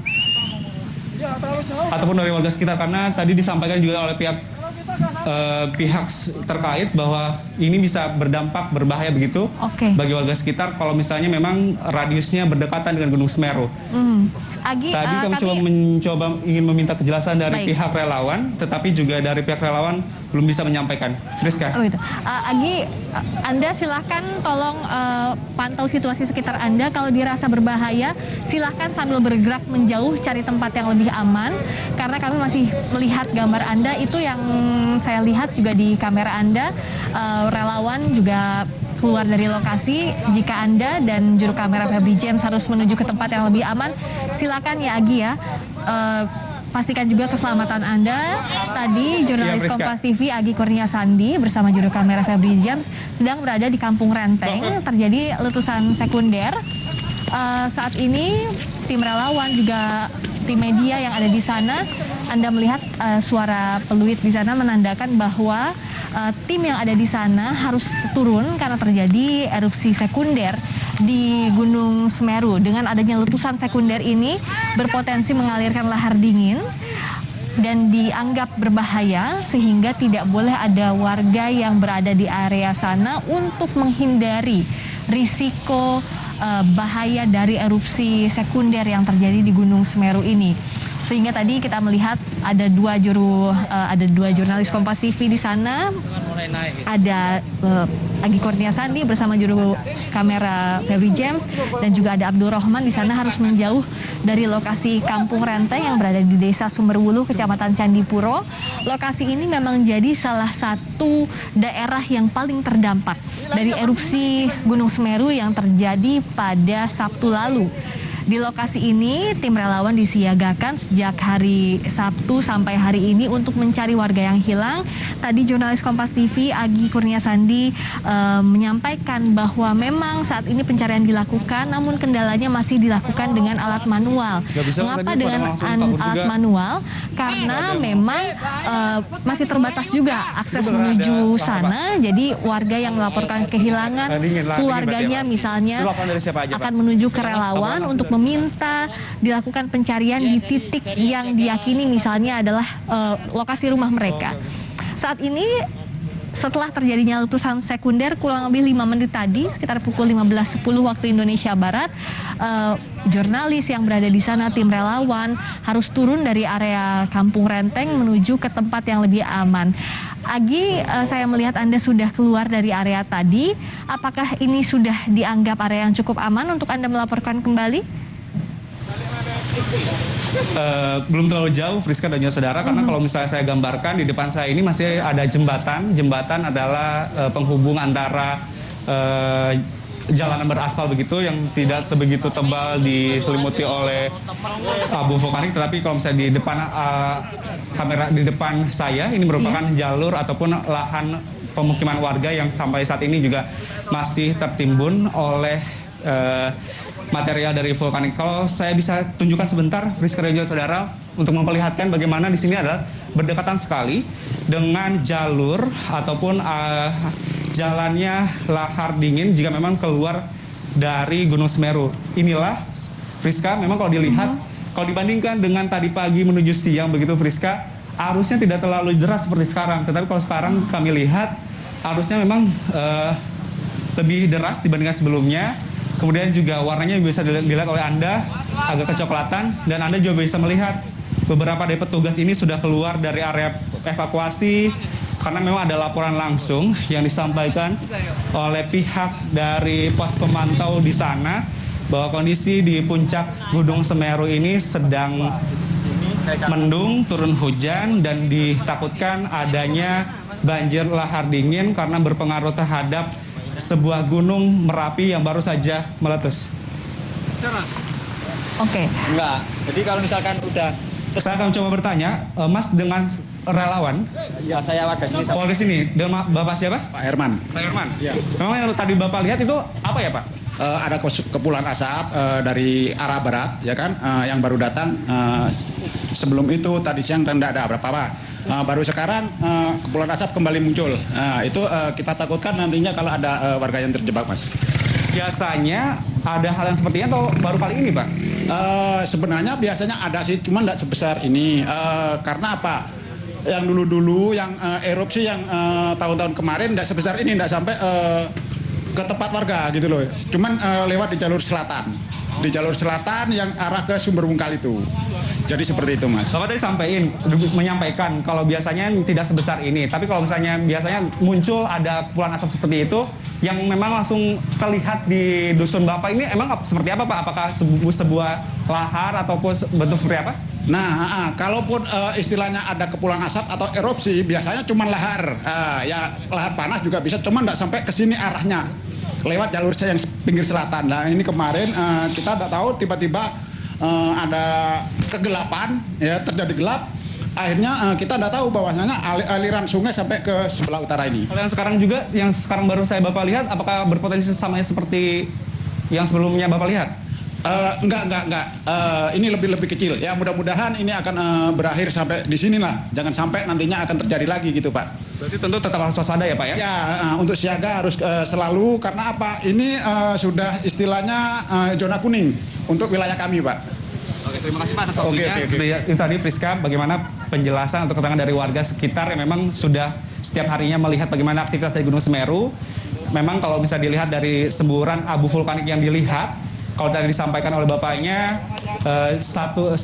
S3: ataupun dari warga sekitar, karena tadi disampaikan juga oleh pihak terkait bahwa ini bisa berdampak berbahaya begitu bagi warga sekitar kalau misalnya memang radiusnya berdekatan dengan Gunung Semeru.
S18: Agi,
S3: tadi kami ingin meminta kejelasan dari pihak relawan, tetapi juga dari pihak relawan belum bisa menyampaikan. Friska.
S18: Agi, Anda silahkan tolong pantau situasi sekitar Anda. Kalau dirasa berbahaya, silahkan sambil bergerak menjauh cari tempat yang lebih aman. Karena kami masih melihat gambar Anda, itu yang saya lihat juga di kamera Anda. Relawan juga keluar dari lokasi. Jika Anda dan juru kamera Febri James harus menuju ke tempat yang lebih aman, silakan ya Agi ya. Pastikan juga keselamatan Anda. Tadi jurnalis Kompas TV Agi Kurnia Sandi bersama juru kamera Febri James sedang berada di Kampung Renteng. Terjadi letusan sekunder. Saat ini tim relawan juga tim media yang ada di sana, Anda melihat suara peluit di sana menandakan bahwa tim yang ada di sana harus turun karena terjadi erupsi sekunder di Gunung Semeru. Dengan adanya letusan sekunder ini berpotensi mengalirkan lahar dingin dan dianggap berbahaya sehingga tidak boleh ada warga yang berada di area sana untuk menghindari risiko bahaya dari erupsi sekunder yang terjadi di Gunung Semeru ini. Sehingga tadi kita melihat ada dua jurnalis Kompas TV di sana. Ada Agi Kurnia Sandi bersama juru kamera Febri James dan juga ada Abdul Rahman di sana harus menjauh dari lokasi Kampung Renteng yang berada di Desa Sumberwulu, Kecamatan Candipuro. Lokasi ini memang jadi salah satu daerah yang paling terdampak dari erupsi Gunung Semeru yang terjadi pada Sabtu lalu. Di lokasi ini, tim relawan disiagakan sejak hari Sabtu sampai hari ini untuk mencari warga yang hilang. Tadi jurnalis Kompas TV, Agi Kurniasandi, menyampaikan bahwa memang saat ini pencarian dilakukan, namun kendalanya masih dilakukan dengan alat manual. Mengapa dengan alat manual? Karena memang masih terbatas juga akses menuju sana. Jadi warga yang melaporkan kehilangan keluarganya misalnya akan menuju ke relawan untuk meminta dilakukan pencarian di titik yang diyakini misalnya adalah lokasi rumah mereka. Saat ini setelah terjadinya letusan sekunder kurang lebih 5 menit tadi, sekitar pukul 15.10 waktu Indonesia Barat, jurnalis yang berada di sana, tim relawan harus turun dari area Kampung Renteng menuju ke tempat yang lebih aman. Agi, saya melihat Anda sudah keluar dari area tadi. Apakah ini sudah dianggap area yang cukup aman untuk Anda melaporkan kembali?
S3: Belum terlalu jauh, Friska dan saudara, karena kalau misalnya saya gambarkan di depan saya ini masih ada jembatan. Jembatan adalah penghubung antara jalanan beraspal begitu yang tidak begitu tebal diselimuti oleh abu vulkanik. Tetapi kalau misalnya di depan kamera di depan saya ini merupakan jalur ataupun lahan pemukiman warga yang sampai saat ini juga masih tertimbun oleh material dari vulkanik. Kalau saya bisa tunjukkan sebentar, Friska dan saudara, untuk memperlihatkan bagaimana di sini adalah berdekatan sekali dengan jalur ataupun jalannya lahar dingin jika memang keluar dari Gunung Semeru. Inilah, Friska, memang kalau dilihat, kalau dibandingkan dengan tadi pagi menuju siang begitu, Friska, arusnya tidak terlalu deras seperti sekarang. Tetapi kalau sekarang kami lihat, arusnya memang lebih deras dibandingkan sebelumnya. Kemudian juga warnanya bisa dilihat oleh Anda agak kecoklatan, dan Anda juga bisa melihat beberapa dari petugas ini sudah keluar dari area evakuasi karena memang ada laporan langsung yang disampaikan oleh pihak dari pos pemantau di sana bahwa kondisi di puncak Gunung Semeru ini sedang mendung, turun hujan, dan ditakutkan adanya banjir lahar dingin karena berpengaruh terhadap sebuah gunung Merapi yang baru saja meletus.
S10: Oke. Enggak. Jadi kalau misalkan udah,
S3: saya akan coba bertanya, Mas dengan relawan.
S10: Ya, saya warga sini.
S3: Warga sini. Dan Bapak siapa?
S10: Pak Herman.
S3: Pak Herman.
S10: Iya.
S3: Memang yang tadi Bapak lihat itu apa ya, Pak?
S10: Ada kepulan asap dari arah barat, ya kan, yang baru datang. Sebelum itu tadi siang dan tidak ada apa-apa. Baru sekarang kepulan asap kembali muncul. Itu kita takutkan nantinya kalau ada warga yang terjebak, Mas.
S3: Biasanya ada hal yang seperti ini atau baru kali ini, Pak?
S10: Sebenarnya biasanya ada sih, cuma tidak sebesar ini. Karena apa? Yang dulu-dulu yang erupsi yang tahun-tahun kemarin tidak sebesar ini, tidak sampai ke tempat warga gitu loh. Cuman lewat di jalur selatan. Di jalur selatan yang arah ke Sumber Bungkal itu. Jadi seperti itu, Mas.
S3: Bapak tadi menyampaikan kalau biasanya tidak sebesar ini, tapi kalau misalnya biasanya muncul ada kepulan asap seperti itu yang memang langsung terlihat di dusun Bapak ini, emang seperti apa, Pak? Apakah sebuah lahar ataupun bentuk seperti apa?
S10: Nah, kalaupun istilahnya ada kepulan asap atau erupsi, biasanya cuma lahar. Ya lahar panas juga bisa, cuma tidak sampai ke sini arahnya. Lewat jalur yang pinggir selatan. Nah, ini kemarin kita tidak tahu tiba-tiba ada kegelapan, ya terjadi gelap. Akhirnya kita tidak tahu bahwasanya aliran sungai sampai ke sebelah utara ini.
S3: Kalau yang sekarang juga, yang sekarang baru saya Bapak lihat, apakah berpotensi sama seperti yang sebelumnya Bapak lihat?
S10: Enggak. Ini lebih kecil. Ya mudah-mudahan ini akan berakhir sampai di sinilah. Jangan sampai nantinya akan terjadi lagi gitu, Pak.
S3: Berarti tentu tetap harus waspada ya, Pak ya?
S10: Ya, untuk siaga harus selalu, karena apa? Ini sudah istilahnya zona kuning untuk wilayah kami, Pak.
S3: Oke, terima kasih Pak atas waktunya. Itu tadi Friska, bagaimana penjelasan atau keterangan dari warga sekitar yang memang sudah setiap harinya melihat bagaimana aktivitas dari Gunung Semeru. Memang kalau bisa dilihat dari semburan abu vulkanik yang dilihat, kalau tadi disampaikan oleh Bapaknya,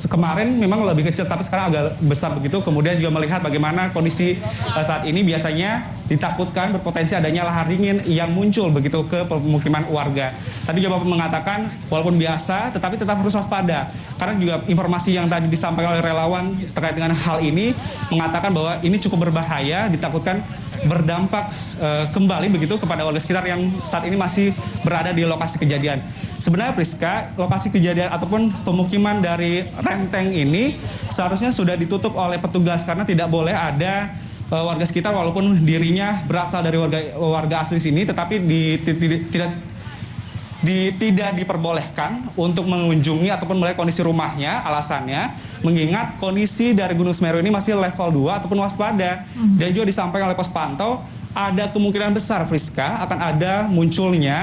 S3: kemarin memang lebih kecil, tapi sekarang agak besar begitu. Kemudian juga melihat bagaimana kondisi saat ini biasanya ditakutkan berpotensi adanya lahar dingin yang muncul begitu ke pemukiman warga. Tadi juga Bapak mengatakan walaupun biasa, tetapi tetap harus waspada. Karena juga informasi yang tadi disampaikan oleh relawan terkait dengan hal ini mengatakan bahwa ini cukup berbahaya, ditakutkan berdampak kembali begitu kepada warga sekitar yang saat ini masih berada di lokasi kejadian. Sebenarnya Priska, lokasi kejadian ataupun pemukiman dari Renteng ini seharusnya sudah ditutup oleh petugas karena tidak boleh ada warga sekitar walaupun dirinya berasal dari warga asli sini, tetapi tidak diperbolehkan untuk mengunjungi ataupun melihat kondisi rumahnya. Alasannya mengingat kondisi dari Gunung Semeru ini masih level 2 ataupun waspada. Dan juga disampaikan oleh pos pantau ada kemungkinan besar Priska akan ada munculnya